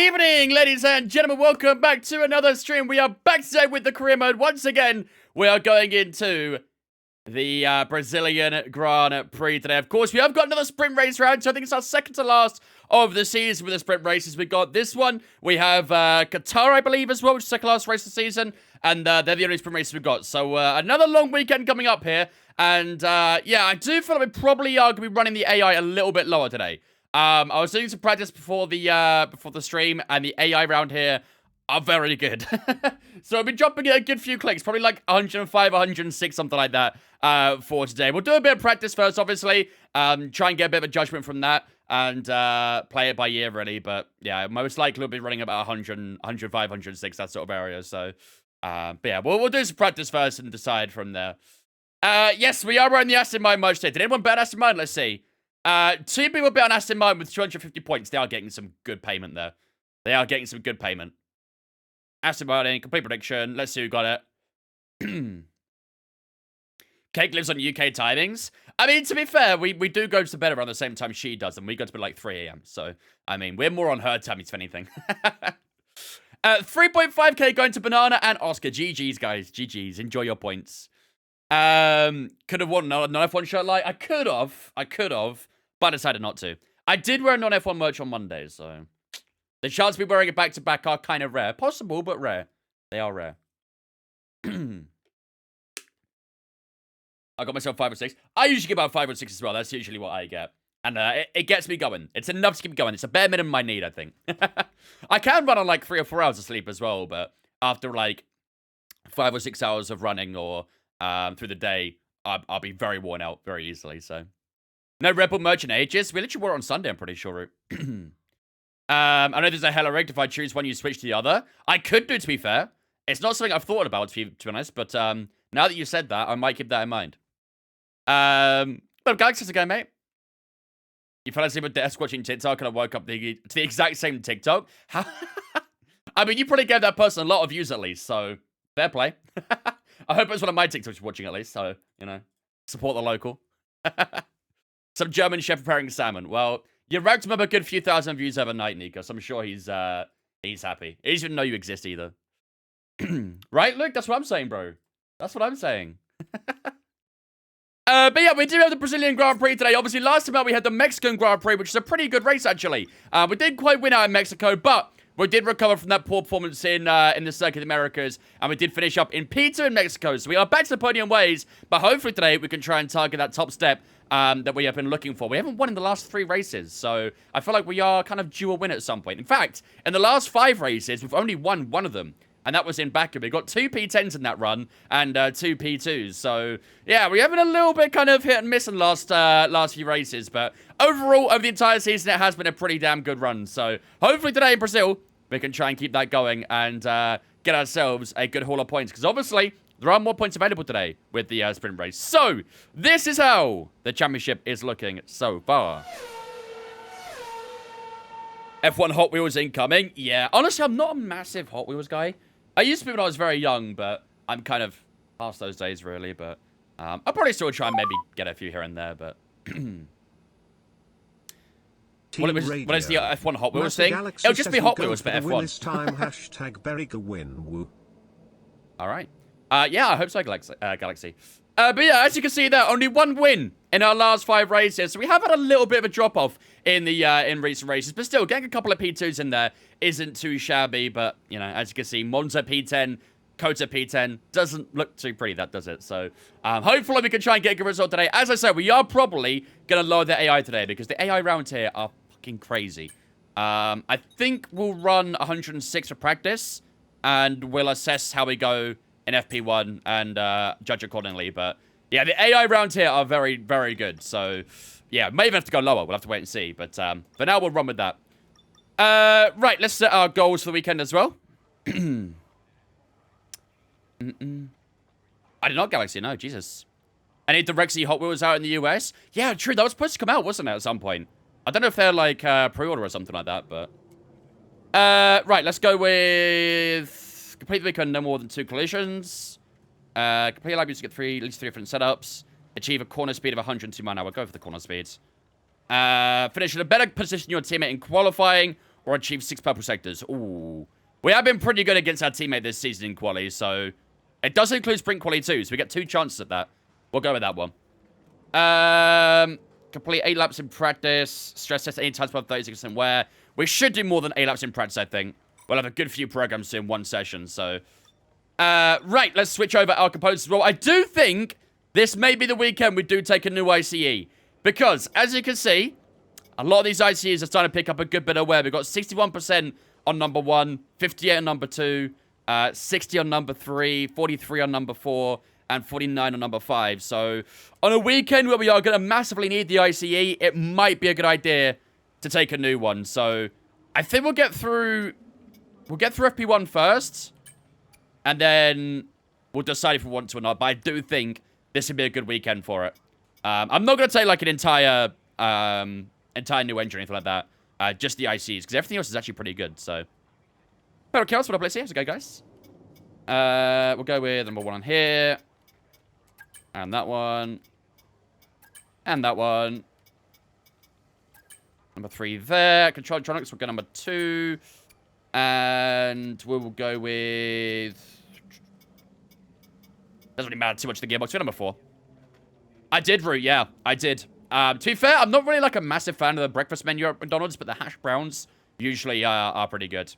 Evening, ladies and gentlemen. Welcome back to another stream. We are back today with the career mode. Once again, we are going into the Brazilian Grand Prix today. Of course, we have got another sprint race round, so I think it's our second to last of the season with the sprint races. We got this one. We have Qatar, I believe, as well, which is the second last race of the season, and they're the only sprint races we've got. So another long weekend coming up here, and yeah, I do feel like we probably are going to be running the AI a little bit lower today. I was doing some practice before the stream, and the AI round here are very good. So I've been dropping a good few clicks, probably like 105, 106, something like that, for today. We'll do a bit of practice first, obviously, try and get a bit of a judgment from that, and play it by ear, really. But yeah, most likely we'll be running about 100, 105, 106, that sort of area. So, but yeah, we'll do some practice first and decide from there. Yes, we are running the Aston Martin merge today. Did anyone bet Aston Martin? Let's see. Two people bet on Aston Martin with 250 points. They are getting some good payment there. They are getting some good payment. Aston Martin, complete prediction. Let's see who got it. Cake lives on UK timings. I mean, to be fair, we do go to bed around the same time she does, and we go to bed like 3 a.m. So, I mean, we're more on her timings, if anything. 3.5k going to Banana and Oscar. GG's, guys. GG's. Enjoy your points. Could have won a non-F1 shirt light. I could have, but I decided not to. I did wear a non-F1 merch on Monday, so the chance of me wearing it back-to-back are kind of rare. Possible, but rare. They are rare. I got myself 5 or 6. I usually get about 5 or 6 as well. That's usually what I get. And it gets me going. It's enough to keep me going. It's a bare minimum I need, I think. I can run on like 3 or 4 hours of sleep as well, but after like 5 or 6 hours of running or through the day, I'll be very worn out very easily, so. No Red Bull merch in ages. We literally wore it on Sunday, I'm pretty sure. I know there's a hella rigged if I choose one, you switch to the other. I could do, to be fair. It's not something I've thought about, to be honest, but now that you said that, I might keep that in mind. But Galaxy, how's it going, mate? You fell asleep with desk watching TikTok and I woke up to the exact same TikTok? I mean, you probably gave that person a lot of views at least, so fair play. I hope it's one of my TikToks you're watching at least, so, you know, support the local. Some German chef preparing salmon. Well, you racked him up a good few thousand views overnight, Nico, so I'm sure he's happy. He doesn't even know you exist either. Right, Luke? That's what I'm saying, bro. That's what I'm saying. But yeah, we do have the Brazilian Grand Prix today. Obviously, last time out we had the Mexican Grand Prix, which is a pretty good race, actually. We didn't quite win out in Mexico, but we did recover from that poor performance in the Circuit Americas, and we did finish up in P2 in Mexico. So we are back to the podium ways, but hopefully today we can try and target that top step that we have been looking for. We haven't won in the last 3 races, so I feel like we are kind of due a win at some point. In fact, in the last 5 races, we've only won 1 of them, and that was in Baku. We got 2 P10s in that run and 2 P2s. So yeah, we're having a little bit kind of hit and miss in the last few races, but overall, over the entire season, it has been a pretty damn good run. So hopefully today in Brazil, we can try and keep that going and get ourselves a good haul of points. Because obviously, there are more points available today with the sprint race. So, this is how the championship is looking so far. F1 Hot Wheels incoming. Yeah, honestly, I'm not a massive Hot Wheels guy. I used to be when I was very young, but I'm kind of past those days, really. But I'll probably still try and maybe get a few here and there, but... What is the F1 Hot Wheels thing? It'll just be Hot Wheels for F1. This time, hashtag Beriga win. Woo. All right. Yeah, I hope so, Galaxy. But yeah, as you can see there, only 1 win in our last 5 races. So we have had a little bit of a drop-off in the in recent races. But still, getting a couple of P2s in there isn't too shabby. But, you know, as you can see, Monza P10, Kota P10 doesn't look too pretty, that does it? So, hopefully we can try and get a good result today. As I said, we are probably going to lower the AI today because the AI rounds here are fucking crazy. I think we'll run 106 for practice and we'll assess how we go in FP1 and judge accordingly. But, yeah, the AI rounds here are very, very good. So, yeah, may even have to go lower. We'll have to wait and see. But for now, we'll run with that. Right, let's set our goals for the weekend as well. I did not Galaxy, no, Jesus. I need the Rexy Hot Wheels out in the US. Yeah, true, that was supposed to come out, wasn't it, at some point? I don't know if they're, like, pre-order or something like that, but... right, let's go with... Complete the weekend, no more than 2 collisions. Complete lap users get at least 3 different setups. Achieve a corner speed of 102 miles an hour. Go for the corner speeds. Finish in a better position your teammate in qualifying. or achieve 6 purple sectors. Ooh. We have been pretty good against our teammate this season in quali, so it does include sprint quali too, so we get 2 chances at that. We'll go with that one. Complete 8 laps in practice. Stress test 8 times above 36% wear. We should do more than 8 laps in practice, I think. We'll have a good few programs in one session, so... right, let's switch over our components as well. I do think this may be the weekend we do take a new ICE. Because, as you can see, a lot of these ICEs are starting to pick up a good bit of wear. We've got 61% on number 1, 58 on number 2, 60 on number 3, 43 on number 4, and 49 on number 5. So, on a weekend where we are going to massively need the ICE, it might be a good idea to take a new one. So, I think we'll get through FP1 first, and then we'll decide if we want to or not. But I do think this would be a good weekend for it. I'm not going to take like an entire new engine or anything like that. Just the ICs, because everything else is actually pretty good. So, Pedal Chaos, what up, let's see. How's it go, guys? We'll go with number 1 on here. And that one. And that one. Number 3 there. Control Electronics, we'll go number 2. And we will go with... Doesn't really matter too much the gearbox. We're number 4. I did root, yeah. I did. To be fair, I'm not really like a massive fan of the breakfast menu at McDonald's, but the hash browns usually are pretty good.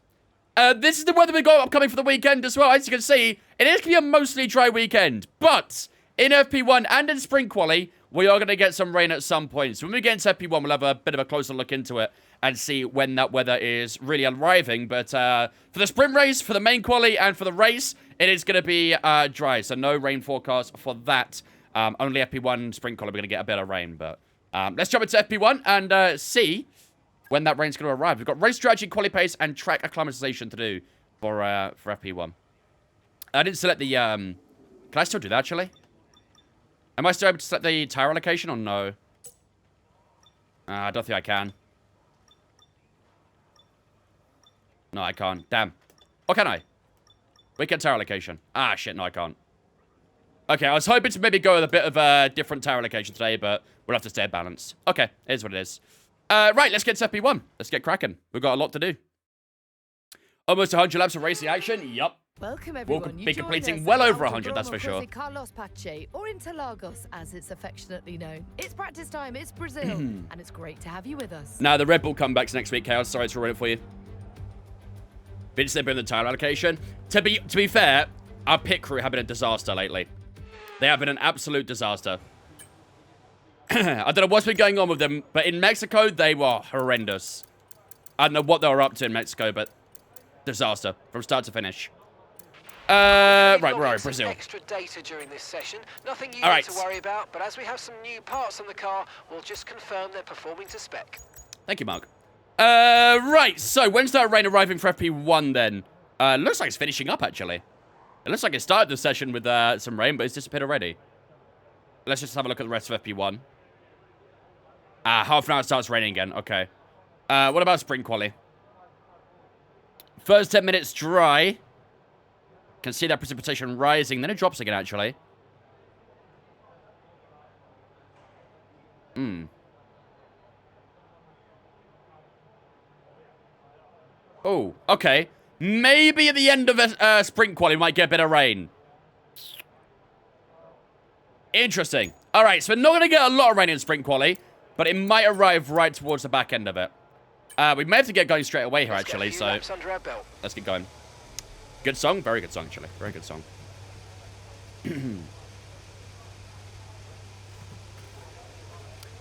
This is the weather we got upcoming for the weekend as well. As you can see, it is going to be a mostly dry weekend. But in FP1 and in Sprint Quali, we are going to get some rain at some point. So when we get into FP1, we'll have a bit of a closer look into it and see when that weather is really arriving. But for the sprint race, for the main quali, and for the race, it is going to be dry. So no rain forecast for that. Only FP1 sprint quali, we're going to get a bit of rain. But let's jump into FP1 and see when that rain's going to arrive. We've got race strategy, quali pace, and track acclimatization to do for FP1. I didn't select the... Can I still do that, actually? Am I still able to select the tire allocation or no? I don't think I can. No, I can't. Damn. Or can I? Weekend tire allocation. Ah, shit, no, I can't. Okay, I was hoping to maybe go with a bit of a different tire allocation today, but we'll have to stay balanced. Okay, here's what it is. Right, let's get to FP1. Let's get cracking. We've got a lot to do. Almost 100 laps of racing action. Yup. Welcome everyone. We'll be completing well over 100, that's for sure. Carlos Pache, or Interlagos as it's affectionately known. It's practice time, it's Brazil, and it's great to have you with us. Now, the Red Bull comebacks next week, Chaos. Sorry to ruin it for you. Vince, they've been in the tire allocation. To be fair, our pit crew have been a disaster lately. They have been an absolute disaster. I don't know what's been going on with them, but in Mexico, they were horrendous. I don't know what they were up to in Mexico, but disaster from start to finish. Right, where are we? Brazil. Extra data during this session. Nothing you All need right. to worry about, but as we have some new parts on the car, we'll just confirm they're performing to spec. Thank you, Mark. Right, so when's that rain arriving for FP1 then? Looks like it's finishing up, actually. It looks like it started the session with some rain, but it's disappeared already. Let's just have a look at the rest of FP1. Half an hour it starts raining again. Okay. What about sprint quali? First 10 minutes dry. Can see that precipitation rising. Then it drops again, actually. Oh, okay. Maybe at the end of a sprint quali, we might get a bit of rain. Interesting. All right, so we're not going to get a lot of rain in sprint quali, but it might arrive right towards the back end of it. We may have to get going straight away here, actually, so let's get going. Good song. Very good song, actually. Very good song.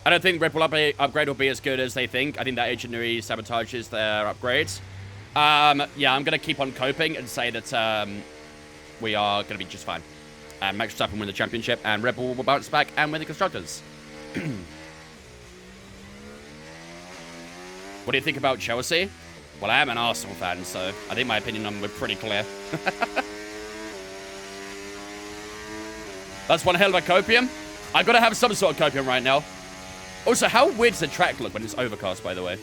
I don't think Red Bull upgrade will be as good as they think. I think that engineering sabotages their upgrades. Yeah, I'm going to keep on coping and say that we are going to be just fine. Max Verstappen win the championship, and Red Bull will bounce back and win the Constructors. What do you think about Chelsea? Well, I am an Arsenal fan, so I think my opinion on them was pretty clear. That's one hell of a copium. I've got to have some sort of copium right now. Also, how weird does the track look when it's overcast, by the way?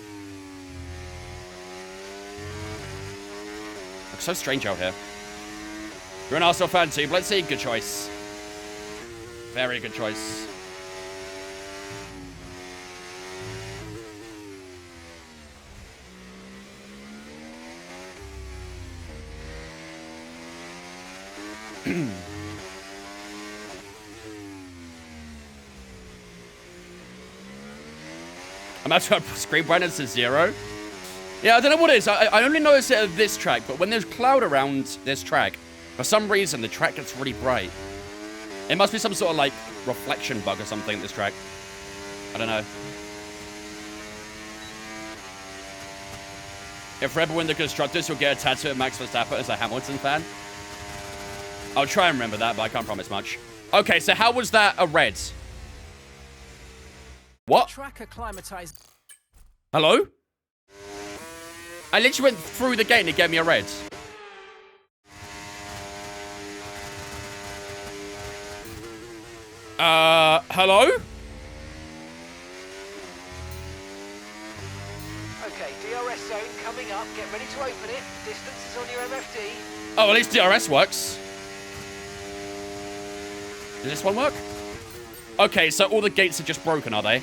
Looks so strange out here. You're an Arsenal fan too, but let's see. Good choice. Very good choice. I'm about to screen brightness to 0. Yeah, I don't know what it is. I only notice it at this track, but when there's cloud around this track, for some reason, the track gets really bright. It must be some sort of, like, reflection bug or something, this track. I don't know. If Red Bull win the Constructors, you'll get a tattoo of Max Verstappen as a Hamilton fan. I'll try and remember that, but I can't promise much. Okay, so how was that a red? What? Track acclimatized. Hello? I literally went through the gate and it gave me a red. Hello? Okay, DRS zone coming up. Get ready to open it. Distance is on your MFD. Oh, at least DRS works. Does this one work? Okay, so all the gates are just broken, are they?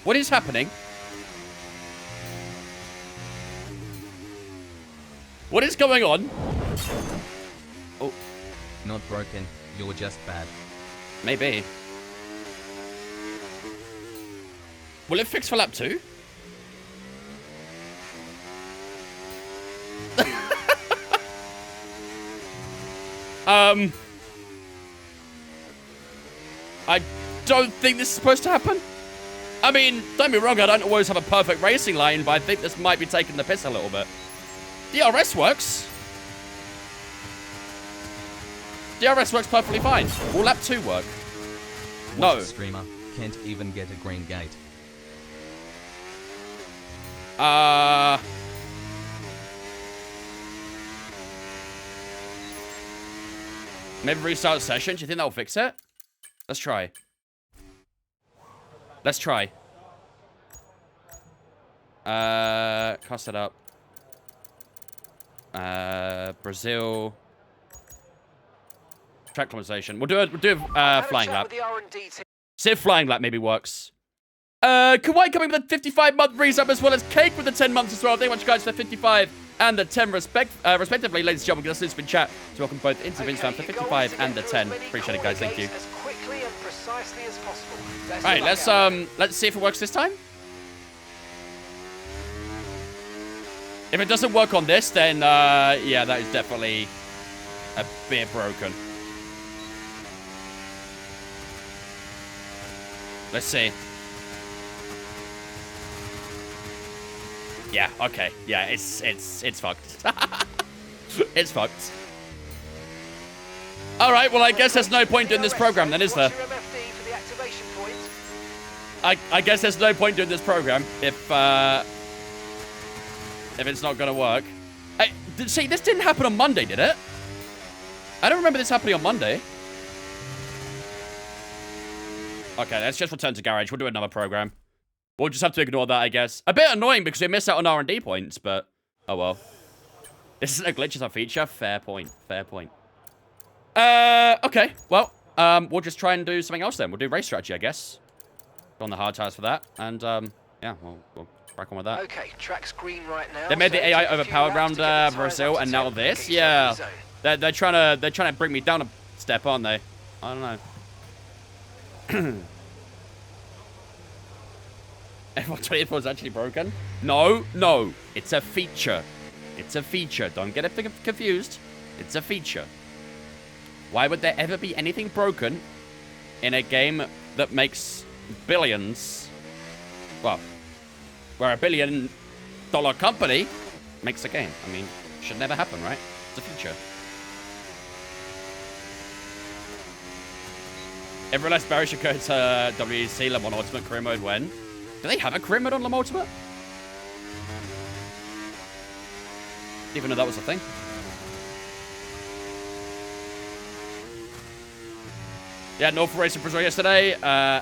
What is happening? What is going on? Oh. Not broken. You're just bad. Maybe. Will it fix for lap 2? I don't think this is supposed to happen. I mean, don't be wrong, I don't always have a perfect racing line, but I think this might be taking the piss a little bit. DRS works. DRS works perfectly fine. Will lap 2 work? No. Streamer can't even get a green gate. Maybe restart session. Do you think that'll fix it? Let's try. Let's try. Cast it up. Brazil. Track conversation. We'll do a flying lap. See if flying lap maybe works. Kawhi coming with a 55-month resub as well as Cake with the 10 months as well. Thank you much, guys, for the 55 and the 10 respectively. Ladies and gentlemen, we're going to spin chat to welcome both into Vince fan for 55 and the 10. Appreciate it, guys. Thank you. As quickly and precisely as possible. All right, let's see if it works this time. If it doesn't work on this, then yeah, that is definitely a bit broken. Let's see. Yeah, okay. Yeah, it's fucked. It's fucked. All right, well, I guess there's no point doing this program then, is there? I guess there's no point doing this program if it's not gonna work. Hey, see, this didn't happen on Monday, did it? I don't remember this happening on Monday. Okay, let's just return to garage. We'll do another program. We'll just have to ignore that, I guess. A bit annoying because we missed out on R&D points, but oh well. This isn't a glitch, it's a feature. Fair point. Fair point. Okay. Well, we'll just try and do something else then. We'll do race strategy, I guess. Go on the hard tires for that, and yeah, we'll crack on with that. Okay, track's green right now. They made the AI overpowered around Brazil, and now this. Yeah, they're trying to bring me down a step, aren't they? I don't know. F124 is actually broken? No, no. It's a feature. It's a feature. Don't get it confused. It's a feature. Why would there ever be anything broken in a game that makes billions? Well, where $1 billion company makes a game. I mean, it should never happen, right? It's a feature. If realized Barry should go to WEC Le Mans Ultimate Career Mode when? Do they have a career mode on Le Mans Ultimate? Didn't even know that was a thing. Yeah, North Racing Brazil yesterday.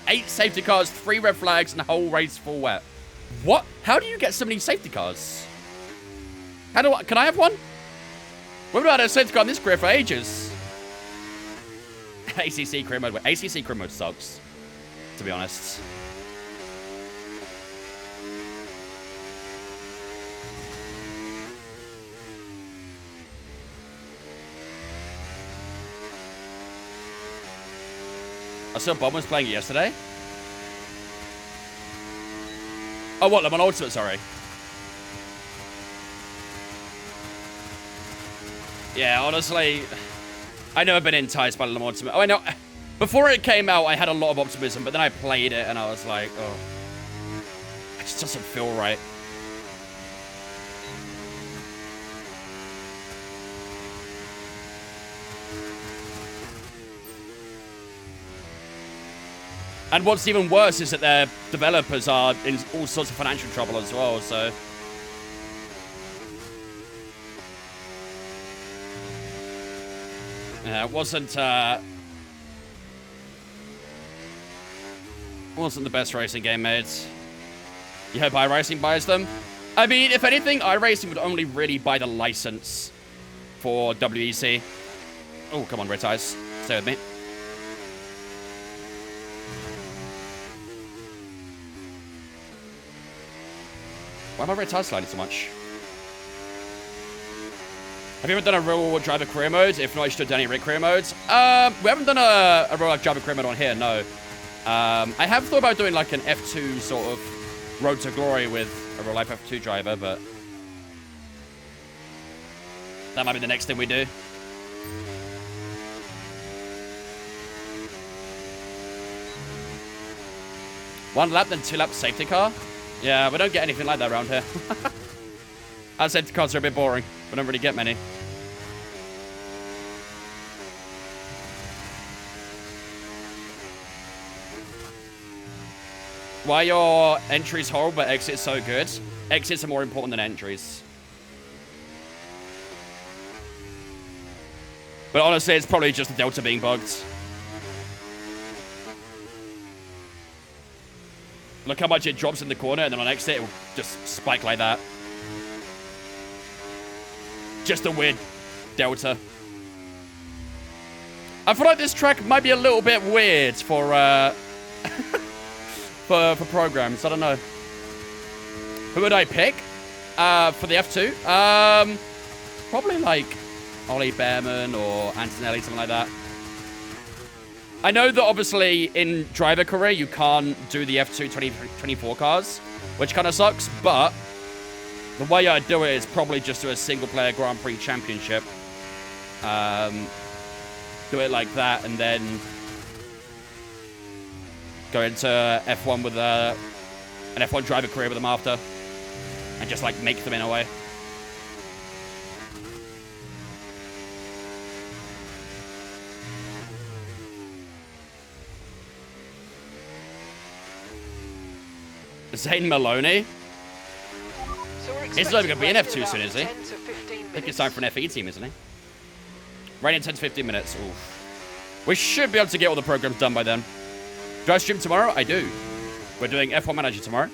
8 safety cars, 3 red flags, and a whole race full wet. What? How do you get so many safety cars? How do I... Can I have one? We've not had a safety car in this career for ages. ACC career mode. ACC career mode sucks, to be honest. I saw Bob was playing it yesterday. Oh, what? I'm on Ultimate, sorry. Yeah, honestly, I've never been enticed by Le Mans Ultimate. Oh, I know. Before it came out, I had a lot of optimism, but then I played it and I was like, oh, it just doesn't feel right. And what's even worse is that their developers are in all sorts of financial trouble as well, so... Yeah, it wasn't the best racing game made. You hope iRacing buys them? I mean, if anything, iRacing would only really buy the license for WEC. Oh, come on, Red Ties. Stay with me. Why am I red tires sliding so much? Have you ever done a real driver career mode? If not, you should have done any career modes. We haven't done a real life driver career mode on here, no. I have thought about doing like an F2 sort of road to glory with a real life F2 driver, but that might be the next thing we do. One lap, then 2 lap safety car? Yeah, we don't get anything like that around here. Our safety cars are a bit boring. We don't really get many. Why are your entries horrible but exits so good? Exits are more important than entries. But honestly, it's probably just the Delta being bugged. Look how much it drops in the corner, and then on exit, it will just spike like that. Just a weird delta. I feel like this track might be a little bit weird for for programs. I don't know. Who would I pick for the F2? Probably like Ollie Behrman or Antonelli, something like that. I know that obviously in driver career you can't do the F2 2024 cars, which kind of sucks, but the way I do it is probably just do a single player Grand Prix championship. Do it like that and then go into F1 with an F1 driver career with them after and just like make them in a way. Zane Maloney? He's not even going to be in F2 soon, is he? I think it's time for an FE team, isn't he? Right in 10 to 15 minutes. Oof. We should be able to get all the programs done by then. Do I stream tomorrow? I do. We're doing F1 Manager tomorrow.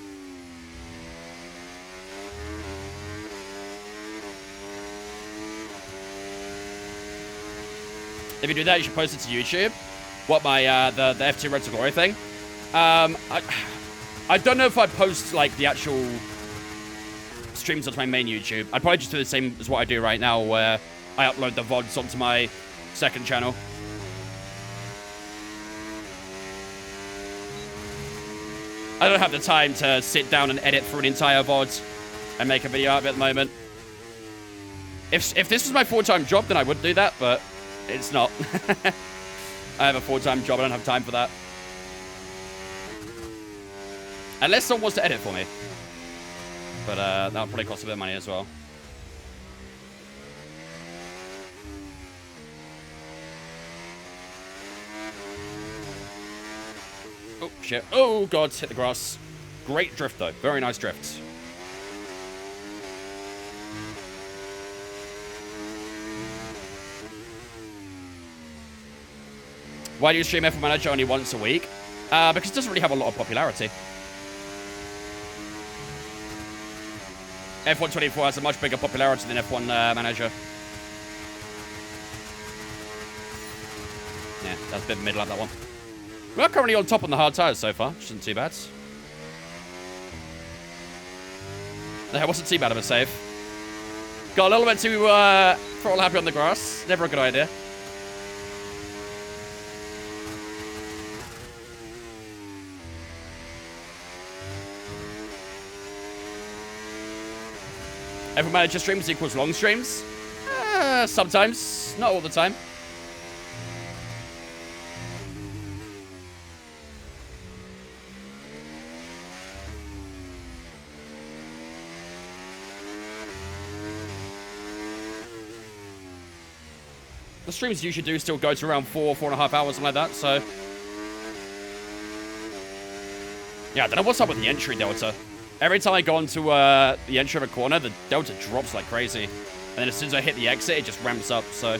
If you do that, you should post it to YouTube. What, my, the F2 Road to Glory thing? I don't know if I post, like, the actual streams onto my main YouTube. I'd probably just do the same as what I do right now, where I upload the VODs onto my second channel. I don't have the time to sit down and edit through an entire VOD and make a video out of it at the moment. If this was my full-time job, then I would do that, but it's not. I have a full-time job. I don't have time for that. Unless someone wants to edit for me. But that would probably cost a bit of money as well. Oh, shit. Oh, God. Hit the grass. Great drift, though. Very nice drift. Why do you stream F1 Manager only once a week? Because it doesn't really have a lot of popularity. F1 24 has a much bigger popularity than F1 Manager. Yeah, that's a bit middle of that one. We're currently on top on the hard tires so far, which isn't too bad. That wasn't too bad of a save. Got a little bit too throttle happy on the grass. Never a good idea. F1 Manager streams equals long streams? Sometimes. Not all the time. The streams usually do still go to around 4.5 hours, something like that, so... Yeah, I don't know what's up with the entry delta. Every time I go onto the entry of a corner, the delta drops like crazy. And then as soon as I hit the exit, it just ramps up, so...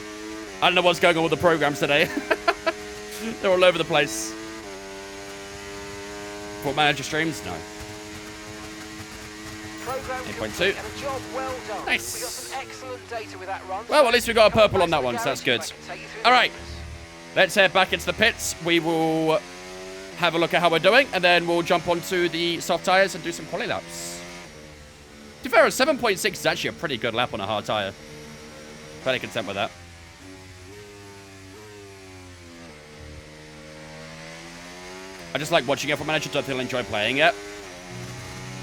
I don't know what's going on with the programs today. They're all over the place. F1 Manager streams? No. 8.2. Job well done. Nice. We got some excellent data with that run. Well, at least we got a purple on that one, so that's good. All right. Let's head back into the pits. We will have a look at how we're doing, and then we'll jump onto the soft tires and do some quali laps. To be fair, a 7.6 is actually a pretty good lap on a hard tire. Fairly content with that. I just like watching F1 Manager. Don't think I'll enjoy playing it.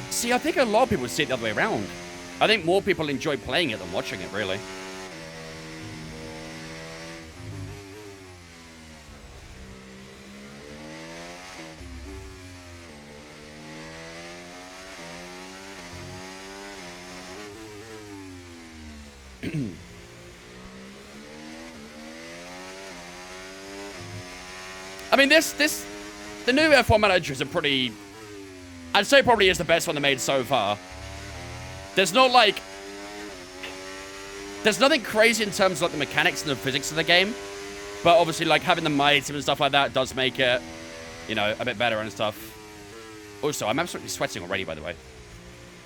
See, I think a lot of people see it the other way around. I think more people enjoy playing it than watching it, really. I mean, the new F1 Manager is a pretty... I'd say probably is the best one they made so far. There's no, like... There's nothing crazy in terms of, like, the mechanics and the physics of the game. But obviously, like, having the might and stuff like that does make it, you know, a bit better and stuff. Also, I'm absolutely sweating already, by the way.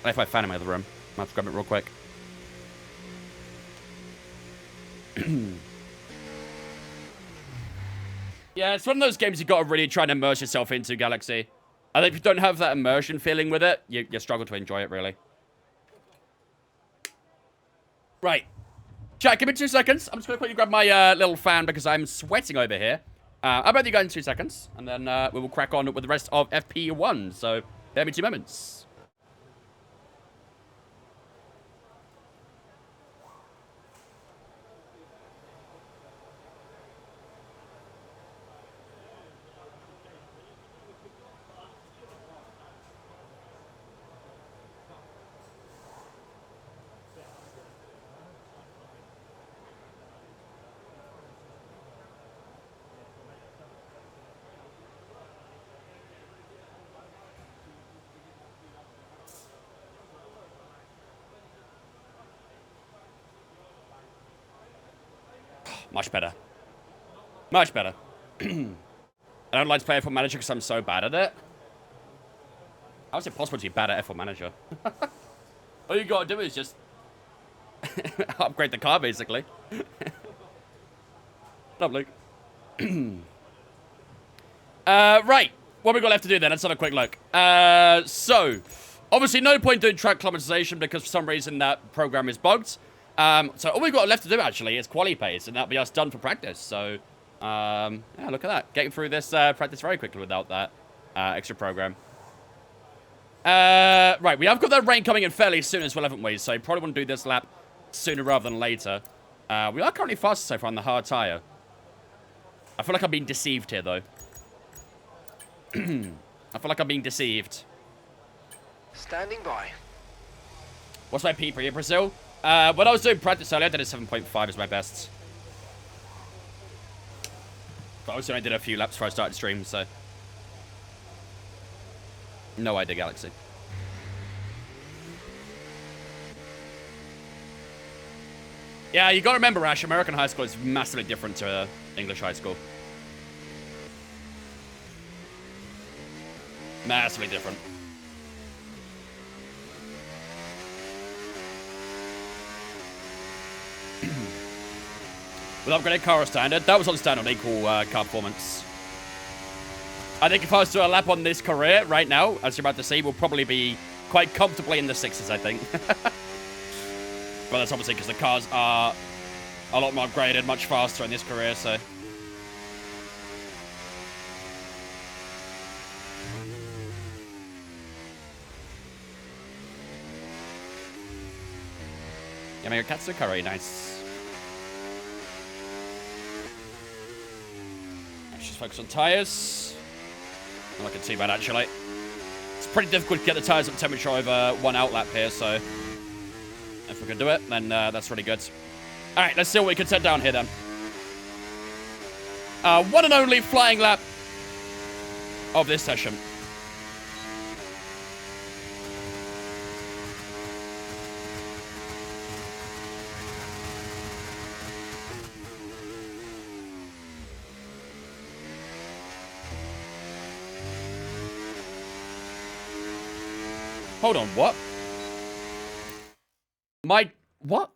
I left my fan in my other room. I have to grab it real quick. Yeah, it's one of those games you've got to really try and immerse yourself into, Galaxy. I think if you don't have that immersion feeling with it, you struggle to enjoy it, really. Right. Chat, give me 2 seconds. I'm just going to quickly grab my little fan because I'm sweating over here. I'll bet you go in 2 seconds, and then we will crack on with the rest of FP1. So, bear me 2 moments. Much better. Much better. I don't like to play F1 Manager because I'm so bad at it. How is it possible to be bad at F1 Manager? All you gotta do is just upgrade the car, basically. Lovely. Right. What we got left to do then? Let's have a quick look. So, obviously no point doing track kilometerization because for some reason that program is bugged. So all we've got left to do, actually, is quali pace, and that'll be us done for practice. So, yeah, look at that. Getting through this practice very quickly without that extra program. Right, we have got that rain coming in fairly soon as well, haven't we? So, probably want to do this lap sooner rather than later. We are currently faster so far on the hard tire. I feel like I'm being deceived here, though. I feel like I'm being deceived. Standing by. What's my P pre Brazil? When I was doing practice earlier, I did a 7.5 as my best. But also I did a few laps before I started stream, so... No idea, Galaxy. Yeah, you gotta remember, Ash, American high school is massively different to English high school. Massively different. With upgraded car or standard, that was on standard equal car performance. I think if I was to do a lap on this career right now, as you're about to see, we'll probably be quite comfortably in the 6s, I think. But that's obviously because the cars are a lot more upgraded, much faster in this career, so... Yamaga Katsu Curry, nice. Let's just focus on tires. Not looking too bad, actually. It's pretty difficult to get the tires up temperature over 1 out lap here, so if we can do it, then that's really good. All right, let's see what we can set down here, then. One and only flying lap of this session. Hold on, what? What?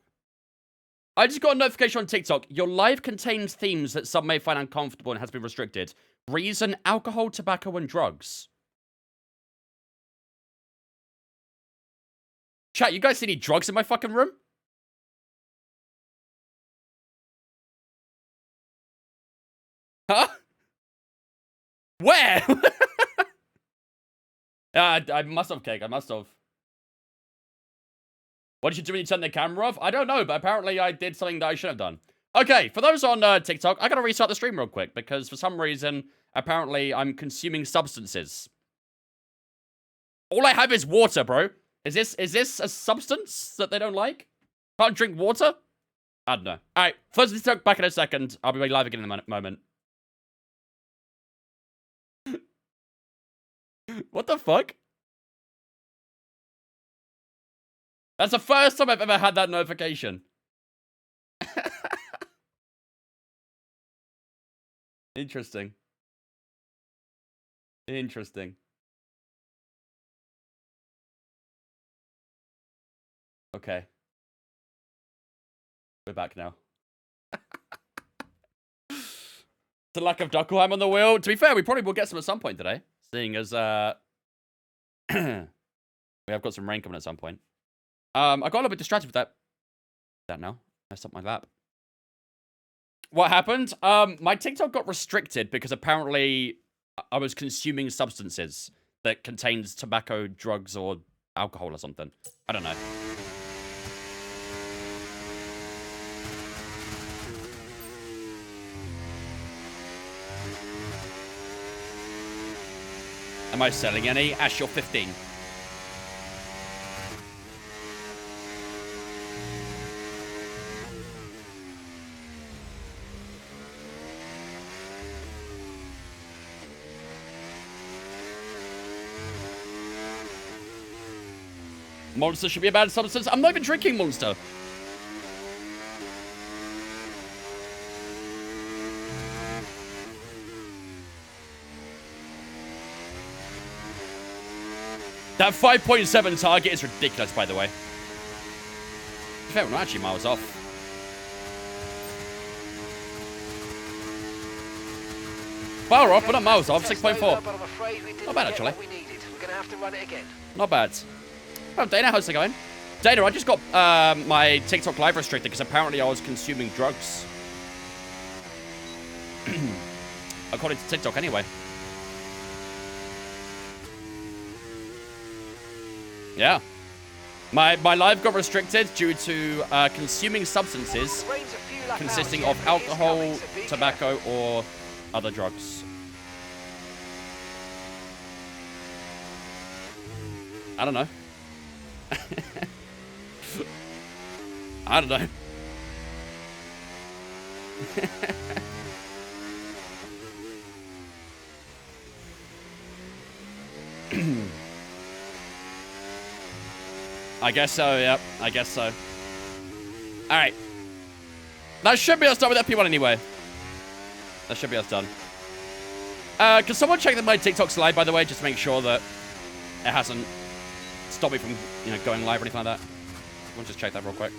I just got a notification on TikTok. Your live contains themes that some may find uncomfortable and has been restricted. Reason, alcohol, tobacco, and drugs. Chat, you guys see any drugs in my fucking room? Huh? Where? I must have, Cake. I must have. What did you do when you turned the camera off? I don't know, but apparently I did something that I should have done. Okay, for those on TikTok, I gotta restart the stream real quick because for some reason, apparently I'm consuming substances. All I have is water, bro. Is this a substance that they don't like? Can't drink water? I don't know. All right, first TikTok back in a second. I'll be live again in a moment. What the fuck? That's the first time I've ever had that notification. Interesting. Interesting. Okay. We're back now. The lack of Huckleheim on the wheel. To be fair, we probably will get some at some point today. Seeing as, we have got some rain coming at some point. I got a little bit distracted with that now. Messed up my lap. What happened? My TikTok got restricted because apparently I was consuming substances that contains tobacco, drugs, or alcohol or something. I don't know. Am I selling any? Ash, you're 15. Monster should be a bad substance. I'm not even drinking Monster. That 5.7 target is ridiculous, by the way. Fair, we're not actually miles off. Far off, but not miles off. 6.4. Not bad, actually. We're gonna have to run it again. Not bad. Oh, Dana, how's it going? Dana, I just got my TikTok live restricted because apparently I was consuming drugs. According to TikTok, anyway. Yeah. My live got restricted due to consuming substances consisting of alcohol, tobacco, or other drugs. I don't know. I don't know. I guess so, yeah. I guess so. Alright. That should be us done with FP1 anyway. That should be us done. Can someone check my TikTok's live, by the way, just to make sure that it hasn't stopped me from, you know, going live or anything like that? We'll just check that real quick.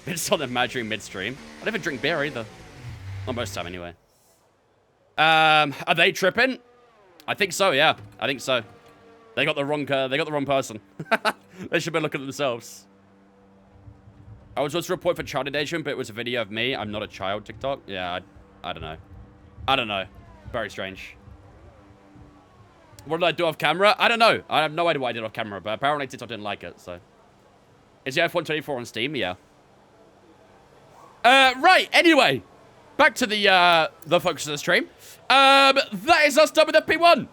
It's on the mad during midstream. I never drink beer either. Not most of the time, anyway. Are they tripping? I think so, yeah. I think so. They got the wrong person. They should be looking at themselves. I was supposed to report for child endangerment, but it was a video of me. I'm not a child, TikTok. Yeah, I don't know. I don't know. Very strange. What did I do off camera? I don't know. I have no idea what I did off camera, but apparently TikTok didn't like it, so. Is the F124 on Steam? Yeah. Right, anyway. Back to the focus of the stream. That is us done with FP1.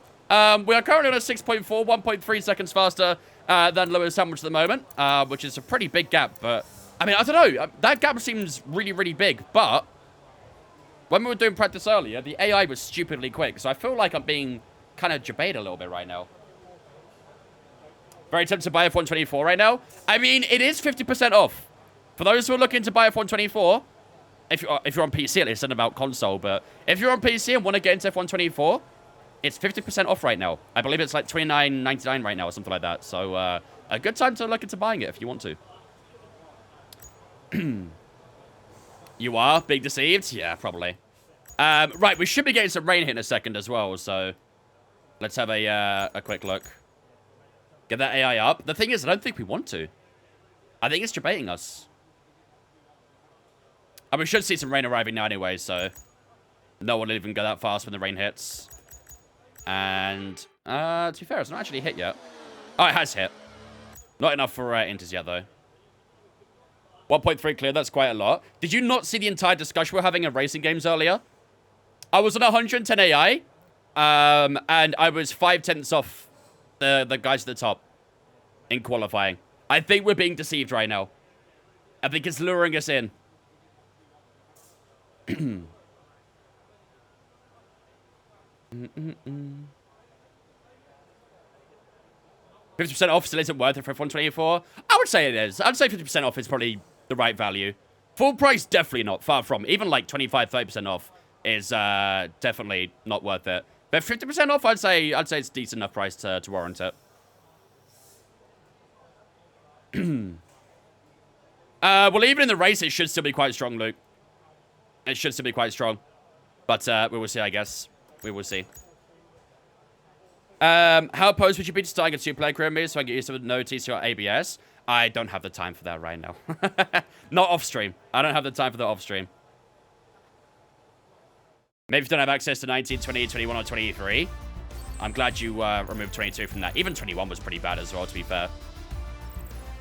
We are currently on a 6.4, 1.3 seconds faster than Lewis Hamilton at the moment, which is a pretty big gap, but, I mean, I don't know. That gap seems really, really big, but when we were doing practice earlier, the AI was stupidly quick, so I feel like I'm being kind of debated a little bit right now. Very tempted to buy F124 right now. I mean, it is 50% off. For those who are looking to buy F124, if you're on PC, at least, it's not about console, but if you're on PC and want to get into F124, it's 50% off right now. I believe it's like $29.99 right now or something like that. So, a good time to look into buying it if you want to. You are being deceived? Yeah, probably. Right, we should be getting some rain here in a second as well, so let's have a quick look. Get that AI up. The thing is, I don't think we want to. I think it's debating us. And we should see some rain arriving now anyway, so no one will even go that fast when the rain hits. And, to be fair, it's not actually hit yet. Oh, it has hit. Not enough for inters yet, though. 1.3 clear, that's quite a lot. Did you not see the entire discussion we're having in racing games earlier? I was on 110 AI, and I was 5/10 off the guys at the top in qualifying. I think we're being deceived right now. I think it's luring us in. 50% off still isn't worth it for F124? I would say it is. I'd say 50% off is probably the right value. Full price, definitely not. Far from. Even like 25, 30% off is definitely not worth it. But 50% off, I'd say it's a decent enough price to warrant it. Well, even in the race, it should still be quite strong, Luke. It should still be quite strong. But we will see, I guess. We will see. How opposed would you be to starting a two-player career move so I can get used to no TC or ABS? I don't have the time for that right now. Not off-stream. I don't have the time for that off-stream. Maybe if you don't have access to 19, 20, 21, or 23. I'm glad you removed 22 from that. Even 21 was pretty bad as well, to be fair.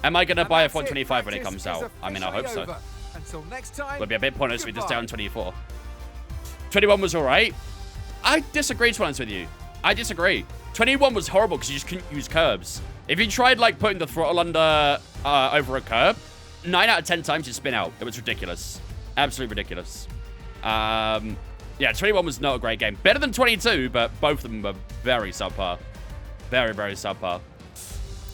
Am I going to buy F125 when it comes out? I mean, I hope so. Until next time, would be a bit pointless if we just down 24. 21 was alright. I disagree, to be honest with you. I disagree. 21 was horrible because you just couldn't use curbs. If you tried, like, putting the throttle under over a curb, 9 out of 10 times you spin out. It was ridiculous. Absolutely ridiculous. Yeah, 21 was not a great game. Better than 22, but both of them were very subpar. Very, very subpar.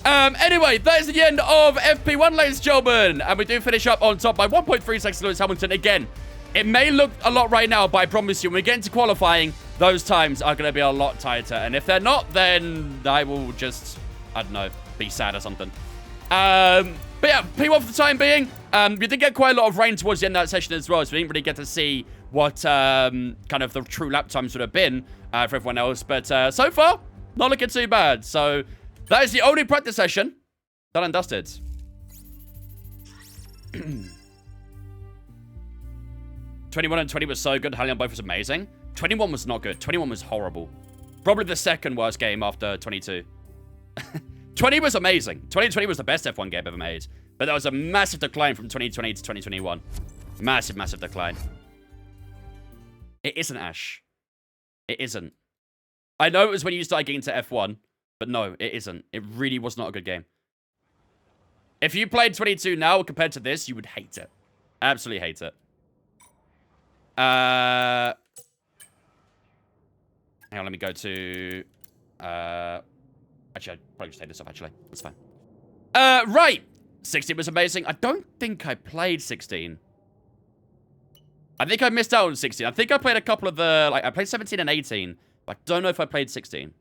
Anyway, that is the end of FP1, ladies and gentlemen. And we do finish up on top by 1.3 seconds to Lewis Hamilton. Again, it may look a lot right now, but I promise you, when we get into qualifying, those times are going to be a lot tighter. And if they're not, then I will just, I don't know, be sad or something. But yeah, P1 for the time being. We did get quite a lot of rain towards the end of that session as well, so we didn't really get to see what kind of the true lap times would have been for everyone else. But so far, not looking too bad. So that is the only practice session done and dusted. 21 and 20 was so good. Halion both was amazing. 21 was not good. 21 was horrible. Probably the second worst game after 22. 20 was amazing. 2020 was the best F1 game ever made. But that was a massive decline from 2020 to 2021. Massive, massive decline. It isn't, Ash. It isn't. I know it was when you started getting to F1, but no, it isn't. It really was not a good game. If you played 22 now compared to this, you would hate it. Absolutely hate it. Hang on, let me go to... Actually, I'd probably just take this off, actually. That's fine. Right. 16 was amazing. I don't think I played 16. I think I missed out on 16. I think I played a couple of the... Like, I played 17 and 18. But I don't know if I played 16.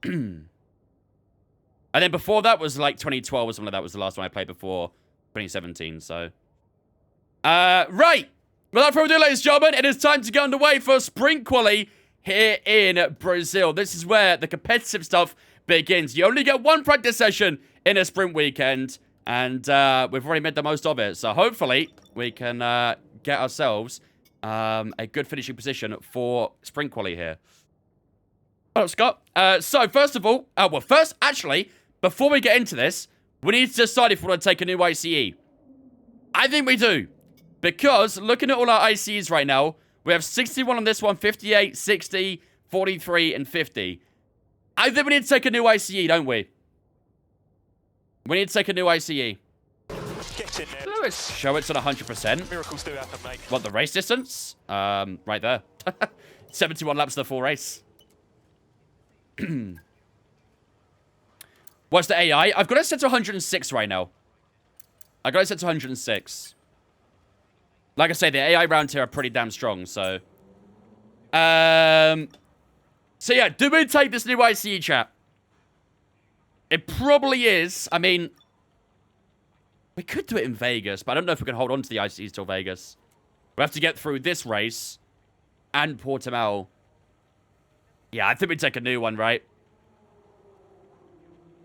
And then before that was, like, 2012 or something like that was the last one I played before 2017, so... Right. Without further ado, ladies and gentlemen, it is time to get underway for Sprint Quali here in Brazil. This is where the competitive stuff begins. You only get one practice session in a sprint weekend, and we've already made the most of it. So hopefully we can get ourselves a good finishing position for Sprint Quali here. Hello, Scott. So, first of all, actually, before we get into this, we need to decide if we want to take a new ICE. I think we do. Because, looking at all our ICEs right now, we have 61 on this one, 58, 60, 43, and 50. I think we need to take a new ICE, don't we? We need to take a new ICE. Get in there. Let's show it's at 100%. Miracles do happen, mate. What, the race distance? Right there. 71 laps of the full race. What's the AI? I've got it set to 106 right now. I got it set to 106. Like I say, the AI round here are pretty damn strong, so... So yeah, do we take this new ICE, chat? It probably is. I mean... We could do it in Vegas, but I don't know if we can hold on to the ICEs till Vegas. We have to get through this race and Portimao. Yeah, I think we take a new one, right?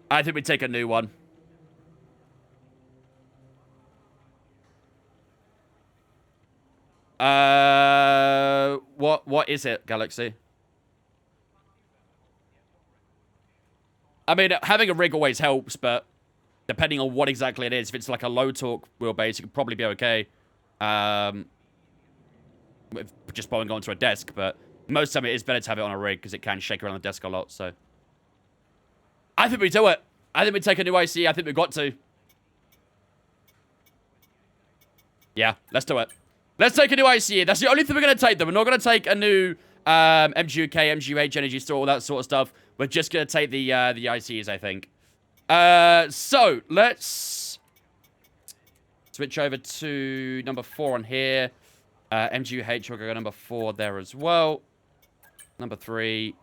I think we take a new one. What is it, Galaxy? I mean, having a rig always helps, but depending on what exactly it is, if it's like a low torque wheelbase, it could probably be okay. With just bowling onto a desk, but most of the time it is better to have it on a rig because it can shake around the desk a lot, so. I think we do it. I think we take a new IC. I think we've got to. Yeah, let's do it. Let's take a new IC. That's the only thing we're going to take, though. We're not going to take a new MGUK, MGUH, Energy Store, all that sort of stuff. We're just going to take the ICs, I think. So, let's switch over to number 4 on here. MGUH, we'll go number 4 there as well. Number 3.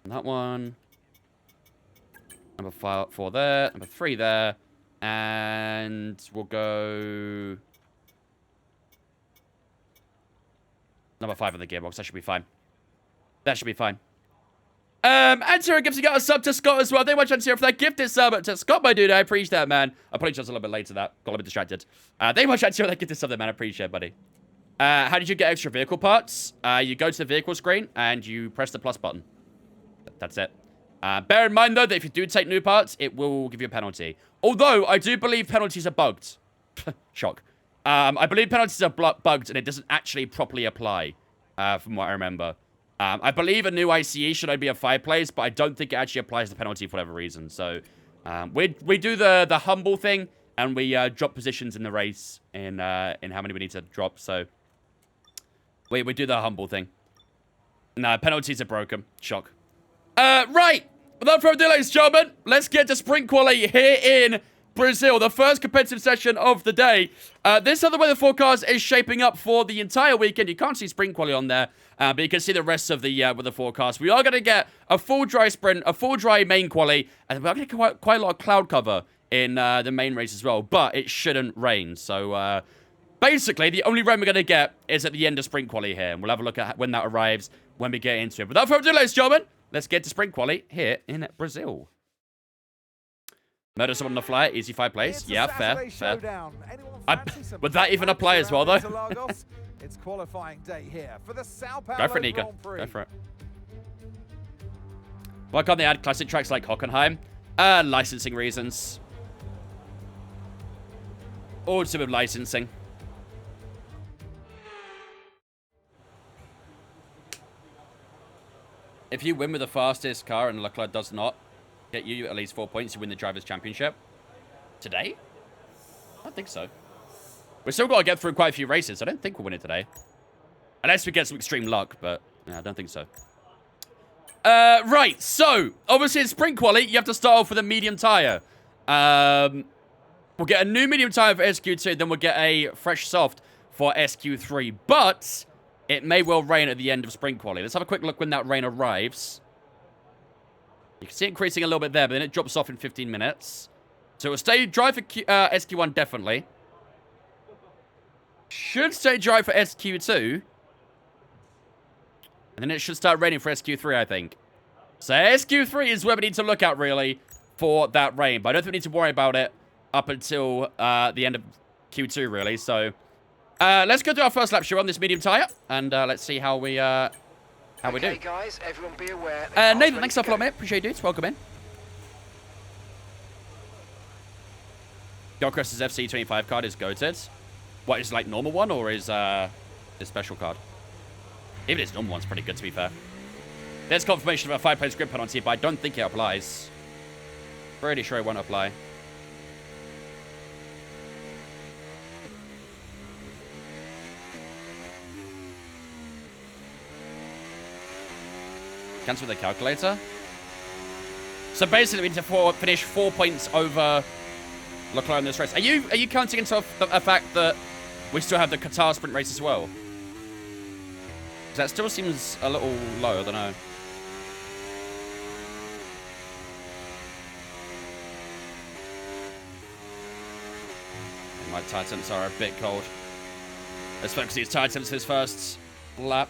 That one. Number 4 there. Number 3 there. And we'll go... Number 5 on the gearbox. That should be fine. That should be fine. Antira gives a sub to Scott as well. Thank you much, Antira, for that gifted sub to Scott, my dude. I appreciate that, man. I probably just a little bit late to that. Got a bit distracted. Thank you much, Antira, for that gifted sub there, man. I appreciate it, buddy. How did you get extra vehicle parts? You go to the vehicle screen and you press the plus button. That's it. Bear in mind, though, that if you do take new parts, it will give you a penalty. Although, I do believe penalties are bugged. Shock. I believe penalties are bugged and it doesn't actually properly apply, from what I remember. I believe a new ICE should only be a 5 plays, but I don't think it actually applies the penalty for whatever reason. So, we do the humble thing, and we drop positions in the race in how many we need to drop. So, we do the humble thing. No, penalties are broken. Shock. Right. Without further ado, ladies and gentlemen, let's get to sprint quali here in Brazil, the first competitive session of the day. This other weather forecast is shaping up for the entire weekend. You can't see sprint quali on there, but you can see the rest of the weather forecast. We are going to get a full dry sprint, a full dry main quali, and we're going to get quite a lot of cloud cover in the main race as well, but it shouldn't rain. So, basically, the only rain we're going to get is at the end of sprint quali here, and we'll have a look at when that arrives when we get into it. Without further ado, ladies and gentlemen, let's get to sprint quali here in Brazil. Murder someone on the fly, easy 5 plays. Yeah, fair. Would that even apply as well, though? It's qualifying day here for the Sao Paulo Go for it, Nico. Go for it. Why can't they add classic tracks like Huckleheim? Licensing reasons. Or to do with licensing. If you win with the fastest car and Leclerc does not get you at least 4 points, you win the Drivers' Championship. Today? I don't think so. We've still got to get through quite a few races. I don't think we'll win it today. Unless we get some extreme luck, but yeah, I don't think so. Right, so, obviously in sprint quali, you have to start off with a medium tyre. We'll get a new medium tyre for SQ2, then we'll get a fresh soft for SQ3. But it may well rain at the end of sprint quali. Let's have a quick look when that rain arrives. You can see it increasing a little bit there, but then it drops off in 15 minutes. So it'll stay dry for SQ1, definitely. Should stay dry for SQ2. And then it should start raining for SQ3, I think. So SQ3 is where we need to look at, really, for that rain. But I don't think we need to worry about it up until the end of Q2, really. So let's go do our first lap. Show on this medium tyre. And let's see how we How we do? Okay, guys, everyone be aware. the car's Nathan, ready thanks to a lot, go. mate. Appreciate it. Welcome in. Gilchrist's FC25 card is goated. What, is like normal one or is his special card? Even his normal one's pretty good, to be fair. There's confirmation of a 5-place grip penalty, but I don't think it applies. Pretty sure it won't apply. Cancel the calculator. So basically, we need to finish 4 points over Leclerc in this race. Are you counting into a fact that we still have the Qatar sprint race as well? 'Cause that still seems a little low. I don't know. My tire temps are a bit cold. Let's focus these tire temps this first lap.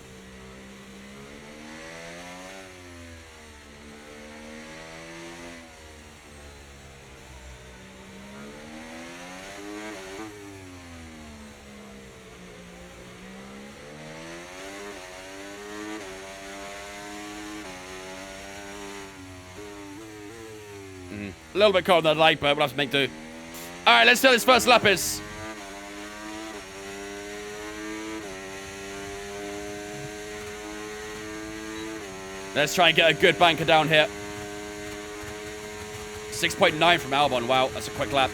A little bit colder than I'd like, but we'll have to make do. Alright, let's see how this first lap is. Let's try and get a good banker down here. 6.9 from Albon. Wow, that's a quick lap.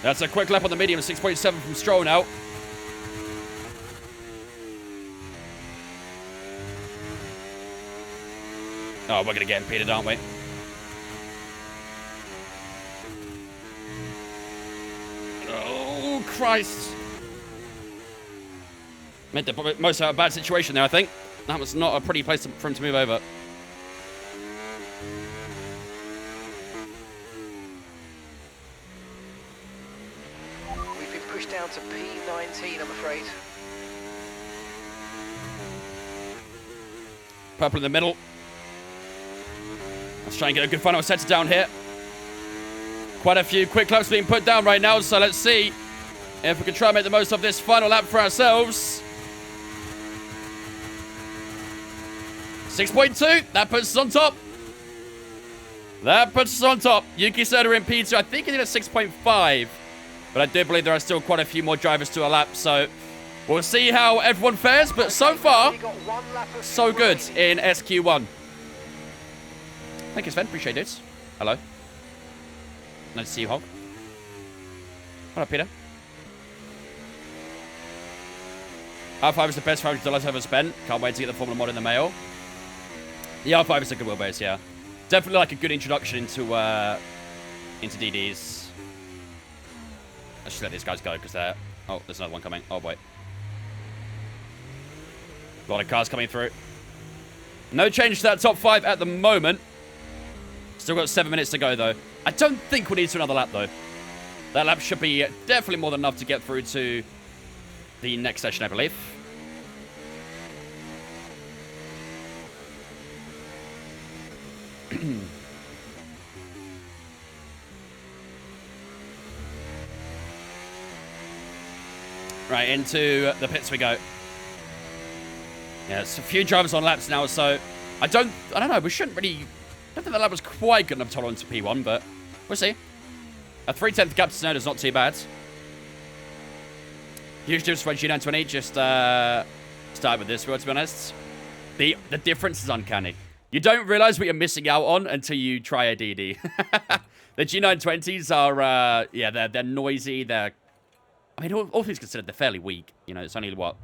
That's a quick lap on the medium, 6.7 from Stroll now. Oh, we're going to get impeded, aren't we? Oh, Christ. Made the most out of a bad situation there, I think. That was not a pretty place for him to move over. We've been pushed down to P19, I'm afraid. Purple in the middle. Let's try and get a good final set down here. Quite a few quick laps being put down right now, so let's see if we can try and make the most of this final lap for ourselves. 6.2, that puts us on top. That puts us on top. Yuki Tsunoda in P2, I think he did a 6.5. But I do believe there are still quite a few more drivers to a lap, so we'll see how everyone fares. But so far, so good in SQ1. Thank you, Sven. Appreciate it. Hello. Nice to see you, Hog. Hello, Peter. R5 is the best $500 I've ever spent. Can't wait to get the Formula mod in the mail. The R5 is a good wheelbase, yeah. Definitely like a good introduction into DDs. Let's just let these guys go because they're... Oh, there's another one coming. Oh, boy. A lot of cars coming through. No change to that top 5 at the moment. Still got 7 minutes to go, though. I don't think we need to another lap, though. That lap should be definitely more than enough to get through to the next session, I believe. Right, into the pits we go. Yeah, it's a few drivers on laps now, so I don't know, we shouldn't really... I don't think the lap was quite good enough to hold on to P1, but we'll see. A 3/10 gap to Tsunoda is not too bad. Huge difference when G920 just started with this, to be honest. The difference is uncanny. You don't realize what you're missing out on until you try a DD. The G920s are, yeah, they're noisy, they're... I mean, all things considered, they're fairly weak. You know, it's only, what,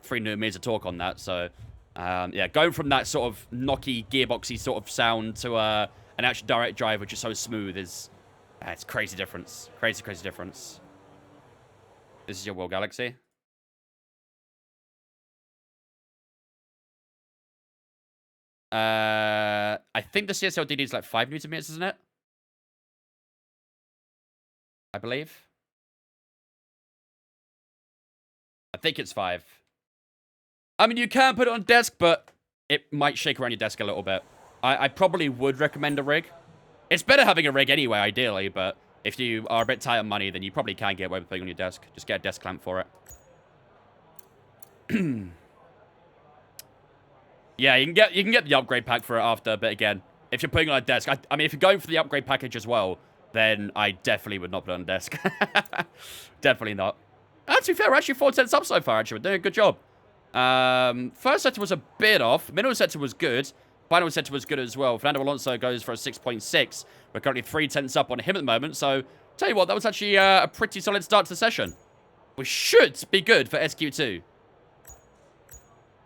3 newton-meters of torque on that, so... yeah, going from that sort of knocky, gearboxy sort of sound to an actual direct drive, which is so smooth, is... it's crazy difference. Crazy, crazy difference. This is your World Galaxy. I think the CSL DD is like 5 newton-meters, isn't it? I believe. I think it's 5. I mean, you can put it on desk, but it might shake around your desk a little bit. I probably would recommend a rig. It's better having a rig anyway, ideally, but if you are a bit tight on money, then you probably can get away with putting on your desk. Just get a desk clamp for it. Yeah, you can get the upgrade pack for it after, but again, if you're putting it on a desk, I mean, if you're going for the upgrade package as well, then I definitely would not put it on a desk. Definitely not. To be fair, we're actually 4 up so far, actually. We're doing a good job. First sector was a bit off. Middle sector was good. Final sector was good as well. Fernando Alonso goes for a 6.6. We're currently 3/10 up on him at the moment, so tell you what, that was actually a pretty solid start to the session. We should be good for SQ2.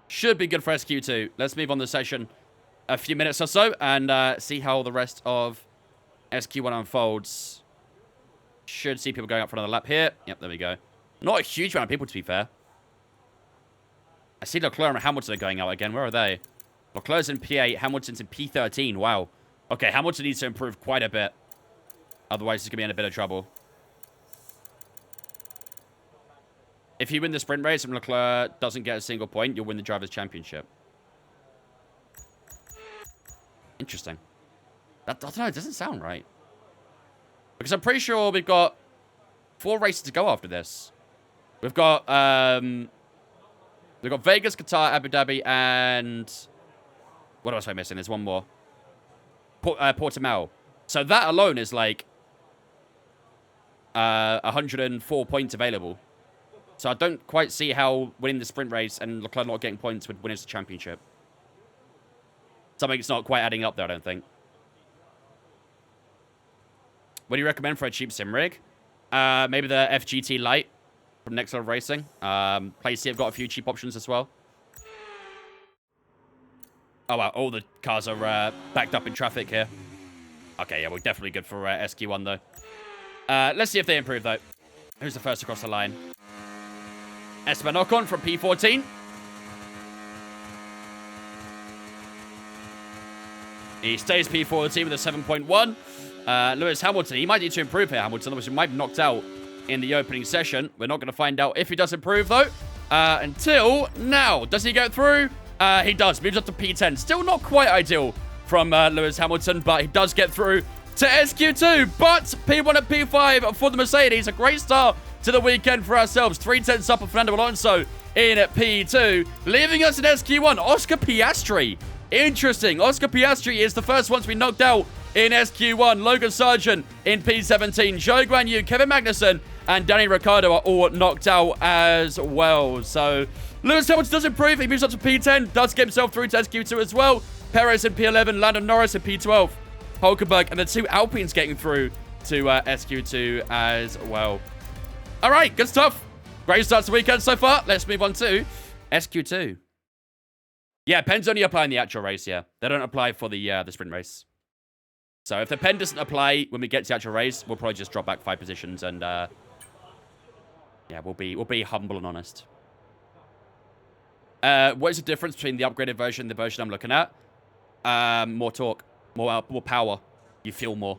Should be good for SQ2. Let's move on the session a few minutes or so and see how the rest of SQ1 unfolds. Should see people going up for another lap here. Yep, there we go. Not a huge amount of people, to be fair. I see Leclerc and Hamilton are going out again. Where are they? Leclerc's in P8, Hamilton's in P13. Wow. Okay, Hamilton needs to improve quite a bit. Otherwise, he's going to be in a bit of trouble. If you win the sprint race and Leclerc doesn't get a single point, you'll win the Drivers' Championship. Interesting. I don't know, it doesn't sound right. Because I'm pretty sure we've got 4 races to go after this. We've got Vegas, Qatar, Abu Dhabi, and what else am I missing? There's one more. Portimao. So that alone is like 104 points available. So I don't quite see how winning the sprint race and Leclerc not getting points would win us the championship. Something's not quite adding up there, I don't think. What do you recommend for a cheap sim rig? Maybe the FGT Lite from Next Level Racing. PlayC have got a few cheap options as well. Oh, wow. All the cars are backed up in traffic here. Okay, yeah, we're definitely good for SQ1, though. Let's see if they improve, though. Who's the first across the line? Esteban Ocon from P14. He stays P14 with a 7.1. Lewis Hamilton, he might need to improve here, Hamilton, which he might be knocked out in the opening session. We're not going to find out if he does improve, though, until now. Does he go through? He does. Moves up to P10. Still not quite ideal from Lewis Hamilton, but he does get through to SQ2. But P1 and P5 for the Mercedes. A great start to the weekend for ourselves. 3/10 up of Fernando Alonso in at P2. Leaving us in SQ1, Oscar Piastri. Interesting. Oscar Piastri is the first one to be knocked out in SQ1. Logan Sargent in P17. Zhou Guanyu, Kevin Magnussen, and Danny Ricciardo are all knocked out as well. So Lewis Hamilton does improve. He moves up to P10. Does get himself through to SQ2 as well. Perez in P11. Lando Norris in P12. Hulkenberg and the 2 Alpines getting through to SQ2 as well. All right, good stuff. Great start to the weekend so far. Let's move on to SQ2. Yeah, pens only apply in the actual race, yeah. They don't apply for the sprint race. So if the pen doesn't apply when we get to the actual race, we'll probably just drop back 5 positions and yeah, we'll be humble and honest. What is the difference between the upgraded version and the version I'm looking at? More torque, more power. You feel more.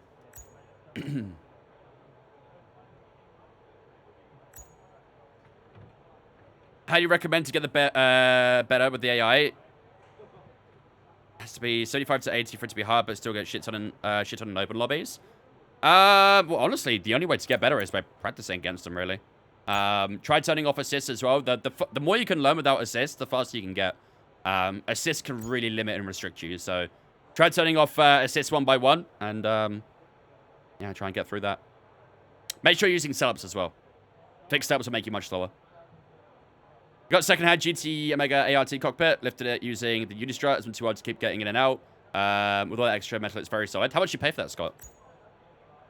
How do you recommend to get the better with the AI? Has to be 75 to 80 for it to be hard, but still get shit on in open lobbies. Well, honestly, the only way to get better is by practicing against them, really. Try turning off assists as well. The more you can learn without assists, the faster you can get. Assists can really limit and restrict you, so try turning off assists one by one, and yeah, try and get through that. Make sure you're using setups as well. Fixed setups will make you much slower. Got second-hand GT Omega ART cockpit. Lifted it using the Unistrut. It's been too hard to keep getting in and out. With all that extra metal, it's very solid. How much did you pay for that, Scott? How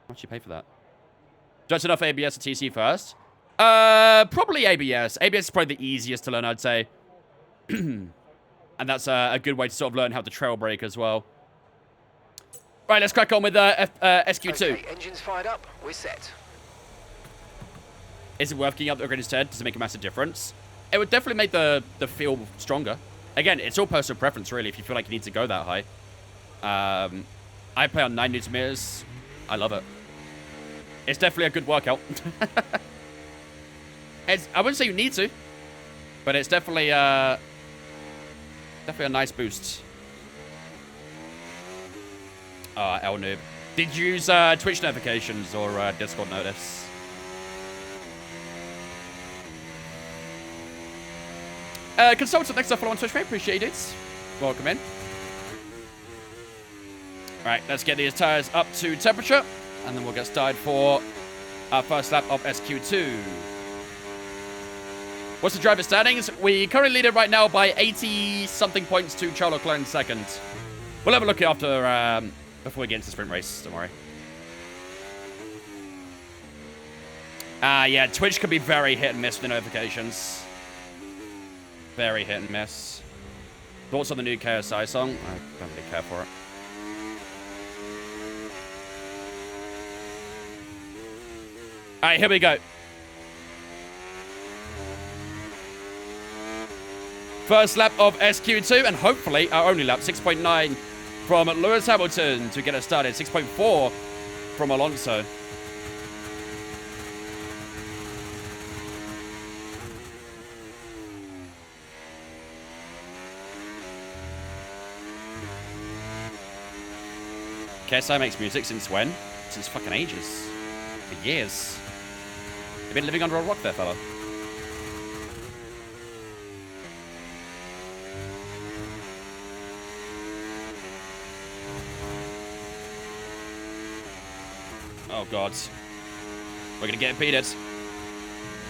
much did you pay for that? Do I turn off ABS or TC first? Probably ABS. ABS is probably the easiest to learn, I'd say. And that's a good way to sort of learn how to trail brake as well. Right, let's crack on with SQ2. Okay, engines fired up. We're set. Is it worth getting up the upgraded instead? Does it make a massive difference? It would definitely make the feel stronger. Again, it's all personal preference, really, if you feel like you need to go that high. I play on 9 Newton meters. I love it. It's definitely a good workout. I wouldn't say you need to, but it's definitely a nice boost. L noob. Did you use Twitch notifications or Discord notice? Consultant, next up, follow on Twitch, mate. Appreciate it. Welcome in. Right, let's get these tires up to temperature, and then we'll get started for our first lap of SQ2. What's the driver standings? We currently lead it right now by 80-something points to Charles Leclerc in second. We'll have a look after, before we get into the sprint race, don't worry. Yeah, Twitch can be very hit and miss with the notifications. Very hit and miss. Thoughts on the new KSI song? I don't really care for it. Alright, here we go. First lap of SQ2, and hopefully our only lap, 6.9 from Lewis Hamilton to get us started. 6.4 from Alonso. KSI makes music since when? Since fucking ages. For years. You've been living under a rock there, fella. Oh, God. We're going to get impeded.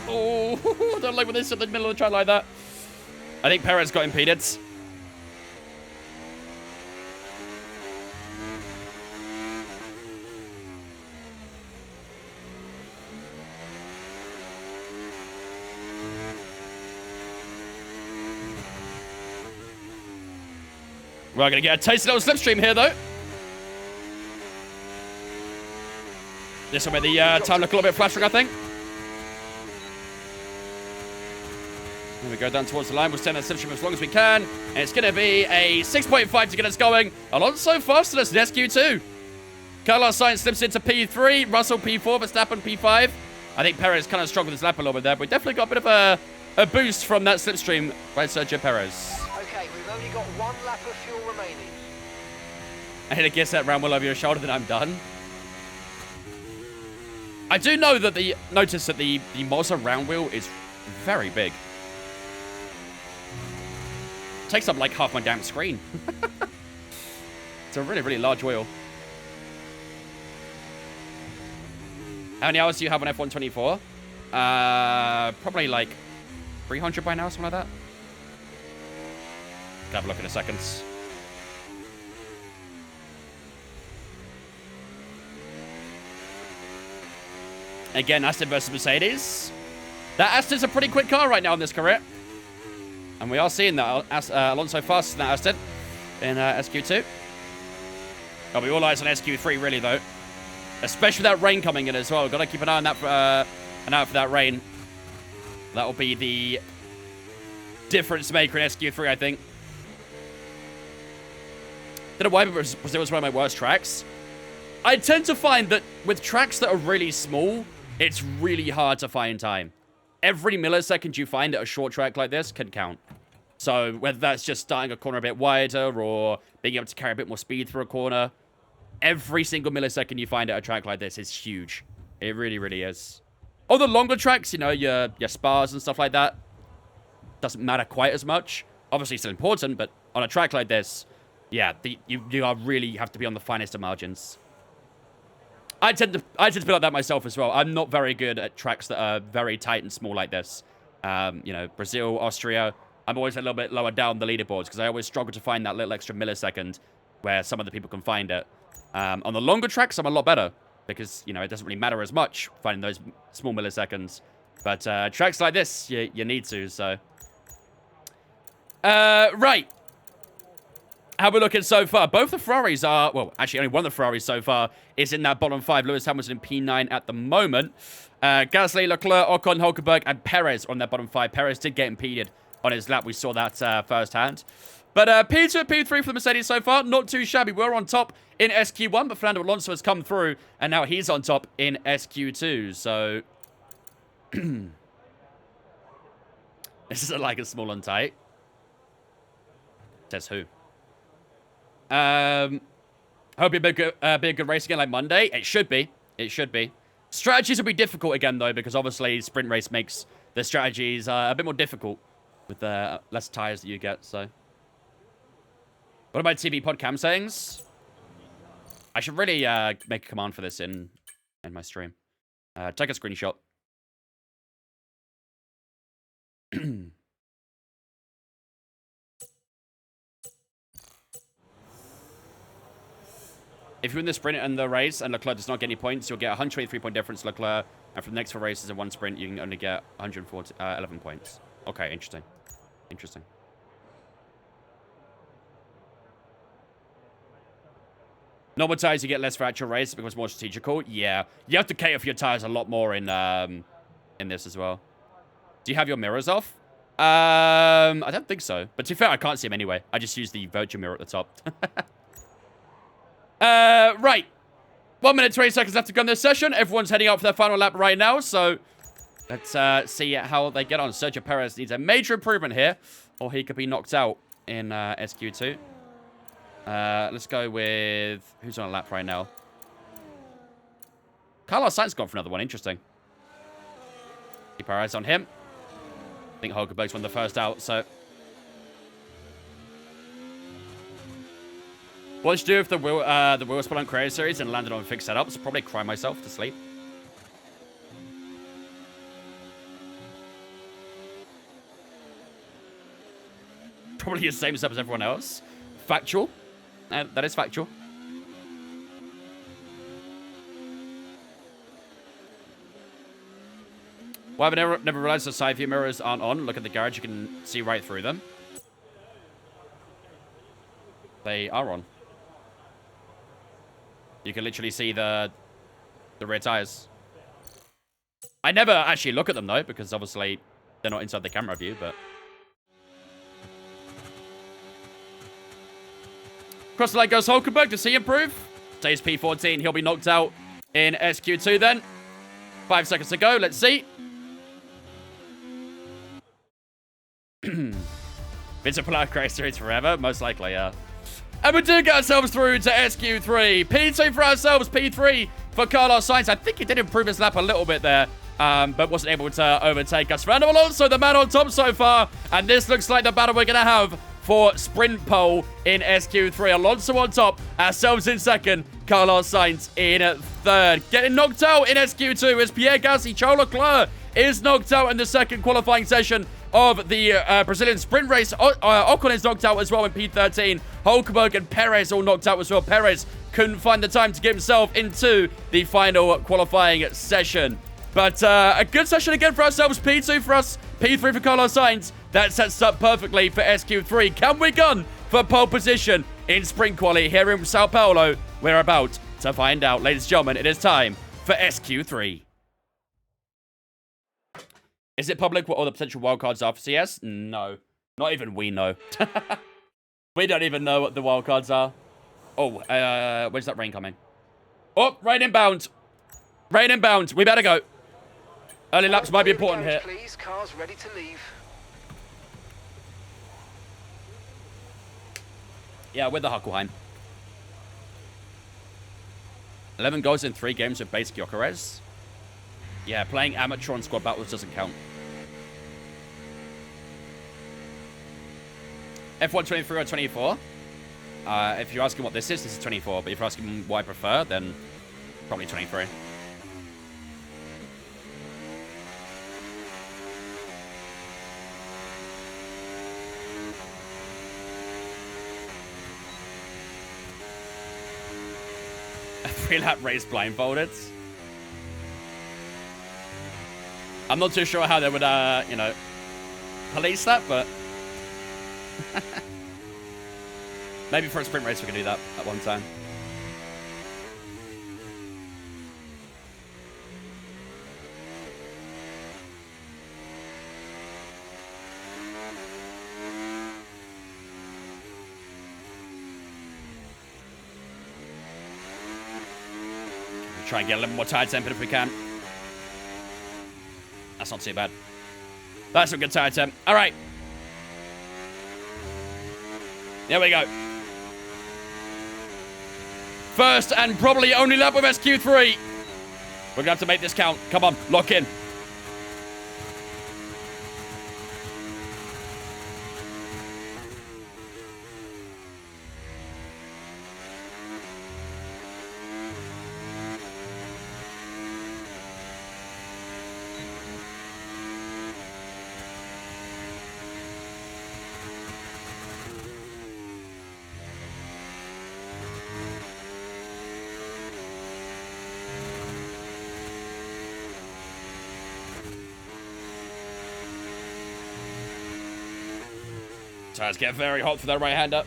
Oh, I don't like when this in the middle of the track like that. I think Perez got impeded. We're going to get a tasty little slipstream here, though. This will make the time look a little bit flashing, I think. Here we go down towards the line. We'll stay on that slipstream as long as we can. And it's going to be a 6.5 to get us going. Alonso faster than us in SQ2. Carlos Sainz slips into P3. Russell P4. Verstappen P5. I think Perez kind of struggled with his lap a little bit there. But we definitely got a bit of a boost from that slipstream by Sergio Perez. Okay, we've only got 1 lap of fuel remaining. I hit a guess that round well over your shoulder, then I'm done. I do know that notice that the Mazda round wheel is very big. Takes up like half my damn screen. It's a really, really large wheel. How many hours do you have on F124? Probably like 300 by now, something like that. Can have a look in a second. Again, Aston versus Mercedes. That Aston's a pretty quick car right now in this career. And we are seeing that Alonso faster than that Aston in SQ2. Got to be all eyes on SQ3, really, though. Especially with that rain coming in as well. Got to keep an eye on that for that rain. That will be the difference maker in SQ3, I think. Don't know why Brazil was one of my worst tracks. I tend to find that with tracks that are really small, it's really hard to find time. Every millisecond you find at a short track like this can count. So whether that's just starting a corner a bit wider or being able to carry a bit more speed through a corner, every single millisecond you find at a track like this is huge. It really, really is. On the longer tracks, you know, your Spas and stuff like that, doesn't matter quite as much. Obviously still important, but on a track like this, yeah, you are really have to be on the finest of margins. I tend to be like that myself as well. I'm not very good at tracks that are very tight and small like this. You know, Brazil, Austria. I'm always a little bit lower down the leaderboards because I always struggle to find that little extra millisecond where some other people can find it. On the longer tracks, I'm a lot better because, you know, it doesn't really matter as much finding those small milliseconds. But tracks like this, you need to, so. Right. How are we looking so far? Both the Ferraris are... Well, actually, only one of the Ferraris so far is in that bottom 5. Lewis Hamilton in P9 at the moment. Gasly, Leclerc, Ocon, Hulkenberg, and Perez on that bottom 5. Perez did get impeded on his lap. We saw that firsthand. But P2 and P3 for the Mercedes so far. Not too shabby. We're on top in SQ1, but Fernando Alonso has come through, and now he's on top in SQ2. So... This is like a small and tight. Says who? Hope it'll be a good race again like Monday. It should be. It should be. Strategies will be difficult again, though, because obviously sprint race makes the strategies a bit more difficult with the less tires that you get, so. What about TV pod cam settings? I should really make a command for this in my stream. Take a screenshot. If you win the sprint and the race and Leclerc does not get any points, you'll get a 123-point difference to Leclerc. And for the next 4 races in one sprint, you can only get 11 points. Okay, interesting. Interesting. Normal tires, you get less for actual race. It becomes more strategical. Yeah. You have to cater for your tires a lot more in this as well. Do you have your mirrors off? I don't think so. But to be fair, I can't see them anyway. I just use the virtual mirror at the top. Right. 1 minute, 20 seconds left to go in this session. Everyone's heading out for their final lap right now, so let's see how they get on. Sergio Perez needs a major improvement here, or he could be knocked out in SQ2. Let's go with... Who's on a lap right now? Carlos Sainz gone for another one. Interesting. Keep our eyes on him. I think Hulkenberg's won the first out, so... What to do if the wheel spun on Creator Series and landed on fixed setups? Probably cry myself to sleep. Probably the same setup as everyone else. Factual. That is factual. Well, I've never realized the side view mirrors aren't on. Look at the garage, you can see right through them. They are on. You can literally see the rear tires. I never actually look at them, though, because obviously they're not inside the camera view, but... Cross the line goes Hulkenberg. Does he improve? Stays P14. He'll be knocked out in SQ2 then. 5 seconds to go. Let's see. Vincent Pilar Crash Series forever. Most likely, yeah. And we do get ourselves through to SQ3. P2 for ourselves. P3 for Carlos Sainz. I think he did improve his lap a little bit there. But wasn't able to overtake us. Fernando Alonso, the man on top so far. And this looks like the battle we're going to have for sprint pole in SQ3. Alonso on top, ourselves in second, Carlos Sainz in third. Getting knocked out in SQ2 is Pierre Gasly. Charles Leclerc is knocked out in the second qualifying session of the Brazilian sprint race. Ocon is knocked out as well in P13. Hulkenberg and Perez all knocked out as well. Perez couldn't find the time to get himself into the final qualifying session. But a good session again for ourselves. P2 for us, P3 for Carlos Sainz. That sets up perfectly for SQ3. Can we gun for pole position in sprint quali here in Sao Paulo? We're about to find out. Ladies and gentlemen, it is time for SQ3. Is it public what all the potential wildcards are for CS? No. Not even we know. We don't even know what the wildcards are. Oh, where's that rain coming? Oh, rain inbound. Rain inbound. We better go. Early laps might be important here. Please, cars ready to leave. Yeah, with the Huckleheim. 11 goals in 3 games with base Gyökeres. Yeah, playing amateur on squad battles doesn't count. F1 23 or 24? If you're asking what this is 24. But if you're asking what I prefer, then probably 23. A 3-lap race blindfolded. I'm not too sure how they would, you know, police that, but... Maybe for a sprint race we could do that at one time. Try and get a little more tire temp if we can. That's not too bad. That's some good tire temp. All right. There we go. First and probably only lap with SQ3. We're going to have to make this count. Come on, lock in. Tires get very hot for that right-hander.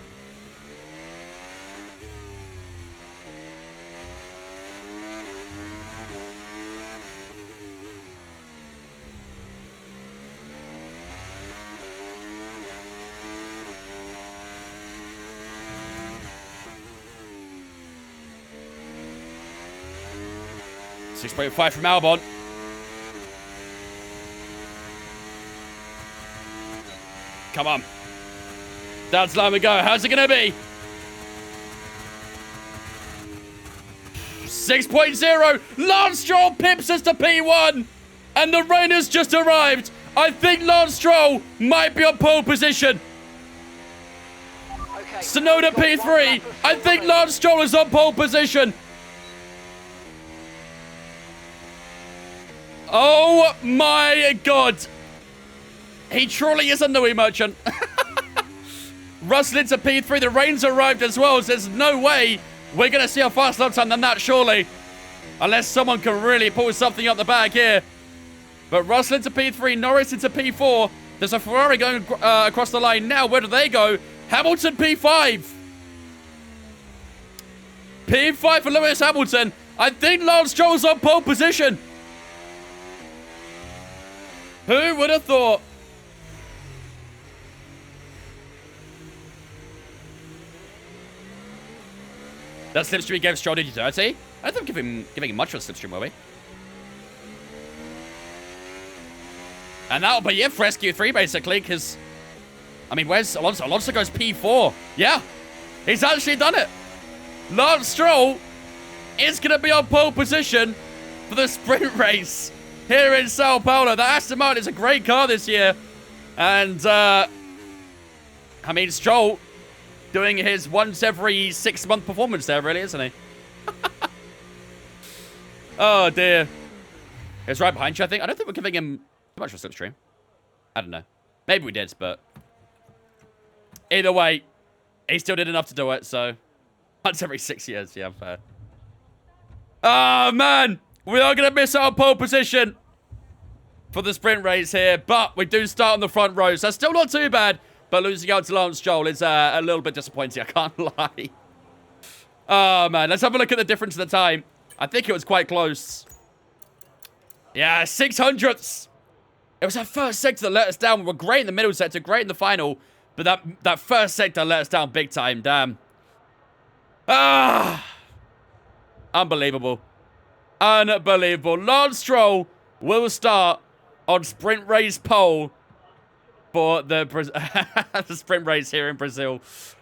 .5 from Albon. Come on. Down to line we go. How's it going to be? 6.0. Lance Stroll pips us to P1. And the rain has just arrived. I think Lance Stroll might be on pole position. Okay, Tsunoda P3. I think Lance Stroll is on pole position. Oh my god. He truly is a Nui merchant. Russell into P3. The rain's arrived as well. So there's no way we're going to see a fast lap time than that, surely. Unless someone can really pull something up the bag here. But Russell into P3. Norris into P4. There's a Ferrari going across the line now. Where do they go? Hamilton P5. P5 for Lewis Hamilton. I think Lance Stroll's on pole position. Who would have thought? That slipstream we gave Stroll, did you 30? I don't think we're giving him much of a slipstream, were we? And that'll be it for SQ3, basically, because... I mean, where's Alonso? Alonso goes P4. Yeah, he's actually done it. Lance Stroll is going to be on pole position for the sprint race here in Sao Paulo. The Aston Martin is a great car this year. And, I mean, Stroll doing his once every 6-month performance there, really, isn't he? Oh, dear. It's right behind you, I think. I don't think we're giving him too much of a slipstream. I don't know. Maybe we did, but... either way, he still did enough to do it, so... once every 6 years, yeah, fair. Oh, man! We are going to miss our pole position for the sprint race here, but we do start on the front row, so still not too bad. But losing out to Lance Stroll is a little bit disappointing, I can't lie. Oh, man. Let's have a look at the difference in the time. I think it was quite close. Yeah, 600ths. It was that first sector that let us down. We were great in the middle sector, great in the final. But that first sector let us down big time, damn. Ah! Unbelievable. Unbelievable. Lance Stroll will start on sprint race pole for the sprint race here in Brazil.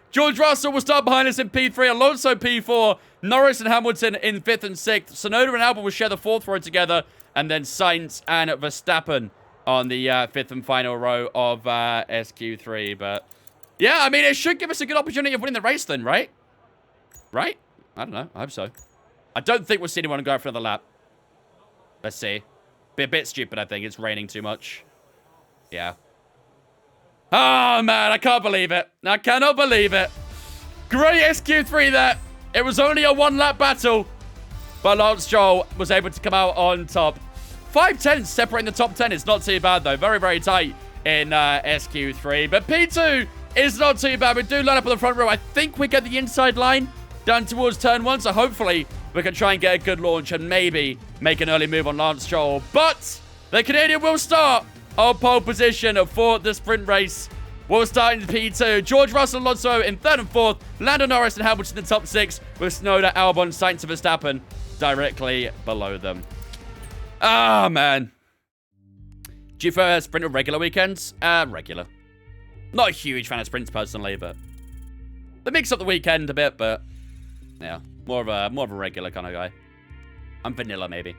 George Russell will start behind us in P3. Alonso P4. Norris and Hamilton in 5th and 6th. Tsunoda and Albon will share the 4th row together. And then Sainz and Verstappen on the 5th and final row of SQ3. But, yeah, I mean, it should give us a good opportunity of winning the race then, right? Right? I don't know. I hope so. I don't think we'll see anyone go for another lap. Let's see. Be a bit stupid, I think. It's raining too much. Yeah. Oh, man, I can't believe it. I cannot believe it. Great SQ3 there. It was only a 1-lap battle, but Lance Stroll was able to come out on top. 5/10 separating the top 10 is not too bad, though. Very, very tight in SQ3. But P2 is not too bad. We do line up on the front row. I think we get the inside line down towards turn 1, so hopefully we can try and get a good launch and maybe make an early move on Lance Stroll. But the Canadian will start on pole position for the sprint race. We'll start in P2. George Russell Alonso in 3rd and 4th. Lando Norris and Hamilton in the top 6 with Tsunoda, Albon, Sainz and Verstappen directly below them. Ah, man. Do you prefer sprint or regular weekends? Regular. Not a huge fan of sprints personally, but they mix up the weekend a bit, but yeah. More of a regular kind of guy. I'm vanilla, maybe.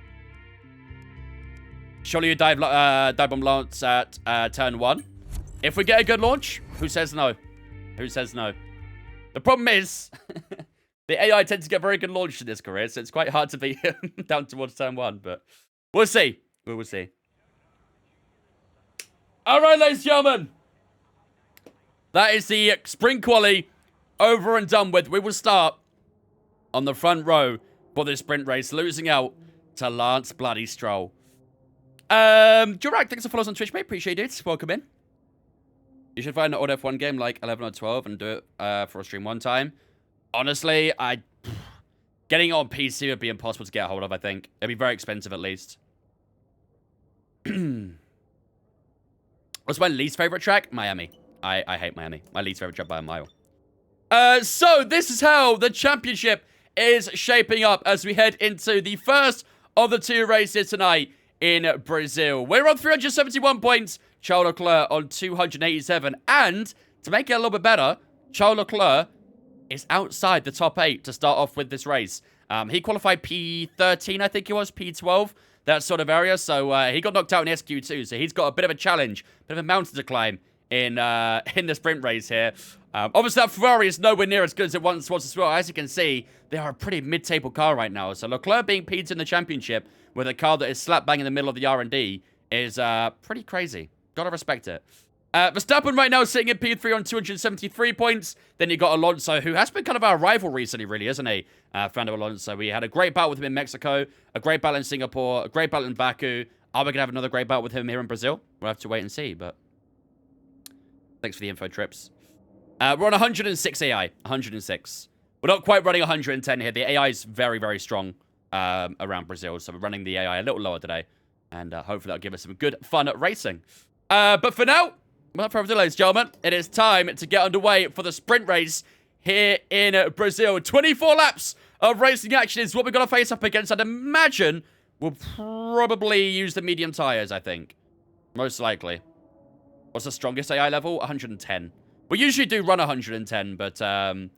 Surely you dive bomb launch at turn 1. If we get a good launch, who says no? Who says no? The problem is, the AI tends to get very good launch in this career, so it's quite hard to be down towards turn 1, but we'll see. We will see. All right, ladies and gentlemen. That is the sprint quali over and done with. We will start on the front row for this sprint race, losing out to Lance Bloody Stroll. Jurak, thanks for following us on Twitch, mate. Appreciate it. Welcome in. You should find an old F1 game like 11 or 12 and do it for a stream one time. Honestly, getting it on PC would be impossible to get a hold of, I think. It'd be very expensive, at least. What's my least favorite track? Miami. I hate Miami. My least favorite track by a mile. So, this is how the championship is shaping up as we head into the first of the 2 races tonight in Brazil. We're on 371 points. Charles Leclerc on 287. And, to make it a little bit better, Charles Leclerc is outside the top 8 to start off with this race. He qualified P13, I think it was, P12, that sort of area. So, he got knocked out in SQ2, so he's got a bit of a challenge, bit of a mountain to climb in the sprint race here. Obviously, that Ferrari is nowhere near as good as it once was as well. As you can see, they are a pretty mid-table car right now. So, Leclerc being P2 in the championship with a car that is slap bang in the middle of the R&D is pretty crazy. Gotta respect it. Verstappen right now sitting in P3 on 273 points. Then you got Alonso, who has been kind of our rival recently, really, isn't he? Fernando Alonso. We had a great battle with him in Mexico, a great battle in Singapore, a great battle in Baku. Are we going to have another great battle with him here in Brazil? We'll have to wait and see, but thanks for the info, Trips. We're on 106 AI. 106. We're not quite running 110 here. The AI is very, very strong around Brazil, so we're running the AI a little lower today. And hopefully that'll give us some good fun at racing. But for now, without further ado, ladies and gentlemen, it is time to get underway for the sprint race here in Brazil. 24 laps of racing action is what we're going to face up against. I'd imagine we'll probably use the medium tires, I think. Most likely. What's the strongest AI level? 110. We usually do run 110, but there's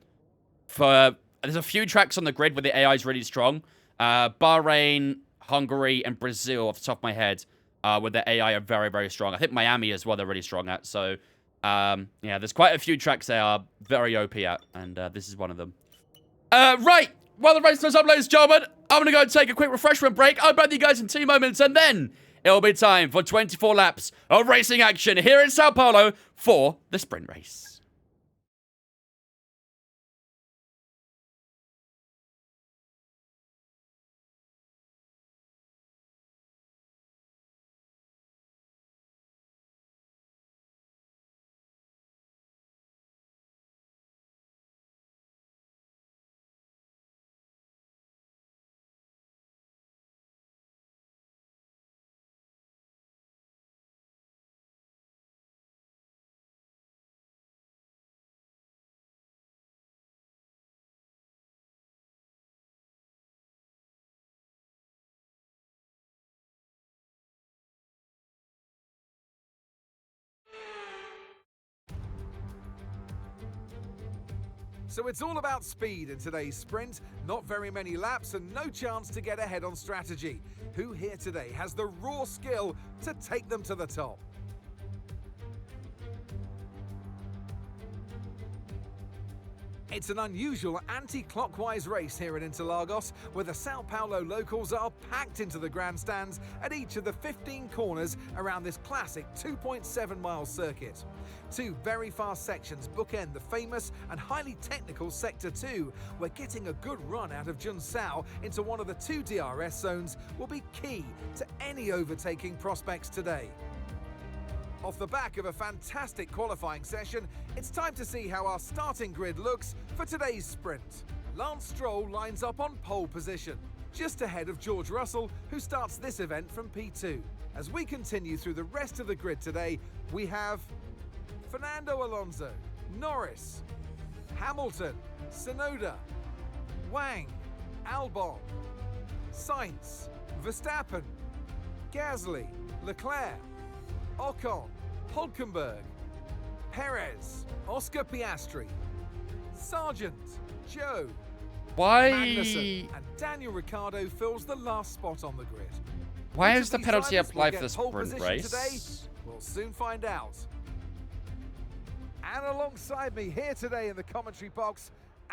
a few tracks on the grid where the AI is really strong. Bahrain, Hungary, and Brazil, off the top of my head, where the AI are very, very strong. I think Miami as well, they're really strong at. So, yeah, there's quite a few tracks they are very OP at, and this is one of them. Right, while the race goes up, ladies and gentlemen, I'm going to go and take a quick refreshment break. I'll be back with you guys in 2 moments, and then it'll be time for 24 laps of racing action here in Sao Paulo for the sprint race. So it's all about speed in today's sprint. Not very many laps and no chance to get ahead on strategy. Who here today has the raw skill to take them to the top? It's an unusual anti-clockwise race here in Interlagos, where the Sao Paulo locals are packed into the grandstands at each of the 15 corners around this classic 2.7-mile circuit. 2 very fast sections bookend the famous and highly technical Sector 2, where getting a good run out of Junsao into one of the 2 DRS zones will be key to any overtaking prospects today. Off the back of a fantastic qualifying session, it's time to see how our starting grid looks for today's sprint. Lance Stroll lines up on pole position, just ahead of George Russell, who starts this event from P2. As we continue through the rest of the grid today, we have Fernando Alonso, Norris, Hamilton, Tsunoda, Wang, Albon, Sainz, Verstappen, Gasly, Leclerc, Ocon, Hülkenberg, Perez, Oscar Piastri, Sargent, Joe, Why? Magnussen and Daniel Ricciardo fills the last spot on the grid. Why Which is of the these penalty drivers will applied get for the pole sprint position race? Today? We'll soon find out. And alongside me here today in the commentary box,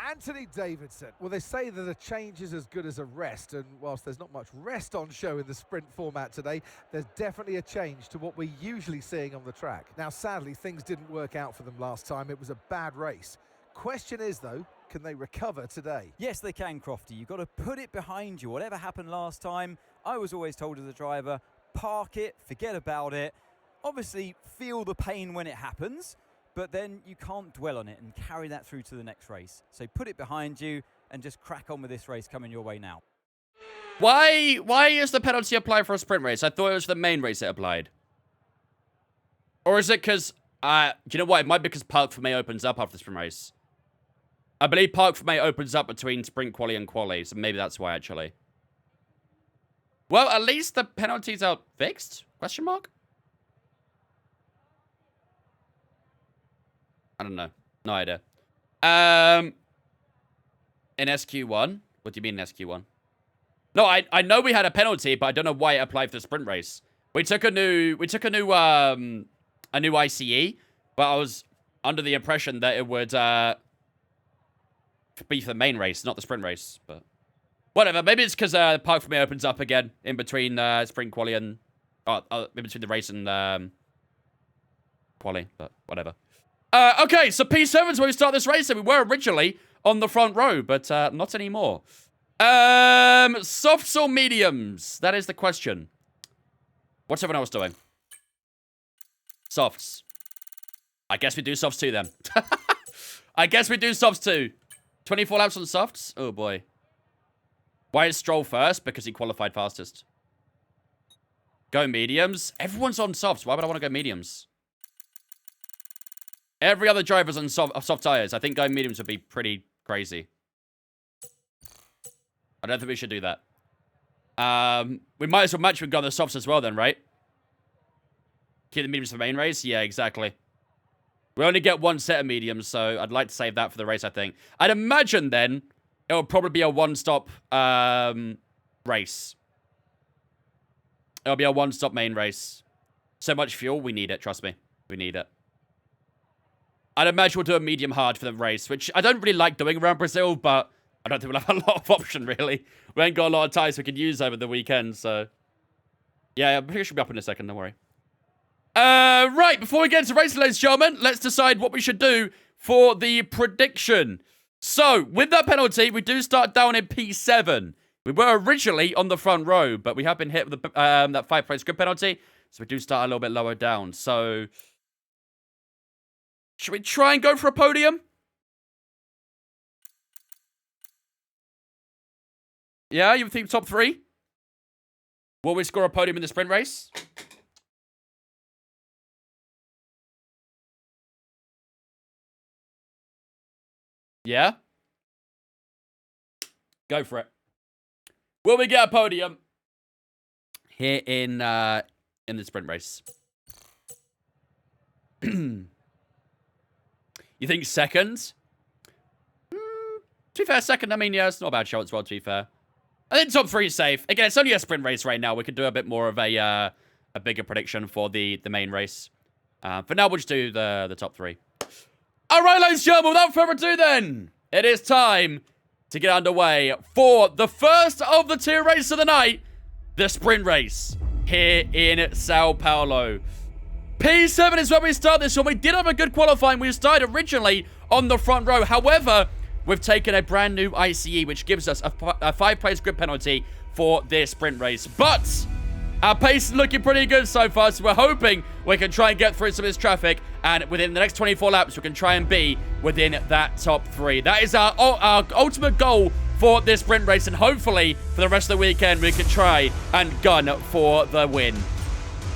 Anthony Davidson. Well, they say that a change is as good as a rest, and whilst there's not much rest on show in the sprint format today, there's definitely a change to what we're usually seeing on the track. Now, sadly, things didn't work out for them last time. It was a bad race. Question is, though, can they recover today? Yes, they can, Crofty. You've got to put it behind you. Whatever happened last time, I was always told as a driver, park it, forget about it. Obviously, feel the pain when it happens, but then you can't dwell on it and carry that through to the next race. So put it behind you and just crack on with this race coming your way now. Why is the penalty applied for a sprint race? I thought it was the main race it applied. Or is it because, you know what? It might be because Park for May opens up after the sprint race. I believe Park for May opens up between sprint quali and quali, so maybe that's why, actually. Well, at least the penalties are fixed? Question mark? I don't know. No idea. In SQ1? What do you mean in SQ1? No, I know we had a penalty, but I don't know why it applied for the sprint race. We took a new ICE, but I was under the impression that it would be for the main race, not the sprint race. But whatever. Maybe it's because Park for Me opens up again in between sprint quali and in between the race and quali. But whatever. Okay, so P7 is where we start this race, and we were originally on the front row, but not anymore. Softs or mediums? That is the question. What's everyone else doing? Softs. I guess we do softs too, then. I guess we do softs too. 24 laps on softs? Oh, boy. Why is Stroll first? Because he qualified fastest. Go mediums? Everyone's on softs. Why would I want to go mediums? Every other driver's on soft tires. I think going mediums would be pretty crazy. I don't think we should do that. We might as well match with go on the softs as well then, right? Keep the mediums for the main race? Yeah, exactly. We only get one set of mediums, so I'd like to save that for the race, I think. I'd imagine then it will probably be a one-stop race. It'll be a one-stop main race. So much fuel, we need it, trust me. We need it. I'd imagine we'll do a medium hard for the race, which I don't really like doing around Brazil, but I don't think we'll have a lot of option, really. We ain't got a lot of tyres we can use over the weekend, so... Yeah, we should be up in a second, don't worry. Right, before we get into racing, ladies and gentlemen, let's decide what we should do for the prediction. So, with that penalty, we do start down in P7. We were originally on the front row, but we have been hit with the, that 5-place grid penalty, so we do start a little bit lower down. So... should we try and go for a podium? Yeah, you think top 3? Will we score a podium in the sprint race? Yeah? Go for it. Will we get a podium here in the sprint race? You think second? To be fair, second, I mean, yeah, it's not a bad show as well, to be fair. I think top 3 is safe. Again, it's only a sprint race right now. We could do a bit more of a bigger prediction for the main race. For now, we'll just do the top 3. All right, ladies and gentlemen, without further ado then, it is time to get underway for the first of the 2 races of the night, the sprint race here in Sao Paulo. P7 is where we start this one. We did have a good qualifying. We started originally on the front row. However, we've taken a brand new ICE, which gives us a 5-place grid penalty for this sprint race. But our pace is looking pretty good so far, so we're hoping we can try and get through some of this traffic, and within the next 24 laps, we can try and be within that top 3. That is our ultimate goal for this sprint race, and hopefully, for the rest of the weekend, we can try and gun for the win.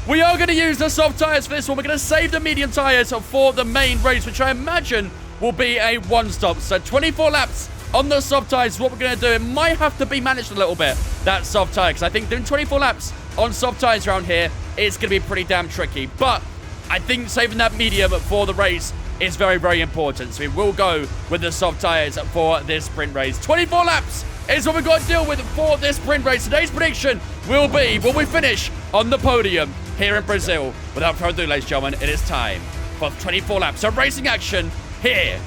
We are going to use the soft tyres for this one. We're going to save the medium tyres for the main race, which I imagine will be a one-stop. So 24 laps on the soft tyres is what we're going to do. It might have to be managed a little bit, that soft tyre, because I think doing 24 laps on soft tyres around here is going to be pretty damn tricky. But I think saving that medium for the race is very, very important. So we will go with the soft tires for this sprint race. 24 laps is what we've got to deal with for this sprint race. Today's prediction will be, will we finish on the podium here in Brazil? Without further ado, ladies and gentlemen, it is time for 24 laps of racing action here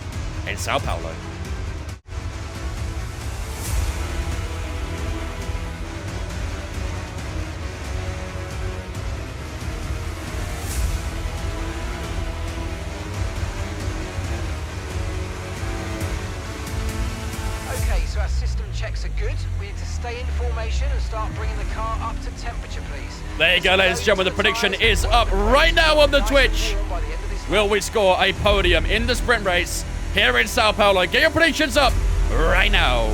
in Sao Paulo. Okay, so our system checks are good. We need to stay in formation and start bringing the car up to temperature, please. There you go, ladies and gentlemen. The prediction is up right now on the Twitch. Will we score a podium in the sprint race here in Sao Paulo? Get your predictions up right now.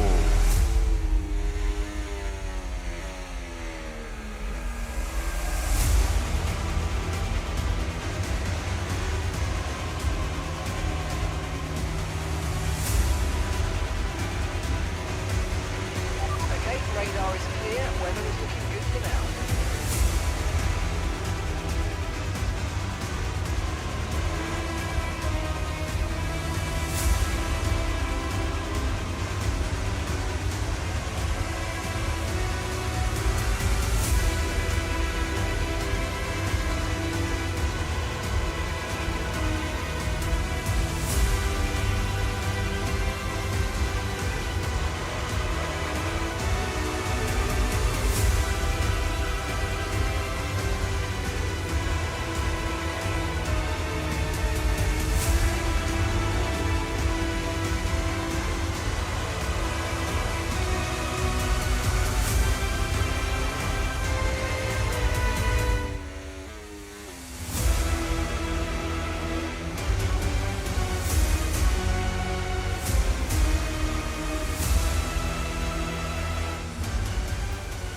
Okay, radar is clear. Weather is looking good for now.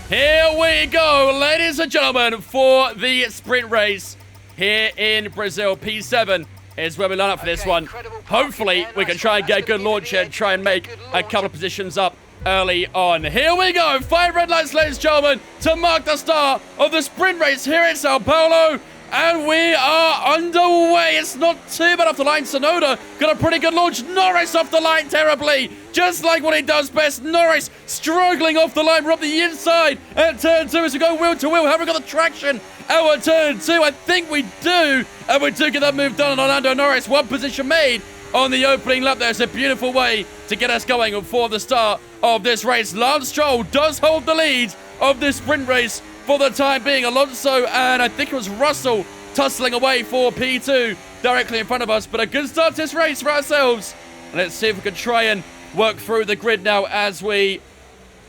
Here we go, ladies and gentlemen, for the sprint race here in Brazil. P7 is where we line up for this one. Hopefully, we can try and get a good launch here and try and make a couple of positions up early on. Here we go. 5 red lights, ladies and gentlemen, to mark the start of the sprint race here in Sao Paulo. And we are underway. It's not too bad off the line. Tsunoda got a pretty good launch. Norris off the line terribly. Just like what he does best. Norris struggling off the line. We're up the inside at turn 2 as we go wheel to wheel. Have we got the traction out of turn 2? I think we do. And we do get that move done on Orlando Norris. One position made on the opening lap there. It's a beautiful way to get us going for the start of this race. Lance Stroll does hold the lead of this sprint race for the time being. Alonso and I think it was Russell tussling away for P2 directly in front of us. But a good start to this race for ourselves. And let's see if we can try and work through the grid now as we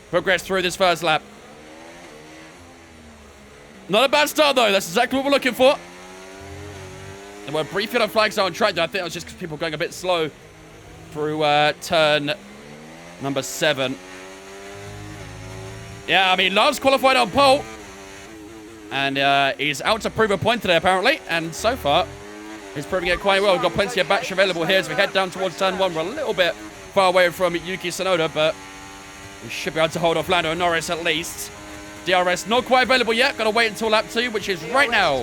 progress through this first lap. Not a bad start though. That's exactly what we're looking for. And we're briefly on flags on track there. I think that was just because people going a bit slow through turn number 7. Yeah, I mean, Lance qualified on pole. And he's out to prove a point today, apparently. And so far, he's proving it quite well. We've got plenty of battery available here as we head down towards turn 1. We're a little bit far away from Yuki Tsunoda, but we should be able to hold off Lando Norris at least. DRS not quite available yet. Got to wait until lap 2, which is right now.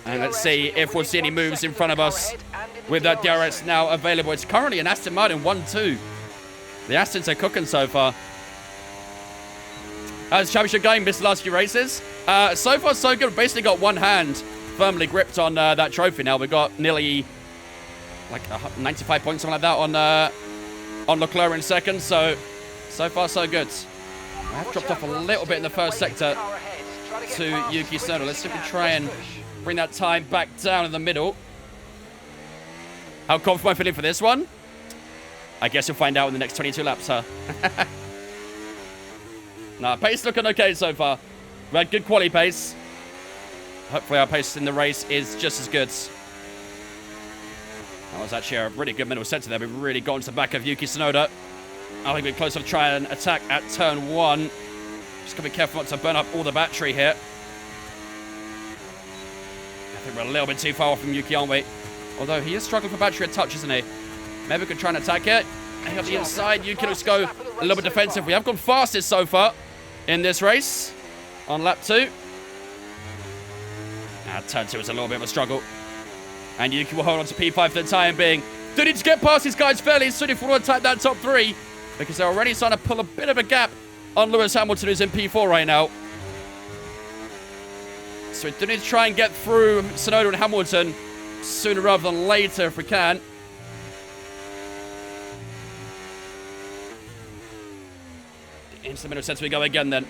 And let's see if we'll see any moves in front of us with that DRS now available. It's currently an Aston Martin 1-2. The Astons are cooking so far. How's the championship going? Missed the last few races. So far, so good. We've basically got one hand firmly gripped on that trophy now. We've got nearly like 95 points, something like that on Leclerc in second. So far, so good. I have dropped off a little bit in the first sector to Yuki Tsunoda. Let's see if we try and bring that time back down in the middle. How confident am I feeling for this one? I guess you'll find out in the next 22 laps, huh? Nah, pace looking okay so far. We had good quality pace. Hopefully our pace in the race is just as good. That was actually a really good middle sector there. We've really got into the back of Yuki Tsunoda. I think we're close to try and attack at turn 1. Just gotta be careful not to burn up all the battery here. I think we're a little bit too far off from Yuki, aren't we? Although he is struggling for battery a touch, isn't he? Maybe we could try and attack it. And on the inside, Yuki looks to go a little bit defensive. We have gone fastest so far in this race on lap 2. Turn 2 is a little bit of a struggle. And Yuki will hold on to P5 for the time being. Do need to get past these guys fairly soon if we want to attack that top 3. Because they're already starting to pull a bit of a gap on Lewis Hamilton, who's in P4 right now. So we do need to try and get through Tsunoda and Hamilton sooner rather than later if we can. Into the middle sector we go again then.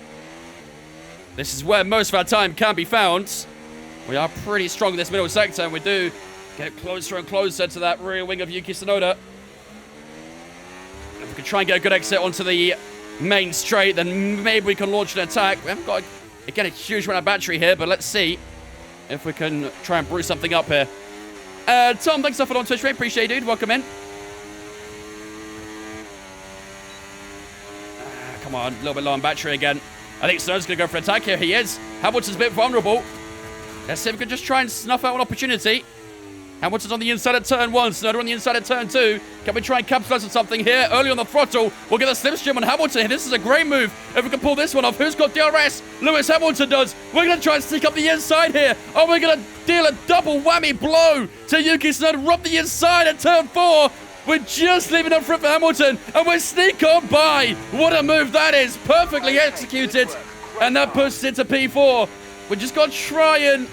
This is where most of our time can be found. We are pretty strong in this middle sector, and we do get closer and closer to that rear wing of Yuki Tsunoda. If we can try and get a good exit onto the main straight, then maybe we can launch an attack. We haven't got, again, a huge amount of battery here, but let's see if we can try and brew something up here. Tom, thanks for on Twitch, mate. Appreciate it, dude. Welcome in. Come on, a little bit low on battery again. I think Tsunoda's going to go for an attack here. He is. Hamilton's a bit vulnerable. Let's see if we can just try and snuff out an opportunity. Hamilton's on the inside of turn 1. Tsunoda on the inside of turn 2. Can we try and capitalize on something here? Early on the throttle. We'll get a slipstream on Hamilton. This is a great move. If we can pull this one off. Who's got DRS? Lewis Hamilton does. We're going to try and sneak up the inside here. Oh, we're going to deal a double whammy blow to Yuki Tsunoda. Rob the inside at turn 4. We're just leaving up front for Hamilton. And we sneak on by. What a move that is. Perfectly executed. And that puts it into P4. We just got to try and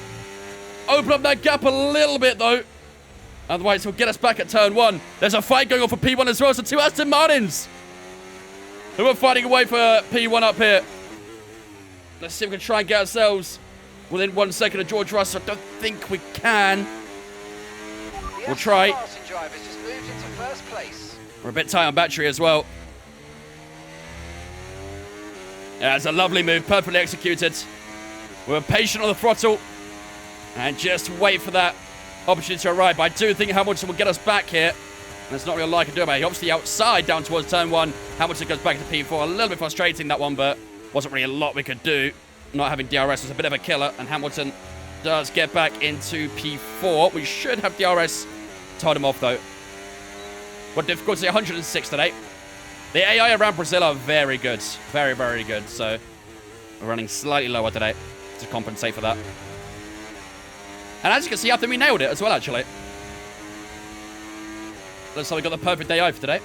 open up that gap a little bit, though. Otherwise, he'll get us back at turn 1. There's a fight going on for P1 as well. So 2 Aston Martins who are fighting away for P1 up here. Let's see if we can try and get ourselves within 1 second of George Russell. I don't think we can. We'll try. We're a bit tight on battery as well. Yeah, it's a lovely move. Perfectly executed. We're patient on the throttle. And just wait for that opportunity to arrive. But I do think Hamilton will get us back here. And there's not really a lot I can do about it. He obviously outside down towards turn 1. Hamilton goes back to P4. A little bit frustrating, that one, but wasn't really a lot we could do. Not having DRS was a bit of a killer. And Hamilton does get back into P4. We should have DRS to hold him off, though. What difficulty? 106 today. The AI around Brazil are very good. Very, very good. So we're running slightly lower today to compensate for that. And as you can see, I think we nailed it as well, actually. Looks like we got the perfect AI for today.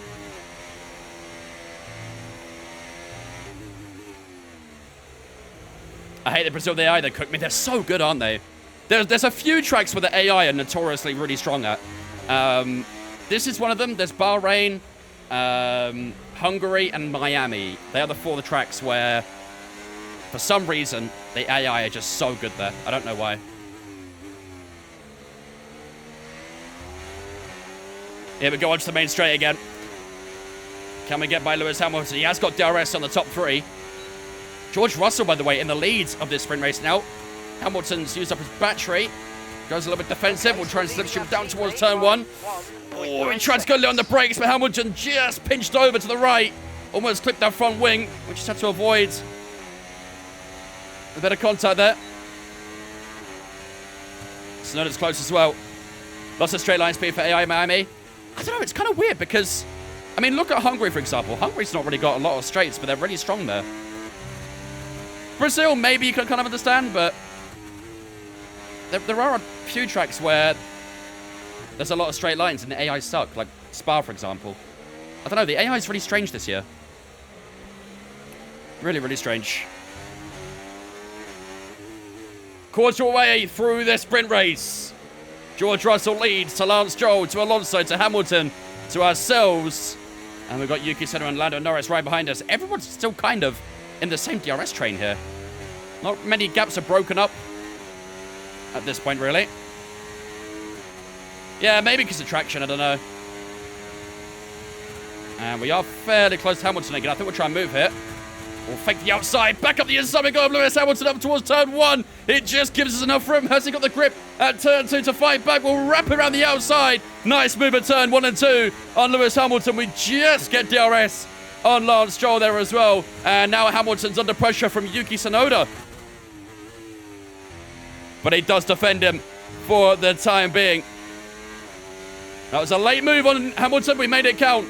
I hate the Brazil the AI they cook me. They're so good, aren't they? There's a few tracks where the AI are notoriously really strong at. This is one of them. There's Bahrain, Hungary, and Miami. They are the tracks where, for some reason, the AI are just so good there. I don't know why. Here we go onto the main straight again. Can we get by Lewis Hamilton? He has got DRS on the top 3. George Russell, by the way, in the lead of this sprint race now. Hamilton's used up his battery. Goes a little bit defensive. We'll try and slipstream down towards turn 1. Oh, he tried to go on the brakes, but Hamilton just pinched over to the right. Almost clipped that front wing. We just had to avoid a bit of contact there. Tsunoda's close as well. Lots of straight line speed for AI Miami. I don't know, it's kind of weird because, I mean, look at Hungary, for example. Hungary's not really got a lot of straights, but they're really strong there. Brazil, maybe you can kind of understand, but there are a few tracks where there's a lot of straight lines and the AI suck, like Spa, for example. I don't know, the AI is really strange this year. Really, really strange. Quarter way through this sprint race. George Russell leads to Lance Stroll, to Alonso, to Hamilton, to ourselves. And we've got Yuki Tsunoda and Lando Norris right behind us. Everyone's still kind of in the same DRS train here. Not many gaps are broken up at this point, really. Yeah, maybe because of traction, I don't know. And we are fairly close to Hamilton again. I think we'll try and move here. We'll fake the outside. Back up the inside. We got Lewis Hamilton up towards turn 1. It just gives us enough room. Has he got the grip at turn 2 to fight back? We'll wrap around the outside. Nice move at turn 1 and 2 on Lewis Hamilton. We just get DRS on Lance Stroll there as well. And now Hamilton's under pressure from Yuki Tsunoda. But he does defend him for the time being. That was a late move on Hamilton. We made it count.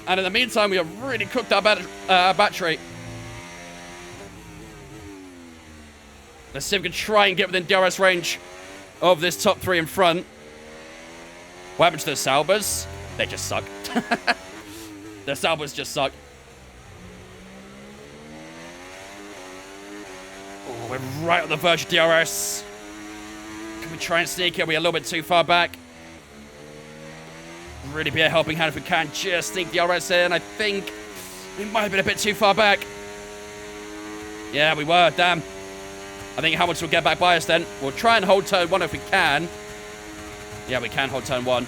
And in the meantime, we have really cooked our battery. Let's see if we can try and get within DRS range of this top 3 in front. What happened to the Saubers? They just suck. The Saubers just suck. Oh, we're right on the verge of DRS. Can we try and sneak it? We're a little bit too far back. Really be a helping hand if we can just sneak DRS in. I think we might have been a bit too far back. Yeah, we were. Damn. I think Hamilton will get back by us then. We'll try and hold turn 1 if we can. Yeah, we can hold turn 1.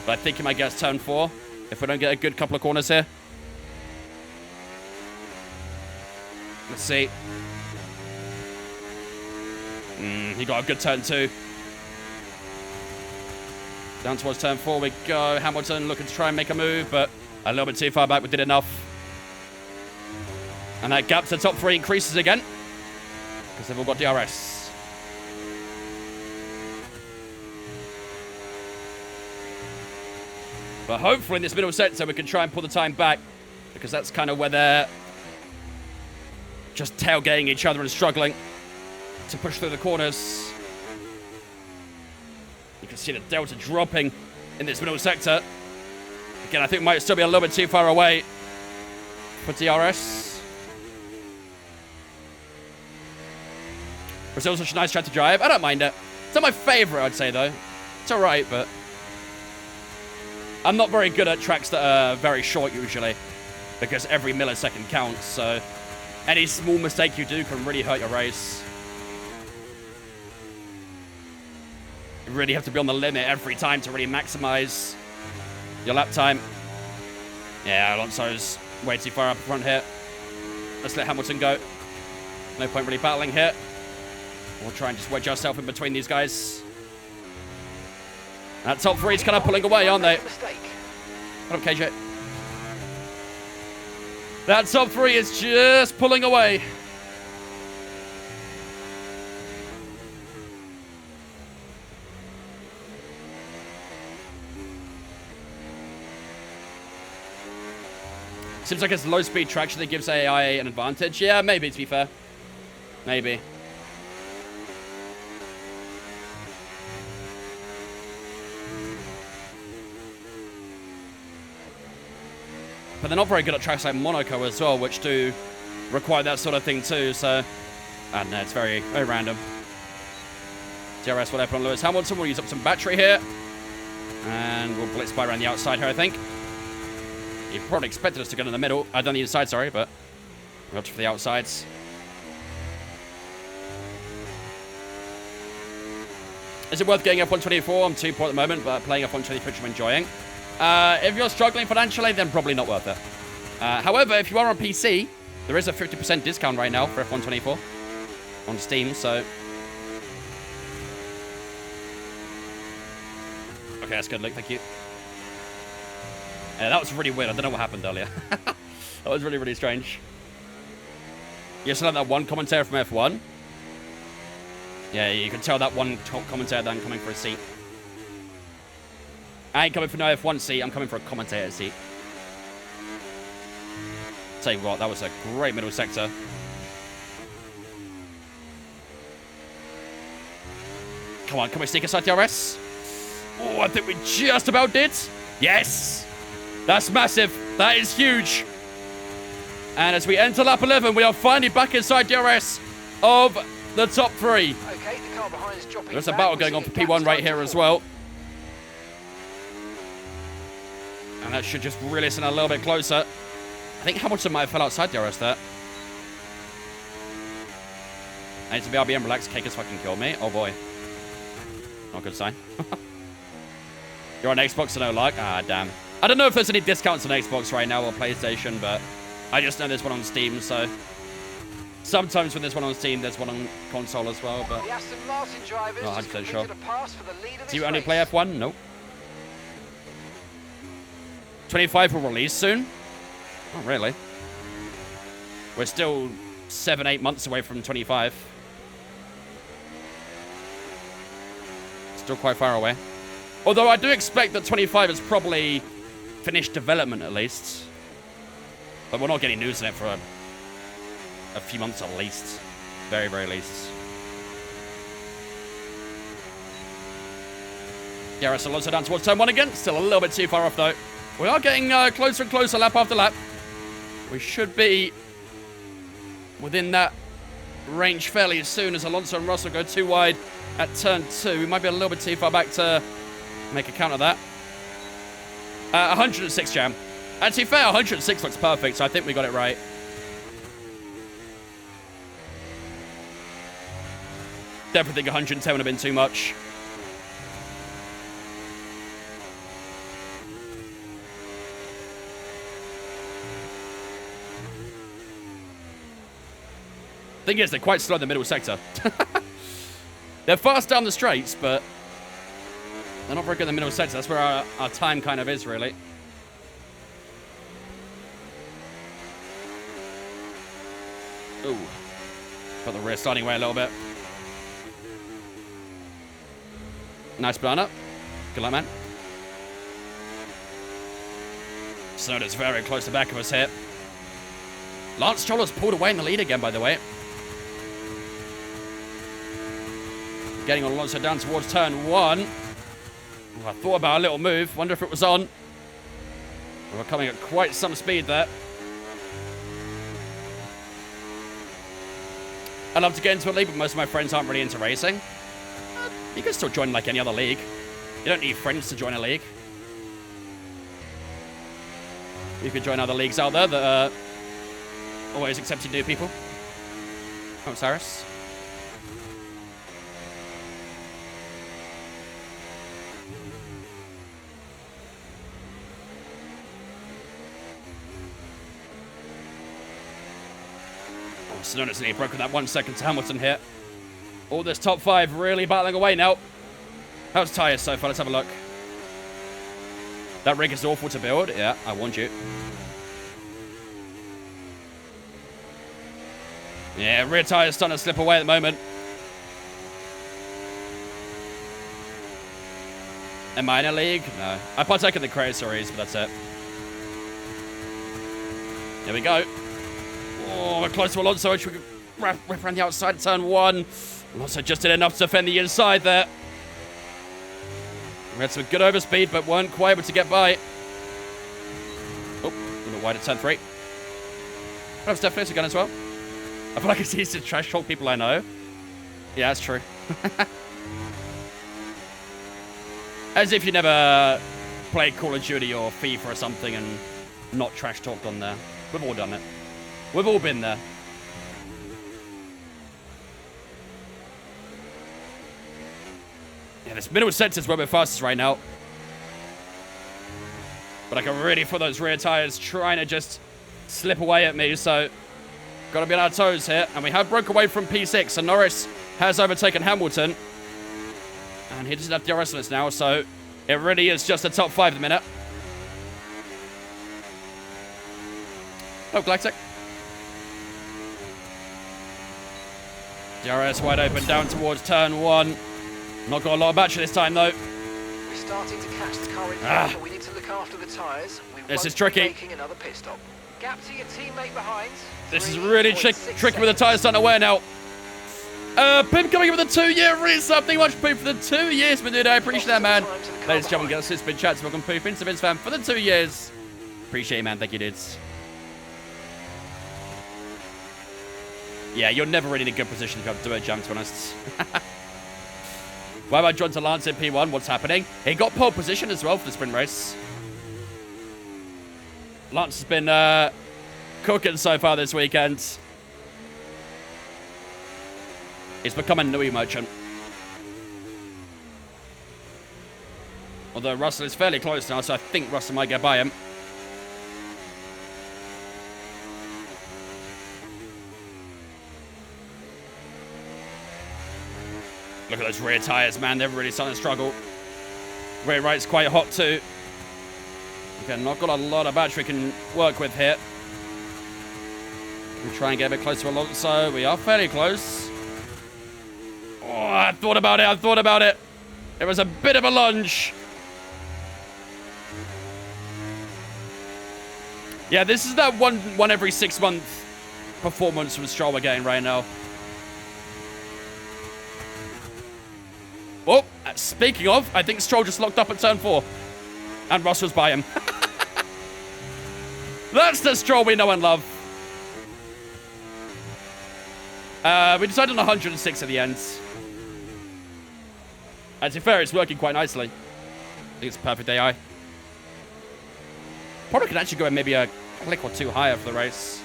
But I think he might get us turn 4 if we don't get a good couple of corners here. Let's see. He got a good turn 2. Down towards turn 4 we go. Hamilton looking to try and make a move, but a little bit too far back. We did enough. And that gap to the top 3 increases again, because they've all got DRS. But hopefully in this middle sector we can try and pull the time back, because that's kind of where they're just tailgating each other and struggling to push through the corners. You can see the delta dropping in this middle sector. Again, I think we might still be a little bit too far away for DRS. Brazil's such a nice track to drive. I don't mind it. It's not my favorite, I'd say, though. It's all right, but I'm not very good at tracks that are very short, usually, because every millisecond counts, so any small mistake you do can really hurt your race. You really have to be on the limit every time to really maximize your lap time. Yeah, Alonso's way too far up front here. Let's let Hamilton go. No point really battling here. We'll try and just wedge ourselves in between these guys. That top 3's kind of pulling away, aren't they? Hold up, KJ. That top 3 is just pulling away. Seems like it's low-speed traction that gives AI an advantage. Yeah, maybe, to be fair. Maybe. But they're not very good at tracks like Monaco as well, which do require that sort of thing too, so I don't know, it's very, very random. DRS will open on Lewis Hamilton. We'll use up some battery here. And we'll blitz by around the outside here, I think. You probably expected us to go in the middle. I don't the inside, sorry, but we'll go for the outsides. Is it worth getting F124? I'm 2 poor at the moment, but playing F123, which I'm enjoying. If you're struggling financially, then probably not worth it. However, if you are on PC, there is a 50% discount right now for F124 on Steam, so... Okay, that's good, Luke, thank you. That was really weird. I don't know what happened earlier. That was really, really strange. You still have that one commentator from F1? Yeah, you can tell that one top commentator that I'm coming for a seat. I ain't coming for no F1 seat. I'm coming for a commentator seat. Tell you what, that was a great middle sector. Come on, can we sneak aside DRS? Oh, I think we just about did. Yes! That's massive. That is huge. And as we enter lap 11, we are finally back inside DRS of the top 3. Okay, the car behind is dropping. There's a battle going on for P1 right here as well. And that should just reel us in a little bit closer. I think Hamilton might have fell outside DRS there. I need to be RBM relaxed. Cake has fucking killed me. Oh boy. Not a good sign. You're on Xbox, so no luck. Ah, damn. I don't know if there's any discounts on Xbox right now or PlayStation, but I just know there's one on Steam, so sometimes when there's one on Steam, there's one on console as well, but The Aston Martin drivers not just 100% sure. completed a pass for the lead of Do you this only race. play F1? Nope. 25 will release soon? Not really. We're still 7-8 months away from 25. Still quite far away. Although I do expect that 25 is probably finished development at least. But we're not getting news on it for a few months at least. Very, very least. DRS Alonso down towards turn 1 again. Still a little bit too far off, though. We are getting closer and closer lap after lap. We should be within that range fairly soon as Alonso and Russell go too wide at turn 2. We might be a little bit too far back to make a count of that. 106 jam. And to be fair, 106 looks perfect, so I think we got it right. Definitely think 110 would have been too much. Thing is, they're quite slow in the middle sector. They're fast down the straights, but they're not very good in the middle sector. That's where our time kind of is, really. Ooh. Got the rear starting way a little bit. Nice burn up. Good luck, man. Sonoda's very close to the back of us here. Lance Stroll's pulled away in the lead again, by the way. Getting Alonso down towards turn 1. Ooh, I thought about a little move. Wonder if it was on. We're coming at quite some speed there. I'd love to get into a league, but most of my friends aren't really into racing. You can still join like any other league. You don't need friends to join a league. You can join other leagues out there that are always accepting new people. Oh, Cyrus. Sonoda's nearly broken that 1 second to Hamilton here. All this top 5 really battling away now. How's tyres so far? Let's have a look. That rig is awful to build. Yeah, I warned you. Yeah, rear tyres starting to slip away at the moment. Am I in a league? No. I partake in the Creator Series, but that's it. Here we go. Oh, we're close to Alonso, which we can wrap around the outside of turn 1. Alonso just did enough to defend the inside there. We had some good overspeed, but weren't quite able to get by. Oh, a little wide at turn 3. Perhaps Stefan's a gun as well. I feel like it's easy to trash talk people I know. Yeah, that's true. As if you never played Call of Duty or FIFA or something and not trash talked on there. We've all done it. We've all been there. Yeah, this middle sector is where we're fastest right now. But I can really feel those rear tires trying to just slip away at me, so got to be on our toes here. And we have broke away from P6, and Norris has overtaken Hamilton. And he doesn't have DRS on us now, so it really is just a top 5 at the minute. Oh, Galactic. DRS wide open down towards turn 1. Not got a lot of battery this time, though. We're starting to catch the car in front, but we need to look after the tyres. This is tricky. Making another pit stop. Gap to your teammate behind. This is really tricky with the tyres starting to wear now. Pim coming in with a 2-year resub. Thank you much, Poop, for the 2 years, man, dude. I appreciate that, man. Ladies and gentlemen, get us this big chat. Welcome, Poop, into Vince Fan for the 2 years. Appreciate it, man. Thank you, dudes. Yeah, you're never really in a good position if you have to do a jump, to be honest. Why about John to Lance in P1? What's happening? He got pole position as well for the sprint race. Lance has been cooking so far this weekend. He's become a Nui merchant. Although Russell is fairly close now, so I think Russell might get by him. Look at those rear tyres, man. They're really starting to struggle. Rear right's quite hot too. Okay, not got a lot of battery we can work with here. We'll try and get a bit closer to Alonso. We are fairly close. Oh, I thought about it. I thought about it. It was a bit of a lunge. Yeah, this is that one every 6 month performance from Stroll we're getting right now. Oh, Speaking of, I think Stroll just locked up at turn 4. And Russell's by him. That's the Stroll we know and love. We decided on 106 at the end. And to be fair, it's working quite nicely. I think it's perfect AI. Probably could actually go in maybe a click or two higher for the race.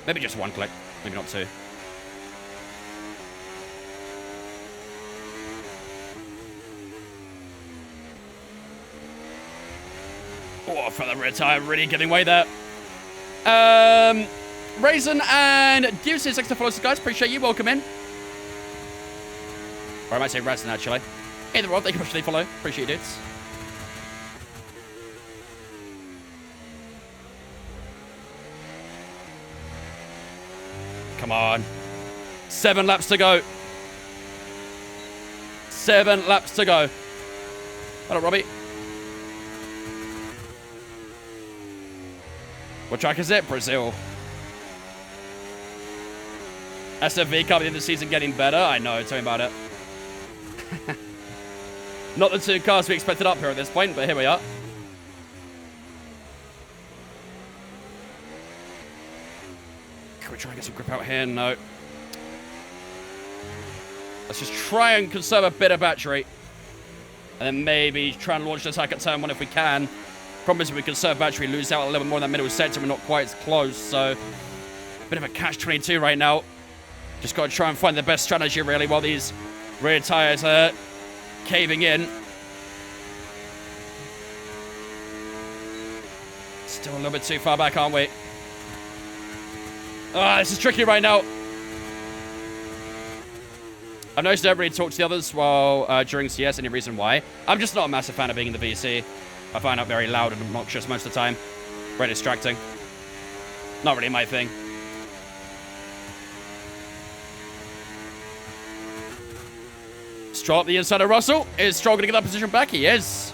Maybe just one click. Maybe not two. Oh, for the rear tire, really giving way there. Raisin and Deuces, thanks for following us, guys. Appreciate you. Welcome in. Or I might say Raisin, actually. Either or, thank you much for the follow. Appreciate it, dudes. Come on. 7 laps to go. 7 laps to go. Hello, Robbie. What track is it? Brazil. SFV coming in the season getting better. I know, tell me about it. Not the 2 cars we expected up here at this point, but here we are. Can we try and get some grip out here? No. Let's just try and conserve a bit of battery. And then maybe try and launch the attack at turn 1 if we can. Problem is, if we conserve battery, lose out a little bit more in that middle sector. We're not quite as close, so bit of a catch-22 right now. Just got to try and find the best strategy, really, while these rear tires are caving in. Still a little bit too far back, aren't we? This is tricky right now. I've noticed everybody talk to the others while during CS. Any reason why? I'm just not a massive fan of being in the VC. I find it very loud and obnoxious most of the time. Very distracting. Not really my thing. Stroll up the inside of Russell. Is Stroll going to get that position back? He is.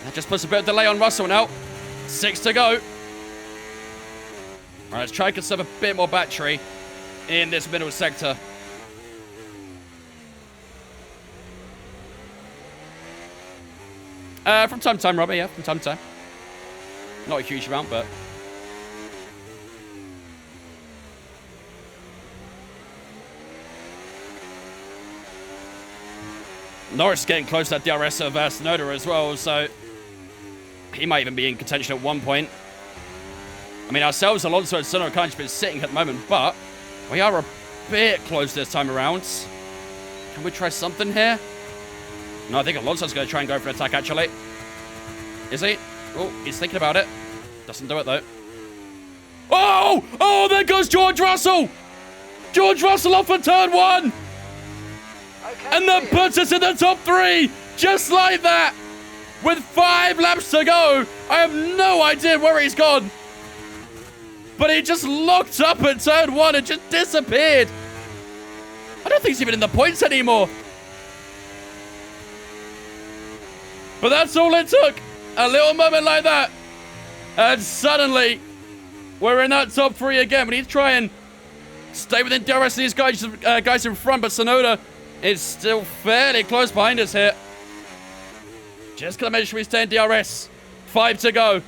That just puts a bit of delay on Russell now. 6 to go. All right, let's try and conserve a bit more battery in this middle sector. From time to time, Robbie, yeah, from time to time. Not a huge amount, but... Norris is getting close to that DRS of Tsunoda as well, so... he might even be in contention at one point. I mean, ourselves, Alonso and Tsunoda can't just be sitting at the moment, but... we are a bit close this time around. Can we try something here? No, I think Alonso's going to try and go for an attack, actually. Is he? Oh, he's thinking about it. Doesn't do it, though. Oh! Oh, there goes George Russell! George Russell off for turn 1! Okay, And that puts us in the top 3! Just like that! With 5 laps to go! I have no idea where he's gone! But he just locked up at turn 1 and just disappeared! I don't think he's even in the points anymore! But that's all it took. A little moment like that. And suddenly, we're in that top 3 again. We need to try and stay within DRS of these guys in front. But Tsunoda is still fairly close behind us here. Just going to make sure we stay in DRS. 5 to go.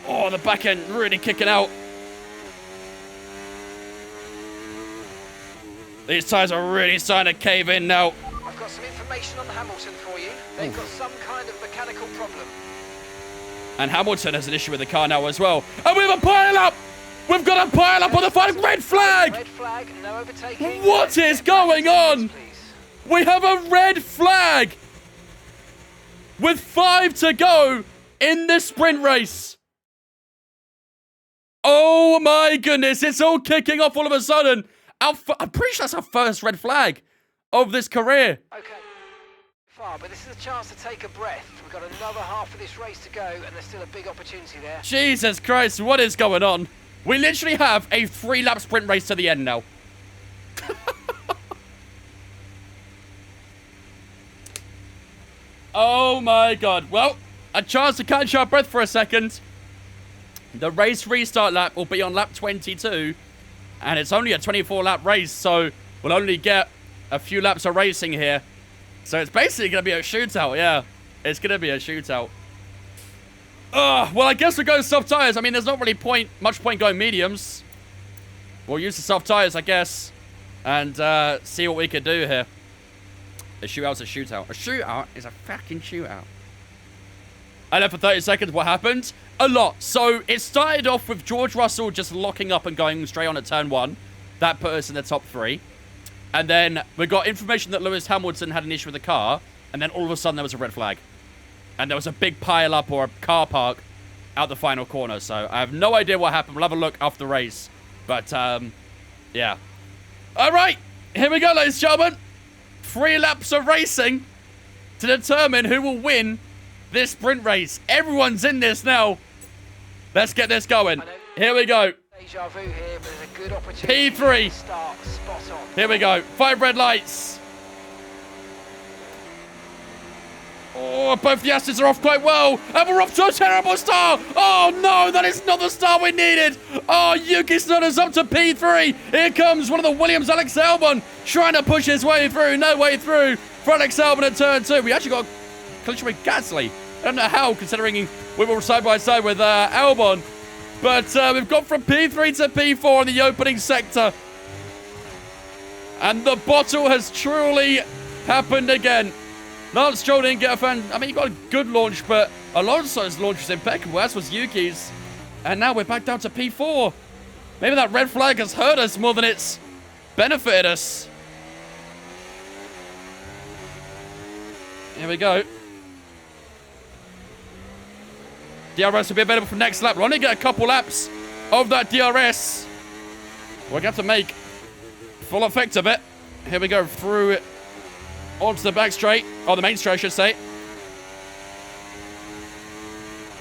Oh, the back end really kicking out. These tires are really starting to cave in now. I've got some information on Hamilton for you. They've got some kind of mechanical problem. And Hamilton has an issue with the car now as well. And we have a pile-up! We've got a pile-up on the final red flag! Red flag, no overtaking. What is going on? We have a red flag! With 5 to go in this sprint race. Oh my goodness, it's all kicking off all of a sudden. I'm pretty sure that's our first red flag of this career. Okay, far, but this is a chance to take a breath. We've got another half of this race to go, and there's still a big opportunity there. Jesus Christ, what is going on? We literally have a 3-lap sprint race to the end now. Oh my god. Well, a chance to catch our breath for a second. The race restart lap will be on lap 22. And it's only a 24-lap race, so we'll only get a few laps of racing here. So it's basically going to be a shootout, yeah. It's going to be a shootout. Well, I guess we'll go soft tires. I mean, there's not really much point going mediums. We'll use the soft tires, I guess, and see what we can do here. A shootout's a shootout. A shootout is a fucking shootout. I know for 30 seconds what happened. A lot. So it started off with George Russell just locking up and going straight on at turn 1. That put us in the top 3. And then we got information that Lewis Hamilton had an issue with the car. And then all of a sudden there was a red flag. And there was a big pile up or a car park out the final corner. So I have no idea what happened. We'll have a look after the race. But, yeah. All right. Here we go, ladies and gentlemen. 3 laps of racing to determine who will win this sprint race. Everyone's in this now. Let's get this going. Here we go. Deja vu here, but there's a good opportunity P3. to start spot on. Here we go. 5 red lights. Oh, both the Astons are off quite well. And we're off to a terrible start. Oh, no, that is not the start we needed. Oh, Yuki Tsunoda's up to P3. Here comes one of the Williams, Alex Albon, trying to push his way through. No way through for Alex Albon at turn 2. We actually got a collision with Gasly. I don't know how, considering we were side by side with Albon. But we've gone from P3 to P4 in the opening sector. And the bottle has truly happened again. Lance Stroll didn't get a fan. I mean, he got a good launch, but Alonso's launch was impeccable, as was Yuki's. And now we're back down to P4. Maybe that red flag has hurt us more than it's benefited us. Here we go. DRS will be available for next lap. We'll only get a couple laps of that DRS. We're going to have to make full effect of it. Here we go through it. Onto the back straight. Or the main straight, I should say.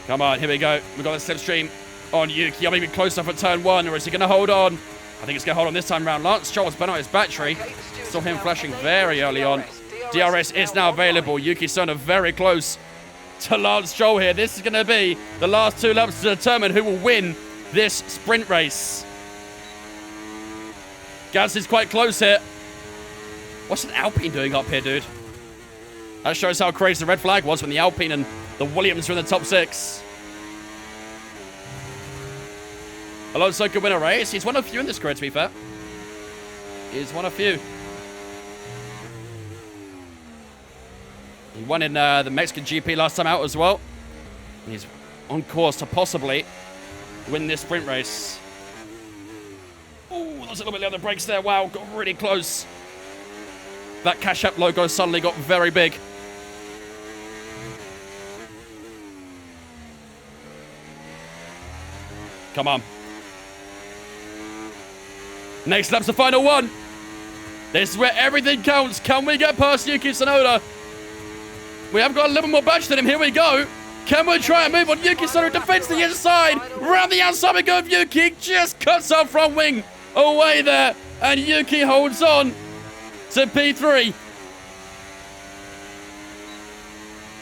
Come on, here we go. We've got the slipstream on Yuki. I'm even close enough at turn 1. Or is he going to hold on? I think he's going to hold on this time around. Lance Stroll's burnt out his battery. Saw him flashing very early on. DRS is now available. Yuki Tsunoda very close to Lance Stroll here. This is going to be the last 2 laps to determine who will win this sprint race. Gasly's quite close here. What's an Alpine doing up here, dude? That shows how crazy the red flag was when the Alpine and the Williams were in the top 6. Alonso could win a race. He's one of few in this career, to be fair. He's one of few. He won in the Mexican GP last time out as well. He's on course to possibly win this sprint race. Oh, there's a little bit of the brakes there. Wow, got really close. That Cash App logo suddenly got very big. Come on. Next lap's the final one. This is where everything counts. Can we get past Yuki Tsunoda? We have got a little more badge than him. Here we go. Can we try and move on? Yuki Tsunoda defends the inside. Round the outside we go. Yuki just cuts our front wing away there. And Yuki holds on to P3.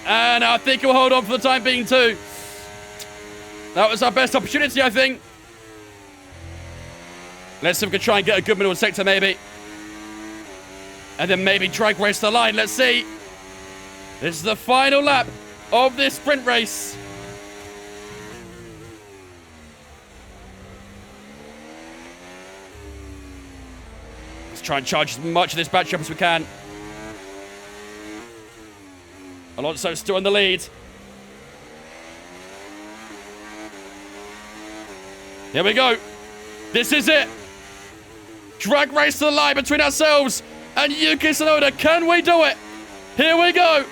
And I think he'll hold on for the time being too. That was our best opportunity, I think. Let's see if we can try and get a good middle sector maybe. And then maybe drag race the line. Let's see. This is the final lap of this sprint race. Let's try and charge as much of this battery up as we can. Alonso's still in the lead. Here we go. This is it. Drag race to the line between ourselves and Yuki Tsunoda. Can we do it? Here we go.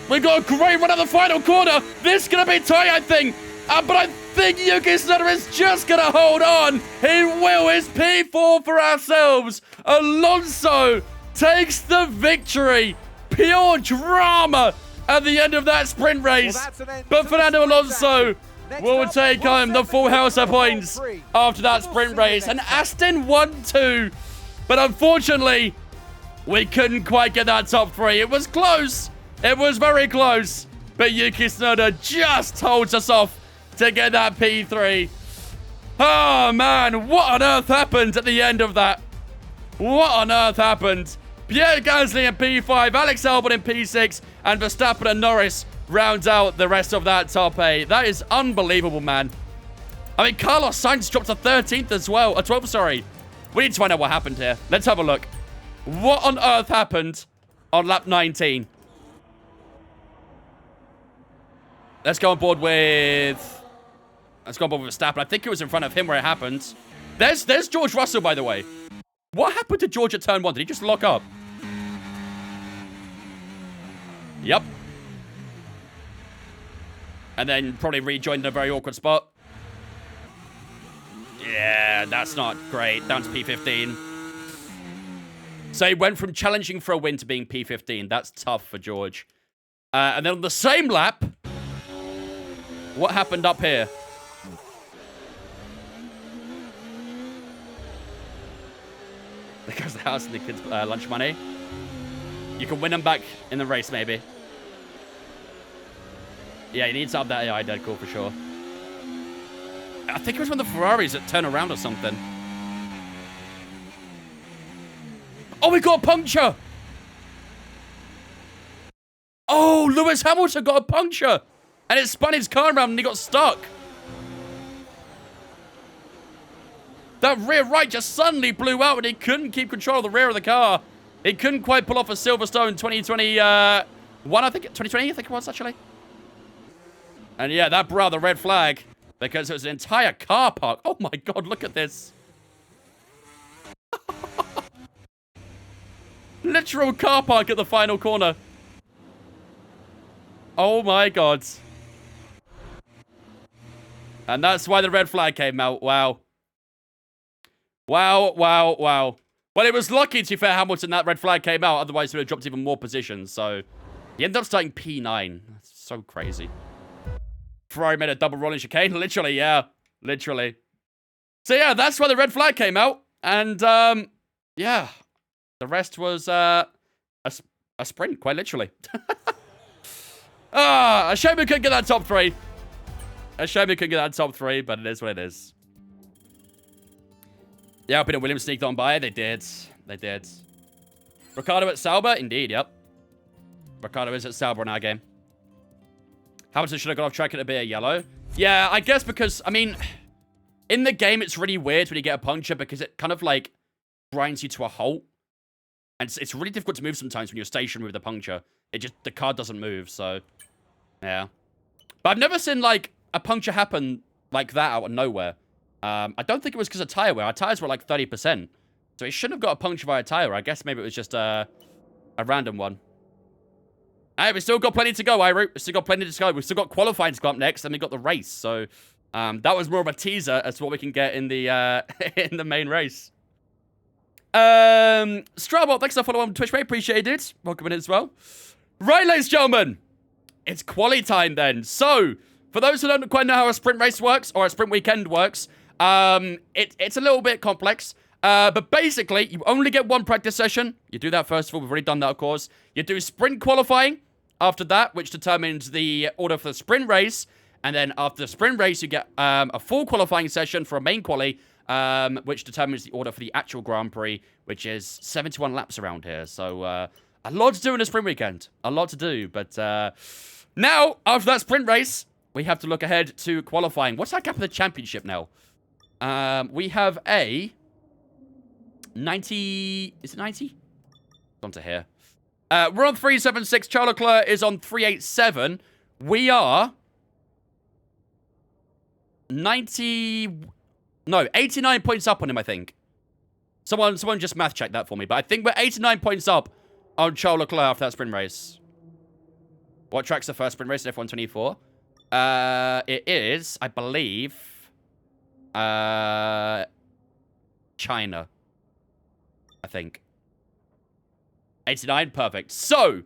We've got a great run at the final corner. This is going to be tight, I think. But I think Yuki Tsunoda is just going to hold on. He will. It's P4 for ourselves. Alonso takes the victory. Pure drama at the end of that sprint race. But Fernando Alonso will take home the full house of points after that sprint race. And Aston won too. But unfortunately, we couldn't quite get that top 3. It was close. It was very close. But Yuki Tsunoda just holds us off to get that P3. Oh, man. What on earth happened at the end of that? What on earth happened? Pierre Gasly in P5, Alex Albon in P6, and Verstappen and Norris rounds out the rest of that top 8. That is unbelievable, man. I mean, Carlos Sainz dropped to 13th as well. 12th, sorry. We need to find out what happened here. Let's have a look. What on earth happened on lap 19? Let's go on board with... Let's go on board with Verstappen. I think it was in front of him where it happened. There's George Russell, by the way. What happened to George at turn 1? Did he just lock up? Yep. And then probably rejoined in a very awkward spot. Yeah, that's not great. Down to P15. So he went from challenging for a win to being P15. That's tough for George. And then on the same lap, what happened up here? There goes the house and the kids' lunch money. You can win them back in the race, maybe. Yeah, he needs to up that AI dead call for sure. I think it was one of the Ferraris that turned around or something. Oh, we got a puncture! Oh, Lewis Hamilton got a puncture! And it spun his car around and he got stuck. That rear right just suddenly blew out and he couldn't keep control of the rear of the car. He couldn't quite pull off a Silverstone 2021, I think. 2020, I think it was, actually. And yeah, that brought the red flag because it was an entire car park. Oh my God, look at this. Literal car park at the final corner. Oh my God. And that's why the red flag came out. Wow. Wow, wow, wow. Well, it was lucky, to be fair, Hamilton, that red flag came out. Otherwise, he would have dropped even more positions. So, he ended up starting P9. That's so crazy. Ferrari made a double rolling chicane. Literally, yeah. Literally. So, yeah, that's why the red flag came out. And, yeah. The rest was a sprint, quite literally. A shame we couldn't get that top 3. A shame we couldn't get that top 3, but it is what it is. Yeah, Alpine and Williams sneaked on by. They did. They did. Ricciardo at Sauber? Indeed, yep. Ricciardo is at Sauber in our game. Hamilton should have got off track at a bit of yellow. Yeah, I guess because, I mean, in the game, it's really weird when you get a puncture because it kind of, like, grinds you to a halt. And it's really difficult to move sometimes when you're stationary with a puncture. The car doesn't move, so, yeah. But I've never seen, like, a puncture happen like that out of nowhere. I don't think it was because of tire wear. Our tires were like 30%. So it shouldn't have got a puncture via tire. I guess maybe it was just a random one. Hey, we still got plenty to go, Iroh. We still got plenty to go. We've still got qualifying to go up next, and we got the race. So that was more of a teaser as to what we can get in the in the main race. Strabot, thanks for following on Twitch, mate. Appreciate it. Welcome in as well. Right, ladies and gentlemen. It's quali time then. So, for those who don't quite know how a sprint race works, or a sprint weekend works, it's a little bit complex. But basically, you only get one practice session. You do that first of all. We've already done that, of course. You do sprint qualifying after that, which determines the order for the sprint race. And then after the sprint race, you get a full qualifying session for a main quali, which determines the order for the actual Grand Prix, which is 71 laps around here. So, a lot to do in a sprint weekend. A lot to do. But now, after that sprint race, we have to look ahead to qualifying. What's our gap of the championship now? We have a 90... Is it 90? On to here. We're on 376. Charles Leclerc is on 387. We are 90... No, 89 points up on him, I think. Someone just math check that for me. But I think we're 89 points up on Charles Leclerc after that sprint race. What track's the first sprint race in F124? It is, I believe, China. I think. 89, perfect. So,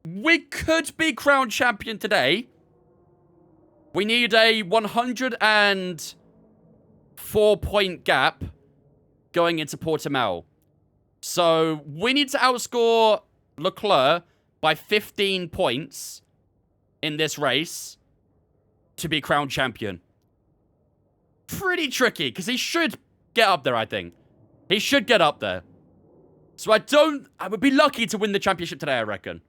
we could be crowned champion today. We need a 104-point gap going into Portimao. So, we need to outscore Leclerc by 15 points in this race to be crowned champion. pretty tricky because he should get up there, I think. He should get up there. So I would be lucky to win the championship today, I reckon.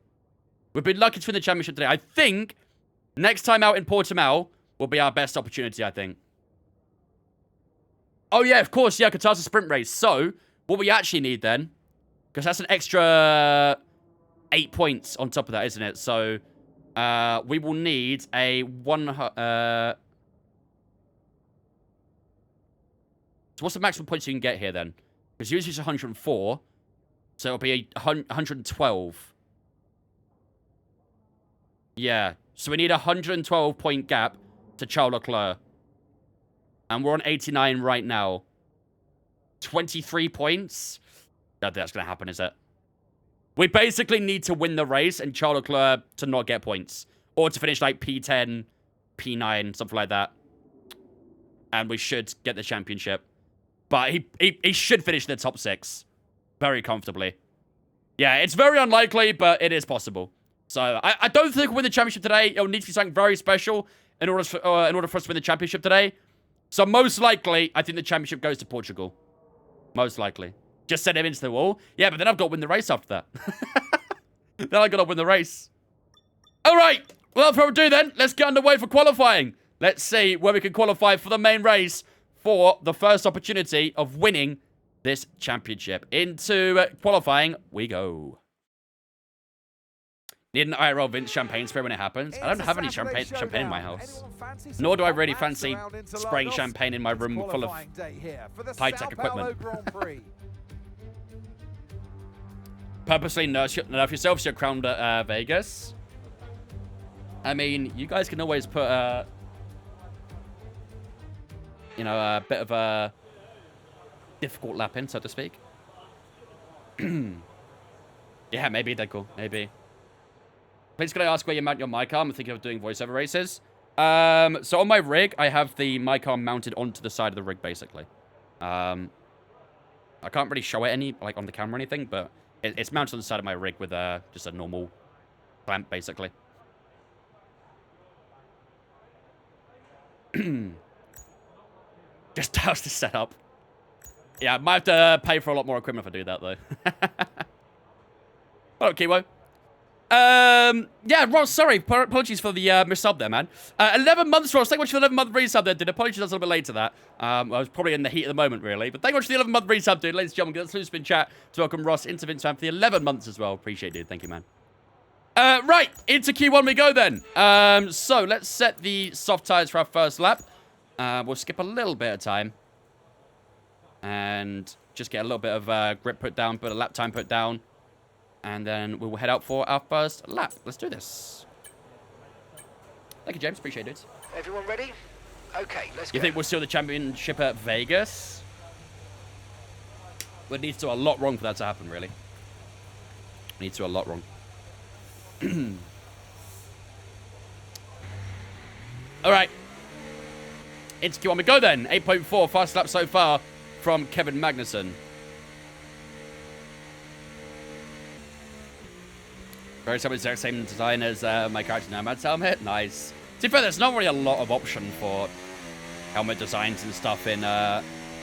We'd be lucky to win the championship today. I think next time out in Portimao will be our best opportunity, I think. Oh, yeah, of course. Yeah, Qatar's a sprint race. So what we actually need then, because that's an extra 8 points on top of that, isn't it? So we will need a so what's the maximum points you can get here then? Because usually it's 104. So it'll be 112. Yeah. So we need a 112 point gap to Charles Leclerc. And we're on 89 right now. 23 points? I don't think that's going to happen, is it? We basically need to win the race and Charles Leclerc to not get points. Or to finish like P10, P9, something like that. And we should get the championship. But he should finish in the top 6. Very comfortably. Yeah, it's very unlikely, but it is possible. So, I don't think we'll win the championship today. It'll need to be something very special in order for us to win the championship today. So, most likely, I think the championship goes to Portugal. Most likely. Just send him into the wall. Yeah, but then I've got to win the race after that. Then I've got to win the race. All right. Without further ado then, let's get underway for qualifying. Let's see where we can qualify for the main race for the first opportunity of winning this championship. Into qualifying we go. Need an IRL Vince champagne spray when it happens. I don't have any champagne in my house. Nor do I really fancy spraying champagne in my room full of high-tech equipment. Purposely nerf yourself so you're crowned at Vegas. I mean, you guys can always put you know, a bit of a difficult lap in, so to speak. Yeah, maybe they're cool. Maybe. Please can I ask where you mount your mic arm? I'm thinking of doing voiceover races. So on my rig, I have the mic arm mounted onto the side of the rig, basically. I can't really show it any, like, on the camera or anything, but it's mounted on the side of my rig with just a normal clamp, basically. Just how's the setup? Yeah, I might have to pay for a lot more equipment if I do that, though. Oh, Kiwo. Yeah, Ross, sorry. Apologies for the missub there, man. 11 months, Ross. Thank you much for the 11-month resub there, dude. Apologies, I was a little bit late to that. I was probably in the heat of the moment, really. But thank you much for the 11-month resub, dude. Ladies and gentlemen, let's do spin chat to welcome Ross into Vince Fan for the 11 months as well. Appreciate it, dude. Thank you, man. Right, into Q1 we go then. So let's set the soft tires for our first lap. We'll skip a little bit of time. And just get a little bit of grip put down, put a lap time put down. And then we will head out for our first lap. Let's do this. Thank you, James. Appreciate it. Everyone ready? Okay, let's go. You think we'll steal the championship at Vegas? It needs to do a lot wrong for that to happen, really. Needs to do a lot wrong. All right. Into Q1 we go then. 8.4 fast lap so far from Kevin Magnussen. Very similar, exact same design as my character Nomad's helmet. Nice. To be fair, there's not really a lot of option for helmet designs and stuff in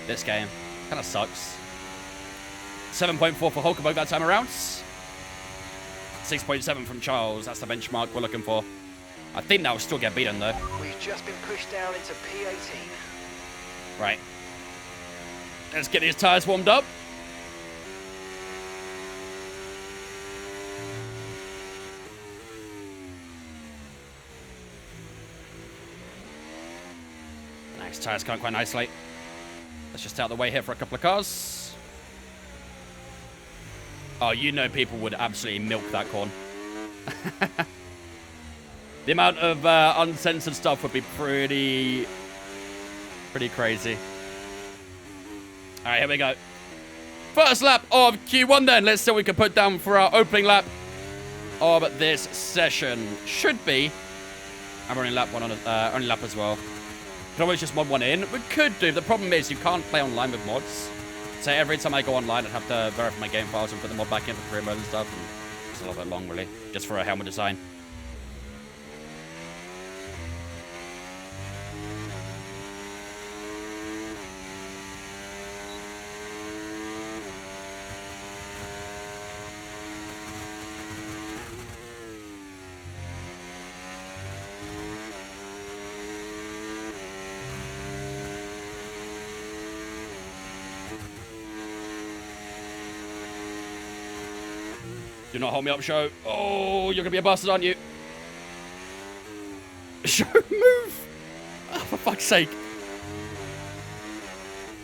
this game. Kind of sucks. 7.4 for Huckleheim that time around. 6.7 from Charles. That's the benchmark we're looking for. I think that will still get beaten, though. We've just been pushed down into P18. Right. Let's get these tires warmed up. Nice, tires come quite nicely. Let's just out the way here for a couple of cars. Oh, you know people would absolutely milk that corn. The amount of uncensored stuff would be pretty crazy. All right, here we go. First lap of Q1 then. Let's see what we can put down for our opening lap of this session. Should be. I'm running lap one on only lap as well. Could always just mod one in. We could do. The problem is you can't play online with mods. So every time I go online, I'd have to verify my game files and put the mod back in for career mode and stuff. And it's a little bit long, really, just for a helmet design. Do not hold me up, Show. Oh, you're going to be a bastard, aren't you? Show, move! Oh, for fuck's sake.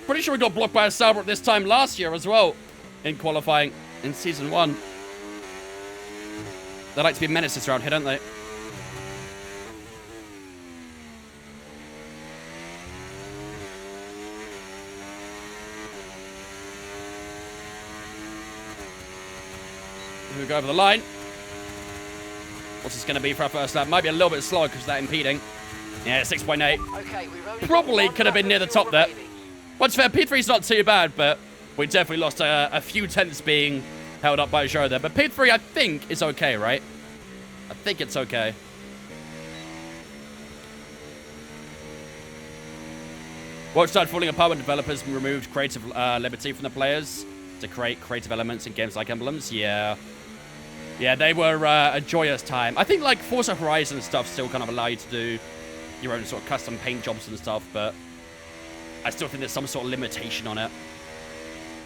Pretty sure we got blocked by a Sauber at this time last year as well. In qualifying in Season 1. They like to be menaces around here, don't they? Here we go over the line. What's this going to be for our first lap? Might be a little bit slow because of that impeding. Yeah, 6.8. Okay, we've only Probably got could have been near the top there. What's fair, P3's not too bad, but we definitely lost a few tenths being held up by Joe there. But P3, I think, is okay, right? I think it's okay. Watch started falling apart when developers removed creative liberty from the players to create creative elements in games like Emblems. Yeah. Yeah, they were a joyous time. I think, like, Forza Horizon stuff still kind of allow you to do your own sort of custom paint jobs and stuff, but I still think there's some sort of limitation on it.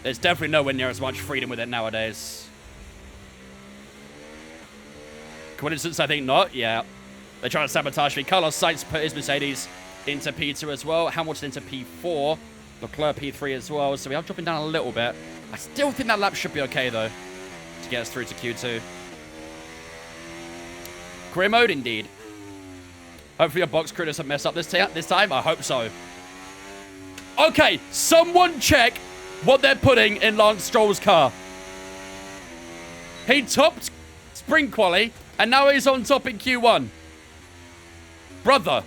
There's definitely nowhere near as much freedom with it nowadays. Coincidence? I think not. Yeah. They're trying to sabotage me. Carlos Sainz put his Mercedes into P2 as well. Hamilton into P4. Leclerc P3 as well. So we are dropping down a little bit. I still think that lap should be okay, though, to get us through to Q2. Career mode, indeed. Hopefully your box crew doesn't mess up this time. I hope so. Okay, someone check what they're putting in Lance Stroll's car. He topped Spring Quali, and now he's on top in Q1. Brother.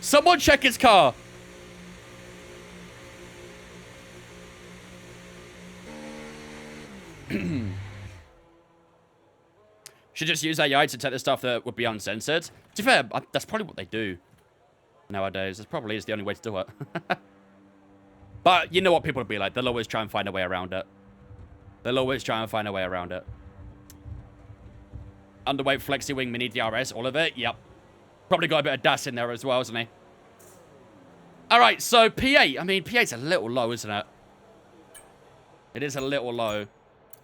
Someone check his car. Should just use AI to detect the stuff that would be uncensored. To be fair, that's probably what they do nowadays. This probably is the only way to do it. But you know what people would be like. They'll always try and find a way around it. They'll always try and find a way around it. Underweight Flexi Wing Mini DRS, all of it. Yep. Probably got a bit of DAS in there as well, hasn't he? Alright, so P8. I mean, P8's a little low, isn't it? It is a little low.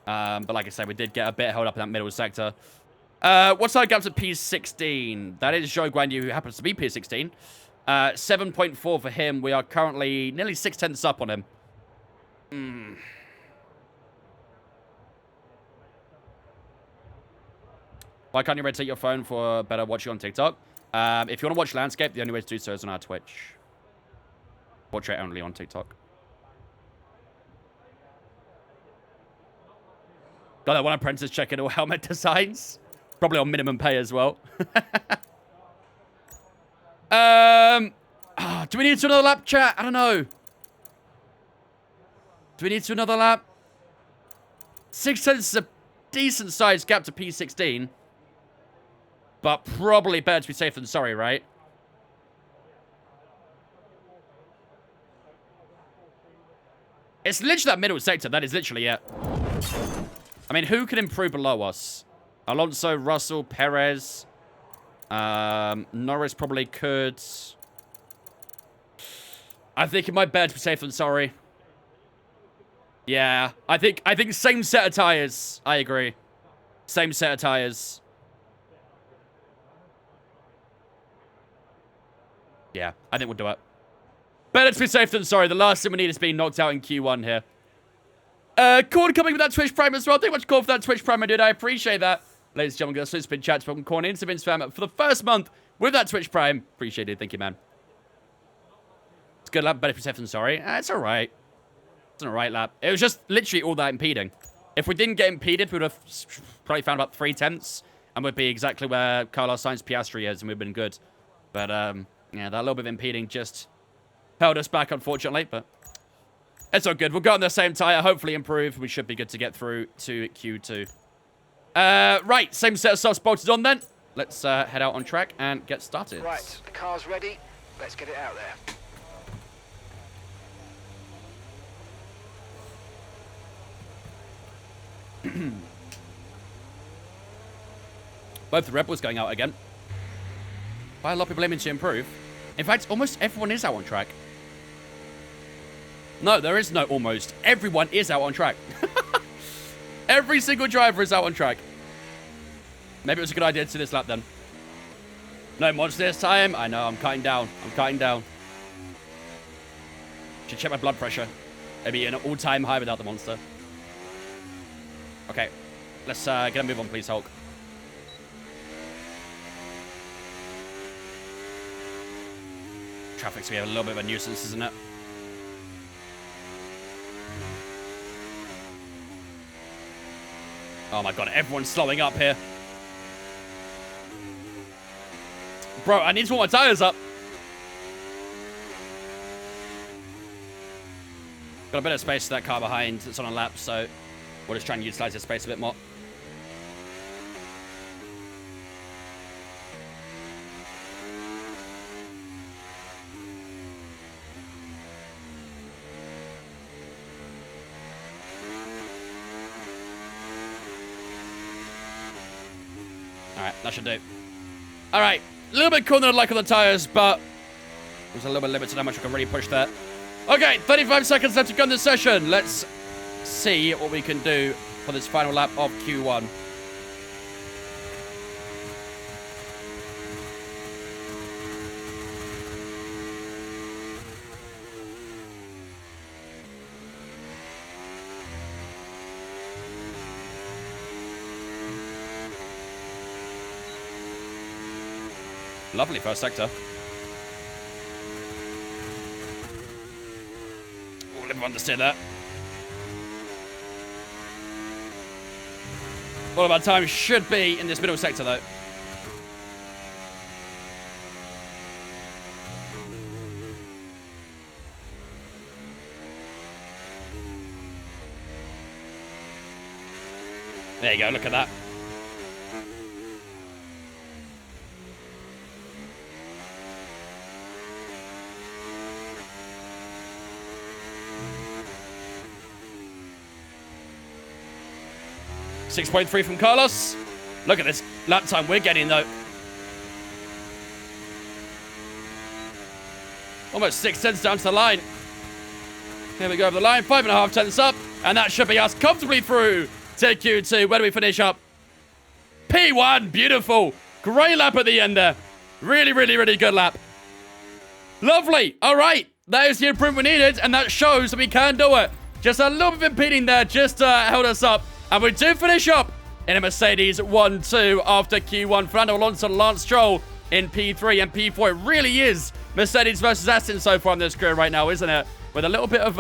But like I said, we did get a bit held up in that middle sector. What's our gap to P16? That is Zhou Guanyu, who happens to be P16. 7.4 for him. We are currently nearly 6 tenths up on him. Why can't you rotate your phone for better watching on TikTok? If you want to watch landscape, the only way to do so is on our Twitch. Portrait only on TikTok. Got that one apprentice checking all helmet designs. Probably on minimum pay as well. Do we need to do another lap, chat? I don't know. Do we need to do another lap? 6 tenths is a decent sized gap to P16. But probably better to be safe than sorry, right? It's literally that middle sector. That is literally it. I mean, who can improve below us? Alonso, Russell, Perez. Norris probably could. I think it might be better to be safe than sorry. Yeah, I think same set of tires. I agree. Same set of tires. Yeah, I think we'll do it. Better to be safe than sorry. The last thing we need is being knocked out in Q1 here. Corn coming with that Twitch Prime as well. Thank you much, Corn, for that Twitch Prime, my dude. I appreciate that. Ladies and gentlemen, got a spin chat from Corn into Vince Fam for the first month with that Twitch Prime. Appreciate it. Thank you, man. It's a good lap. Better to be safe than sorry. It's all right. It's an all right lap. It was just literally all that impeding. If we didn't get impeded, we would have probably found about 3 tenths and would be exactly where Carlos Sainz Piastri is, and we've been good. But, yeah, that little bit of impeding just held us back, unfortunately, but it's all good. We'll go on the same tyre, hopefully improve. We should be good to get through to Q2. Right, same set of soft bolted on then. Let's head out on track and get started. Right, the car's ready. Let's get it out there. Both the Red Bulls going out again. Why a lot of people aiming to improve? In fact, almost everyone is out on track. No, there is no almost. Everyone is out on track. Every single driver is out on track. Maybe it was a good idea to do this lap then. No monster this time. I know, I'm cutting down. I'm cutting down. Should check my blood pressure. Maybe an all-time high without the monster. Okay. Let's get a move on, please, Hulk. Traffic's gonna be a little bit of a nuisance, isn't it? Oh my god, everyone's slowing up here. Bro, I need to warm my tires up. Got a bit of space for that car behind. It's on a lap, so we'll just try and utilize this space a bit more. Alright, that should do. Alright, a little bit cooler than I'd like on the tires, but there's a little bit limited how much I can really push that. Okay, 35 seconds left to go in this session. Let's see what we can do for this final lap of Q1. Lovely first sector. We'll never understand that. All of our time should be in this middle sector, though. There you go, look at that. .3 from Carlos. Look at this lap time we're getting, though. Almost 6 tenths down to the line. Here we go over the line. 5.5 tenths up. And that should be us comfortably through to Q2. Where do we finish up? P1. Beautiful. Great lap at the end there. Really, really, really good lap. Lovely. All right. That is the improvement we needed. And that shows that we can do it. Just a little bit of impeding there. Just held us up. And we do finish up in a Mercedes 1-2 after Q1. Fernando Alonso and Lance Stroll in P3 and P4. It really is Mercedes versus Aston so far in this career right now, isn't it? With a little bit of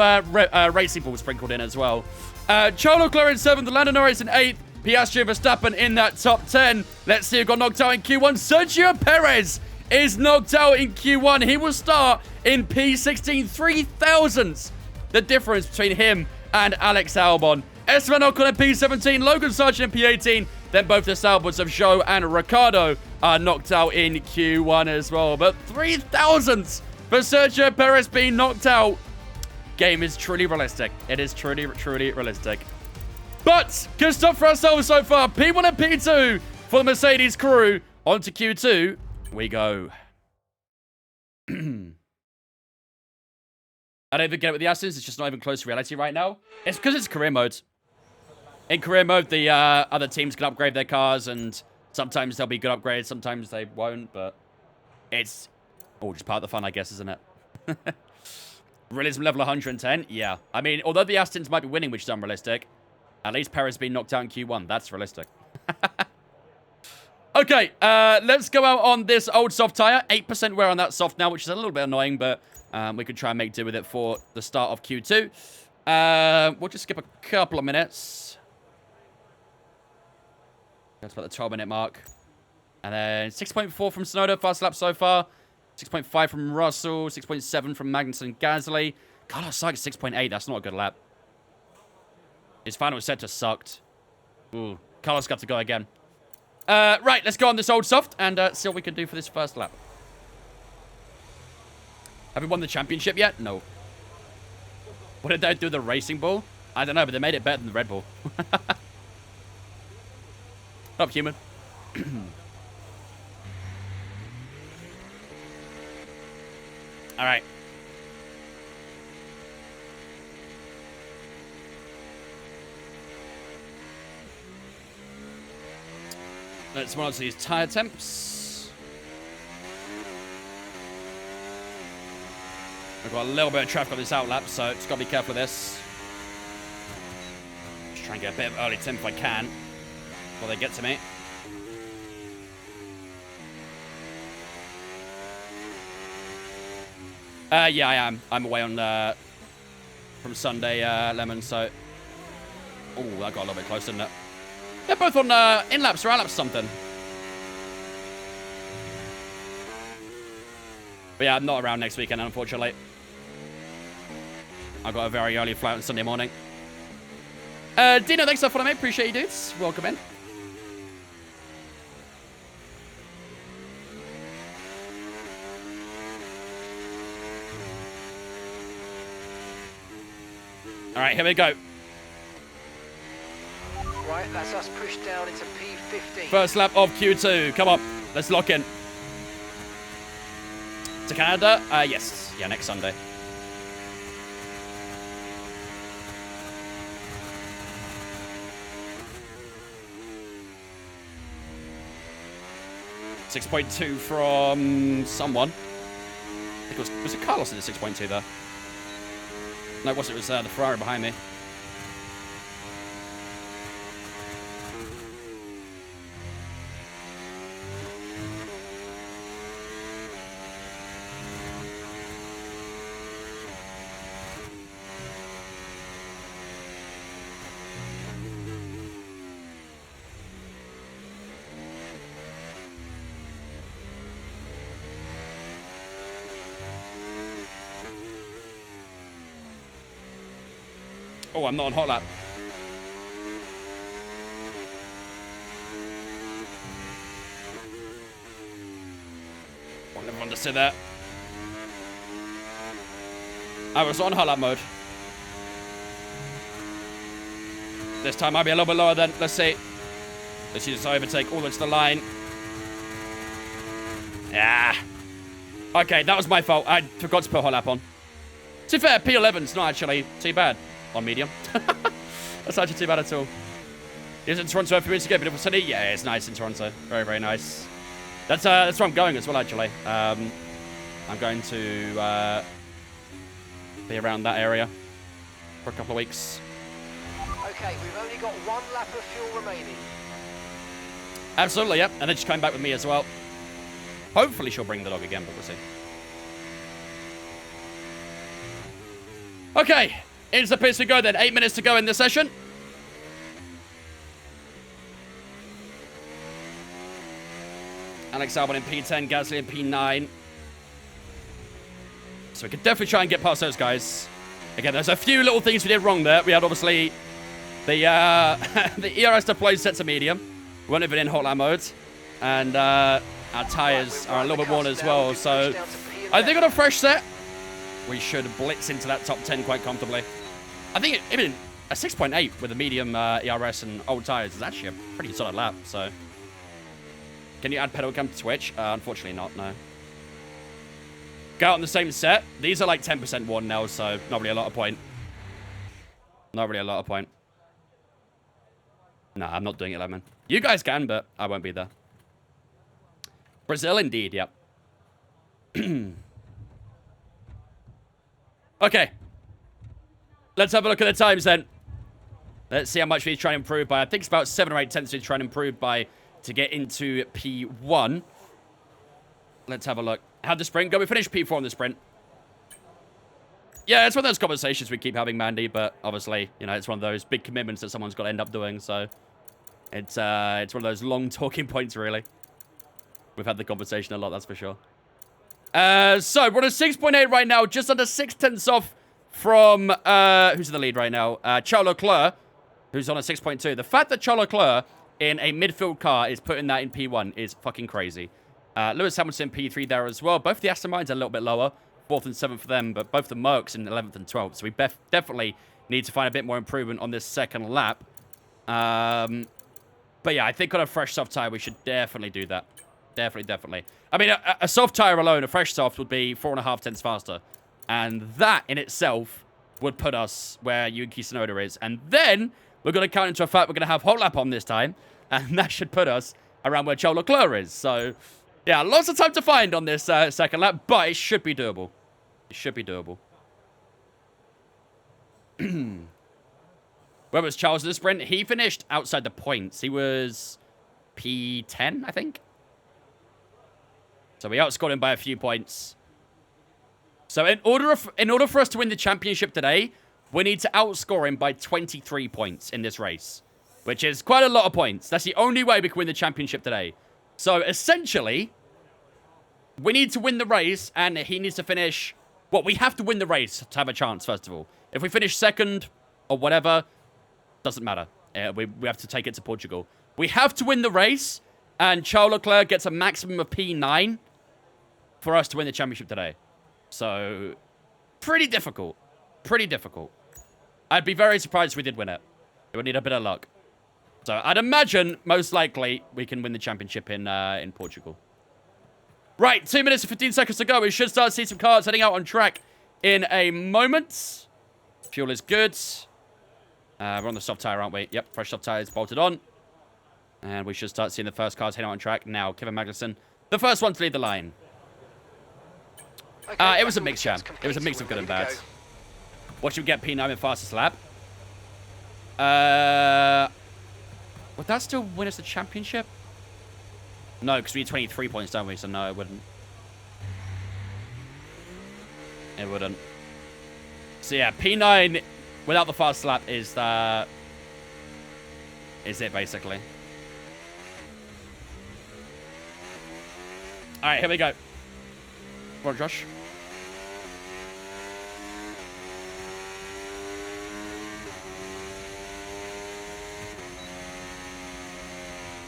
racing ball sprinkled in as well. Charles Leclerc in 7th, Lando Norris in 8th. Piastri and Verstappen in that top 10. Let's see who got knocked out in Q1. Sergio Perez is knocked out in Q1. He will start in P16. 3 thousandths the difference between him and Alex Albon. Esteban Ocon in P17, Logan Sargent in P18, then both the Albons of Zhou and Ricciardo are knocked out in Q1 as well. But 3 thousandths for Sergio Perez being knocked out. Game is truly realistic. It is truly, truly realistic. But good stuff for ourselves so far. P1 and P2 for the Mercedes crew. On to Q2 we go. I don't even get it with the Astons. It's just not even close to reality right now. It's because it's career mode. In career mode, the other teams can upgrade their cars, and sometimes there'll be good upgrades, sometimes they won't, but it's all just part of the fun, I guess, isn't it? Realism level 110? Yeah. I mean, although the Astons might be winning, which is unrealistic, at least Perez being knocked out in Q1. That's realistic. Okay, let's go out on this old soft tire. 8% wear on that soft now, which is a little bit annoying, but we could try and make do with it for the start of Q2. We'll just skip a couple of minutes. That's about the 12-minute mark. And then 6.4 from Tsunoda, fast lap so far. 6.5 from Russell. 6.7 from Magnussen and Gasly. Carlos Sainz 6.8. That's not a good lap. His final sector sucked. Ooh, Carlos got to go again. Right, let's go on this old soft and see what we can do for this first lap. Have we won the championship yet? No. What did they do, the racing ball? I don't know, but they made it better than the Red Bull. Up, human. All right. Let's monitor these tire temps. We've got a little bit of traffic on this outlap, so just got to be careful of this. Just try and get a bit of early temp if I can before they get to me. Yeah, I am. I'm away on from Sunday, Lemon, so... Oh, that got a little bit close, didn't it? They're both on in-laps or out-laps something. But yeah, I'm not around next weekend, unfortunately. I've got a very early flight on Sunday morning. Dino, thanks for following me. Appreciate you, dudes. Welcome in. All right, here we go. Right, that's us pushed down into P15. First lap of Q2. Come on, let's lock in. To Canada? Yes. Yeah, next Sunday. .2 from someone. I think was it Carlos in the 6.2 there? No, it wasn't. It was the Ferrari behind me. Oh, I'm not on hot lap. Want everyone to sit there. I was on hot lap mode. This time I'll be a little bit lower then. Let's see. Let's just overtake all the way to the line. Yeah. Okay, that was my fault. I forgot to put hot lap on. To be fair, P11's not actually too bad. On medium. That's actually too bad at all. Is it Toronto a few minutes ago? Beautiful city? Yeah, it's nice in Toronto. Very, very nice. That's where I'm going as well, actually. I'm going to be around that area for a couple of weeks. Okay, we've only got one lap of fuel remaining. Absolutely, yep. And then she's coming back with me as well. Hopefully she'll bring the dog again, but we'll see. Okay. Into the pits we go then. 8 minutes to go in this session. Alex Albon in P10, Gasly in P9. So we could definitely try and get past those guys. Again, there's a few little things we did wrong there. We had obviously the the ERS deploy set to medium. We weren't even in hot lap mode. And our tyres are a little bit worn as well. So I think on a fresh set, we should blitz into that top 10 quite comfortably. I think even a 6.8 with a medium ERS and old tyres is actually a pretty solid lap, so... Can you add pedal cam to Twitch? Unfortunately not, no. Go out on the same set. These are like 10% worn now, so not really a lot of point. Not really a lot of point. Nah, I'm not doing it, Lemon. You guys can, but I won't be there. Brazil, indeed, yep. Okay. Let's have a look at the times then. Let's see how much we try and improve by. I think it's about 7 or 8 tenths we try and improve by to get into P1. Let's have a look. How'd the sprint go? We finished P4 on the sprint. Yeah, it's one of those conversations we keep having, Mandy, but obviously, you know, it's one of those big commitments that someone's got to end up doing, so it's one of those long talking points, really. We've had the conversation a lot, that's for sure. So, we're on a 6.8 right now, just under 6 tenths off from, who's in the lead right now? Charles Leclerc, who's on a 6.2. The fact that Charles Leclerc in a midfield car is putting that in P1 is fucking crazy. Lewis Hamilton P3 there as well. Both the Aston Martins are a little bit lower. 4th and 7th for them, but both the Mercs in 11th and 12th. So we definitely need to find a bit more improvement on this second lap. But yeah, I think on a fresh soft tyre, we should definitely do that. Definitely. I mean, a soft tyre alone, a fresh soft, would be 4.5 tenths faster. And that in itself would put us where Yuki Tsunoda is. And then we're going to count into a fact we're going to have hot lap on this time. And that should put us around where Charles Leclerc is. So, yeah, lots of time to find on this second lap, but it should be doable. It should be doable. Where was Charles in the sprint? He finished outside the points. He was P10, I think. So we outscored him by a few points. So in order for us to win the championship today, we need to outscore him by 23 points in this race, which is quite a lot of points. That's the only way we can win the championship today. So essentially, we need to win the race, and he needs to finish... Well, we have to win the race to have a chance, first of all. If we finish second or whatever, doesn't matter. We have to take it to Portugal. We have to win the race, and Charles Leclerc gets a maximum of P9 for us to win the championship today. So, pretty difficult. Pretty difficult. I'd be very surprised if we did win it. It would need a bit of luck. So, I'd imagine, most likely, we can win the championship in Portugal. Right, 2 minutes and 15 seconds to go. We should start to see some cars heading out on track in a moment. Fuel is good. We're on the soft tire, aren't we? Yep, fresh soft tires bolted on. And we should start seeing the first cars heading out on track. Now, Kevin Magnussen, the first one to lead the line. Okay, It was a mix, Jam. It was a mix of good and bad. What should we get P9 in fastest lap? Would that still win us the championship? No, because we need 23 points, don't we? So no, it wouldn't. It wouldn't. So yeah, P9 without the fast lap is it, basically. Alright, here we go. Come on, Josh.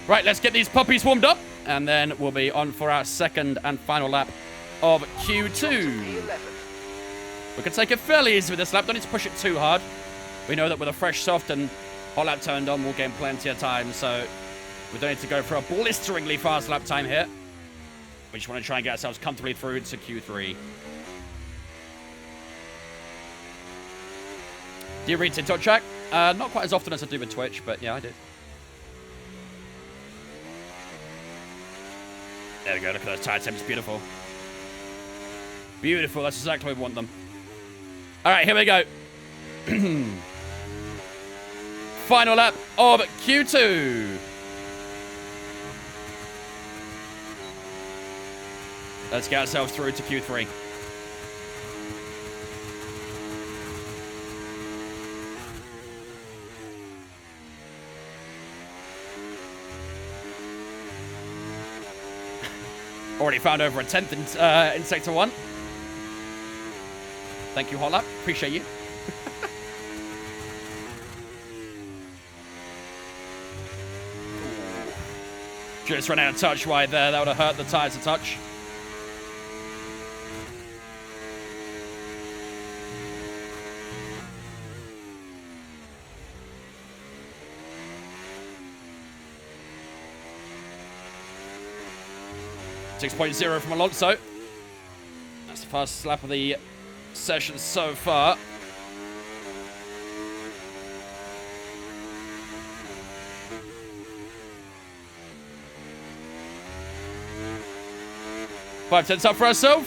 Right, let's get these puppies warmed up, and then we'll be on for our second and final lap of Q2. We can take it fairly easy with this lap. Don't need to push it too hard. We know that with a fresh, soft, and hot lap turned on, we'll gain plenty of time, so we don't need to go for a blisteringly fast lap time here. We just want to try and get ourselves comfortably through to Q3. Do you read TikTok track? Not quite as often as I do with Twitch, but yeah, I do. There we go, look at those tire temps, beautiful. Beautiful, that's exactly where we want them. Alright, here we go. Final lap of Q2. Let's get ourselves through to Q3. Already found over a 10th in Sector 1. Thank you, Hotlap. Appreciate you. Just ran out of touch wide there. That would have hurt the tyres a touch. .0 from Alonso. That's the fastest lap of the session so far. Five tenths up for ourselves.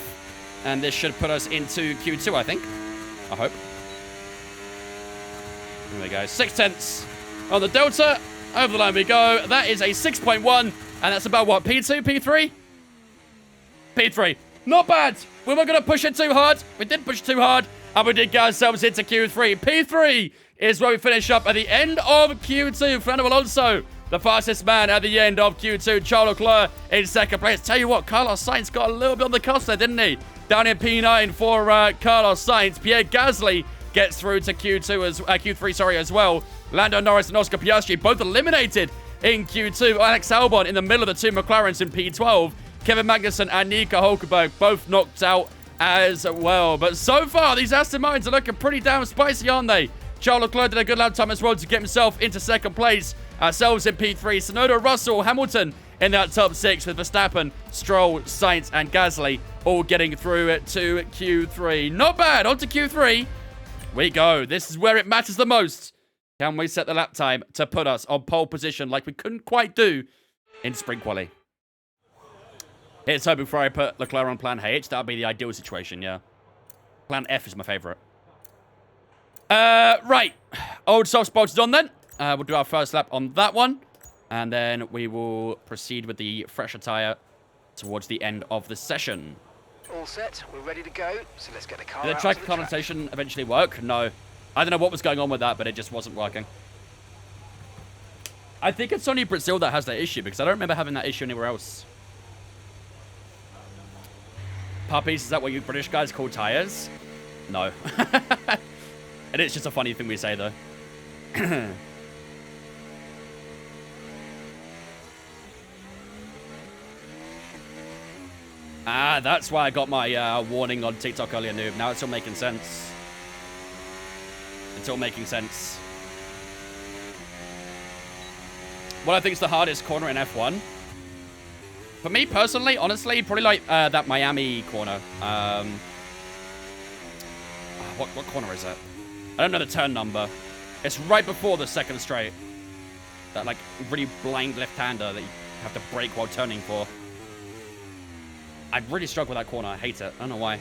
And this should put us into Q2, I think. I hope. There we go. 6 tenths on the Delta. Over the line we go. That is a 6.1. And that's about what? P2, P3? P3. Not bad. We weren't going to push it too hard. We did push too hard. And we did get ourselves into Q3. P3 is where we finish up at the end of Q2. Fernando Alonso, the fastest man at the end of Q2. Charles Leclerc in second place. Tell you what, Carlos Sainz got a little bit on the cost there, didn't he? Down in P9 for Carlos Sainz. Pierre Gasly gets through to Q3 as well. Lando Norris and Oscar Piastri both eliminated in Q2. Alex Albon in the middle of the two McLarens in P12. Kevin Magnussen and Nico Hulkenberg both knocked out as well. But so far, these Aston Martins are looking pretty damn spicy, aren't they? Charles Leclerc did a good lap time as well to get himself into second place. Ourselves in P3. Tsunoda, Russell, Hamilton in that top 6 with Verstappen, Stroll, Sainz and Gasly all getting through to Q3. Not bad. On to Q3 we go. This is where it matters the most. Can we set the lap time to put us on pole position like we couldn't quite do in sprint quali. Here's hoping before I put Leclerc on plan H. That would be the ideal situation, yeah. Plan F is my favorite. Right. Old soft spot's done then. We'll do our first lap on that one. And then we will proceed with the fresher tire towards the end of the session. All set, we're ready to go, so let's get the car Did the out track to the track. condensation eventually work? No. I don't know what was going on with that, but it just wasn't working. I think it's only Brazil that has that issue, because I don't remember having that issue anywhere else. Puppies, is that what you British guys call tires? No. And it's just a funny thing we say, though. Ah, that's why I got my warning on TikTok earlier, noob. Now it's all making sense. It's all making sense. What I think is the hardest corner in F1. For me, personally, honestly, probably like that Miami corner. What corner is it? I don't know the turn number. It's right before the second straight. That, like, really blind left-hander that you have to brake while turning for. I really struggle with that corner. I hate it. I don't know why.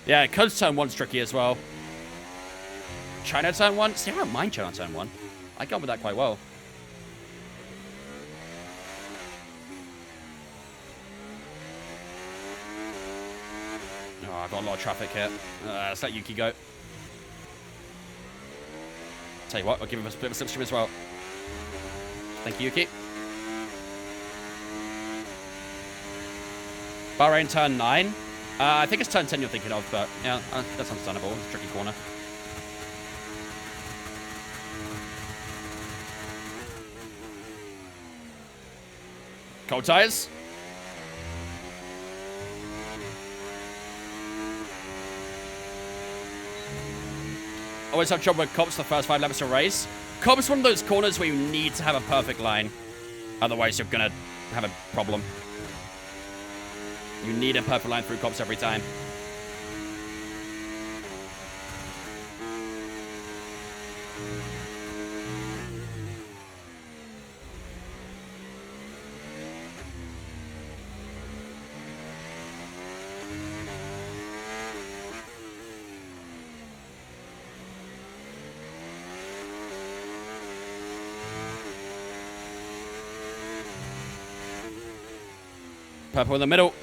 Yeah, because turn 1's tricky as well. China turn 1? See, I don't mind China turn 1. I got with that quite well. Oh, I've got a lot of traffic here. Let's let Yuki go. Tell you what, I'll give him a bit of a slipstream as well. Thank you, Yuki. Bahrain turn 9. I think it's turn 10 you're thinking of, but yeah, that's understandable. It's a tricky corner. Cold tires. Always have trouble with Cops the first 5 laps of a race. Cops is one of those corners where you need to have a perfect line. Otherwise, you're going to have a problem. You need a perfect line through Cops every time. Purple in the middle.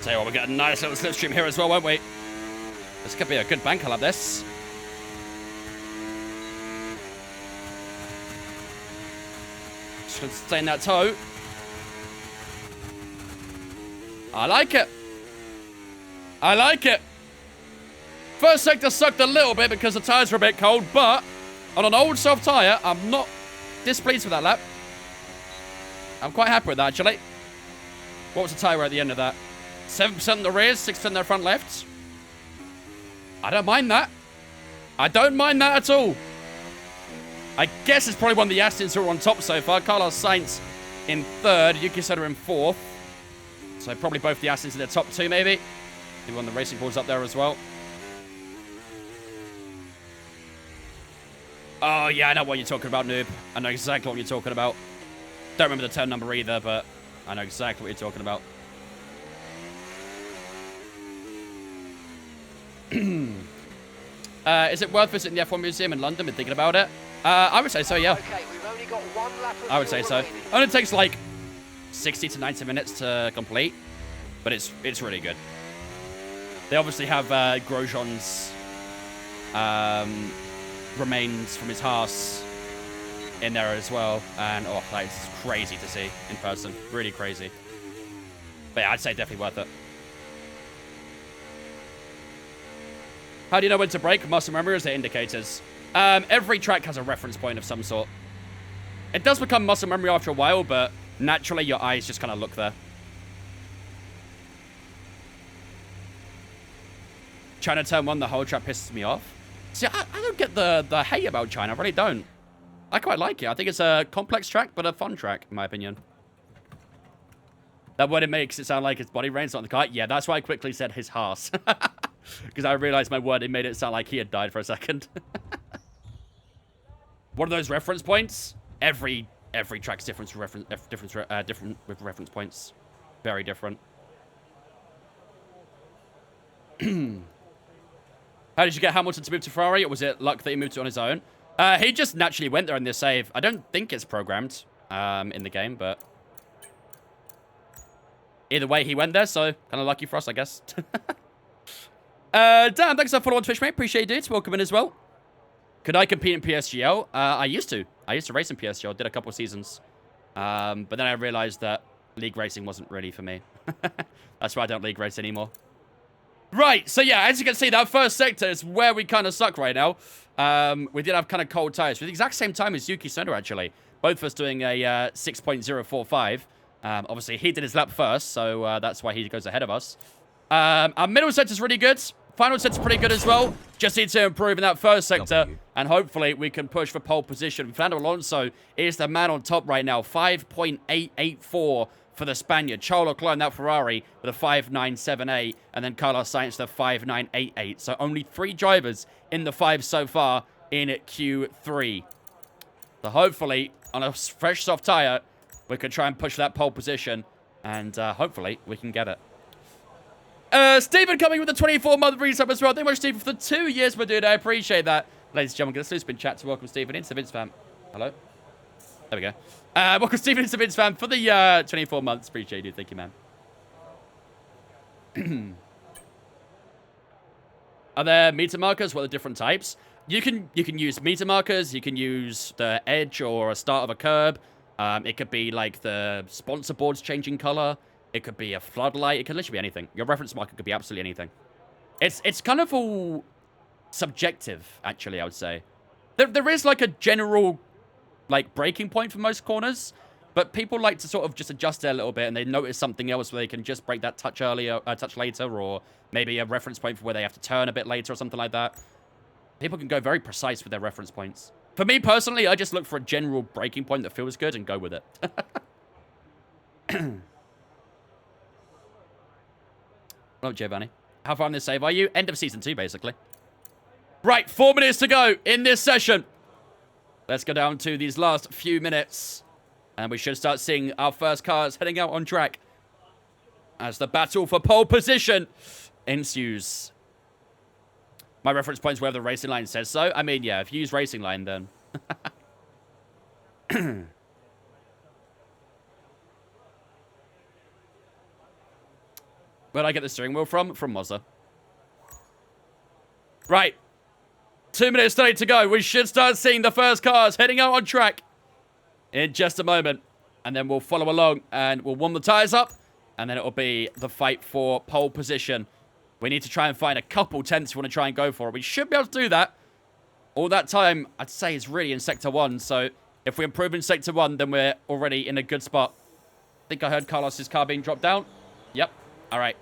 Tell you what, we'll get a nice little slipstream here as well, won't we? This could be a good banker like this. Just gonna stay in that toe. I like it. I like it. First sector sucked a little bit because the tires were a bit cold, but on an old soft tire, I'm not displeased with that lap. I'm quite happy with that, actually. What was the tire at the end of that? 7% in the rears, 6% in the front left. I don't mind that. I don't mind that at all. I guess it's probably one of the Astons who are on top so far. Carlos Sainz in 3rd, Yuki Tsunoda in 4th. So probably both the Astons in the top 2, maybe. Maybe one of the racing balls up there as well. Oh, yeah, I know what you're talking about, noob. I know exactly what you're talking about. Don't remember the turn number either, but I know exactly what you're talking about. Is it worth visiting the F1 Museum in London and thinking about it? I would say so, yeah. Okay, we've only got 1 lap of I would say so. remaining. Only takes like 60 to 90 minutes to complete, but it's really good. They obviously have Grosjean's remains from his Haas in there as well, and oh, that is crazy to see in person. Really crazy. But yeah, I'd say definitely worth it. How do you know when to brake? Muscle memory, or is it indicators? Every track has a reference point of some sort. It does become muscle memory after a while, but naturally your eyes just kind of look there. China turn 1, the whole track pisses me off. See, I don't get the hate about China. I really don't. I quite like it. I think it's a complex track, but a fun track, in my opinion. That word, it makes it sound like his body rain's not on the car. Yeah, that's why I quickly said his Haas. Because I realized my word, it made it sound like he had died for a second. One of those reference points, every Every track's different with reference points. Very different. How did you get Hamilton to move to Ferrari, or was it luck that he moved to on his own? He just naturally went there in this save. I don't think it's programmed in the game, but either way, he went there, so kind of lucky for us, I guess. Dan, thanks for following on Twitch, mate. Appreciate it, dude. Welcome in as well. Could I compete in PSGL? I used to. I used to race in PSGL. Did a couple of seasons. But then I realized that league racing wasn't really for me. That's why I don't league race anymore. Right, so yeah, as you can see, that first sector is where we kind of suck right now. We did have kind of cold tires. With the exact same time as Yuki Tsunoda, actually. Both of us doing a 6.045. Obviously, he did his lap first, so that's why he goes ahead of us. Our middle sector's really good. Final set's pretty good as well. Just need to improve in that first sector, and hopefully we can push for pole position. Fernando Alonso is the man on top right now. 5.884 for the Spaniard. Charles Leclerc in that Ferrari with a 5.978, and then Carlos Sainz the 5.988. So only 3 drivers in the 5 so far in Q3. So hopefully, on a fresh soft tire, we can try and push for that pole position, and hopefully we can get it. Stephen coming with the 24-month resub as well. Thank you much, Stephen, for the 2 years, my dude. I appreciate that. Ladies and gentlemen, let's do spin chat to welcome Stephen into Vince Fam. Hello? There we go. Welcome Stephen into Vince Fam for the 24 months. Appreciate it. Thank you, man. Are there meter markers? What are the different types? You can use meter markers. You can use the edge or a start of a curb. It could be like the sponsor boards changing color. It could be a floodlight. It could literally be anything. Your reference marker could be absolutely anything. It's kind of all subjective, actually, I would say. There is like a general like breaking point for most corners, but people like to sort of just adjust it a little bit, and they notice something else where they can just break that touch earlier, touch later, or maybe a reference point for where they have to turn a bit later or something like that. People can go very precise with their reference points. For me personally, I just look for a general breaking point that feels good and go with it. Hello, Giovanni. How far in this save are you? End of season 2, basically. Right, 4 minutes to go in this session. Let's go down to these last few minutes. And we should start seeing our first cars heading out on track as the battle for pole position ensues. My reference point's where the racing line says so. I mean, yeah, if you use racing line, then... Where'd I get the steering wheel from? From Mazda. Right. 2 minutes late to go. We should start seeing the first cars heading out on track in just a moment. And then we'll follow along and we'll warm the tires up. And then it'll be the fight for pole position. We need to try and find a couple tenths we want to try and go for. We should be able to do that. All that time, I'd say, is really in Sector 1. So if we improve in Sector 1, then we're already in a good spot. I think I heard Carlos's car being dropped down. Yep. All right.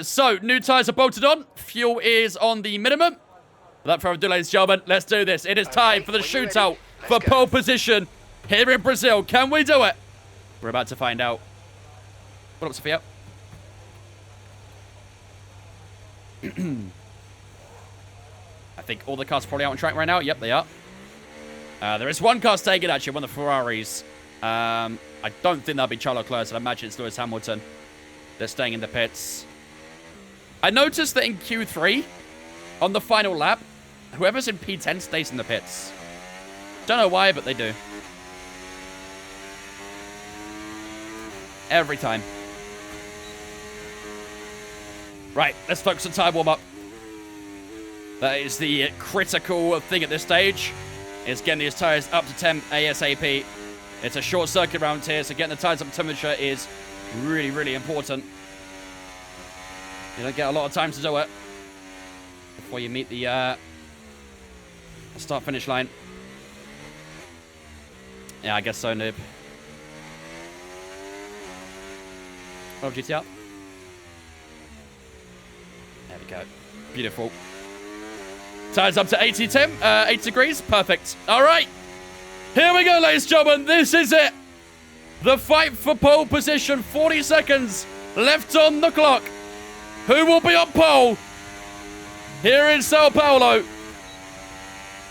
So, new tires are bolted on. Fuel is on the minimum. Without further ado, ladies and gentlemen, let's do this. It is time for the shootout for pole position here in Brazil. Can we do it? We're about to find out. What up, Sophia? I think all the cars are probably out on track right now. Yep, they are. There is one car staying in, actually, one of the Ferraris. I don't think that'll be Charles Leclerc, so I imagine it's Lewis Hamilton. They're staying in the pits. I noticed that in Q3, on the final lap, whoever's in P10 stays in the pits. Don't know why, but they do. Every time. Right, let's focus on tire warm-up. That is the critical thing at this stage. Is getting these tires up to temp ASAP. It's a short circuit around here, so getting the tires up to temperature is really, really important. You don't get a lot of time to do it before you meet the start-finish line. Yeah, I guess so, noob. Oh, GTR. There we go. Beautiful. Tires up to 80 degrees. Perfect. All right. Here we go, ladies and gentlemen. This is it. The fight for pole position. 40 seconds left on the clock. Who will be on pole here in Sao Paulo?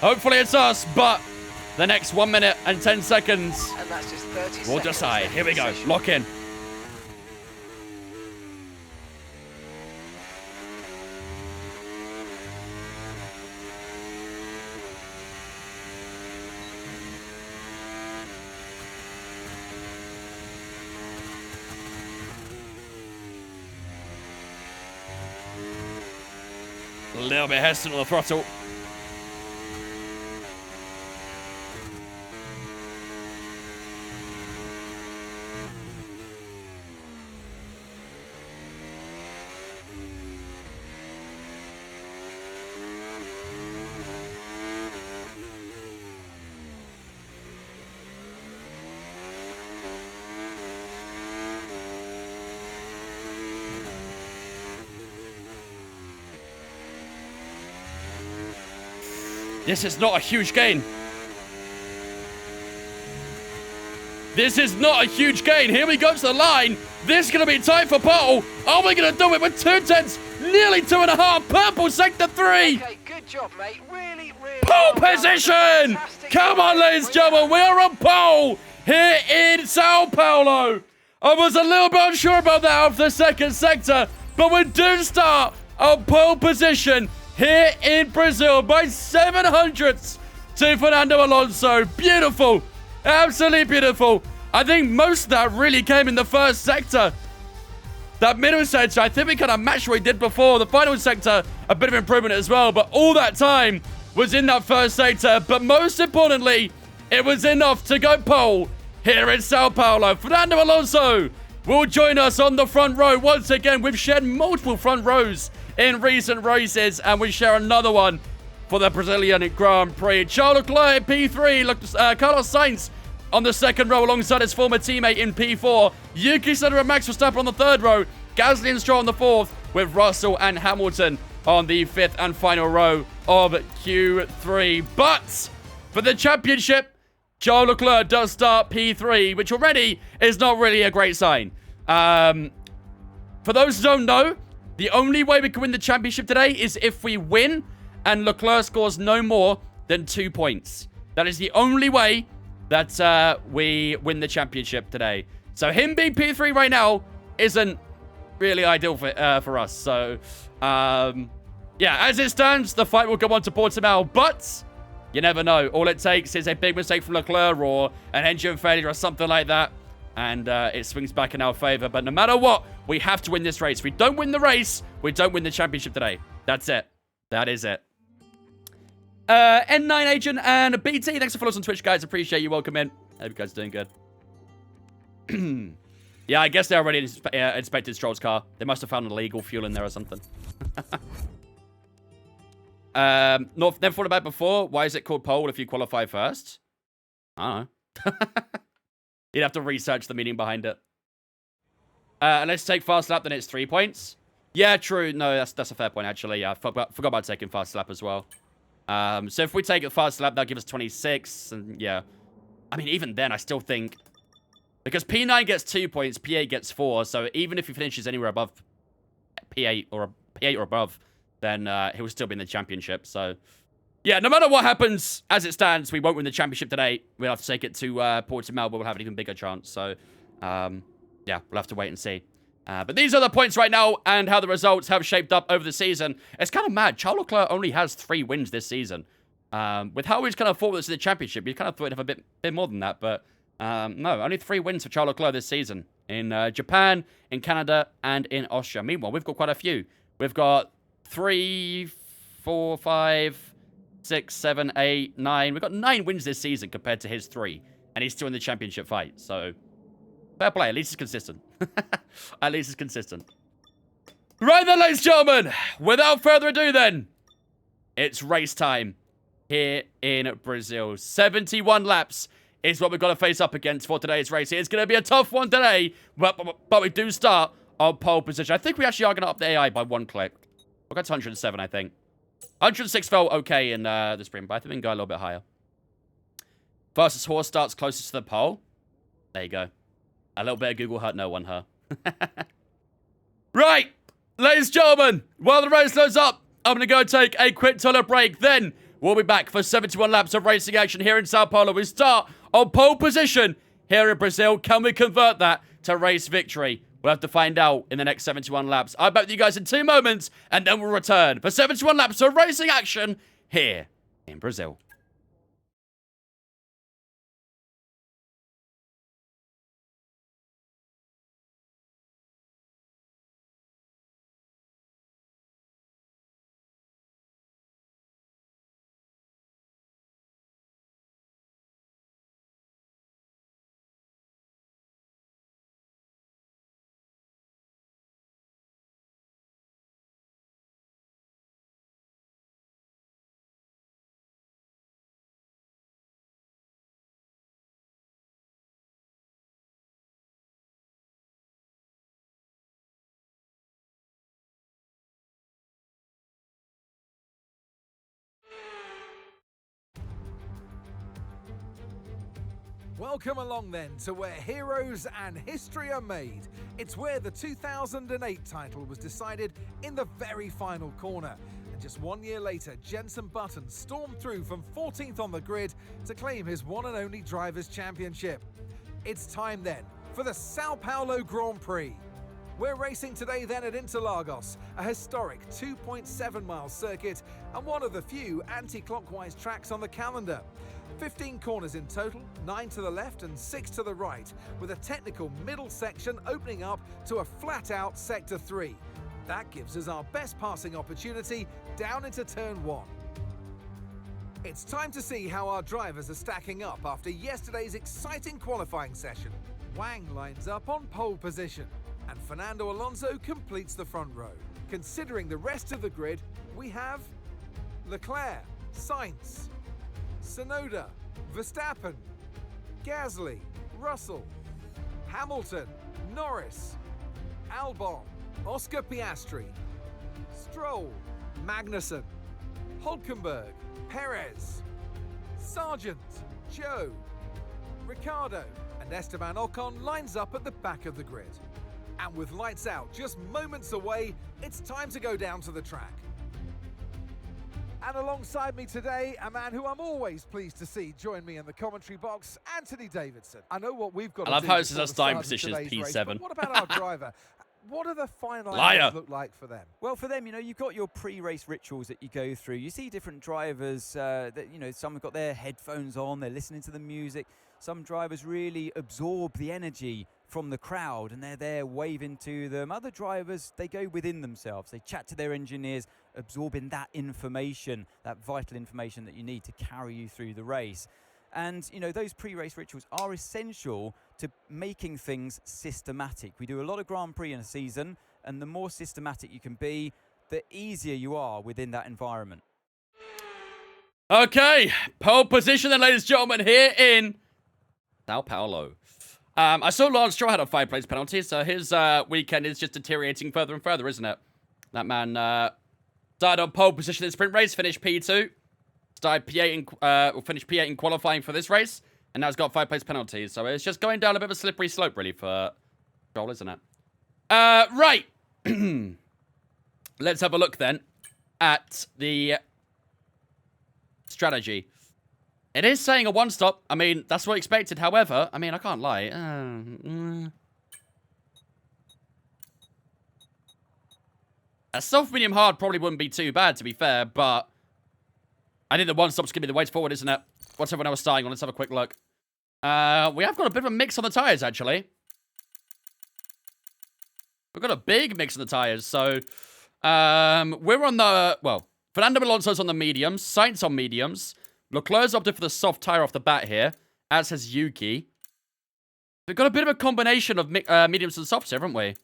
Hopefully it's us, but the next 1 minute and 10 seconds And that's just 30 seconds. will decide. left Here we in go. the session. Lock in. A little bit hesitant on the throttle. This is not a huge gain. This is not a huge gain. Here we go to the line. This is going to be tight for pole. Are we going to do it with 2/10? Nearly 2.5. Purple sector 3. Okay, good job, mate. Really, really. Pole well done. position. Fantastic Come on, drive. ladies and gentlemen. We are on pole here in Sao Paulo. I was a little bit unsure about that after the second sector, but we do start on pole position here in Brazil by 700ths to Fernando Alonso. Beautiful. Absolutely beautiful. I think most of that really came in the first sector. That middle sector, I think we kind of matched what we did before. The final sector, a bit of improvement as well. But all that time was in that first sector. But most importantly, it was enough to go pole here in Sao Paulo. Fernando Alonso will join us on the front row. Once again, we've shared multiple front rows in recent races, and we share another one for the Brazilian Grand Prix. Charles Leclerc P3, Carlos Sainz on the second row alongside his former teammate in P4. Yuki Tsunoda and Max Verstappen on the third row. Gasly and Stroll on the fourth, with Russell and Hamilton on the fifth and final row of Q3. But for the championship, Charles Leclerc does start P3, which already is not really a great sign. For those who don't know, the only way we can win the championship today is if we win and Leclerc scores no more than 2 points. That is the only way that we win the championship today. So him being P3 right now isn't really ideal for us. So, yeah, as it stands, the fight will go on to Portimao, but you never know. All it takes is a big mistake from Leclerc or an engine failure or something like that, and it swings back in our favor. But no matter what, we have to win this race. If we don't win the race, we don't win the championship today. That's it. That is it. N9 Agent and BT, thanks for following us on Twitch, guys. Appreciate you. Welcome in. Hope you guys are doing good. Yeah, I guess they already inspected Stroll's car. They must have found illegal fuel in there or something. Never thought about it before. Why is it called pole if you qualify first? I don't know. You'd have to research the meaning behind it. Let's take fast lap, then it's 3 points. Yeah, true. No, that's a fair point, actually. Yeah, I forgot about taking fast lap as well. So if we take a fast lap, that'll give us 26. And yeah, I mean, even then, I still think, because P9 gets 2 points, P8 gets 4. So even if he finishes anywhere above P8 or above, then he'll still be in the championship. So yeah, no matter what happens, as it stands, we won't win the championship today. We'll have to take it to Portimao, but we'll have an even bigger chance. So yeah, we'll have to wait and see. But these are the points right now and how the results have shaped up over the season. It's kind of mad. Charles Leclerc only has 3 wins this season. With how he's kind of fought this in the championship, you kind of thought he'd have a bit more than that. But no, only 3 wins for Charles Leclerc this season. In Japan, in Canada, and in Austria. Meanwhile, we've got quite a few. We've got 3, 4, 5, 6, 7, 8, 9. We've got 9 wins this season compared to his 3. And he's still in the championship fight. So fair play. At least it's consistent. At least it's consistent. Right then, ladies and gentlemen. Without further ado then, it's race time here in Brazil. 71 laps is what we've got to face up against for today's race. It's going to be a tough one today, but we do start on pole position. I think we actually are going to up the AI by 1 click. We'll go to 107, I think. 106 felt okay in the sprint, but I think we can go a little bit higher. Fastest horse starts closest to the pole. There you go. A little bit of Google hurt no one, huh? Right, ladies and gentlemen, while the race loads up, I'm going to go take a quick toilet break. Then We'll be back for 71 laps of racing action here in Sao Paulo. We start on pole position here in Brazil. Can we convert that to race victory? We'll have to find out in the next 71 laps. I'll be back with you guys in 2 moments, and then we'll return for 71 laps of racing action here in Brazil. Welcome along then to where heroes and history are made. It's where the 2008 title was decided in the very final corner. And just 1 year later, Jenson Button stormed through from 14th on the grid to claim his one and only Drivers' Championship. It's time then for the Sao Paulo Grand Prix. We're racing today then at Interlagos, a historic 2.7-mile circuit and one of the few anti-clockwise tracks on the calendar. 15 corners in total, 9 to the left and 6 to the right, with a technical middle section opening up to a flat-out Sector 3. That gives us our best passing opportunity down into Turn 1. It's time to see how our drivers are stacking up after yesterday's exciting qualifying session. Wang lines up on pole position, and Fernando Alonso completes the front row. Considering the rest of the grid, we have Leclerc, Sainz, Tsunoda, Verstappen, Gasly, Russell, Hamilton, Norris, Albon, Oscar Piastri, Stroll, Magnussen, Hulkenberg, Perez, Sargent, Joe, Ricciardo, and Esteban Ocon lines up at the back of the grid. And with lights out just moments away, it's time to go down to the track. And alongside me today, a man who I'm always pleased to see join me in the commentary box, Anthony Davidson. I know what we've got to do. I love how it's before his the starting start of position is today's race, P7. but what about our driver? What do the final Liar. hours look like for them? Well, for them, you've got your pre-race rituals that you go through. You see different drivers that, some have got their headphones on, they're listening to the music. Some drivers really absorb the energy from the crowd and they're there waving to them. Other drivers, they go within themselves. They chat to their engineers, absorbing that information, that vital information that you need to carry you through the race. And, those pre-race rituals are essential to making things systematic. We do a lot of Grand Prix in a season, and the more systematic you can be, the easier you are within that environment. Okay, pole position then, ladies and gentlemen, here in Sao Paulo. I saw Lance Stroll had a 5-place penalty, so his weekend is just deteriorating further and further, isn't it? That man started on pole position in the sprint race, finished P2, started P8 finished P8 in qualifying for this race, and now he's got 5-place penalties. So it's just going down a bit of a slippery slope, really, for Stroll, isn't it? Right. Let's have a look then at the strategy. It is saying a one-stop. I mean, that's what I expected. However, I can't lie. A soft, medium, hard probably wouldn't be too bad, to be fair, but I think the one-stop's going to be the way forward, isn't it? What's everyone else starting on? Let's have a quick look. We have got a bit of a mix on the tyres, actually. We've got a big mix on the tyres, so we're on the, Fernando Alonso's on the mediums, Sainz on mediums. Leclerc's opted for the soft tyre off the bat here, as has Yuki. We've got a bit of a combination of mediums and softs, haven't we?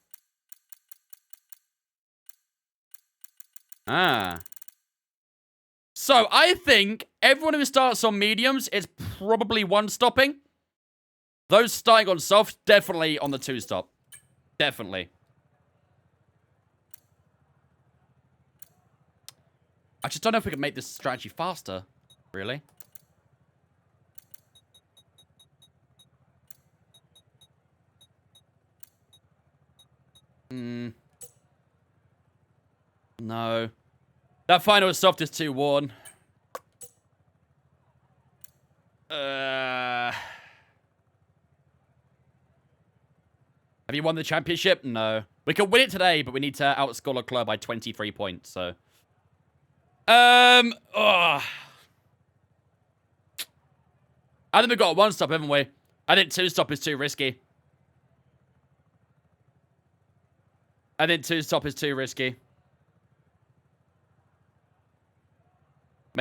So, I think everyone who starts on mediums is probably one-stopping. Those starting on softs, definitely on the two-stop. Definitely. I just don't know if we can make this strategy faster. Really? No. That final soft is too worn. Have you won the championship? No. We could win it today, but we need to outscore Leclerc by 23 points, so. I think we've got a one-stop, haven't we? I think two-stop is too risky. Make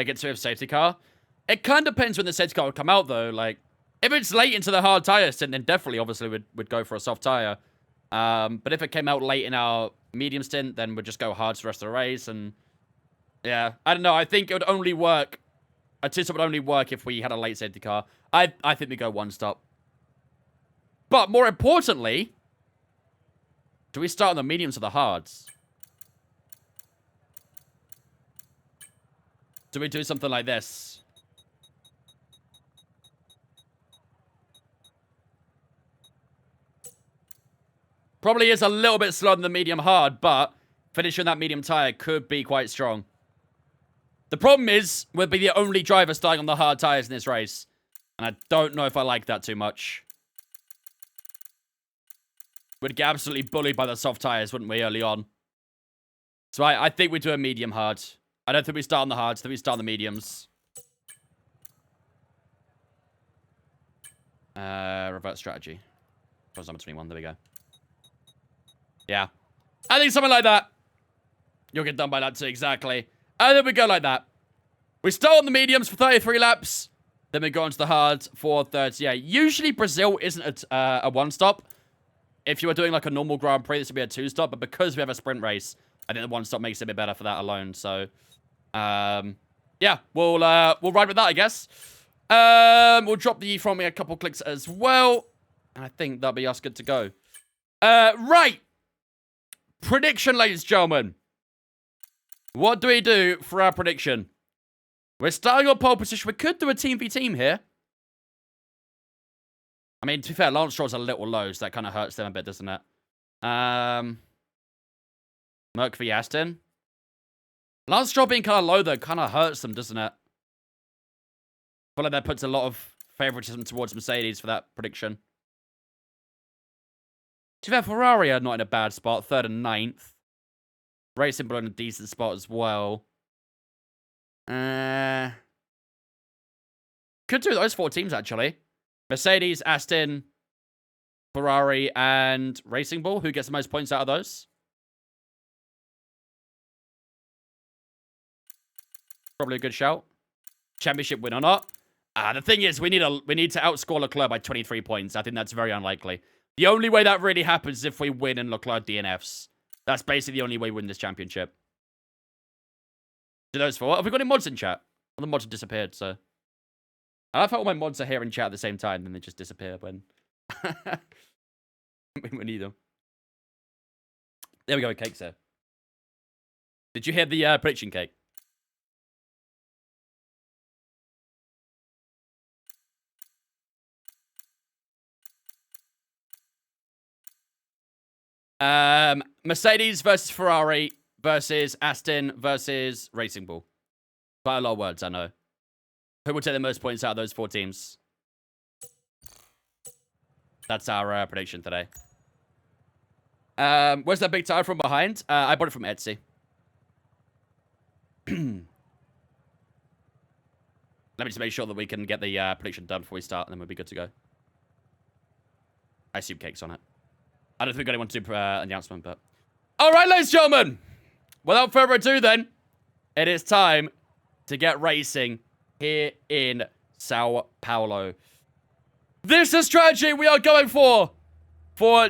it to a safety car. It kind of depends when the safety car would come out, though. Like, if it's late into the hard tire stint, then definitely, obviously, we'd go for a soft tire. But if it came out late in our medium stint, then we'd just go hard for the rest of the race. And yeah, I don't know. I think it would only work. A two-stop would only work if we had a late safety car. I think we go one-stop. But more importantly, do we start on the mediums or the hards? Do we do something like this? Probably is a little bit slower than the medium hard, but finishing that medium tire could be quite strong. The problem is, we'll be the only driver starting on the hard tires in this race. And I don't know if I like that too much. We'd get absolutely bullied by the soft tires, wouldn't we, early on? So I think we do a medium hard. I don't think we start on the hards. I think we start on the mediums. Revert strategy. Pause number 21. There we go. Yeah. I think something like that. You'll get done by that too, exactly. And then we go like that. We start on the mediums for 33 laps. Then we go on to the hards for 38. Usually Brazil isn't a one-stop. If you were doing like a normal Grand Prix, this would be a two-stop. But because we have a sprint race, I think the one-stop makes it a bit better for that alone. So, yeah, we'll ride with that, I guess. We'll drop the from me a couple clicks as well. And I think that'll be us good to go. Right. Prediction, ladies and gentlemen. What do we do for our prediction? We're starting on pole position. We could do a team v team here. I mean, to be fair, Lance Stroll's a little low, so that kind of hurts them a bit, doesn't it? Merc v Aston. Lance Stroll being kind of low, though, kind of hurts them, doesn't it? I feel like that puts a lot of favoritism towards Mercedes for that prediction. To be fair, Ferrari are not in a bad spot. 3rd and 9th. Racing Bull in a decent spot as well. Could do those 4 teams, actually. Mercedes, Aston, Ferrari, and Racing Bull. Who gets the most points out of those? Probably a good shout. Championship win or not. The thing is, we need to outscore Leclerc by 23 points. I think that's very unlikely. The only way that really happens is if we win and Leclerc DNFs. That's basically the only way we win this championship. Do those 4? Have we got any mods in chat? Well, the mods have disappeared, so. I love how all my mods are here in chat at the same time, and they just disappear when we need them. There we go, Cake's here. Did you hear the prediction, Cake? Mercedes versus Ferrari versus Aston versus Racing Bull. Quite a lot of words, I know. Who will take the most points out of those 4 teams? That's our prediction today. Where's that big tire from behind? I bought it from Etsy. Let me just make sure that we can get the prediction done before we start, and then we'll be good to go. I assume Cake's on it. I don't think anyone to do an announcement, but... Alright, ladies and gentlemen! Without further ado, then, it is time to get racing here in Sao Paulo. This is the strategy we are going for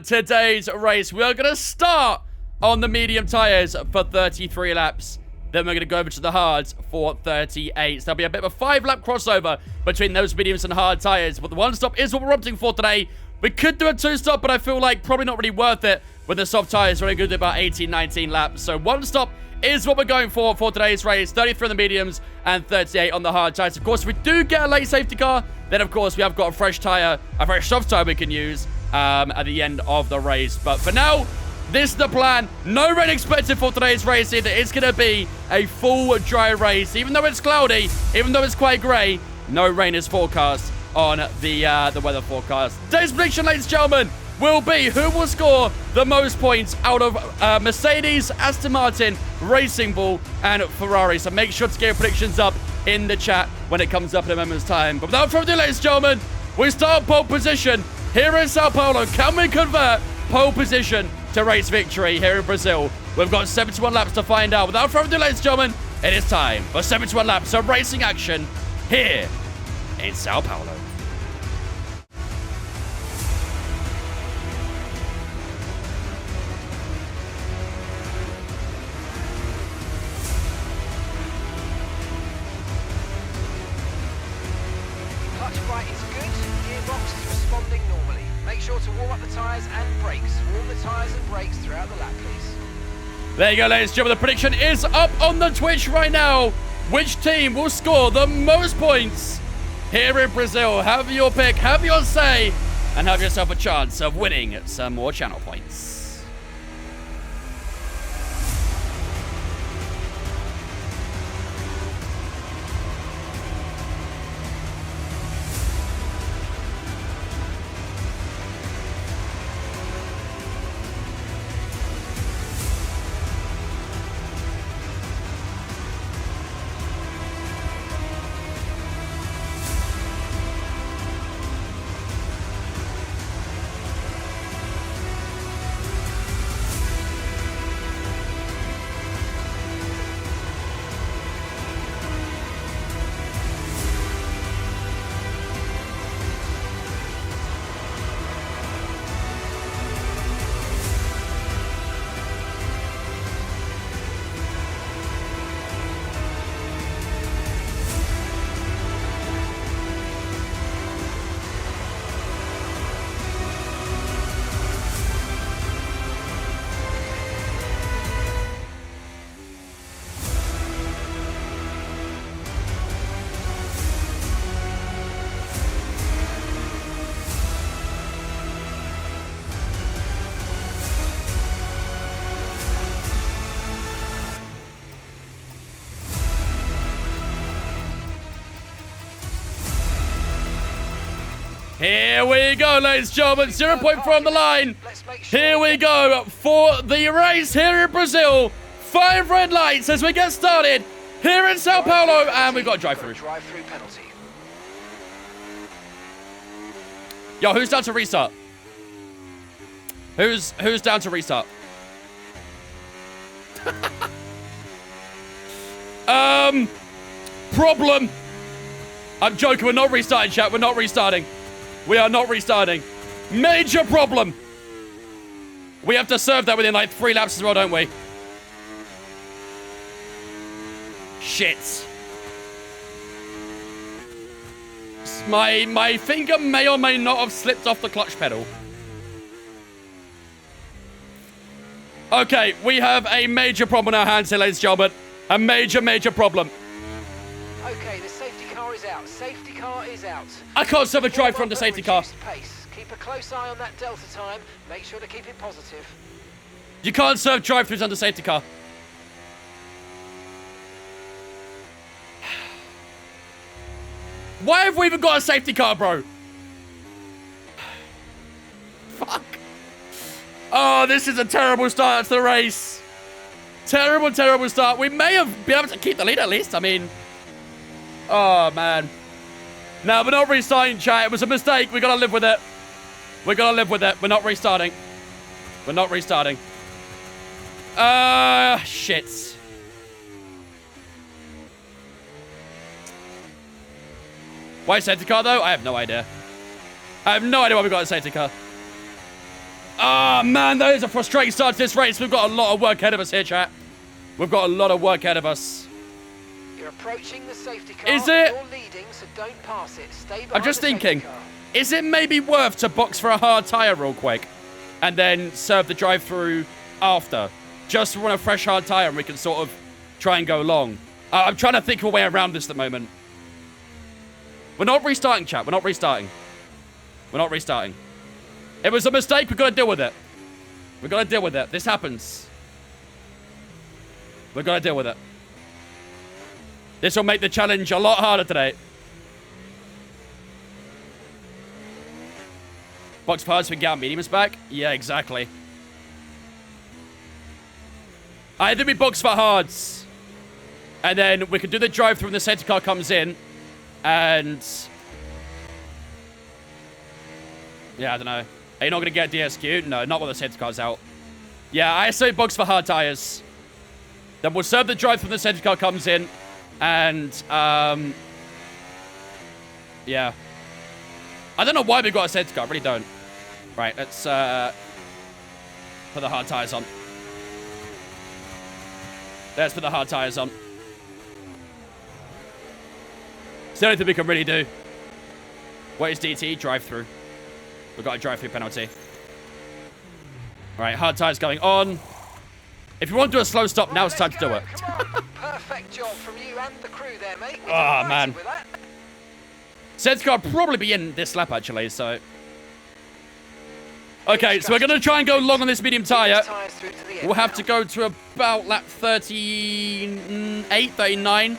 today's race. We are going to start on the medium tires for 33 laps. Then we're going to go over to the hards for 38. So there'll be a bit of a 5-lap crossover between those mediums and hard tires. But the one stop is what we're opting for today. We could do a 2-stop, but I feel like probably not really worth it with the soft tires. We're only going to do about 18, 19 laps. So 1 stop is what we're going for today's race. 33 on the mediums and 38 on the hard tires. Of course, if we do get a late safety car, then of course we have got a fresh tire, a fresh soft tire we can use at the end of the race. But for now, this is the plan. No rain expected for today's race either. It's going to be a full dry race. Even though it's cloudy, even though it's quite grey, No rain is forecast on the weather forecast. Today's prediction, ladies and gentlemen, will be who will score the most points out of Mercedes, Aston Martin, Racing Bull, and Ferrari. So make sure to get your predictions up in the chat when it comes up in a moment's time. But without further ado, ladies and gentlemen, we start pole position here in Sao Paulo. Can we convert pole position to race victory here in Brazil? We've got 71 laps to find out. Without further ado, ladies and gentlemen, it is time for 71 laps of racing action here in Sao Paulo. Clutch right is good. Gearbox is responding normally. Make sure to warm up the tyres and brakes. Warm the tyres and brakes throughout the lap, please. There you go, ladies and gentlemen. The prediction is up on the Twitch right now. Which team will score the most points here in Brazil? Have your pick, have your say, and have yourself a chance of winning some more channel points. Here we go, ladies and gentlemen. 0.4 on the line. Here we go for the race here in Brazil. 5 red lights as we get started here in Sao Paulo. And we've got a drive-through. Penalty. Yo, who's down to restart? Who's down to restart? Problem. I'm joking. We're not restarting, chat. We're not restarting. We are not restarting. Major problem. We have to serve that within like 3 laps as well, don't we? Shit. My finger may or may not have slipped off the clutch pedal. Okay, we have a major problem on our hands here, ladies and gentlemen. A major problem. Okay, the safety car is out. Safety car is out. I can't serve a drive from the safety car. Pace. Keep a close eye on that delta time. Make sure to keep it positive. You can't serve drive-thrus under safety car. Why have we even got a safety car, bro? Fuck. Oh, this is a terrible start to the race. Terrible start. We may have been able to keep the lead at least. I mean... Oh, man. No, we're not restarting, chat. It was a mistake. We gotta live with it. We gotta live with it. We're not restarting. We're not restarting. Shit. Why safety car, though? I have no idea. I have no idea why we got a safety car. Oh, man, that is a frustrating start to this race. We've got a lot of work ahead of us here, chat. We've got a lot of work ahead of us. You're approaching the safety car. Is it? You're leading, so don't pass it. Stay behind I'm just the thinking, safety car. is it maybe worth to box for a hard tyre real quick and then serve the drive-through after? Just to run a fresh hard tyre and we can sort of try and go long. I'm trying to think of a way around this at the moment. We're not restarting, chat. We're not restarting. We're not restarting. It was a mistake. We've got to deal with it. We've got to deal with it. This happens. We've got to deal with it. This will make the challenge a lot harder today. Box for hards, we can get our mediums back? Yeah, exactly. I think we box for hards. And then we can do the drive-thru when the safety car comes in. And... yeah, I don't know. Are you not going to get DSQ? No, not while the safety car's out. Yeah, I say box for hard tires. Then we'll serve the drive-thru when the safety car comes in. And, yeah. I don't know why we got a safety car. I really don't. Right, let's, put the hard tires on. Let's put the hard tires on. It's the only thing we can really do. What is DT? Drive-thru. We've got a drive-thru penalty. Right, hard tires going on. If you want to do a slow stop, now it's time to do it. Perfect job from you and the crew there, mate. Oh, man. Safety car will probably be in this lap, actually, so... okay, so we're going to try and go long on this medium tire. We'll have to go to about lap 38, 39.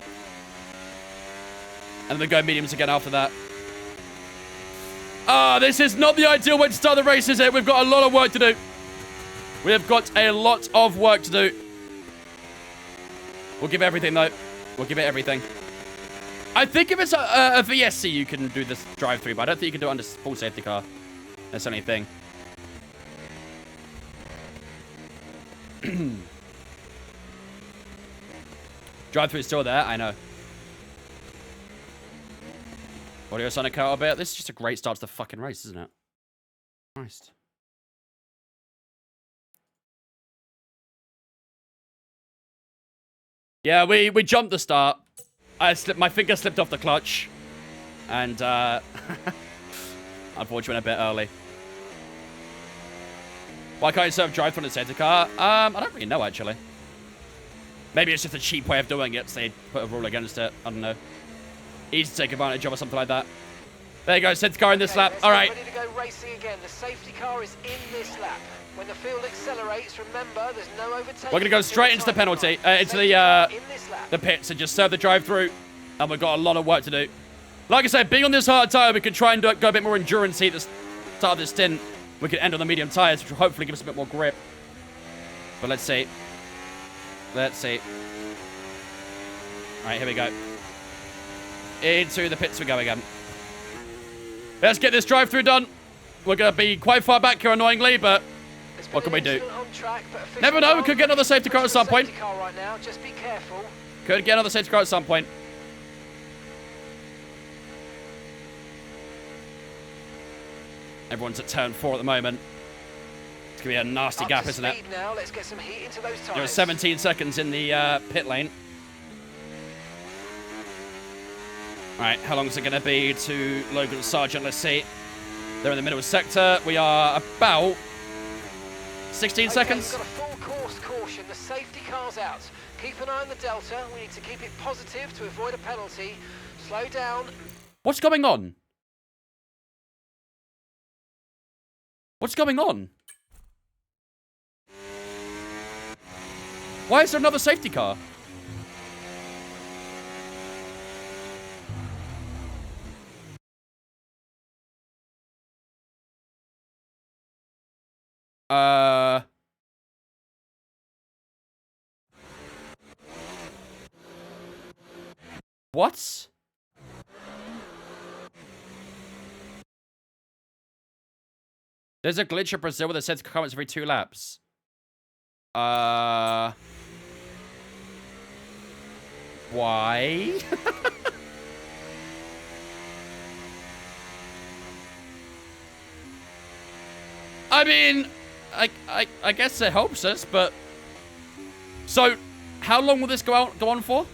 And then go mediums again after that. Ah, this is not the ideal way to start the race, is it? We've got a lot of work to do. We have got a lot of work to do. We'll give it everything, though. We'll give it everything. I think if it's a VSC, you can do this drive-thru, but I don't think you can do it under full safety car. That's the only thing. Drive-thru is still there, I know. Audio Sonic out a bit. This is just a great start to the fucking race, isn't it? Christ. Yeah, we jumped the start. My finger slipped off the clutch. And, unfortunately, went a bit early. Why can't you serve drive-thru on the safety car? I don't really know, actually. Maybe it's just a cheap way of doing it, so they put a rule against it. I don't know. Easy to take advantage of or something like that. There you go, safety car in this lap. All right. Ready to go racing again. The safety car is in this lap. When the field accelerates, remember there's no overtaking. We're gonna go straight into the penalty, into the pits and just serve the drive-thru. And we've got a lot of work to do. Like I said, being on this hard tire, we can try and go a bit more endurance-y at the start of this stint. We can end on the medium tires, which will hopefully give us a bit more grip. But let's see. Let's see. All right, here we go. Into the pits we go again. Let's get this drive-thru done. We're going to be quite far back here, annoyingly, but what can we do? Never know, we could get another safety car at some point. Could get another safety car at some point. Everyone's at turn 4 at the moment. It's going to be a nasty gap, isn't it? Now. Let's get some heat into those tires. There are 17 seconds in the pit lane. Alright, how long is it going to be to Logan Sargent? Let's see. They're in the middle sector. We are about 16 seconds. We've got a full course caution. The safety car's out. Keep an eye on the delta. We need to keep it positive to avoid a penalty. Slow down. What's going on? What's going on? Why is there another safety car? What? There's a glitch in Brazil where the safety car comes every 2 laps. Why? I mean, I guess it helps us, but... So, how long will this go on for?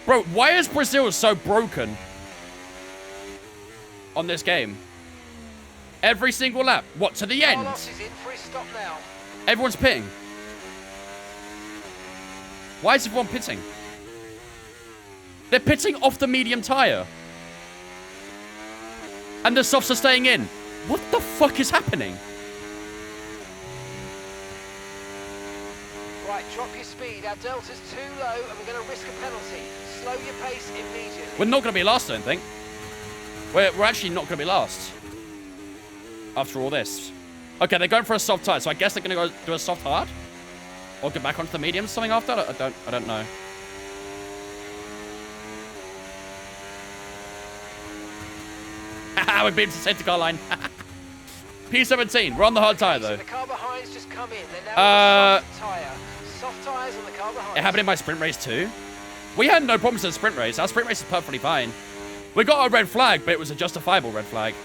Bro, why is Brazil so broken on this game? Every single lap. What, to the end? Carlos is in for his stop now. Everyone's pitting. Why is everyone pitting? They're pitting off the medium tire. And the softs are staying in. What the fuck is happening? Right, drop your speed. Our delta's too low and we're going to risk a penalty. Slow your pace immediately. We're not going to be last, I don't think. We're actually not going to be last. After all this. Okay, they're going for a soft tire, so I guess they're going to go do a soft hard? Or get back onto the medium something after? I don't know. Haha, we beat the safety car line. P17, we're on the hard tire though. So the car behind's just come in. They're now on the soft tire. Soft tires on the car behind. It happened in my sprint race too. We had no problems in the sprint race. Our sprint race is perfectly fine. We got a red flag, but it was a justifiable red flag.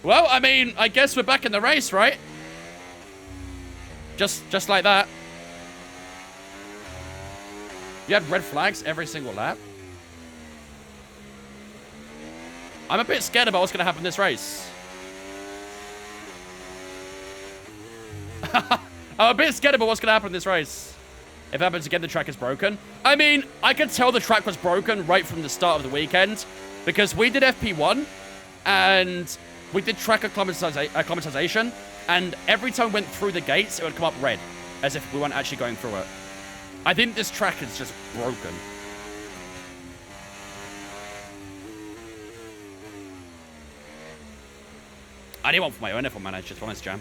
Well, I mean, I guess we're back in the race, right? Just like that. You had red flags every single lap. I'm a bit scared about what's going to happen in this race. I'm a bit scared about what's going to happen in this race. If it happens again, the track is broken. I mean, I could tell the track was broken right from the start of the weekend. Because we did FP1. And we did track acclimatization. And every time we went through the gates, it would come up red. As if we weren't actually going through it. I think this track is just broken. I need one for my own F1 manager, to be honest, Jam.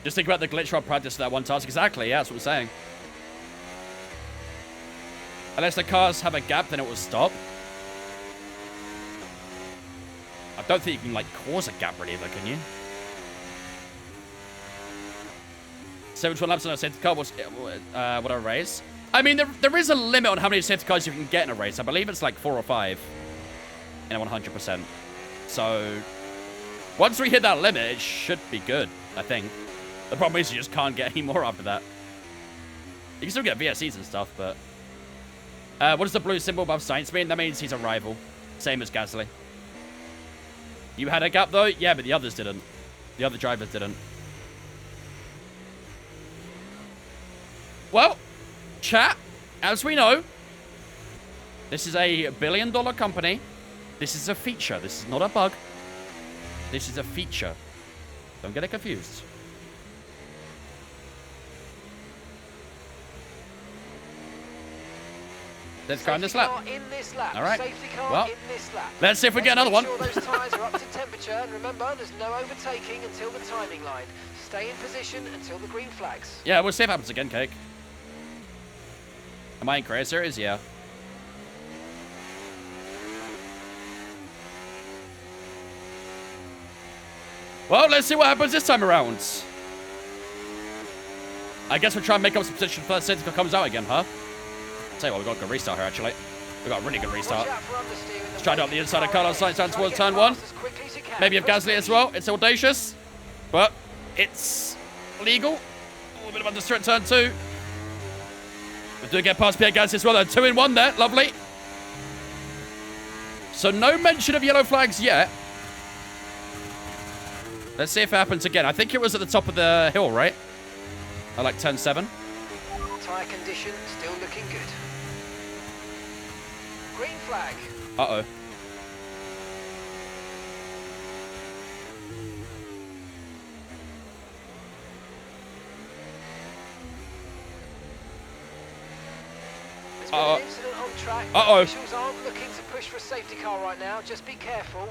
Just think about the glitch rod practice for that one task. Exactly, yeah, that's what I'm saying. Unless the cars have a gap, then it will stop. I don't think you can, like, cause a gap really, though, can you? 71 laps on a safety car, what a race. I mean, there is a limit on how many safety cars you can get in a race. I believe it's like 4 or 5 in a 100%. So, once we hit that limit, it should be good, I think. The problem is you just can't get any more after that. You can still get VSCs and stuff, but... what does the blue symbol above Sainz mean? That means he's a rival. Same as Gasly. You had a gap, though? Yeah, but the others didn't. The other drivers didn't. Well, chat, as we know, this is a billion-dollar company. This is a feature. This is not a bug. This is a feature. Don't get it confused. Let's go on this lap. All right. Well, let's see if we get another one. Make sure those tyres are up to temperature, and remember, there's no overtaking until the timing line. Stay in position until the green flags. Yeah, we'll see if it happens again, Cake. Am I in Korea series? Yeah. Well, let's see what happens this time around. I guess we'll try and make up some position first since it comes out again, huh? Tell you what, we've got a good restart here, actually. We've got a really good restart. Let's try to up the inside of Carlos Sainz down towards turn 1. Maybe of Gasly as well. It's audacious, but it's legal. A little bit of understeer at turn 2. We do get past Pierre Gasly as well. They're 2 in 1 there. Lovely. So no mention of yellow flags yet. Let's see if it happens again. I think it was at the top of the hill, right? I like turn 7. Tyre condition still looking good. Green flag. Uh-oh. There's been an incident on track. Uh-oh. Officials aren't looking to push for a safety car right now. Just be careful.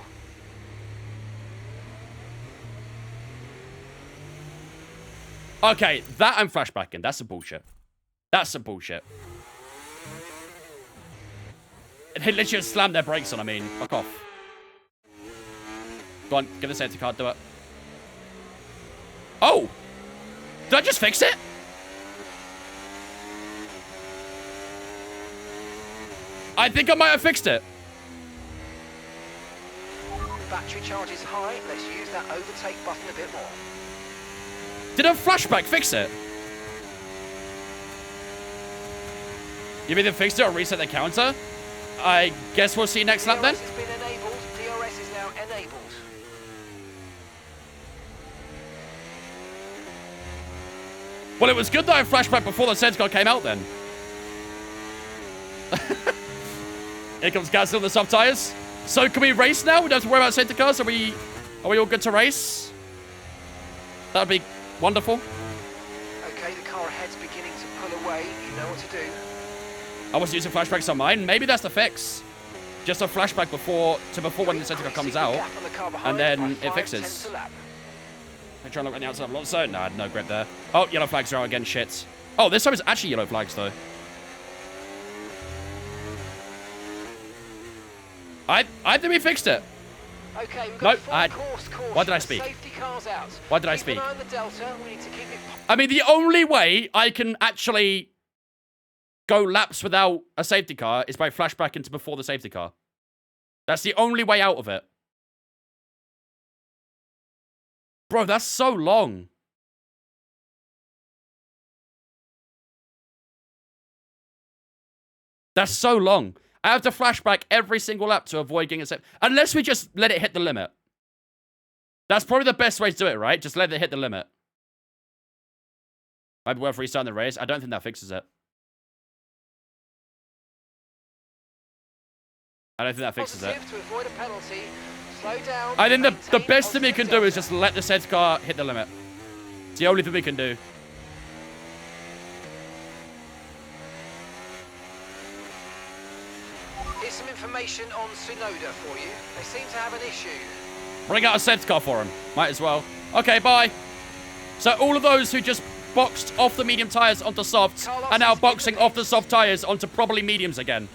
Okay, that I'm flashbacking. That's some bullshit. That's some bullshit. They literally just slammed their brakes on, I mean. Fuck off. Go on, get the safety car, do it. Oh! Did I just fix it? I think I might have fixed it. Battery charge is high. Let's use that overtake button a bit more. Did a flashback fix it? You either fixed it or reset the counter? I guess we'll see next lap then. DRS has been enabled. DRS is now enabled. Well, it was good that I flashed back before the safety car came out then. Here comes Gasly on the soft tyres. So can we race now? We don't have to worry about safety cars? Are we Are we all good to race? That would be wonderful. Okay, the car ahead's beginning to pull away. You know what to do. I wasn't using flashbacks on mine. Maybe that's the fix. Just a flashback before when the safety car comes out, and then it fixes. I'm trying to look at the outside of Alonso. No, I had no grip there. Oh, yellow flags are out again. Shit. Oh, this time it's actually yellow flags, though. I think we fixed it. Okay, we've Nope, got course. Why did I speak? Safety cars out. Why did I Keep speak? an eye on the Delta. We need to keep it. I mean, the only way I can actually go laps without a safety car is by flashback into before the safety car. That's the only way out of it. Bro, that's so long. That's so long. I have to flashback every single lap to avoid getting a safety. Unless we just let it hit the limit. That's probably the best way to do it, right? Just let it hit the limit. Might be worth restarting the race. I don't think that fixes it. I don't think that fixes it. To avoid a penalty. Slow down. I think the best thing we can do is just let the safety car hit the limit. It's the only thing we can do. Here's some information on Tsunoda for you. They seem to have an issue. Bring out a safety car for him. Might as well. Okay, bye. So all of those who just boxed off the medium tyres onto softs are now boxing off the soft tyres onto probably mediums again.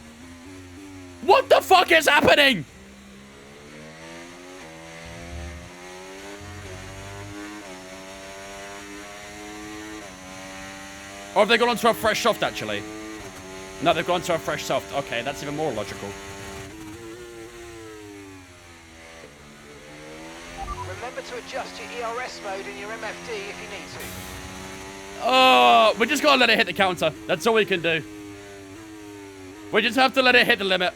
What the fuck is happening? Or have they gone onto a fresh soft, actually? No, they've gone to a fresh soft. Okay, that's even more logical. Remember to adjust your ERS mode in your MFD if you need to. Oh, we just gotta let it hit the counter. That's all we can do. We just have to let it hit the limit.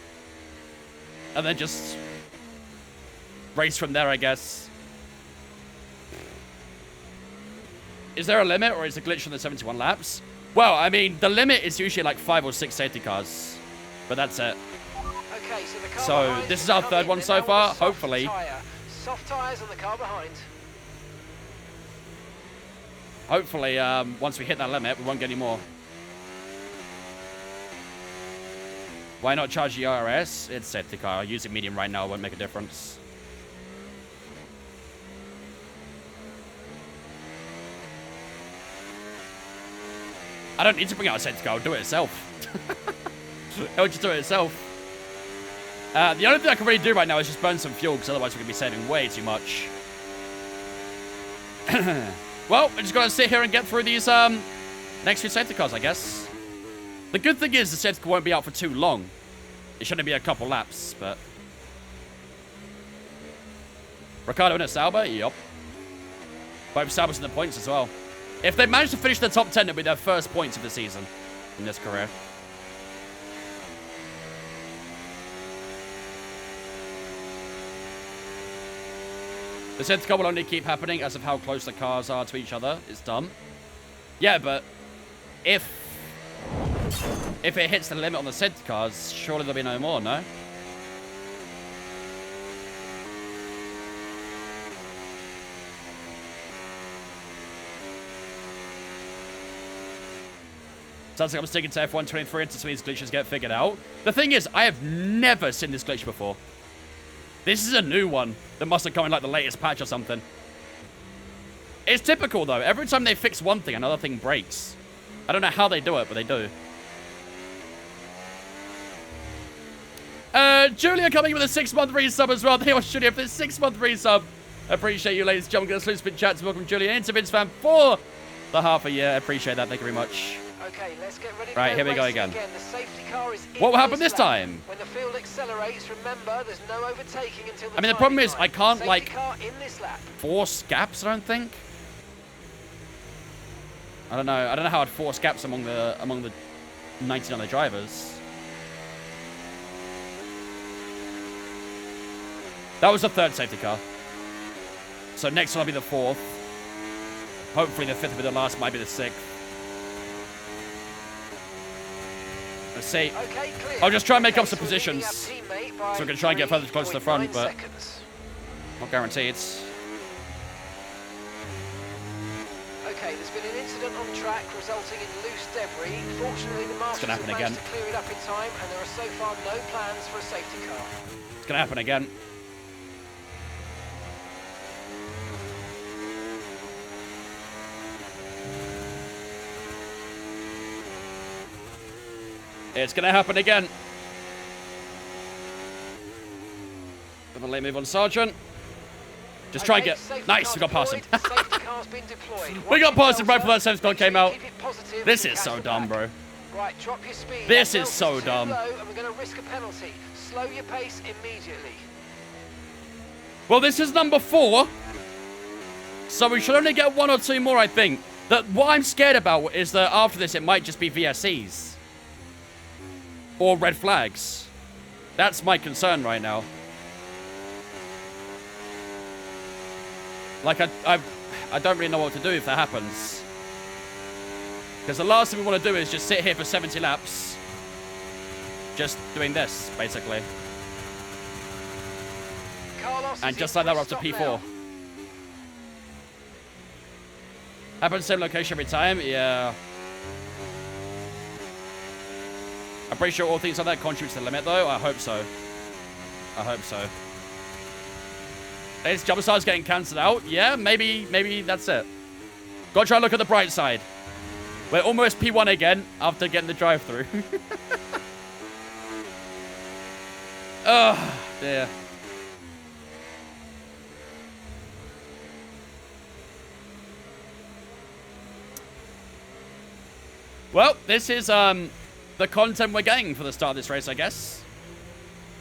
And then just race from there, I guess. Is there a limit, or is it a glitch on the 71 laps? Well, I mean, the limit is usually like 5 or 6 safety cars. But that's it. Okay, so the car So, behind this is is our not third in. one They're so now on far, a soft hopefully. Tyre. Soft tyres on the car behind. Hopefully, once we hit that limit, we won't get any more. Why not charge the RS? It's safety car. Using medium right now won't make a difference. I don't need to bring out a safety car. I'll do it itself. It'll just do it itself. The only thing I can really do right now is just burn some fuel, because otherwise we're going to be saving way too much. Well, we're just going to sit here and get through these next few safety cars, I guess. The good thing is the safety car won't be out for too long. It should only be a couple laps, but... Ricciardo and a Sauber? Yup. Both Saubers in the points as well. If they manage to finish the top 10, it'll be their first points of the season in this career. The safety car will only keep happening as of how close the cars are to each other. It's dumb. Yeah, but if it hits the limit on the safety cars, surely there'll be no more, no? Sounds like I'm sticking to F123 until these glitches get figured out. The thing is, I have never seen this glitch before. This is a new one that must have come in like the latest patch or something. It's typical though. Every time they fix one thing, another thing breaks. I don't know how they do it, but they do. Julia coming with a 6-month resub as well. Thank you much, Julia, for the 6-month resub. Appreciate you, ladies and gentlemen. Gonna salute spin chats. Welcome, Julia, into Vince fan for the half a year. Appreciate that. Thank you very much. Okay, let's get ready to Right, here we go racing again. The safety car is in What will happen this this lap. time? When the field accelerates, remember there's no overtaking until the I mean, the problem is time. I can't, Safety like, car in this lap. force gaps, I don't think. I don't know how I'd force gaps among the 19 other drivers. That was the third safety car. So next one will be the fourth. Hopefully the fifth will be the last, might be the sixth. Let's see. Okay, clear. I'll just try and make up Okay, some so we're leading positions. our teammate by So we can try and get further close to the front, 3.9 but... seconds. Not guaranteed. Okay, there's been an incident on track resulting in loose debris. Fortunately, the marshals gonna have happen managed again. to clear it up in time, and there are so far no plans for a safety car. It's gonna happen again. It's gonna happen again. Have a late move on Sergeant. Just try and get... Nice, we got past him. We got past him right before that safety car came out. This is so dumb, bro. Right, drop your speed. This is so dumb. And we're going to risk a penalty. Slow your pace immediately. Well, this is number 4. So we should only get 1 or 2 more, I think. What I'm scared about is that after this, it might just be VSCs. Or red flags. That's my concern right now. Like, I don't really know what to do if that happens. Because the last thing we want to do is just sit here for 70 laps. Just doing this, basically. And just like that, we're up to P4. Happens same location every time? Yeah. I'm pretty sure all things like that contribute to the limit, though. I hope so. I hope so. His jump start's getting cancelled out. Yeah, maybe that's it. Gotta try and look at the bright side. We're almost P1 again after getting the drive-through. Oh, dear. Well, this is the content we're getting for the start of this race, I guess.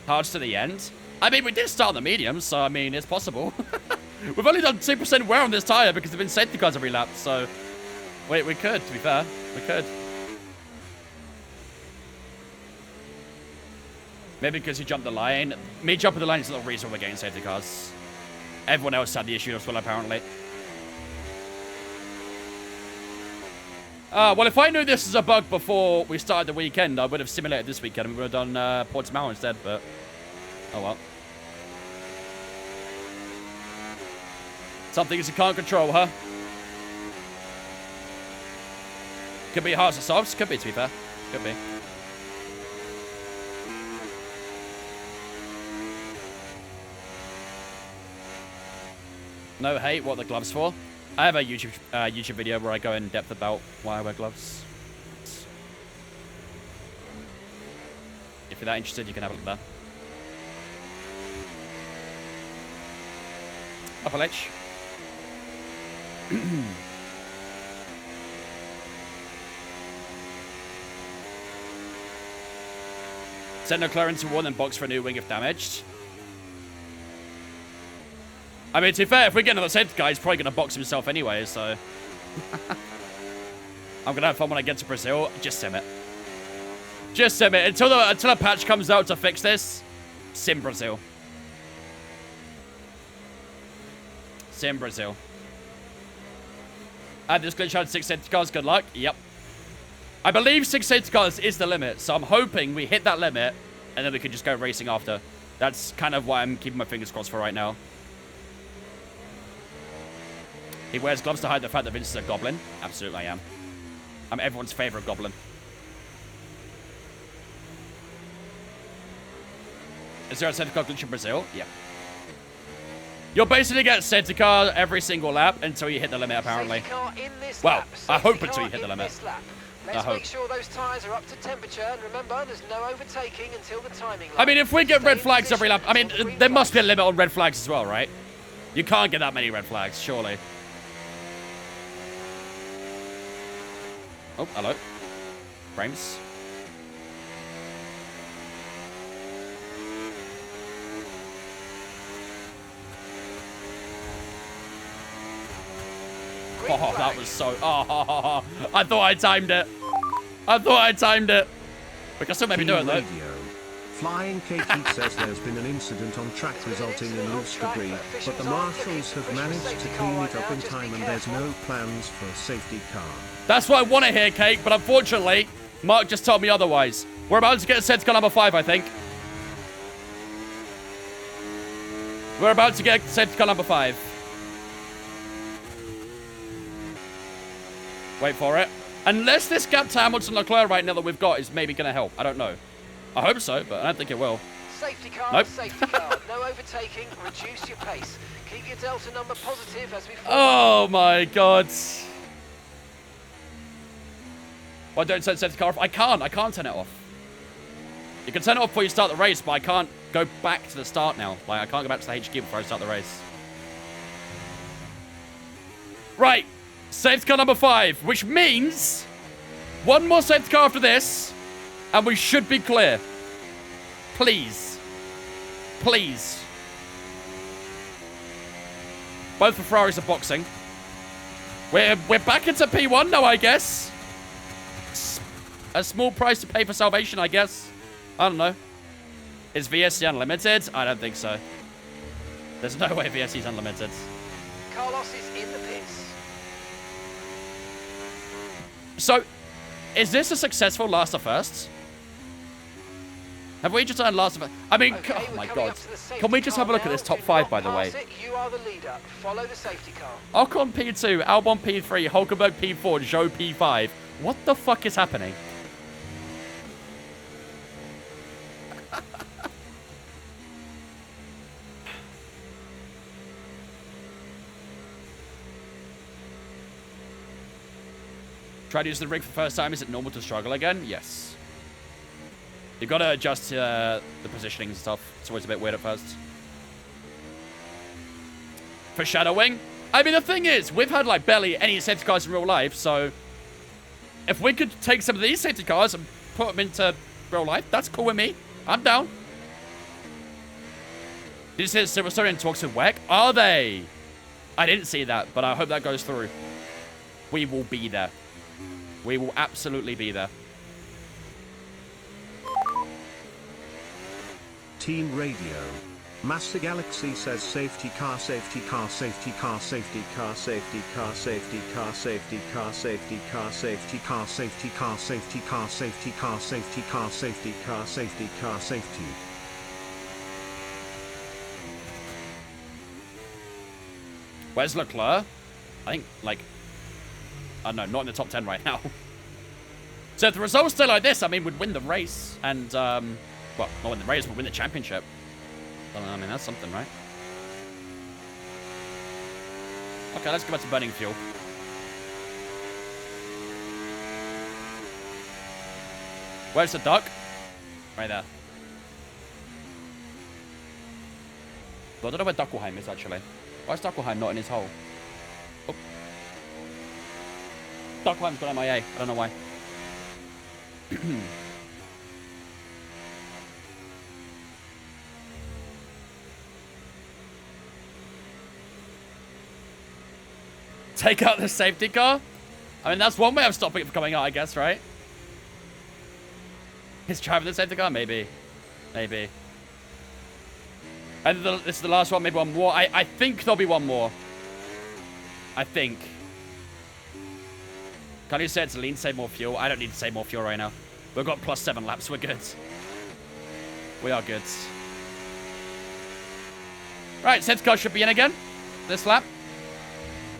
Hards to the end. I mean, we did start on the mediums, so, I mean, it's possible. We've only done 2% wear on this tyre because there have been safety cars every lap, so... Wait, we could, to be fair. We could. Maybe because you jumped the line. Me jumping the line is not the reason we're getting safety cars. Everyone else had the issue as well, apparently. Well, if I knew this was a bug before we started the weekend, I would have simulated this weekend and we would have done Portimao instead, but... Oh well. Some things you can't control, huh? Could be hearts or softs. Could be, to be fair. Could be. No hate. What are the gloves for? I have a YouTube video where I go in depth about why I wear gloves. If you're that interested, you can have a look there. Upper ledge. Send Leclerc into 1 and box for a new wing if damaged. I mean, to be fair, if we get another safety guy, he's probably going to box himself anyway, so... I'm going to have fun when I get to Brazil. Just sim it. Just sim it. Until a patch comes out to fix this, sim Brazil. Sim Brazil. And this glitch had 6 safety cars. Good luck. Yep. I believe 6 safety cars is the limit, so I'm hoping we hit that limit, and then we can just go racing after. That's kind of why I'm keeping my fingers crossed for right now. He wears gloves to hide the fact that Vince is a goblin. Absolutely, I am. I'm everyone's favorite goblin. Is there a safety car glitch in Brazil? Yeah. You'll basically get safety car every single lap until you hit the limit, apparently. Well, I hope until you hit the limit. Let's make sure those tyres are up to temperature, and remember, there's no overtaking until the timing line. I mean, if we get red flags every lap, I mean, there must be a limit on red flags as well, right? You can't get that many red flags, surely. Oh, hello. Frames. Oh, that was so... Oh, I thought I timed it. I thought I timed it. We can still maybe do it, though. Flying Katie says there's been an incident on track resulting in loose debris, but the marshals have managed to clean it up in time and there's no plans for a safety car. That's what I want to hear, Kate, but unfortunately, Mark just told me otherwise. We're about to get safety car number 5, I think. We're about to get safety car number 5. Wait for it. Unless this gap to Hamilton Leclerc right now that we've got is maybe going to help. I don't know. I hope so, but I don't think it will. Safety car, Nope. safety car. No overtaking. Reduce your pace. Keep your delta number positive as we form. Oh my god. Why don't turn safety car off? I can't turn it off. You can turn it off before you start the race, but I can't go back to the start now. Like, I can't go back to the HQ before I start the race. Right. Safety car number 5, which means one more safety car after this, and we should be clear. Please. Please. Both the Ferraris are boxing. We're back into P1 now, I guess. A small price to pay for salvation, I guess. I don't know. Is VSC unlimited? I don't think so. There's no way VSC is unlimited. Carlos is in the pits. So, is this a successful last of firsts? Have we just done last of... I mean, Okay, oh my we're coming god. up to the safety Can we just have a look at car this now. top Do 5, not by the way? pass it. You are the leader. Follow the safety car. Ocon P2, Albon P3, Hulkenberg P4, Zhou P5. What the fuck is happening? Try to use the rig for the first time. Is it normal to struggle again? Yes. You've got to adjust the positioning and stuff. It's always a bit weird at first. Foreshadowing? I mean, the thing is, we've had, like, barely any safety cars in real life, so... If we could take some of these safety cars and put them into real life, that's cool with me. I'm down. Did you see that Silverstone in talks with WEC? Are they? I didn't see that, but I hope that goes through. We will be there. We will absolutely be there. Team Radio. Master Galaxy says safety car, safety car, safety car, safety car, safety car, safety car, safety car, safety car, safety car, safety car, safety car, safety car, safety car, safety car, safety car, safety. Where's Leclerc? I think, like... I don't know, not in the top 10 right now. So if the results stay like this, I mean, we'd win the race. And, well, not win the race, but win the championship. I mean, that's something, right? Okay, let's go back to burning fuel. Where's the duck? Right there. Well, I don't know where Huckleheim is, actually. Why is Huckleheim not in his hole? Oh. Huckleheim's got MIA. I don't know why. Take out the safety car? I mean, that's one way of stopping it from coming out, I guess, right? Is driving the safety car? Maybe. Maybe. And this is the last one, maybe one more. I think there'll be one more. I think. Can you say it's lean, save more fuel? I don't need to save more fuel right now. We've got plus 7 laps. We're good. We are good. Right, safety car should be in again. This lap.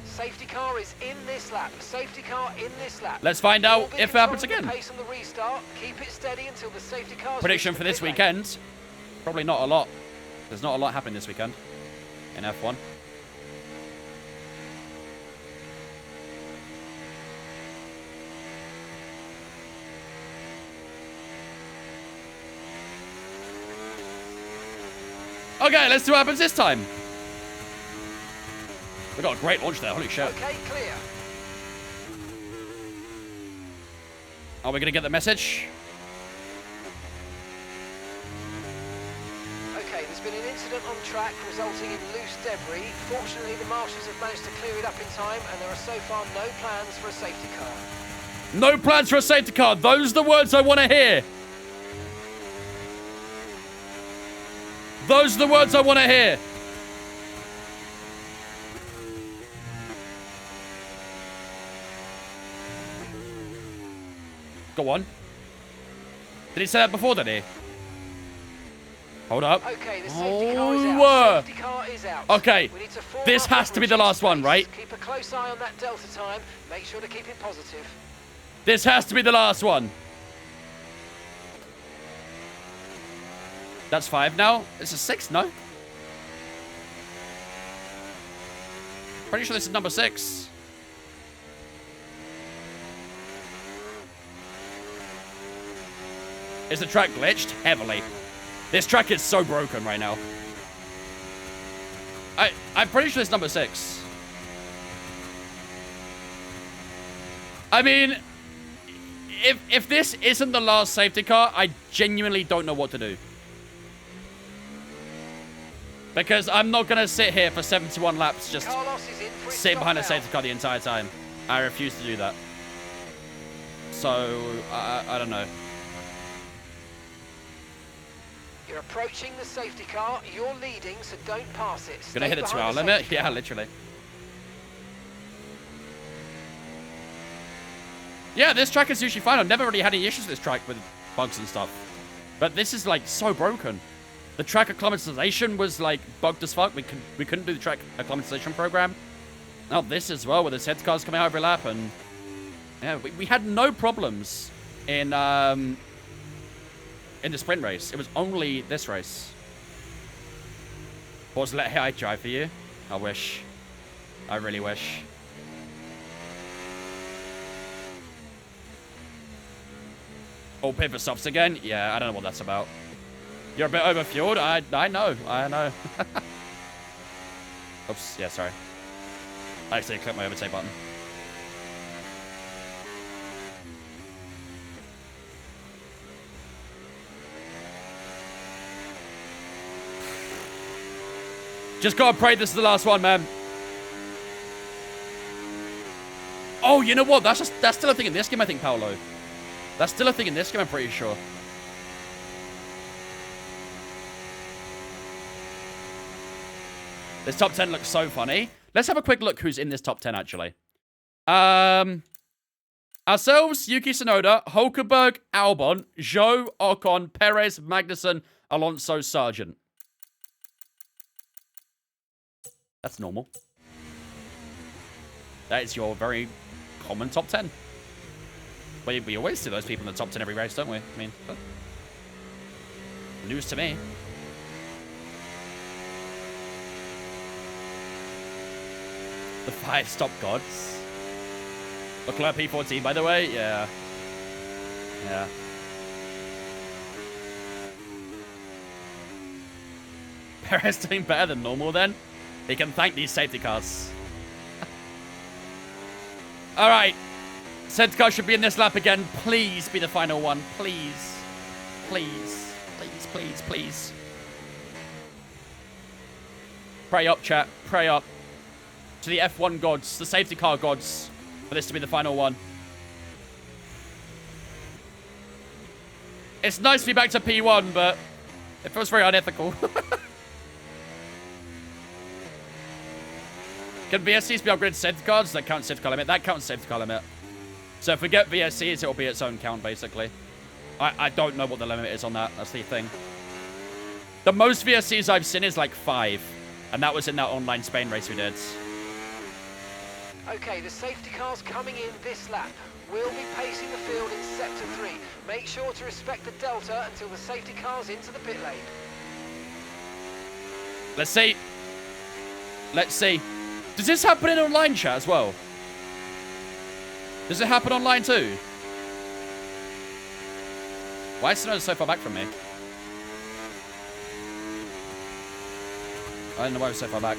Safety car is in this lap. Safety car in this lap. Let's find out if it happens Control again. the pace on the restart. Keep it steady until the safety car's Prediction reached for the this pit lane. weekend. Probably not a lot. There's not a lot happening this weekend in F1. Okay, let's see what happens this time. We got a great launch there. Holy shit. Okay, clear. Are we going to get the message? Okay, there's been an incident on track resulting in loose debris. Fortunately, the marshals have managed to clear it up in time, and there are so far no plans for a safety car. No plans for a safety car. Those are the words I want to hear. Those are the words I want to hear. Go on. Did he say that before, did he? Hold up. Okay, the safety car is Oh, out. Safety car is out. Okay, We need to form this up has and to be the reduce last one, pace. right? Keep a close eye on that delta time. Make sure to keep it positive. This has to be the last one. That's 5 now. This is 6, no? Pretty sure this is number 6. Is the track glitched? Heavily. This track is so broken right now. I'm pretty sure it's number 6. I mean, if this isn't the last safety car, I genuinely don't know what to do. Because I'm not going to sit here for 71 laps just sit behind a safety car the entire time. I refuse to do that. So, I don't know. You're approaching the safety car. You're leading, so don't pass it. Gonna hit a 2-hour limit? Yeah, literally. Yeah, this track is usually fine. I've never really had any issues with this track with bugs and stuff. But this is, like, so broken. The track acclimatization was, like, bugged as fuck. We couldn't do the track acclimatization program. Now this as well, with the safety cars coming out every lap. And, yeah, we had no problems in the sprint race. It was only this race. Pause, let I drive for you. I wish. I really wish. Oh, pivot stops again? Yeah, I don't know what that's about. You're a bit overfueled? I know. I know. Oops. Yeah, sorry. I accidentally clicked my overtake button. Just gotta pray this is the last one, man. Oh, you know what? That's still a thing in this game, I think, Paolo. That's still a thing in this game, I'm pretty sure. This top 10 looks so funny. Let's have a quick look who's in this top 10, actually. Ourselves, Yuki Tsunoda, Hulkenberg, Albon, Zhou, Ocon, Perez, Magnussen, Alonso, Sargent. That's normal. That is your very common top 10. We always see those people in the top 10 every race, don't we? I mean, news to me. The 5 stop gods. Leclerc P14, by the way. Yeah. Yeah. Perez doing better than normal then. He can thank these safety cars. All right. Safety car should be in this lap again. Please be the final one. Please. Please. Please, please, please. Pray up, chat. Pray up. To the F1 gods. The safety car gods. For this to be the final one. It's nice to be back to P1, but it feels very unethical. Can VSCs be upgraded to safety cars? That counts safety car limit. That counts safety car limit. So if we get VSCs, it'll be its own count, basically. I don't know what the limit is on that. That's the thing. The most VSCs I've seen is like 5. And that was in that online Spain race we did. Okay, the safety car's coming in this lap. We'll be pacing the field in sector 3. Make sure to respect the delta until the safety car's into the pit lane. Let's see. Let's see. Does this happen in online chat as well? Does it happen online too? Why is Tsunoda so far back from me? I don't know why he's so far back.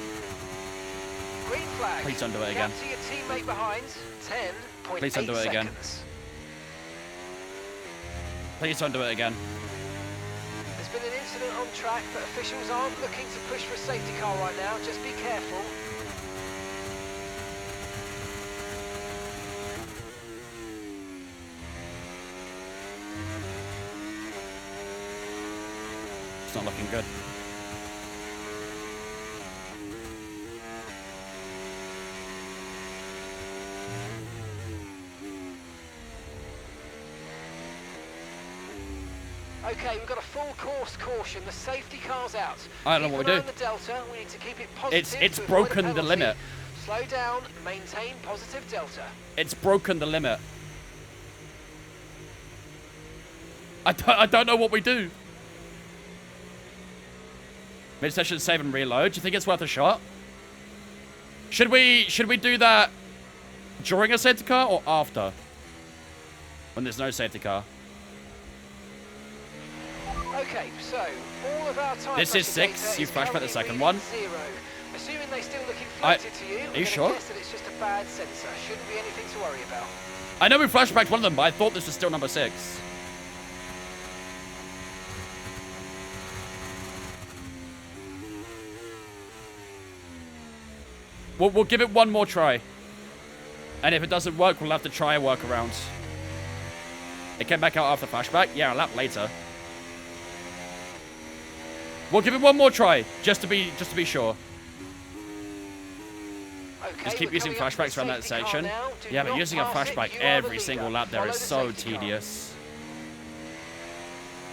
Green flag. Please don't do it again. Gap to your teammate behind, 10.8 Please don't do it again. seconds. Please don't do it again. There's been an incident on track, but officials aren't looking to push for a safety car right now. Just be careful. It's not looking good. Okay, we've got a full course caution. The safety car's out. I don't know what we do. The delta. We need to keep it positive. It's to avoid a broken the penalty. limit. Slow down. Maintain positive delta. It's broken the limit. I don't know what we do. Mid-session save and reload. Do you think it's worth a shot? Should we do that during a safety car or after? When there's no safety car. Okay, so all of our time. This is 6. You flashed back the second one. 0. Assuming they still look inflated to you, are you sure? guess that it's just a bad sensor. Shouldn't be anything to worry about. I know we flashbacked one of them, but I thought this was still number 6. We'll give it one more try. And if it doesn't work, we'll have to try a workaround. It came back out after flashback? Yeah, a lap later. We'll give it one more try, just to be sure. Okay, Just keep using flashbacks around that section. Yeah, but using a flashback every single lap there is so tedious.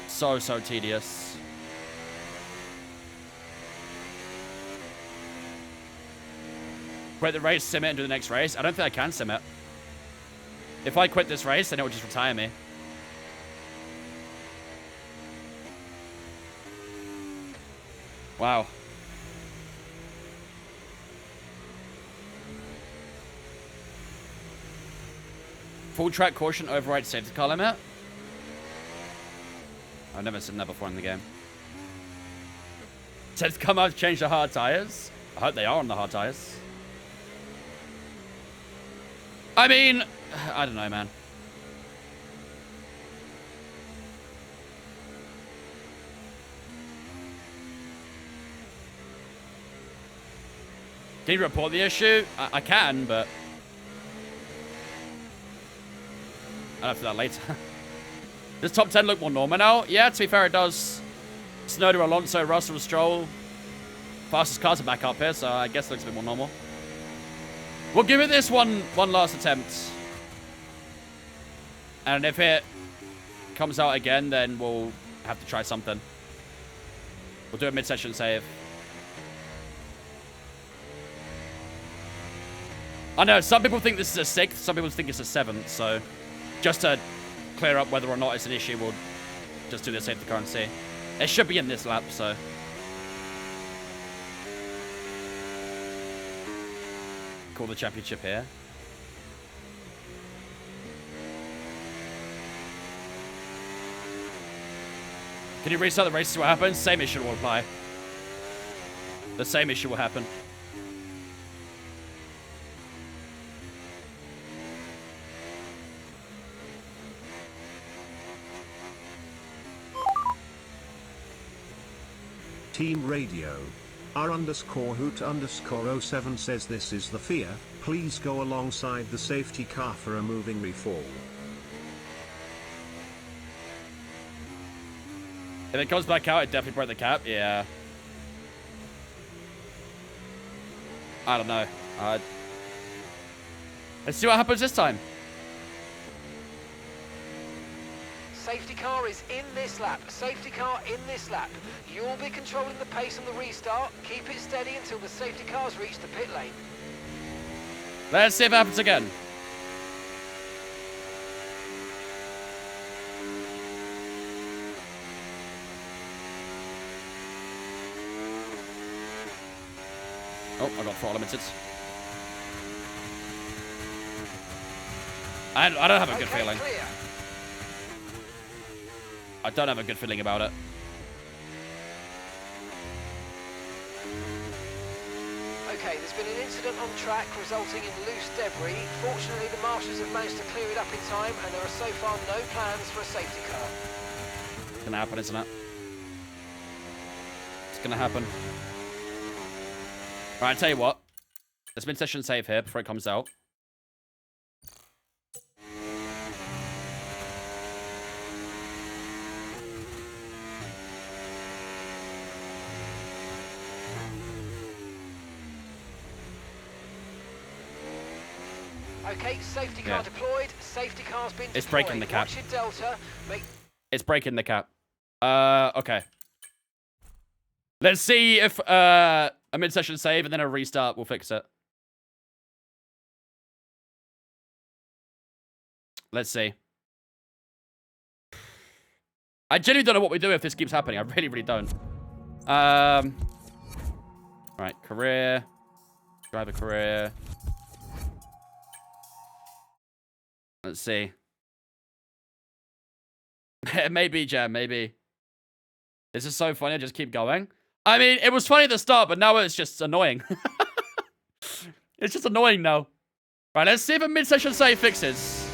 So tedious. Quit the race, sim it, and do the next race. I don't think I can sim it. If I quit this race, then it will just retire me. Wow. Full track caution override safety car limit. I've never seen that before in the game. Said to come out to change the hard tires. I hope they are on the hard tires. I mean, I don't know, man. Can you report the issue? I can, but I'll have to do that later. Does top 10 look more normal now? Yeah, to be fair, it does. Snowder, Alonso, Russell, Stroll. Fastest cars are back up here, so I guess it looks a bit more normal. We'll give it this one last attempt. And if it comes out again, then we'll have to try something. We'll do a mid-session save. I know, some people think this is a 6th, some people think it's a 7th, so just to clear up whether or not it's an issue, we'll just do the safety car and see. It should be in this lap, so. Call the championship here. Can you restart the race to see what happens? Same issue will apply. The same issue will happen. Team Radio. R_hoot_07 says this is the fear. Please go alongside the safety car for a moving refall. If it comes back out, it definitely broke the cap. Yeah. I don't know. Let's see what happens this time. Safety car is in this lap. Safety car in this lap. You'll be controlling the pace on the restart. Keep it steady until the safety cars reach the pit lane. Let's see if it happens again. Oh, I got throttle limited. I don't have a good feeling. Clear. I don't have a good feeling about it. Okay, there's been an incident on track resulting in loose debris. Fortunately, the marshals have managed to clear it up in time, and there are so far no plans for a safety car. It's gonna happen, isn't it? It's gonna happen. Alright, tell you what. Let's mid-session save here before it comes out. Okay, safety car deployed. Safety car's been deployed. It's breaking the cap. Watch your delta. It's breaking the cap. Okay. Let's see if a mid-session save and then a restart will fix it. Let's see. I genuinely don't know what we do if this keeps happening. I really, really don't. Right, career. Driver career. Let's see. Maybe, Jam, maybe. This is so funny, I just keep going. I mean, it was funny at the start, but now it's just annoying. It's just annoying now. Right, let's see if a mid-session save fixes.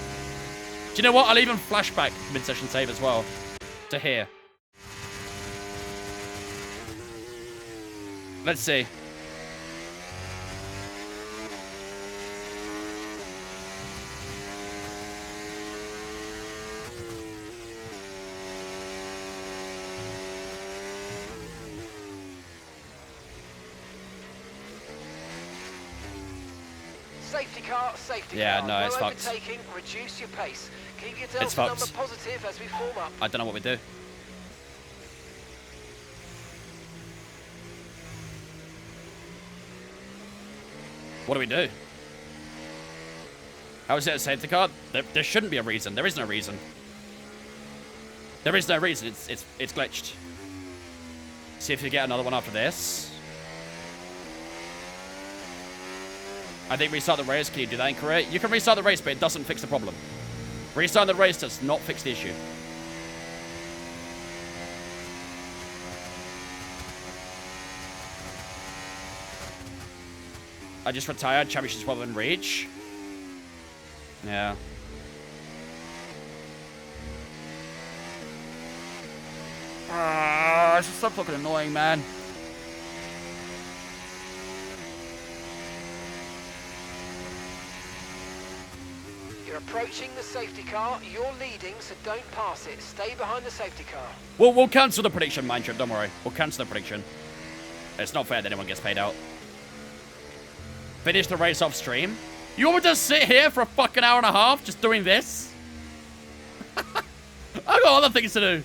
Do you know what? I'll even flashback mid-session save as well. To here. Let's see. Safety car, safety Yeah, car. no, it's fucked. Overtaking, reduce your pace. Keep your It's delta fucked. number positive as we form up. I don't know what we do. What do we do? How is it a safety car? There shouldn't be a reason. There is no reason. There is no reason. It's glitched. See if you get another one after this. I think restart the race. Can you do that in career? You can restart the race, but it doesn't fix the problem. Restarting the race does not fix the issue. I just retired. Championships well in reach. Yeah. It's just so fucking annoying, man. You're approaching the safety car. You're leading, so don't pass it. Stay behind the safety car. We'll cancel the prediction, Mindtrip. Don't worry. We'll cancel the prediction. It's not fair that anyone gets paid out. Finish the race off stream. You want me to sit here for a fucking hour and a half just doing this? I've got other things to do.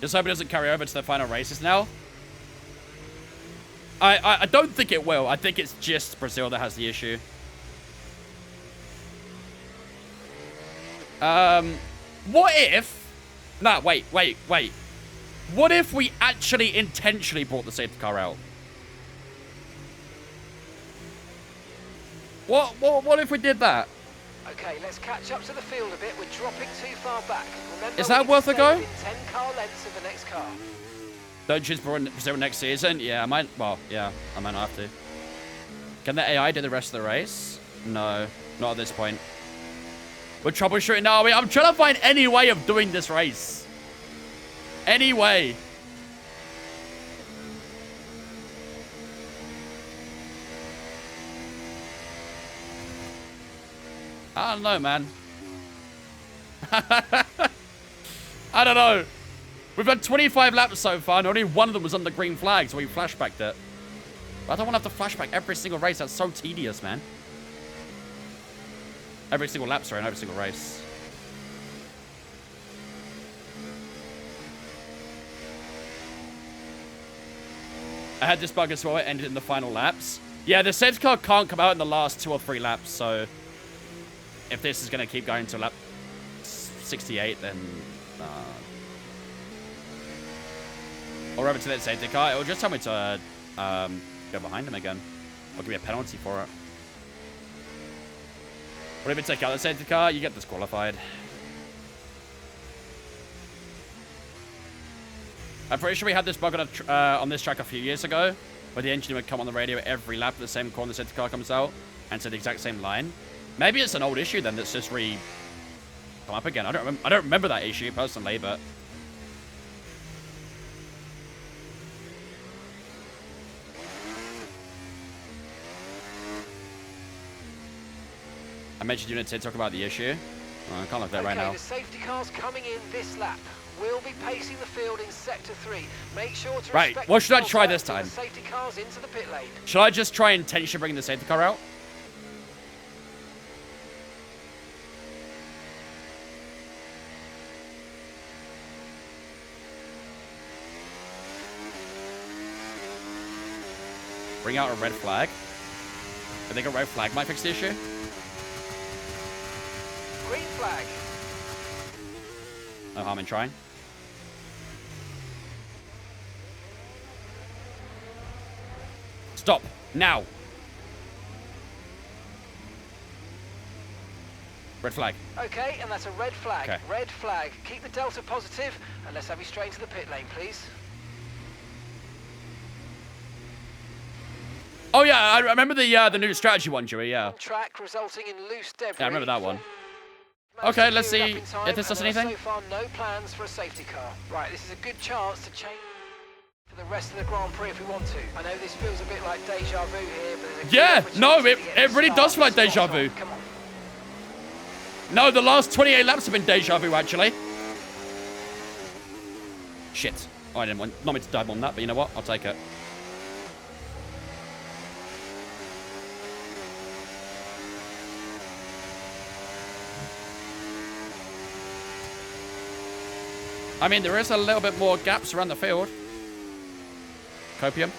Just hope it doesn't carry over to the final races now. I don't think it will. I think it's just Brazil that has the issue. What if... Nah, wait. What if we actually intentionally brought the safety car out? What if we did that? Okay, let's catch up to the field a bit. We're dropping too far back. Remember, Is that we need worth to a stay go? within 10 car lengths of the next car. Don't choose Brazil next season? Yeah, I might... Well, yeah, I might not have to. Can the AI do the rest of the race? No, not at this point. We're troubleshooting now. I'm trying to find any way of doing this race. Any way. I don't know, man. I don't know. We've done 25 laps so far, and only one of them was on the green flag, so we flashbacked it. But I don't want to have to flashback every single race. That's so tedious, man. Every single lap, sorry, and every single race. I had this bug as well. It ended in the final laps. Yeah, the safety car can't come out in the last 2 or 3 laps, so... If this is going to keep going to lap 68, then... Or over to that safety car, it'll just tell me to go behind him again. Or give me a penalty for it. Or if you take out the safety car, you get disqualified. I'm pretty sure we had this bug on this track a few years ago, where the engineer would come on the radio every lap at the same corner the safety car comes out, and say the exact same line. Maybe it's an old issue then that's just come up again. I don't remember that issue personally, but... I mentioned you to talk about the issue. I can't look at that right now. The safety car's coming in this lap. We'll be pacing the field in sector 3. Make sure to Right, what should I try this time? The safety car's into the pit lane. Should I just try intentionally bring the safety car out? Bring out a red flag. I think a red flag might fix the issue. Green flag. No harm in trying. Stop. Now. Red flag. Okay, and that's a red flag. Okay. Red flag. Keep the delta positive, and let's have you straight into the pit lane, please. Oh yeah, I remember the new strategy one, Joey. Yeah. On track, resulting in loose debris. Yeah, I remember that one. Most Okay, of let's you are see up in time, if this does and there are anything. So far, no plans for a safety car. Right, this is a good chance to change for the rest of the Grand Prix if we want to. I know this feels a bit like deja vu here, but there's a Yeah, good no, opportunity to get it really the does feel like start deja spot on. vu. Come on. No, the last 28 laps have been deja vu, actually. Shit. Oh, I didn't want me to dive on that, but you know what? I'll take it. I mean, there is a little bit more gaps around the field. Copium.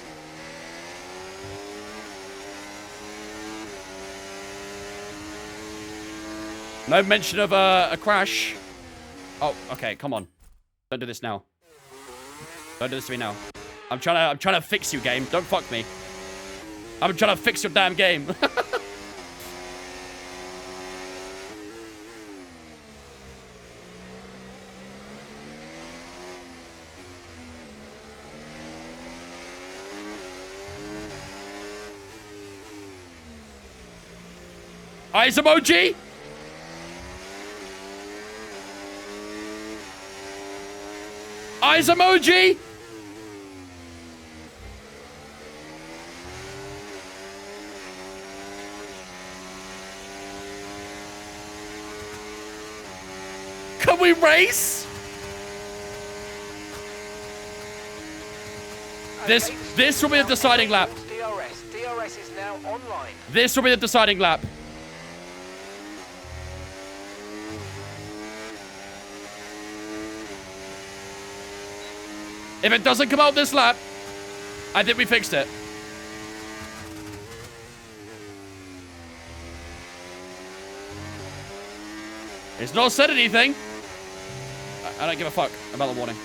No mention of a crash. Oh, okay, come on. Don't do this now. Don't do this to me now. I'm trying to fix you, game. Don't fuck me. I'm trying to fix your damn game. Eyes emoji. Eyes emoji. Can we race? This will be the deciding lap. DRS is now online. This will be the deciding lap. If it doesn't come out this lap, I think we fixed it. It's not said anything. I don't give a fuck about the warning.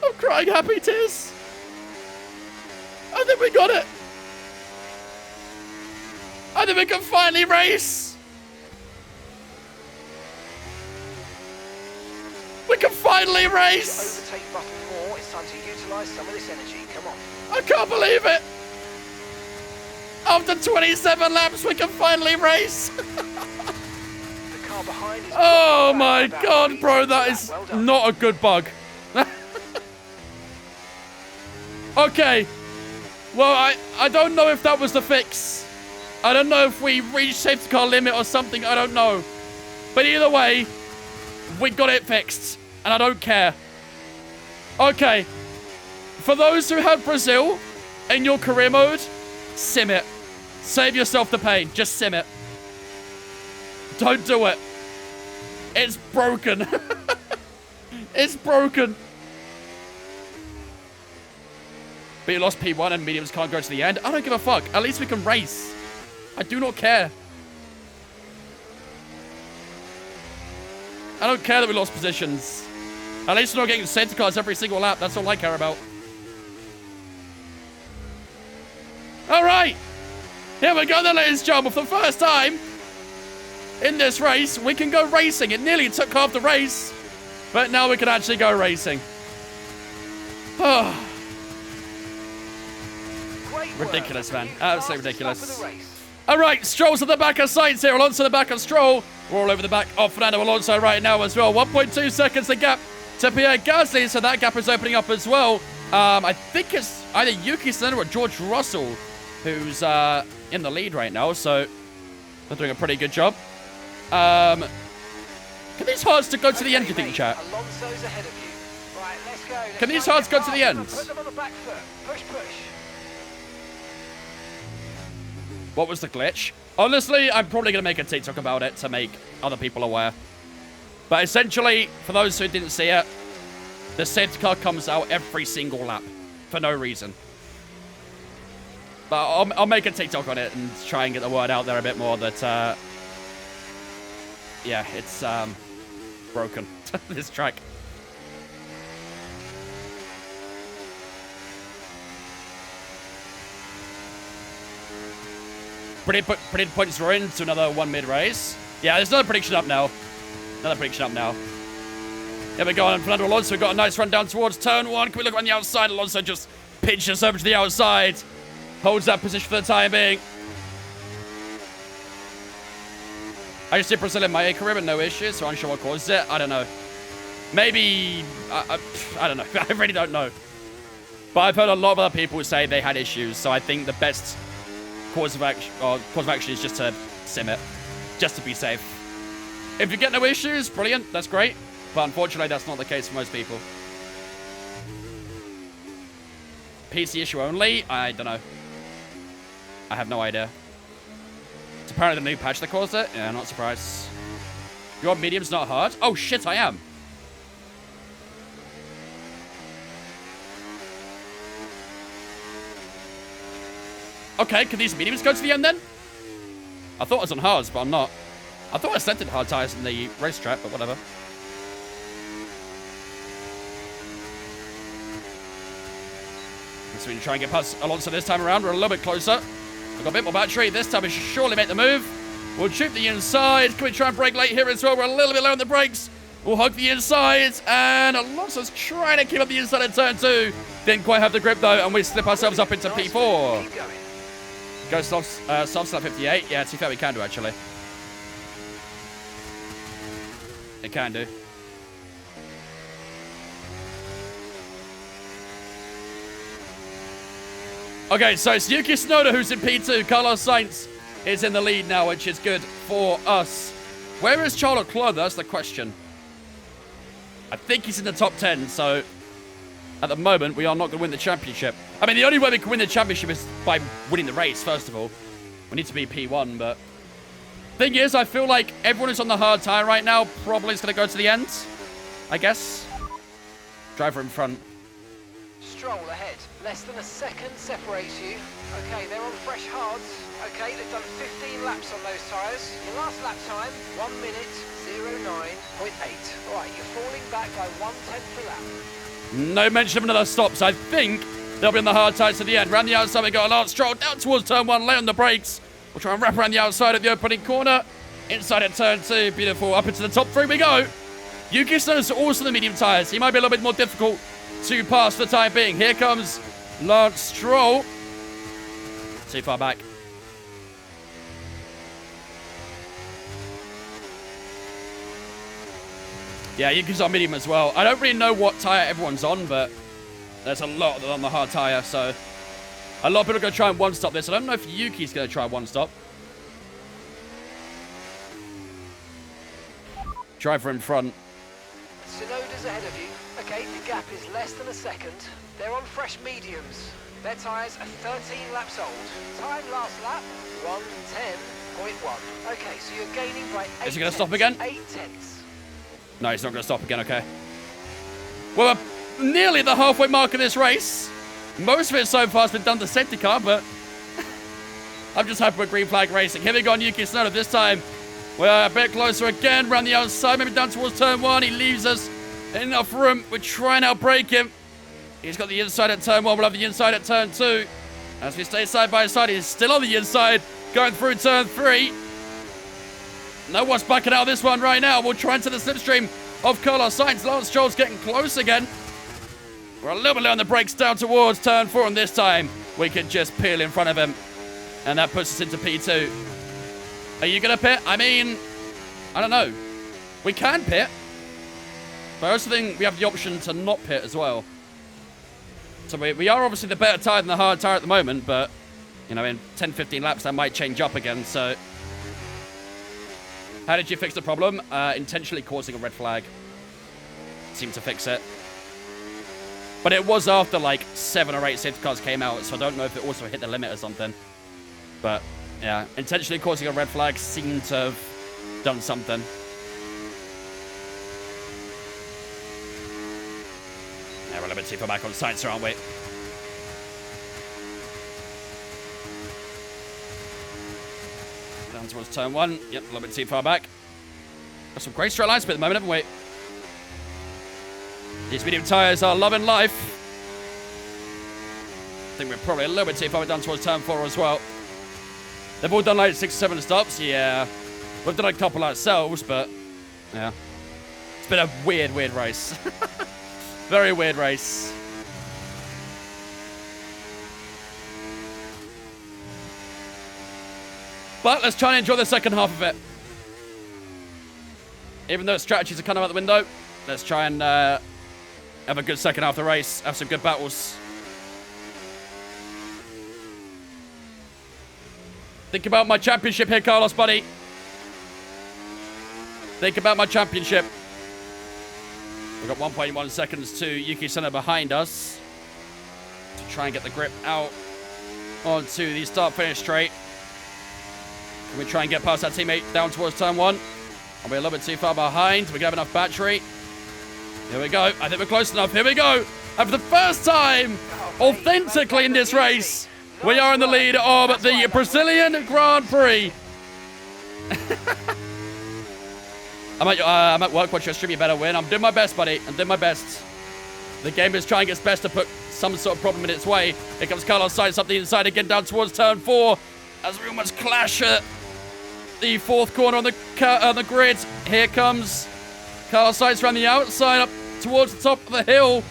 I'm crying happy tears. I think we got it. I think we can finally race. We can finally race. Overtake button 4. It's time to utilize some of this energy. Come on. I can't believe it. After 27 laps, we can finally race. The car behind is Oh back my about god, 3 bro, that seconds is back. Well done. not a good bug. Okay. Well, I don't know if that was the fix. I don't know if we reached safety car limit or something. I don't know. But either way, we got it fixed. And I don't care. Okay. For those who have Brazil in your career mode, sim it. Save yourself the pain. Just sim it. Don't do it. It's broken. It's broken. But you lost P1 and mediums can't go to the end. I don't give a fuck. At least we can race. I do not care. I don't care that we lost positions. At least we're not getting safety cars every single lap. That's all I care about. All right. Here we go then, ladies and gentlemen. For the first time in this race, we can go racing. It nearly took half the race, but now we can actually go racing. Oh. Ridiculous, man. Absolutely ridiculous. All right, Stroll's at the back of Sainz here. Alonso at the back of Stroll. We're all over the back of Fernando Alonso right now as well. 1.2 seconds the gap to Pierre Gasly, so that gap is opening up as well. I think it's either Yuki Tsunoda or George Russell who's in the lead right now, so they're doing a pretty good job. Can these hearts to go to the end, do you think, chat? Alonso's ahead of you. Right, let's go. Let's Can these try and hards get go to the past them end? and put them on the back foot. Push, push. What was the glitch? Honestly, I'm probably going to make a TikTok about it to make other people aware. But essentially, for those who didn't see it, the safety car comes out every single lap for no reason. But I'll make a TikTok on it and try and get the word out there a bit more that, yeah, it's broken, this track. Predict points are into another one mid-race. Yeah, there's another prediction up now. Another prediction up now. Here we go on Fernando Alonso. We've got a nice run down towards turn one. Can we look on the outside? Alonso just pitches over to the outside. Holds that position for the time being. I just did Brazil in my career with no issues, so I'm unsure what caused it. I don't know. Maybe... I don't know. I really don't know. But I've heard a lot of other people say they had issues, so I think the best course of action is just to sim it. Just to be safe. If you get no issues, brilliant. That's great. But unfortunately, that's not the case for most people. PC issue only? I don't know. I have no idea. It's apparently the new patch that caused it. Yeah, not surprised. Your medium's not hard? Oh shit, I am. Okay, can these mediums go to the end then? I thought I was on hards, but I'm not. I thought I selected hard tires in the racetrack, but whatever. So we can try and get past Alonso this time around. We're a little bit closer. We've got a bit more battery. This time we should surely make the move. We'll shoot the inside. Can we try and brake late here as well? We're a little bit low on the brakes. We'll hug the inside. And Alonso's trying to keep up the inside at turn 2. Didn't quite have the grip though, and we slip ourselves up into P4. Go soft slap 58. Yeah, to be fair, we can do actually. It can do. Okay, so it's Yuki Tsunoda who's in P2. Carlos Sainz is in the lead now, which is good for us. Where is Charles Leclerc? That's the question. I think he's in the top 10, so at the moment, we are not going to win the championship. I mean, the only way we can win the championship is by winning the race, first of all. We need to be P1, but... Thing is, I feel like everyone who's on the hard tire right now probably is going to go to the end, I guess. Driver in front. Stroll ahead. Less than a second separates you. Okay, they're on fresh hards. Okay, they've done 15 laps on those tyres. Your last lap time, 1 minute, 09.8. Right, you're falling back by 1/10 a lap. No mention of another stop, so I think they'll be on the hard tyres to the end. Round the outside, we got a Lance Stroll down towards turn 1, lay on the brakes. We'll try and wrap around the outside of the opening corner. Inside at turn 2, beautiful. Up into the top 3 we go. Yuki Tsunoda's also the medium tyres. He might be a little bit more difficult to pass for the time being. Here comes Lance Stroll. Too far back. Yeah, Yuki's on medium as well. I don't really know what tyre everyone's on, but there's a lot on the hard tyre, so a lot of people are going to try and one-stop this. I don't know if Yuki's going to try one-stop. Driver in front. Tsunoda's ahead of you. Okay, the gap is less than a second. They're on fresh mediums. Their tyres are 13 laps old. Time last lap, 1:10.1. Okay, so you're gaining by 8 Is he going to stop again? 8 tenths. No, he's not going to stop again, okay. Well, we're nearly the halfway mark of this race. Most of it so far has been done to safety car, but I'm just hoping we're green flag racing. Here we go on Yuki Tsunoda this time. We're a bit closer again, round the outside, maybe down towards turn 1. He leaves us enough room. We're trying to outbrake him. He's got the inside at turn 1. We'll have the inside at turn 2. As we stay side by side, he's still on the inside, going through turn 3. No one's backing out of this one right now. We'll try into the slipstream of Carlos Sainz. Lance Stroll's getting close again. We're a little bit low on the brakes down towards turn 4, and this time we can just peel in front of him. And that puts us into P2. Are you going to pit? I mean, I don't know. We can pit. But I also think we have the option to not pit as well. So we are obviously the better tyre than the hard tyre at the moment, but, you know, in 10, 15 laps, that might change up again, so... How did you fix the problem? Intentionally causing a red flag. Seemed to fix it. But it was after like 7 or 8 safety cars came out, so I don't know if it also hit the limit or something. But yeah, intentionally causing a red flag seemed to have done something. Yeah, we're a little bit too far back on sights, aren't we? Down towards turn 1. Yep, a little bit too far back. Got some great straight line speed at the moment, haven't we? These medium tyres are loving life. I think we're probably a little bit too far down towards turn 4 as well. They've all done like 6 or 7 stops. Yeah. We've done a couple ourselves, but yeah. It's been a weird race. Very weird race. But let's try and enjoy the second half of it. Even though strategies are kind of out the window, let's try and have a good second half of the race. Have some good battles. Think about my championship here, Carlos, buddy. Think about my championship. We've got 1.1 seconds to Yuki Senna behind us to try and get the grip out onto the start-finish straight. Can we try and get past our teammate down towards turn 1? Are we a little bit too far behind? We have enough battery. Here we go. I think we're close enough. Here we go. And for the first time, authentically in this race, we are in the lead of the Brazilian Grand Prix. I'm at work watching a stream. You better win. I'm doing my best, buddy. I'm doing my best. The game is trying its best to put some sort of problem in its way. Here comes Carlos Sainz up the inside again down towards turn 4 as we almost clash at the 4th corner on the grid. Here comes Carlos Sainz around the outside up towards the top of the hill.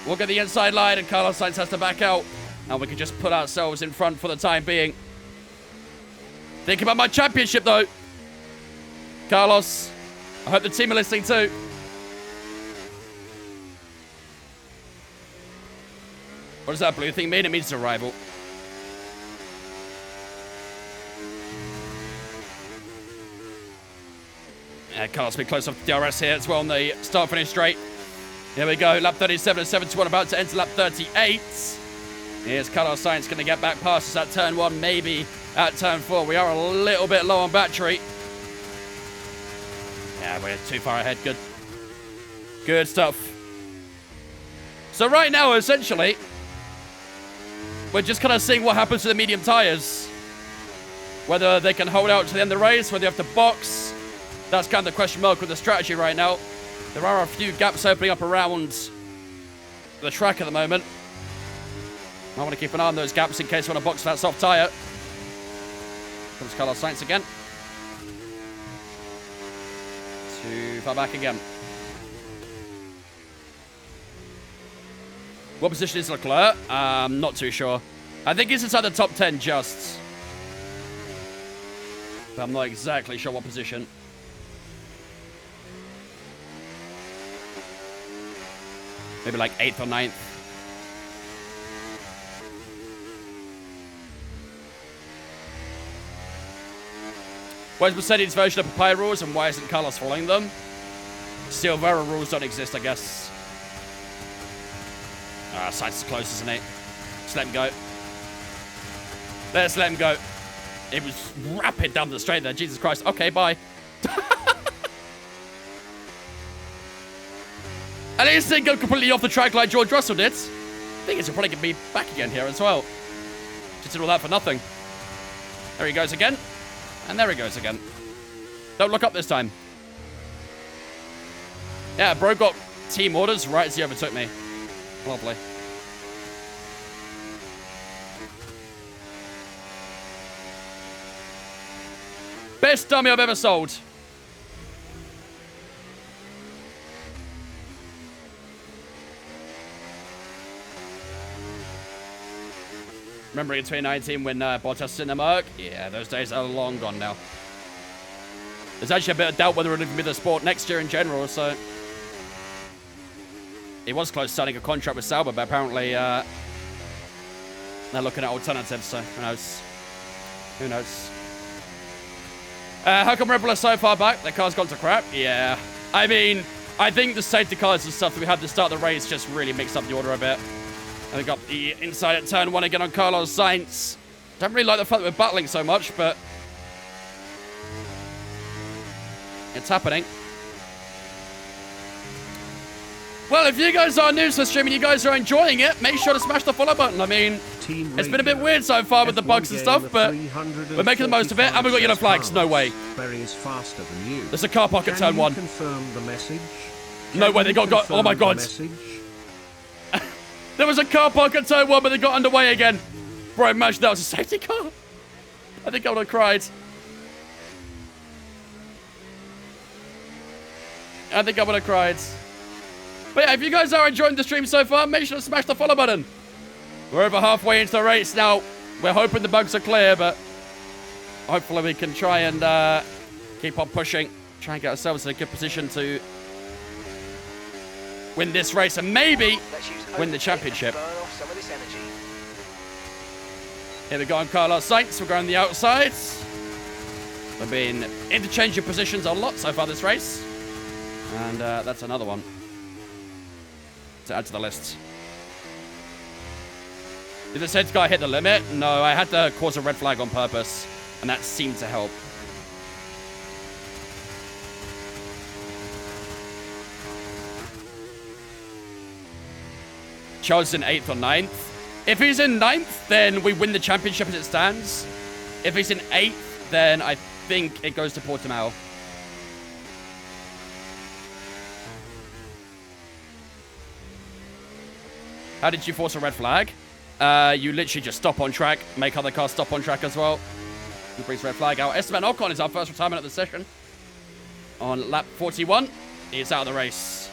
We'll get the inside line and Carlos Sainz has to back out. And we can just put ourselves in front for the time being. Think about my championship, though. Carlos, I hope the team are listening too. What does that blue thing mean? It means a rival. Yeah, Carlos will be close off the DRS here as well on the start-finish straight. Here we go, lap 37 at 71, about to enter lap 38. Here's Carlos Sainz going to get back past us at turn 1, maybe at turn 4. We are a little bit low on battery. Yeah, we're too far ahead. Good. Good stuff. So right now, essentially, we're just kind of seeing what happens to the medium tyres. Whether they can hold out to the end of the race, whether they have to box. That's kind of the question mark with the strategy right now. There are a few gaps opening up around the track at the moment. I want to keep an eye on those gaps in case we want to box that soft tyre. Comes Carlos Sainz again. Too far back again. What position is Leclerc? Not too sure. I think he's inside the top 10 just. But I'm not exactly sure what position. Maybe like 8th or 9th. Where's Mercedes' version of papaya rules and why isn't Carlos following them? Silvera rules don't exist, I guess. Sainz is close, isn't it? Just let him go. Let's let him go. It was rapid down the straight there. Jesus Christ. Okay, bye. At least didn't go completely off the track like George Russell did. I think he's probably going to be back again here as well. Just did all that for nothing. There he goes again. And there he goes again. Don't look up this time. Yeah, bro got team orders right as he overtook me. Lovely. Best dummy I've ever sold. Remember in 2019 when Bottas in the Merc? Yeah, those days are long gone now. There's actually a bit of doubt whether it'll even be the sport next year in general, so... He was close to signing a contract with Sauber, but apparently they're looking at alternatives, so who knows? Who knows? How come Red Bull are so far back? Their car's gone to crap? Yeah. I mean, I think the safety cars and stuff that we had to start the race just really mixed up the order a bit. And we got the inside at turn 1 again on Carlos Sainz. Don't really like the fact that we're battling so much, but it's happening. Well, if you guys are new to the stream and you guys are enjoying it, make sure to smash the follow button. I mean, it's been a bit weird so far with the bugs and stuff, but we're making the most of it, and we've got yellow flags. No way. Barry is faster than you. There's a car park at turn 1. Confirm the message? No way, they got oh my god. There was a car park at turn 1, but they got underway again. Bro, imagine that was a safety car. I think I would have cried. I think I would have cried. But yeah, if you guys are enjoying the stream so far, make sure to smash the follow button. We're over halfway into the race now. We're hoping the bugs are clear, but hopefully we can try and keep on pushing. Try and get ourselves in a good position to win this race and maybe win the championship. Here we go on Carlos Sainz. We're going the outside. We've been interchanging positions a lot so far this race. And that's another one to add to the list. Did the safety car hit the limit? No, I had to cause a red flag on purpose, and that seemed to help. Charles is in 8th or 9th. If he's in 9th, then we win the championship as it stands. If he's in 8th, then I think it goes to Portimao. How did you force a red flag? You literally just stop on track, make other cars stop on track as well. He brings red flag out. Esteban Ocon is our first retirement of the session. On lap 41, he's out of the race.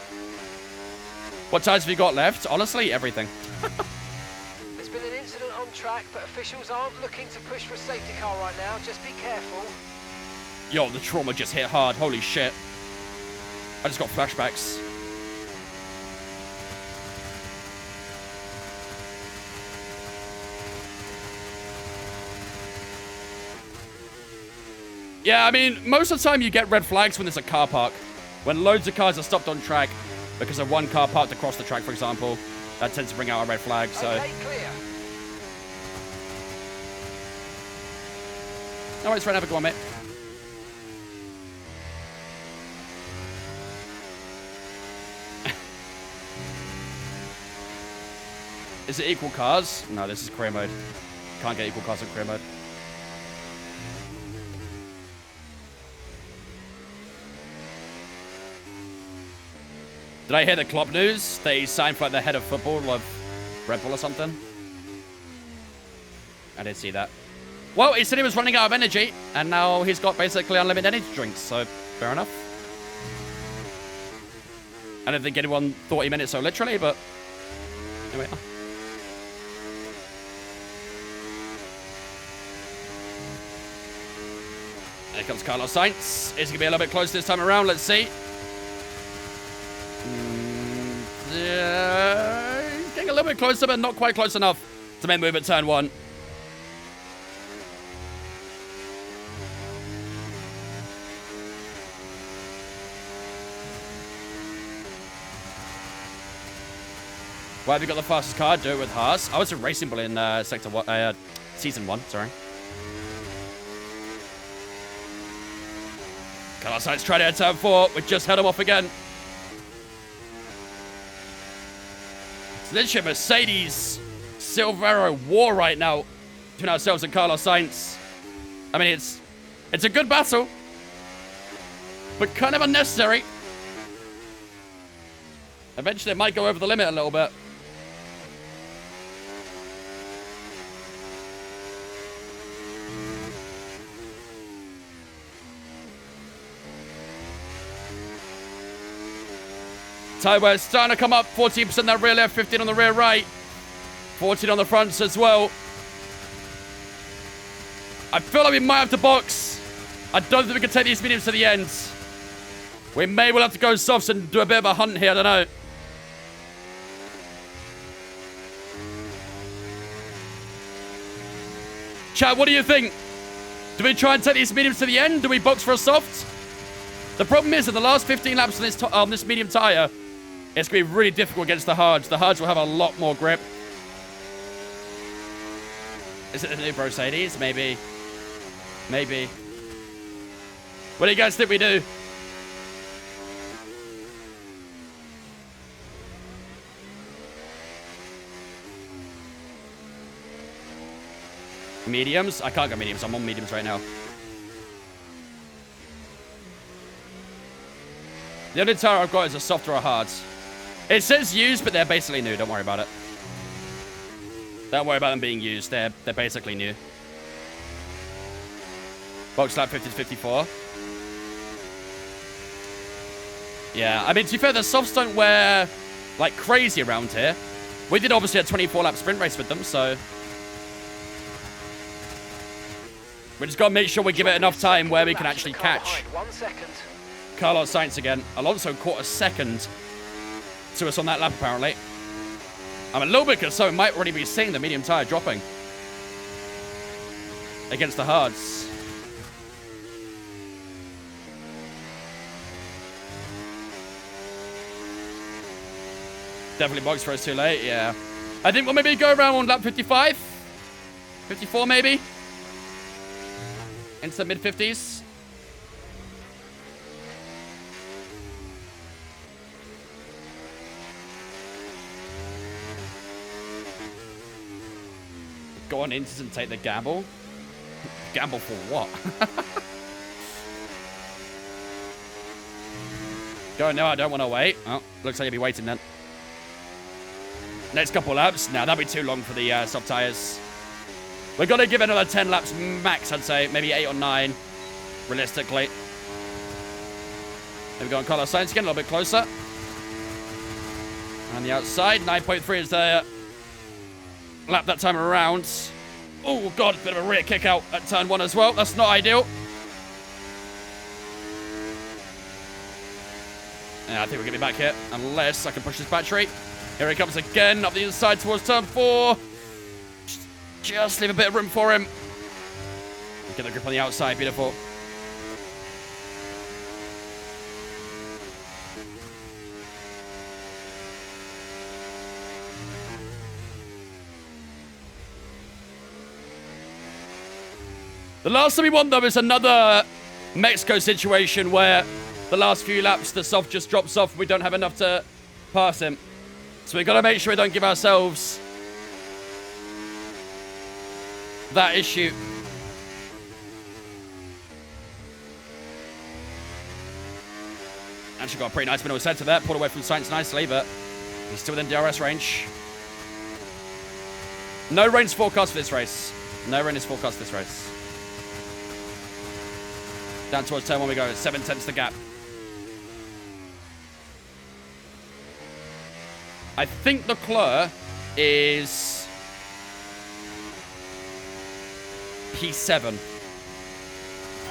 What tires have you got left? Honestly, everything. There's been an incident on track, but officials aren't looking to push for a safety car right now. Just be careful. Yo, the trauma just hit hard. Holy shit. I just got flashbacks. Yeah, I mean, most of the time you get red flags when there's a car park. When loads of cars are stopped on track because of one car parked across the track, for example, that tends to bring out a red flag, so... Okay, clear. No worries, friend. Have a go on, mate. Is it equal cars? No, this is career mode. Can't get equal cars in career mode. Did I hear the Klopp news? They signed for like the head of football of Red Bull or something. I didn't see that. Well, he said he was running out of energy, and now he's got basically unlimited energy drinks, so fair enough. I don't think anyone thought he meant it so literally, but here we are. There comes Carlos Sainz. Is he going to be a little bit closer this time around? Let's see. Getting a little bit closer, but not quite close enough to make move at turn 1. Why have you got the fastest car? Do it with Haas. I was a Racing Bull in Season 1, sorry. Carlos Sainz tried it at turn 4. We just held him off again. It's literally a Mercedes Silvero war right now between ourselves and Carlos Sainz. I mean, it's a good battle, but kind of unnecessary. Eventually, it might go over the limit a little bit. Tyre starting to come up. 14% that rear left, 15 on the rear right. 14 on the fronts as well. I feel like we might have to box. I don't think we can take these mediums to the end. We may well have to go softs and do a bit of a hunt here. I don't know. Chat, what do you think? Do we try and take these mediums to the end? Do we box for a soft? The problem is, in the last 15 laps on this medium tire, it's going to be really difficult against the hards. The hards will have a lot more grip. Is it the new Mercedes? Maybe. Maybe. What do you guys think we do? Mediums? I can't go mediums. I'm on mediums right now. The only tire I've got is a soft or a hard. It says used, but they're basically new. Don't worry about it. Don't worry about them being used. They're basically new. Box lap 50 to 54. Yeah, I mean, to be fair, the softs don't wear like crazy around here. We did obviously a 24-lap sprint race with them, so we just got to make sure we give it enough time where we can actually catch. 1 second. Carlos Sainz again. Alonso caught a second to us on that lap, apparently. I'm a little bit concerned. We might already be seeing the medium tire dropping against the hards. Definitely box for us too late, yeah. I think we'll maybe go around on lap 55. 54 maybe. Into the mid-50s. Go on Instance and take the gamble. Gamble for what? Go, no, I don't want to wait. Oh, looks like you'll be waiting then. Next couple laps. Now, that'll be too long for the soft tires. We've got to give it another 10 laps max, I'd say. Maybe 8 or 9, realistically. There we go on Carlos Sainz again, a little bit closer. On the outside, 9.3 is the lap that time around. Oh, God, bit of a rear kick out at turn 1 as well. That's not ideal. Yeah, I think we're going to be back here, unless I can push this battery. Here he comes again, up the inside towards turn 4. Just leave a bit of room for him. Get the grip on the outside, beautiful. The last thing we want, though, is another Mexico situation where the last few laps, the soft just drops off. We don't have enough to pass him. So we've got to make sure we don't give ourselves that issue. Actually got a pretty nice middle centre there. Pulled away from Sainz nicely, but he's still within DRS range. No rain's forecast for this race. No rain is forecast for this race. Down towards turn 1 we go. 7/10 the gap. I think Leclerc is P7.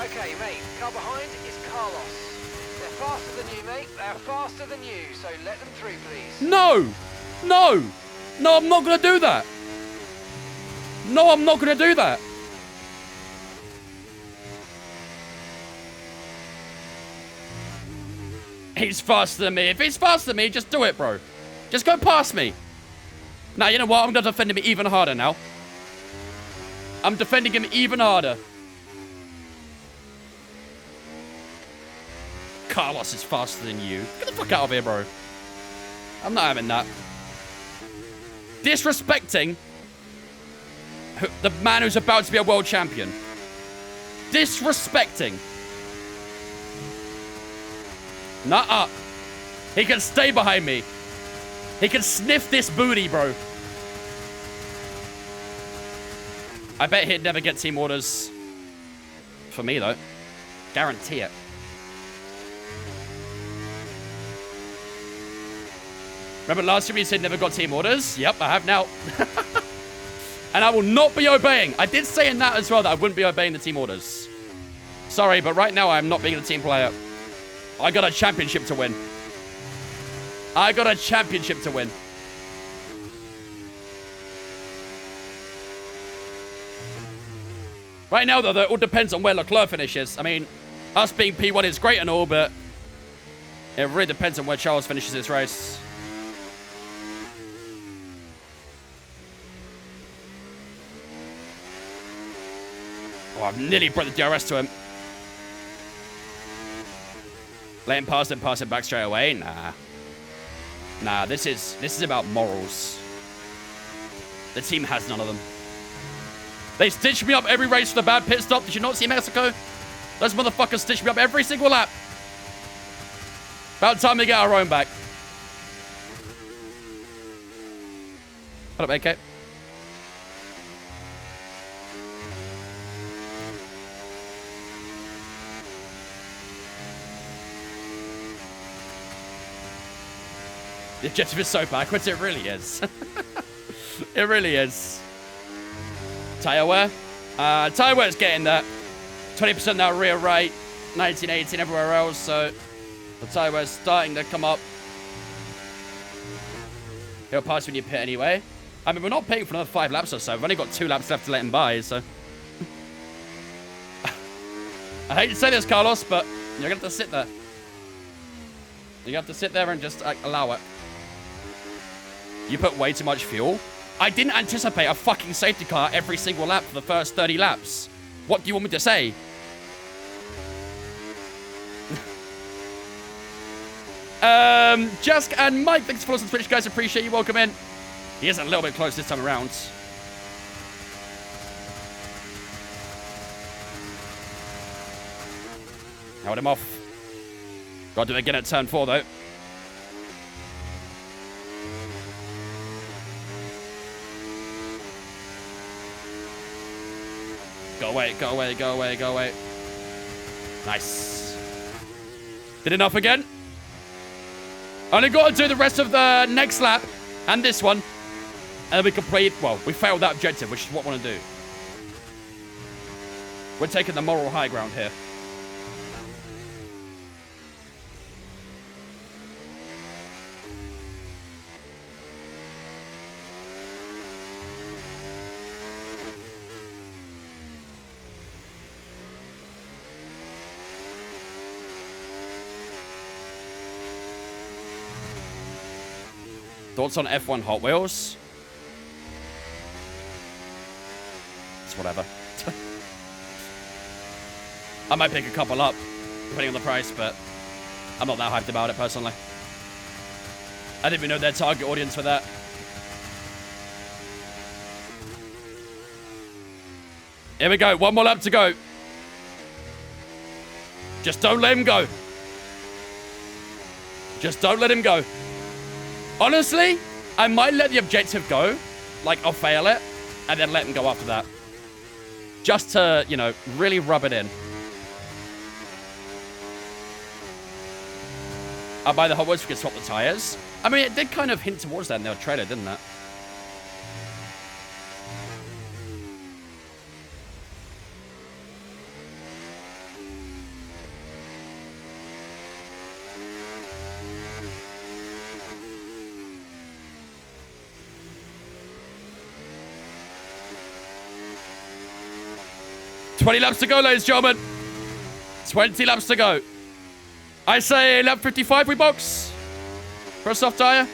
Okay, mate. Car behind is Carlos. They're faster than you, mate. They're faster than you, so let them through, please. No! No! No, I'm not going to do that. No, I'm not going to do that. He's faster than me. If he's faster than me, just do it, bro. Just go past me. Now, you know what? I'm going to defend him even harder now. I'm defending him even harder. Carlos is faster than you. Get the fuck out of here, bro. I'm not having that. Disrespecting the man who's about to be a world champion. Disrespecting. Nuh-uh. He can stay behind me. He can sniff this booty, bro. I bet he'd never get team orders. For me, though. Guarantee it. Remember last year we said never got team orders? Yep, I have now. And I will not be obeying. I did say in that as well that I wouldn't be obeying the team orders. Sorry, but right now I'm not being a team player. I got a championship to win. I got a championship to win. Right now, though, it all depends on where Leclerc finishes. I mean, us being P1 is great and all, but It really depends on where Charles finishes this race. Oh, I've nearly brought the DRS to him. Let him pass it back straight away? Nah. Nah, this is about morals. The team has none of them. They stitch me up every race for the bad pit stop. Did you not see Mexico? Those motherfuckers stitch me up every single lap. About time we get our own back. What up, AK? The objective is so backwards, it really is. It really is. Tyre wear? Tyre wear's getting that. 20% that rear right, 19, 18 everywhere else, so the tyre wear's starting to come up. He'll pass when you pit anyway. I mean, we're not pitting for another 5 laps or so. We've only got 2 laps left to let him by, so. I hate to say this, Carlos, but you're going to have to sit there. You have to sit there and just allow it. You put way too much fuel. I didn't anticipate a fucking safety car every single lap for the first 30 laps. What do you want me to say? Jask and Mike, thanks for following on Twitch, guys. Appreciate you. Welcome in. He is a little bit close this time around. Held him off. Got to do it again at turn 4, though. Go away, go away, go away, go away. Nice. Did enough again. Only got to do the rest of the next lap and this one. And then we complete, well, we failed that objective, which is what I want to do. We're taking the moral high ground here. Thoughts on F1 Hot Wheels? It's whatever. I might pick a couple up, depending on the price, but I'm not that hyped about it, personally. I didn't even know their target audience for that. Here we go. 1 more lap to go. Just don't let him go. Just don't let him go. Honestly, I might let the objective go. Like, I'll fail it, and then let him go after that. Just to, you know, really rub it in. I'll buy the Hot Wheels, we can swap the tires. I mean, it did kind of hint towards that in their trailer, didn't it? $20 laps to go, ladies and gentlemen. 20 laps to go. I say lap 55 we box for a soft tire.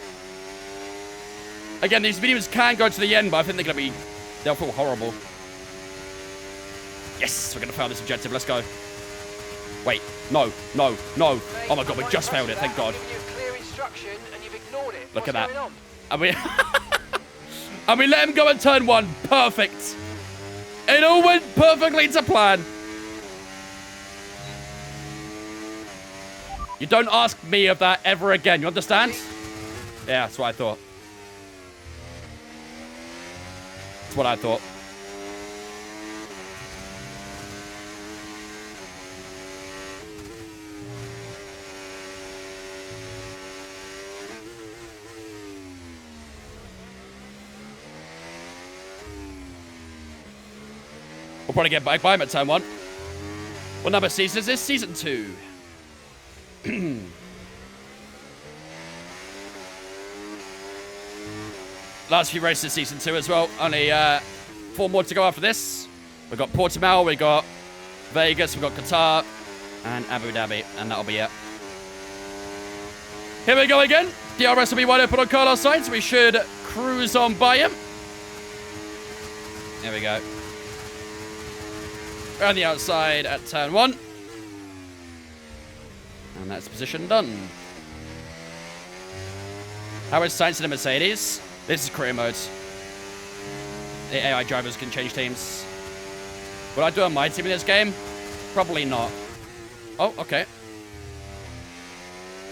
Again, these videos can go to the end, but I think they'll feel horrible. Yes, we're going to fail this objective. Let's go. Wait, no, no, no. Oh my God, we just failed it. Thank God. Look at that. And we let him go at turn 1. Perfect. It all went perfectly to plan. You don't ask me of that ever again. You understand? Yeah, that's what I thought. That's what I thought. We'll probably get back by him at turn 1. What number season is this? Season 2. Last few races season 2 as well. Only 4 more to go after this. We've got Portimao, we've got Vegas, we've got Qatar, and Abu Dhabi, and that'll be it. Here we go again. DRS will be wide open on Carlos Sainz. We should cruise on by him. There we go. Around the outside at turn 1. And that's position done. How is Sainz in a Mercedes? This is career mode. The AI drivers can change teams. Would I do on my team in this game? Probably not. Oh, okay.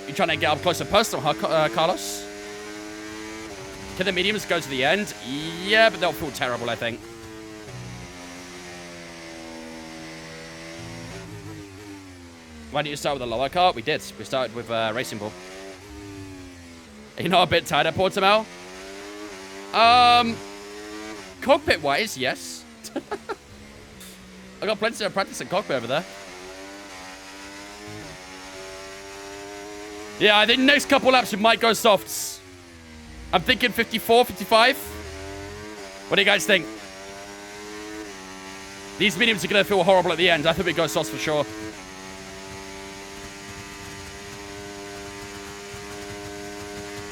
You trying to get up close and personal, huh, Carlos? Can the mediums go to the end? Yeah, but they'll feel terrible, I think. Why didn't you start with a lower car? We did. We started with Racing Bull. Are you not a bit tired at Portimao? Cockpit-wise, yes. I got plenty of practice in cockpit over there. Yeah, I think next couple laps we might go softs. I'm thinking 54, 55. What do you guys think? These mediums are going to feel horrible at the end. I think we go softs for sure.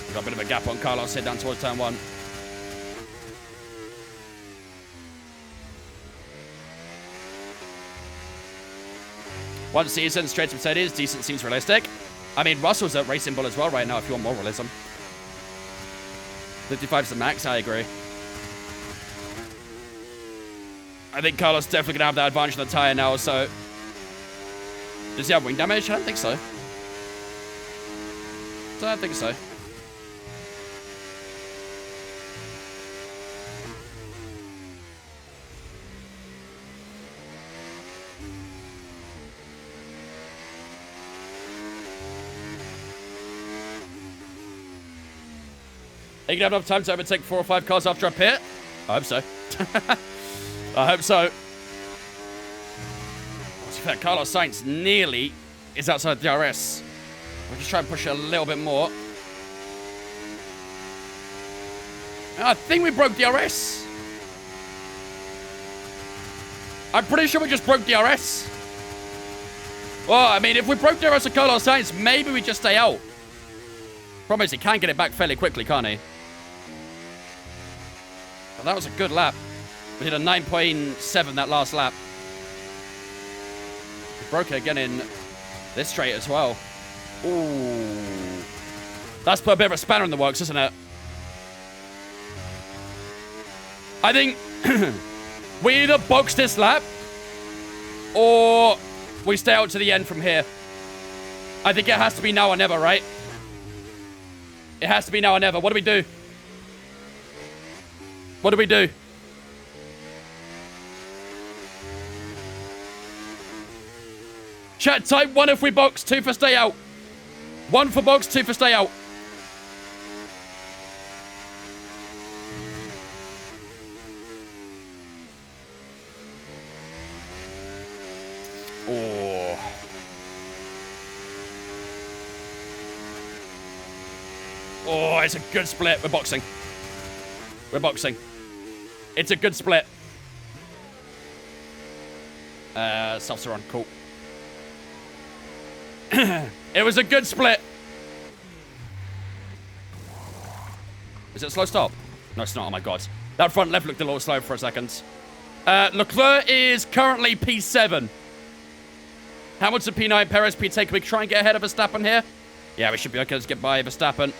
We've got a bit of a gap on Carlos here down towards turn 1. One season, straight to Mercedes, decent seems realistic. I mean, Russell's at Racing Bull as well right now if you want more realism. 55's the max, I agree. I think Carlos definitely going to have that advantage on the tyre now, so... Does he have wing damage? I don't think so. I don't think so. Are you going to have enough time to overtake 4 or 5 cars after a pit? I hope so. I hope so. Carlos Sainz nearly is outside the DRS. We'll just try and push it a little bit more. I think we broke DRS. I'm pretty sure we just broke DRS. Well, I mean, if we broke DRS with Carlos Sainz, maybe we just stay out. Problem is, he can get it back fairly quickly, can't he? Well, that was a good lap. We did a 9.7 that last lap. We broke it again in this straight as well. Ooh. That's put a bit of a spanner in the works, isn't it? I think we either box this lap or we stay out to the end from here. I think it has to be now or never, right? It has to be now or never. What do we do? What do we do? Chat, type 1 if we box, 2 for stay out. 1 for box, 2 for stay out. Oh. Oh, it's a good split. We're boxing. We're boxing. It's a good split. Softs are on. Cool. It was a good split. Is it a slow stop? No, it's not. Oh, my God. That front left looked a little slow for a second. Leclerc is currently P7. Hamilton P9, Perez P10. Can we try and get ahead of Verstappen here? Yeah, we should be okay. Let's get by Verstappen.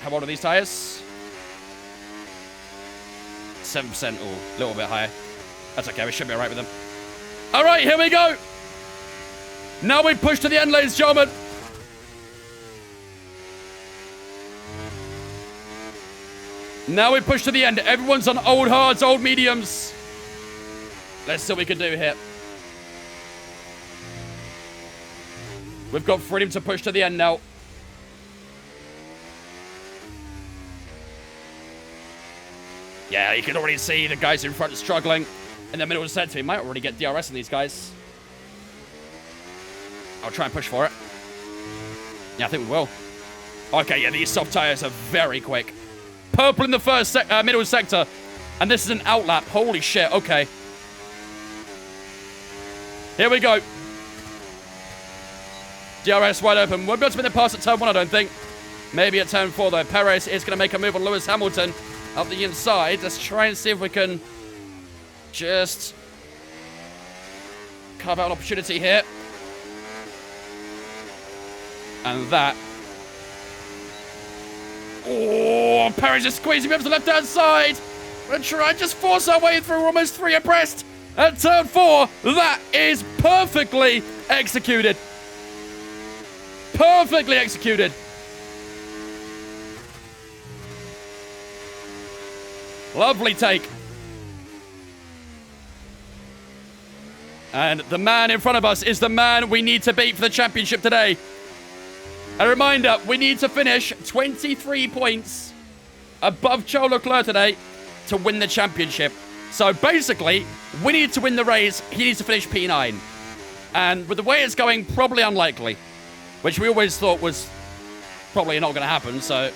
How old are these tires? 7%. Oh, a little bit higher. That's okay. We should be all right with them. All right, here we go. Now we push to the end, ladies and gentlemen. Now we push to the end. Everyone's on old hards, old mediums. Let's see what we can do here. We've got freedom to push to the end now. Yeah, you can already see the guys in front struggling. In the middle of the set, we might already get DRS on these guys. I'll try and push for it. Yeah, I think we will. Okay, yeah, these soft tires are very quick. Purple in the first middle sector. And this is an outlap. Holy shit, okay. Here we go. DRS wide open. Won't be able to make the pass at turn 1, I don't think. Maybe at turn 4, though. Perez is going to make a move on Lewis Hamilton up the inside. Let's try and see if we can just carve out an opportunity here. And that. Oh, Perez is squeezing me up to the left-hand side. We're going to try and just force our way through almost 3 abreast at turn 4. That is perfectly executed. Perfectly executed. Lovely take. And the man in front of us is the man we need to beat for the championship today. A reminder, we need to finish 23 points above Charles Leclerc today to win the championship. So basically, we need to win the race. He needs to finish P9. And with the way it's going, probably unlikely. Which we always thought was probably not going to happen, so...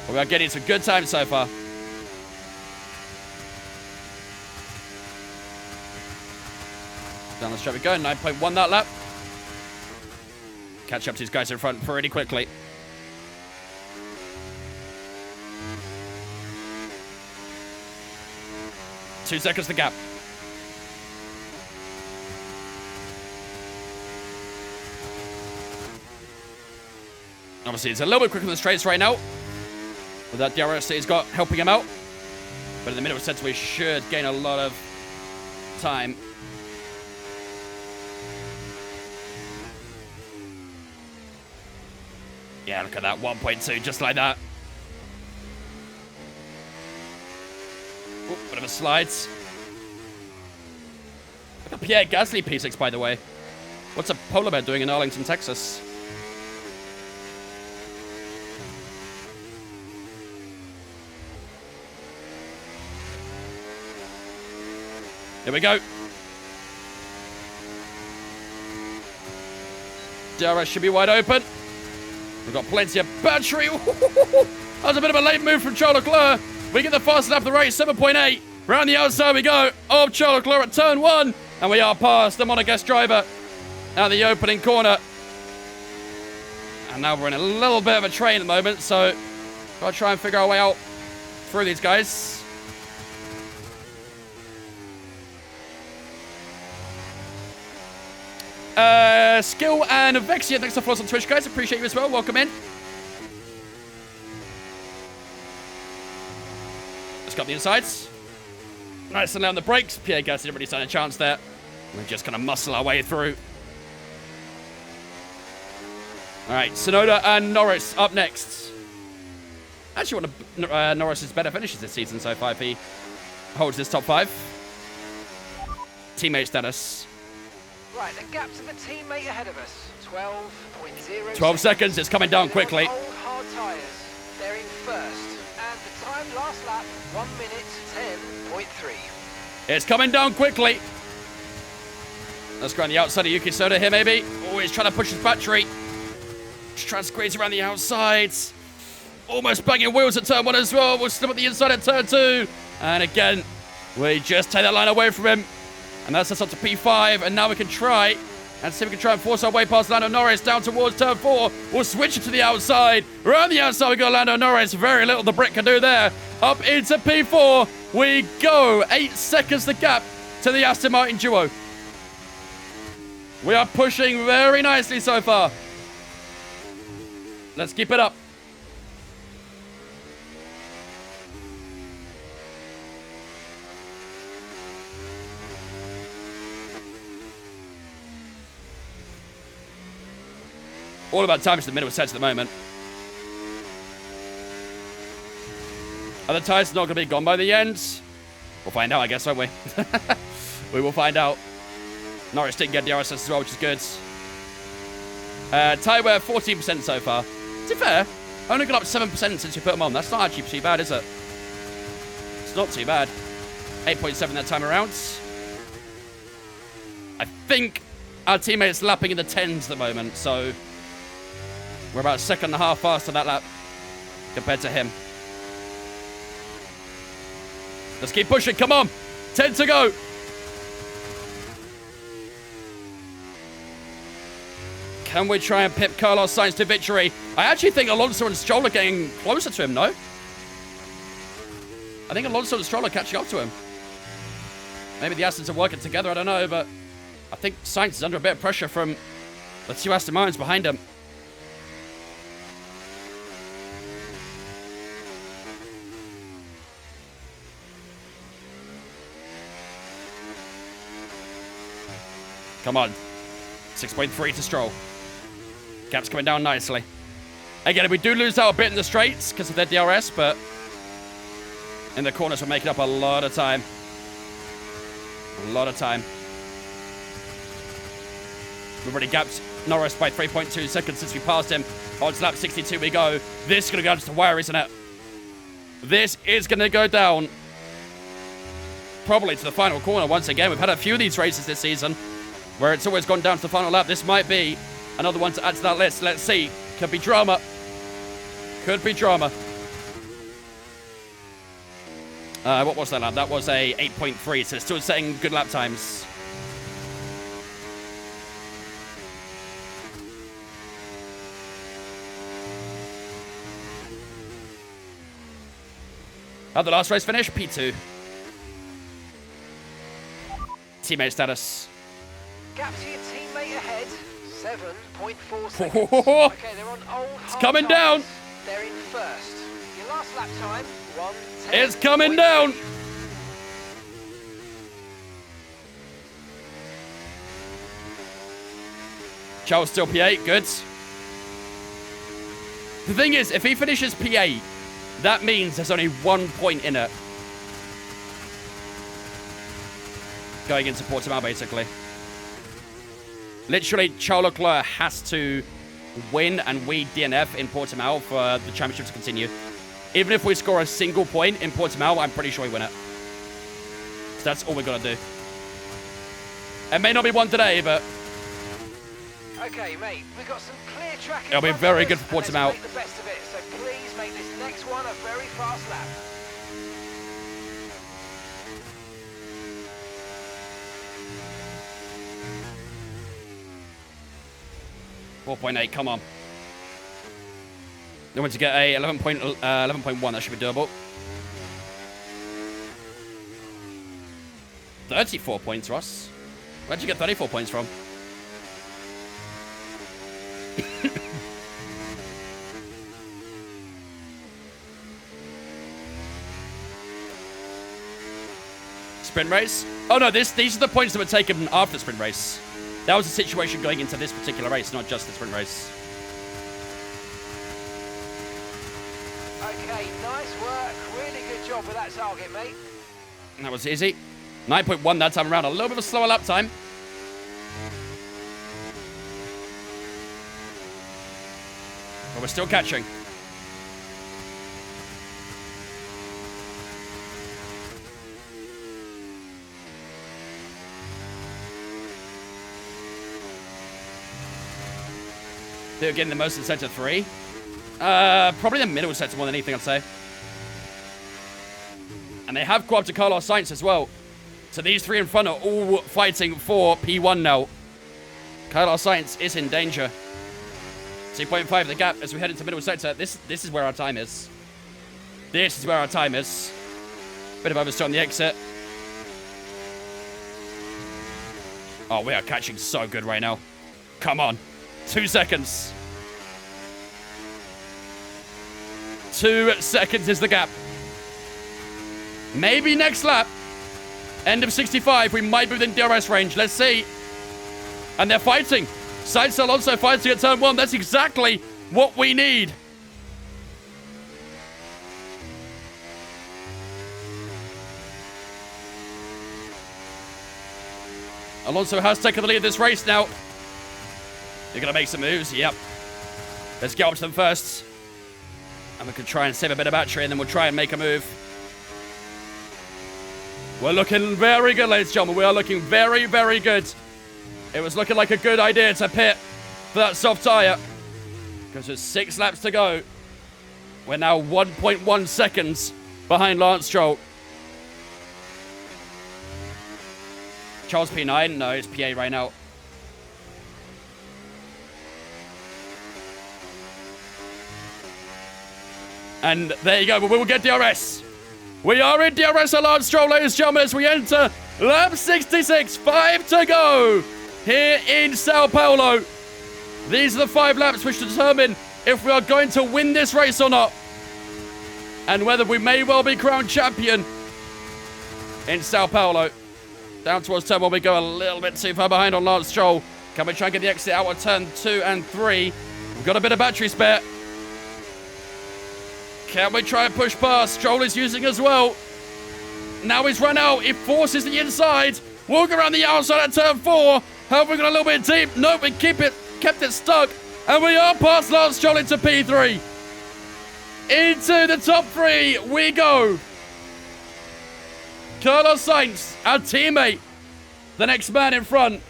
But we are getting some good times so far. Down the straight we go, 9.1 that lap. Catch up to these guys in front pretty quickly. Two seconds the gap. Obviously, it's a little bit quicker than the straights right now. With that DRS that he's got helping him out. But in the middle of sets, we should gain a lot of time. Yeah, look at that, 1.2, just like that. Ooh, bit of a slides. Look at Pierre Gasly P6, by the way. What's a polar bear doing in Arlington, Texas? Here we go. DRS should be wide open. We've got plenty of battery. That was a bit of a late move from Charles Leclerc. We get the fastest lap of the race, 7.8. Round the outside we go of Charles Leclerc at turn 1. And we are past the Monegasque driver at the opening corner. And now we're in a little bit of a train at the moment, so got to try and figure our way out through these guys. Skill and Vexia, thanks for following us on Twitch, guys. Appreciate you as well. Welcome in. Let's go up the insides. Nice and low on the brakes. Pierre Gasly didn't really stand a chance there. We're just going to muscle our way through. All right, Tsunoda and Norris up next. Actually, one of Norris's better finishes this season so far if he holds this top 5. Teammate status. Right, the gap to the teammate ahead of us. 12.0 12 seconds. It's coming down quickly. Old hard tyres. They're in first. And the time last lap, 1 minute 10.3. It's coming down quickly. Let's go on the outside of Yuki Tsunoda here, maybe. Oh, he's trying to push his battery. Just trying to squeeze around the outsides. Almost banging wheels at turn 1 as well. We'll slip at the inside at turn 2. And again, we just take that line away from him. And that's us up to P5. And now we can try and see if we can try and force our way past Lando Norris down towards turn 4. We'll switch it to the outside. Around the outside we go Lando Norris. Very little the Brit can do there. Up into P4 we go. 8 seconds the gap to the Aston Martin duo. We are pushing very nicely so far. Let's keep it up. All about times to the middle sets at the moment. Are the tyres not going to be gone by the end? We'll find out, I guess, won't we? We will find out. Norris didn't get the RSS as well, which is good. Tyre wear 14% so far. To be fair, only got up 7% since you put them on. That's not actually too bad, is it? It's not too bad. 8.7 that time around. I think our teammate's lapping in the 10s at the moment, so we're about a second and a half faster that lap compared to him. Let's keep pushing. Come on. 10 to go. Can we try and pip Carlos Sainz to victory? I actually think Alonso and Stroll are getting closer to him, no? I think Alonso and Stroll are catching up to him. Maybe the Astons are working together, I don't know, but I think Sainz is under a bit of pressure from the two Aston Martins behind him. Come on. 6.3 to Stroll. Gap's coming down nicely. Again, we do lose out a bit in the straights because of their DRS, but in the corners we're making up a lot of time. A lot of time. We've already gapped Norris by 3.2 seconds since we passed him. On to lap 62 we go. This is going to go down to the wire, isn't it? This is going to go down probably to the final corner once again. We've had a few of these races this season where it's always gone down to the final lap. This might be another one to add to that list. Let's see. Could be drama. Could be drama. What was that lap? That was a 8.3, so it's still setting good lap times. How'd the last race finish? P2. Teammate status. Gap to your teammate ahead, 7.4 seconds. Okay, they're on old It's coming down. They're in first. Your last lap time, 1:10. It's coming down. Charles still P8, good. The thing is, if he finishes P8, that means there's only 1 point in it. Going into Portimao, basically. Literally, Charles Leclerc has to win and we DNF in Portimao for the championship to continue. Even if we score a single point in Portimao, I'm pretty sure we win it. So that's all we've got to do. It may not be one today, but Okay, mate, we've got some clear track. it'll be very good for Portimao. Make the best of it. So please make this next one a very fast lap. .8, come on. They want to get a 11.1, that should be doable. 34 points, Ross. Where'd you get 34 points from? Sprint race? Oh no, these are the points that were taken after the sprint race. That was the situation going into this particular race, not just the sprint race. Okay, nice work. Really good job with that target, mate. That was easy. 9.1 that time around. A little bit of a slower lap time. But we're still catching. They're getting the most in sector 3. Probably the middle sector more than anything, I'd say. And they have co-opted Carlos Sainz as well. So these three in front are all fighting for P1 now. Carlos Sainz is in danger. 2.5 the gap as we head into middle sector. This is where our time is. This is where our time is. Bit of oversteer on the exit. Oh, we are catching so good right now. Come on. 2 seconds. 2 seconds is the gap. Maybe next lap. End of 65. We might be within DRS range. Let's see. And they're fighting. Sainz Alonso fighting at turn 1. That's exactly what we need. Alonso has taken the lead of this race now. You're going to make some moves. Yep. Let's get up to them first. And we can try and save a bit of battery, and then we'll try and make a move. We're looking very good, ladies and gentlemen. We are looking very, very good. It was looking like a good idea to pit for that soft tyre. Because there's 6 laps to go. We're now 1.1 seconds behind Lance Stroll. Charles P9? No, it's P8 right now. And there you go. We will get DRS. We are in DRS alarm, Stroll, ladies and gentlemen, as we enter lap 66. 5 to go here in Sao Paulo. These are the 5 laps which determine if we are going to win this race or not. And whether we may well be crowned champion in Sao Paulo. Down towards turn 1, we go a little bit too far behind on Lance Stroll. Can we try and get the exit out of turn 2 and 3? We've got a bit of battery spare. Can we try and push past? Stroll is using as well. Now he's run out. He forces the inside. Walk around the outside at turn 4. Have we got a little bit deep? Nope, we kept it stuck. And we are past Lance Stroll into P3. Into the top 3 we go. Carlos Sainz, our teammate. The next man in front.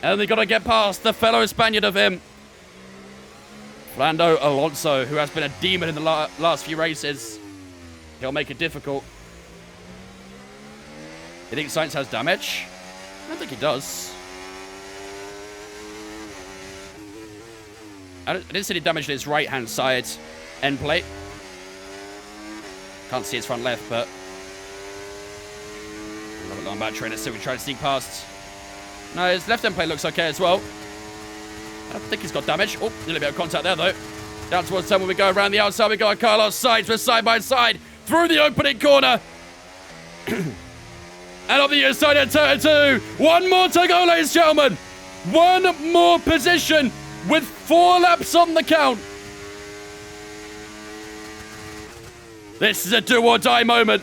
And they got to get past the fellow Spaniard of him. Fernando Alonso, who has been a demon in the last few races. He'll make it difficult. You think Sainz has damage? I don't think he does. I didn't see any damage to his right-hand side end plate. Can't see his front left, but... a little bit long battery in it, so we try to sneak past. No, his left end plate looks okay as well. I don't think he's got damage. Oh, a little bit of contact there, though. Down towards turn when we go around the outside. We got Carlos Sainz. We're side by side through the opening corner. And on the inside at turn 2. One more to go, ladies and gentlemen. One more position with 4 laps on the count. This is a do or die moment.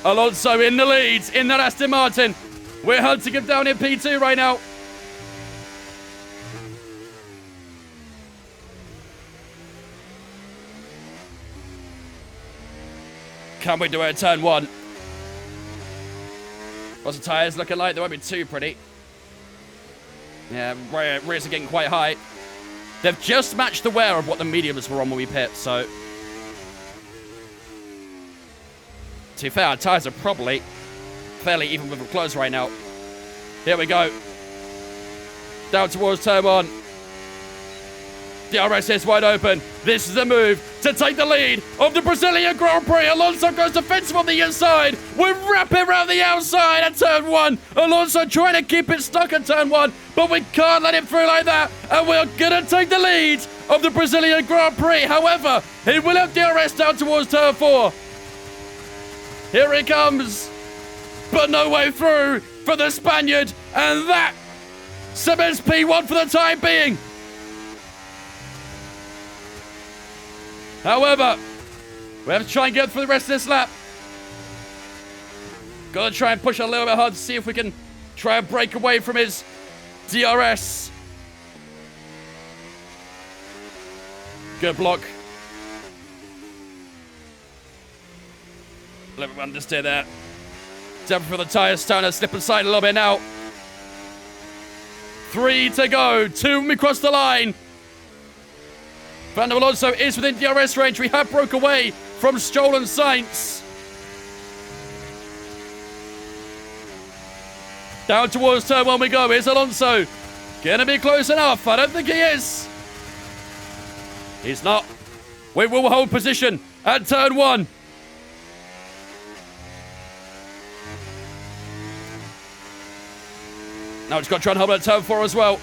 Alonso in the lead in that Aston Martin. We're hunting him down in P2 right now. Can we do it at turn 1? What's the tyres looking like? They won't be too pretty. Yeah, rears are getting quite high. They've just matched the wear of what the mediums were on when we pit, so... to be fair, our tyres are probably fairly even with the close right now. Here we go. Down towards turn 1. DRS is wide open. This is the move to take the lead of the Brazilian Grand Prix. Alonso goes defensive on the inside. We're wrapping around the outside at turn 1. Alonso trying to keep it stuck at turn 1, but we can't let him through like that. And we're going to take the lead of the Brazilian Grand Prix. However, he will have DRS down towards turn 4. Here he comes, but no way through for the Spaniard, and that cements P1 for the time being. However, we have to try and get through the rest of this lap. Got to try and push a little bit hard to see if we can try and break away from his DRS. Good block. Let me understeer there. Jump for the tyres, starting to slip aside a little bit now. 3 to go. 2 when we cross the line. Fernando Alonso is within DRS range. We have broke away from Stroll and Sainz. Down towards turn 1 we go. Here's Alonso. Gonna be close enough. I don't think he is. He's not. We will hold position at turn 1. Now he's got to try and hold it at turn 4 as well.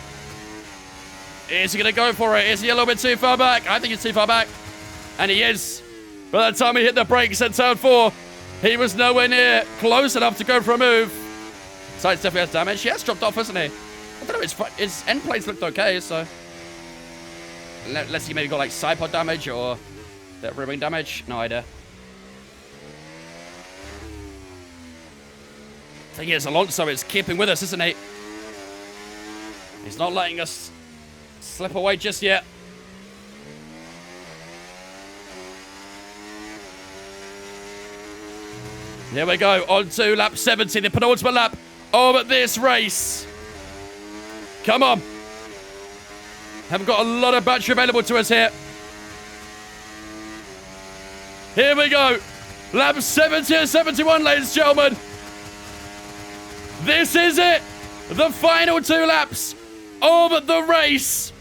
Is he going to go for it? Is he a little bit too far back? I think he's too far back. And he is. By the time he hit the brakes at turn 4, he was nowhere near close enough to go for a move. Sainz definitely has damage. He has dropped off, hasn't he? I don't know, his end plates looked okay, so... unless he maybe got like side pod damage or that rear wing damage. No idea. Thing is, Alonso is keeping with us, isn't he? He's not letting us slip away just yet. Here we go, on to lap 70, the penultimate lap of this race. Come on. Haven't got a lot of battery available to us here. Here we go. Lap 70 and 71, ladies and gentlemen. This is it. The final 2 laps of the race.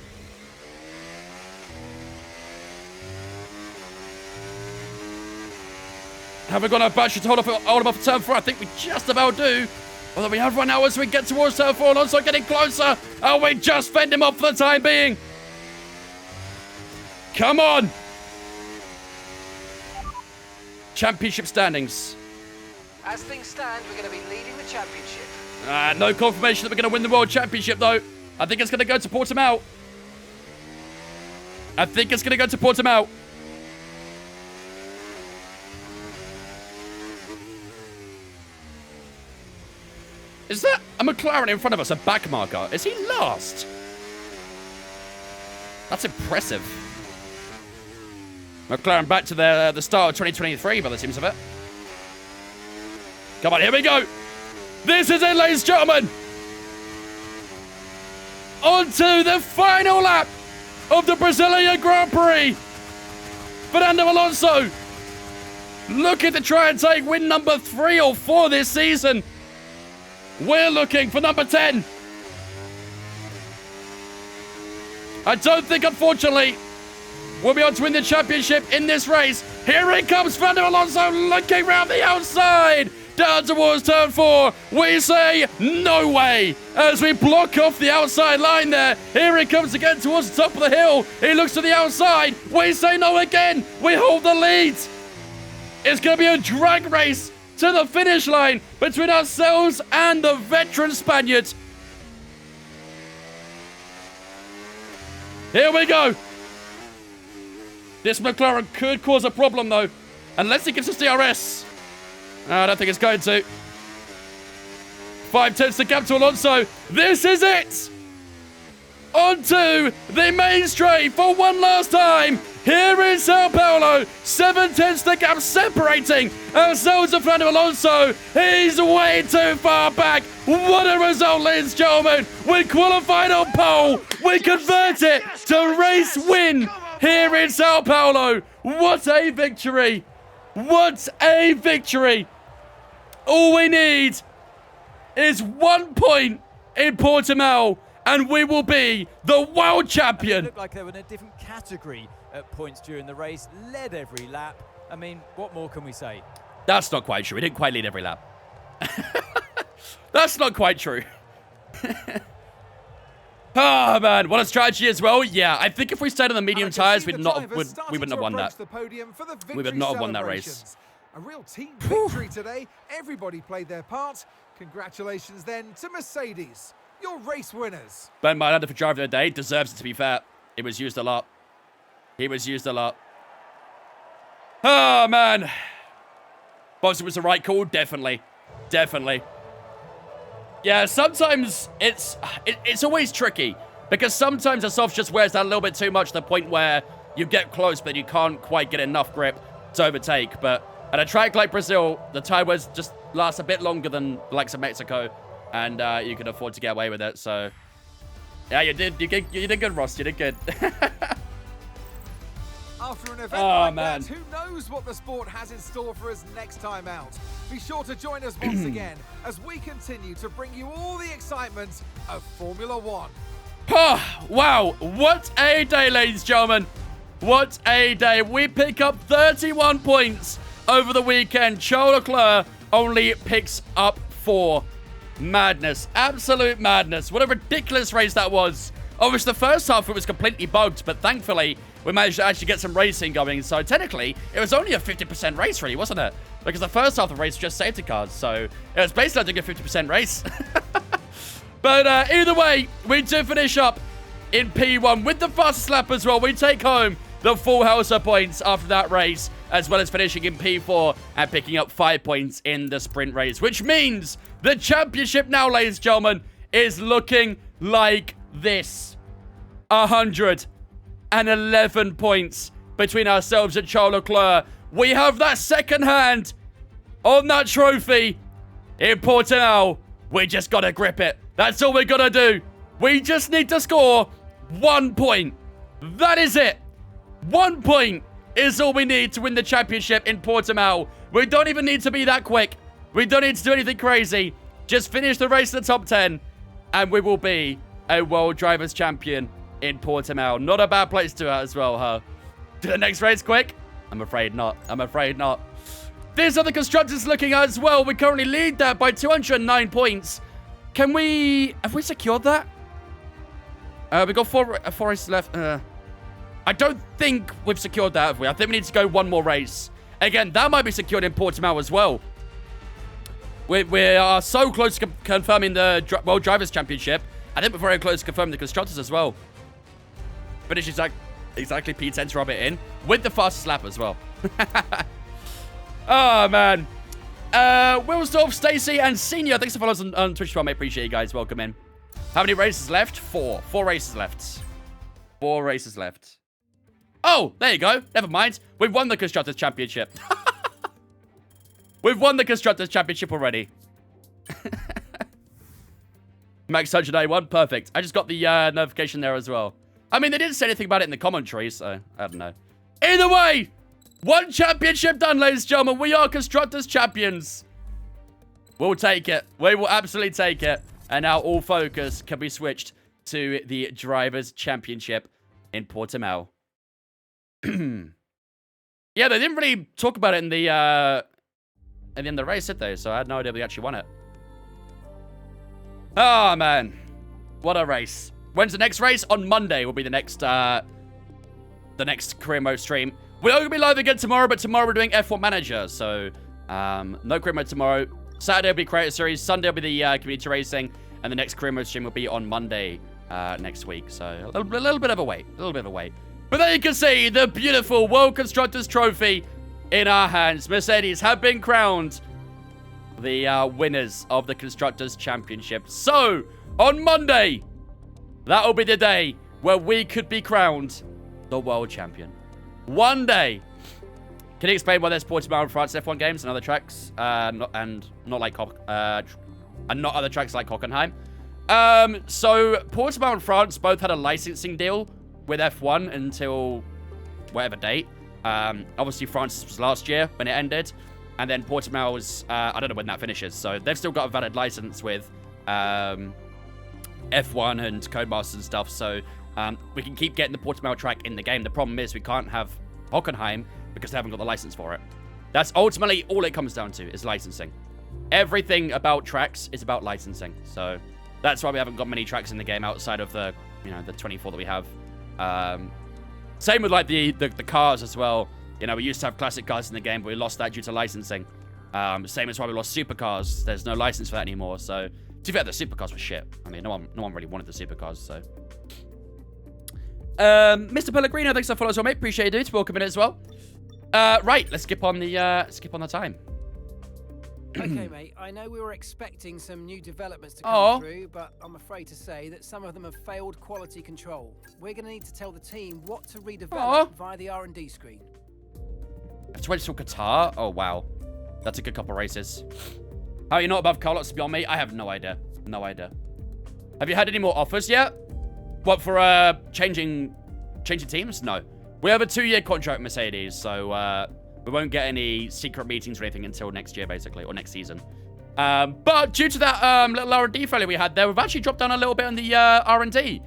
Have we got enough battery to hold him off turn 4? I think we just about do. Although we have run out as we get towards turn 4. Alonso getting closer. Oh, we just fend him off for the time being. Come on. Championship standings. As things stand, we're going to be leading the championship. No confirmation that we're going to win the World Championship, though. I think it's going to go to Portimao. Is that a McLaren in front of us, a back marker? Is he last? That's impressive. McLaren back to the start of 2023 by the seems of it. Come on, here we go. This is it, ladies and gentlemen. On to the final lap of the Brazilian Grand Prix. Fernando Alonso looking to try and take win number 3 or 4 this season. We're looking for number 10. I don't think, unfortunately, we'll be able to win the championship in this race. Here he comes, Fernando Alonso, looking round the outside. Down towards turn 4. We say no way as we block off the outside line there. Here he comes again towards the top of the hill. He looks to the outside. We say no again. We hold the lead. It's going to be a drag race to the finish line between ourselves and the veteran Spaniard. Here we go. This McLaren could cause a problem, though, unless he gives us DRS. I don't think it's going to. 5 tenths to gap to Alonso. This is it. Onto the main straight for one last time. Here in Sao Paulo. 7 tenths to gap separating ourselves and Fernando Alonso. He's way too far back. What a result, ladies and gentlemen. We qualified on pole. We convert it to race win here in Sao Paulo. What a victory. What a victory. All we need is 1 point in Portimao, and we will be the world champion. It looked like they were in a different category at points during the race, led every lap. I mean, what more can we say? That's not quite true. We didn't quite lead every lap. That's not quite true. Oh, man. What a strategy as well. Yeah, I think if we stayed on the medium tyres, we wouldn't have won that. We would not have won that race. A real team victory today. Everybody played their part. Congratulations then to Mercedes, your race winners. Ben Mylander for driver of the day. Deserves it, to be fair. He was used a lot. He was used a lot. Oh, man. Boss, it was the right call. Definitely. Definitely. Yeah, sometimes it's always tricky because sometimes the soft just wears down a little bit too much to the point where you get close, but you can't quite get enough grip to overtake. But at a track like Brazil, the tire wears just lasts a bit longer than the likes of Mexico, and you can afford to get away with it. So, yeah, you did good, Ross. You did good. After an event like that, who knows what the sport has in store for us next time out? Be sure to join us once again as we continue to bring you all the excitement of Formula One. Oh, wow, what a day, ladies and gentlemen. What a day. We pick up 31 points over the weekend. Charles Leclerc only picks up 4. Madness. Absolute madness. What a ridiculous race that was. Obviously, the first half, it was completely bugged, but thankfully, we managed to actually get some racing going. So, technically, it was only a 50% race, really, wasn't it? Because the first half of the race was just safety cars. So, it was basically like a 50% race. But either way, we do finish up in P1 with the fastest lap as well. We take home the full house of points after that race, as well as finishing in P4 and picking up 5 points in the sprint race, which means the championship now, ladies and gentlemen, is looking like this. 111 points between ourselves and Charles Leclerc. We have that second hand on that trophy in Portimao. We just got to grip it. That's all we got to do. We just need to score 1 point. That is it. 1 point is all we need to win the championship in Portimao. We don't even need to be that quick. We don't need to do anything crazy. Just finish the race in the top 10, and we will be a World Drivers' Champion in Portimao. Not a bad place to do it as well, huh? Do the next race quick? I'm afraid not. I'm afraid not. This other constructors looking at as well. We currently lead that by 209 points. Have we secured that? We got four races left. I don't think we've secured that, have we? I think we need to go one more race. Again, that might be secured in Portimao as well. We are so close to confirming the World Drivers' Championship. I think we're very close to confirming the constructors as well. Finish exactly P10 to rub it in. With the fastest lap as well. Oh, man. Wilsdorf, Stacy, and Senior. Thanks for following us on Twitch as well, mate. Appreciate you guys. Welcome in. How many races left? 4. 4 races left. 4 races left. Oh, there you go. Never mind. We've won the Constructors' Championship. We've won the Constructors' Championship already. Max 191. Perfect. I just got the notification there as well. I mean, they didn't say anything about it in the commentary, so I don't know. Either way, one championship done, ladies and gentlemen. We are Constructors Champions. We'll take it. We will absolutely take it. And now all focus can be switched to the Drivers' Championship in Portimao. Yeah, they didn't really talk about it in the race, did they? So I had no idea they actually won it. Oh, man. What a race. When's the next race? On Monday will be the next career mode stream. We're not going to be live again tomorrow, but tomorrow we're doing F1 Manager. So, no career mode tomorrow. Saturday will be Creator Series. Sunday will be the community racing. And the next career mode stream will be on Monday next week. So, a little bit of a wait. A little bit of a wait. But there you can see the beautiful World Constructors Trophy in our hands. Mercedes have been crowned the winners of the Constructors Championship. So, on Monday, that will be the day where we could be crowned the world champion. One day. Can you explain why there's Portimao and France F1 games and other tracks, and not other tracks like Huckleheim? So Portimao and France both had a licensing deal with F1 until whatever date. Obviously France was last year when it ended, and then Portimao was I don't know when that finishes. So they've still got a valid license with F1 and Codemasters and stuff. So we can keep getting the Portimao track in the game. The problem is we can't have Huckleheim because they haven't got the license for it. That's ultimately all it comes down to, is licensing. Everything about tracks is about licensing. So that's why we haven't got many tracks in the game outside of the, the 24 that we have. Same with like the cars as well. We used to have classic cars in the game, but we lost that due to licensing. Same as why we lost supercars. There's no license for that anymore. So to be fair, the supercars were shit. I mean, no one really wanted the supercars, so. Mr. Pellegrino, thanks for following us, mate. Appreciate it, dude. Welcome in as well. Right, let's skip on the time. Okay, mate, I know we were expecting some new developments to come through, but I'm afraid to say that some of them have failed quality control. We're going to need to tell the team what to redevelop via the R&D screen. F20 till Qatar? Oh, wow. That's a good couple races. How are you not above Carlos beyond me? I have no idea. No idea. Have you had any more offers yet? What, for changing teams? No. We have a 2-year contract, Mercedes, so we won't get any secret meetings or anything until next year, basically, or next season. But due to that little R&D failure we had there, we've actually dropped down a little bit on the R&D.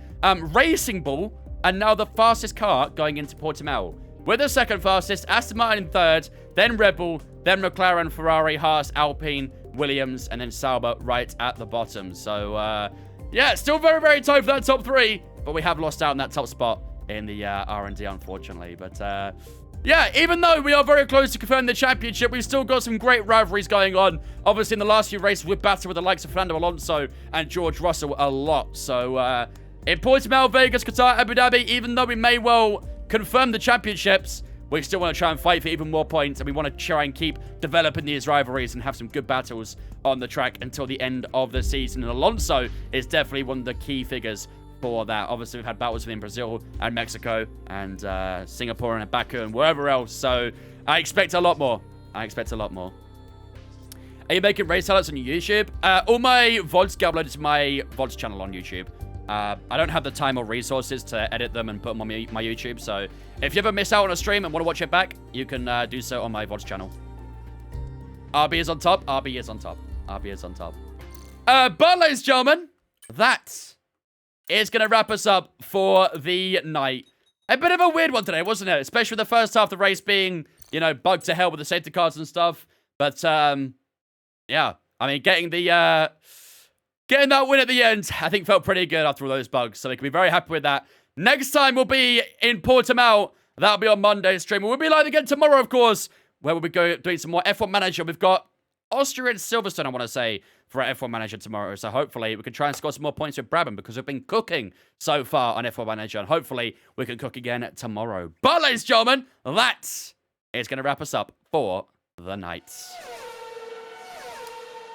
Racing Bull, and now the fastest car going into Portimao. We're the second fastest, Aston Martin in third, then Red Bull, then McLaren, Ferrari, Haas, Alpine, Williams, and then Sauber right at the bottom. So, yeah, still very, very tight for that top 3, but we have lost out on that top spot in the R&D, unfortunately. But, yeah, even though we are very close to confirming the championship, we've still got some great rivalries going on. Obviously, in the last few races, we've battled with the likes of Fernando Alonso and George Russell a lot. So, in Portimao, Vegas, Qatar, Abu Dhabi, even though we may well confirm the championships, we still want to try and fight for even more points, and we want to try and keep developing these rivalries and have some good battles on the track until the end of the season. And Alonso is definitely one of the key figures for that. Obviously, we've had battles within Brazil and Mexico and Singapore and Baku and wherever else. So I expect a lot more. I expect a lot more. Are you making race highlights on YouTube? All my VODs get uploaded to my VODs channel on YouTube. I don't have the time or resources to edit them and put them on my YouTube. So if you ever miss out on a stream and want to watch it back, you can do so on my VODs channel. RB is on top. RB is on top. RB is on top. But ladies and gentlemen, that is going to wrap us up for the night. A bit of a weird one today, wasn't it? Especially with the first half of the race being, bugged to hell with the safety cars and stuff. But, yeah. I mean, getting that win at the end, I think felt pretty good after all those bugs. So we can be very happy with that. Next time we'll be in Portimao. That'll be on Monday's stream. We'll be live again tomorrow, of course, where we'll be doing some more F1 Manager. We've got Austria and Silverstone, I want to say, for our F1 Manager tomorrow. So hopefully we can try and score some more points with Brabham because we've been cooking so far on F1 Manager. And hopefully we can cook again tomorrow. But, ladies and gentlemen, that is going to wrap us up for the night.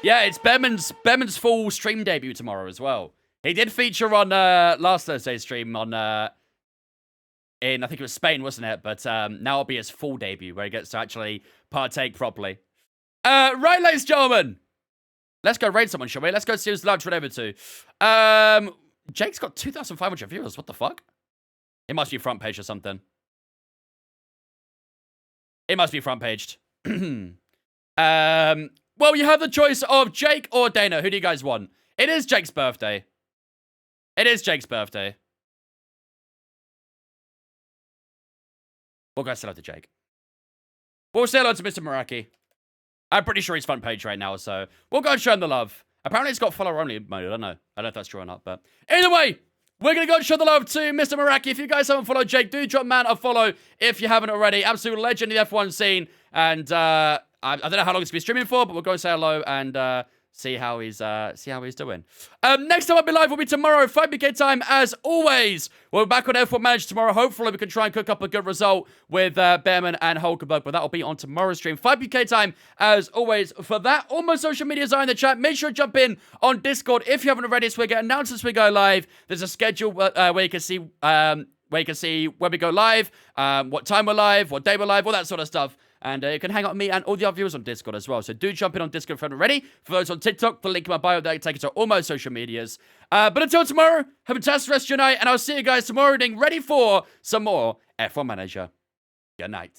Yeah, it's Behrman's full stream debut tomorrow as well. He did feature on last Thursday's stream on in, I think it was Spain, wasn't it? But now it'll be his full debut where he gets to actually partake properly. Right, ladies and gentlemen. Let's go raid someone, shall we? Let's go see who's live over to. Jake's got 2,500 viewers. What the fuck? It must be front page or something. It must be front paged. Well, you have the choice of Jake or Dana. Who do you guys want? It is Jake's birthday. It is Jake's birthday. We'll go say hello to Jake. We'll say hello to Mr. Meraki. I'm pretty sure he's front page right now, so we'll go and show him the love. Apparently, it's got follower only mode. I don't know. I don't know if that's true or not, but either way, we're going to go and show the love to Mr. Meraki. If you guys haven't followed Jake, do drop man a follow if you haven't already. Absolute legend in the F1 scene. And I don't know how long it's going to be streaming for, but we'll go and say hello and see how he's doing. Next time I'll be live will be tomorrow, 5 UK time, as always. We'll be back on F1 Manager tomorrow. Hopefully, we can try and cook up a good result with Behrman and Hulkenberg, but that'll be on tomorrow's stream, 5 UK time, as always. For that, all my social medias are in the chat. Make sure to jump in on Discord if you haven't already, so we get announcements as we go live. There's a schedule where you can see when we go live, what time we're live, what day we're live, all that sort of stuff. And you can hang out with me and all the other viewers on Discord as well. So do jump in on Discord if you're not already. For those on TikTok, the link in my bio there can take you to all my social medias. But until tomorrow, have a fantastic rest of your night. And I'll see you guys tomorrow evening ready for some more F1 Manager. Good night.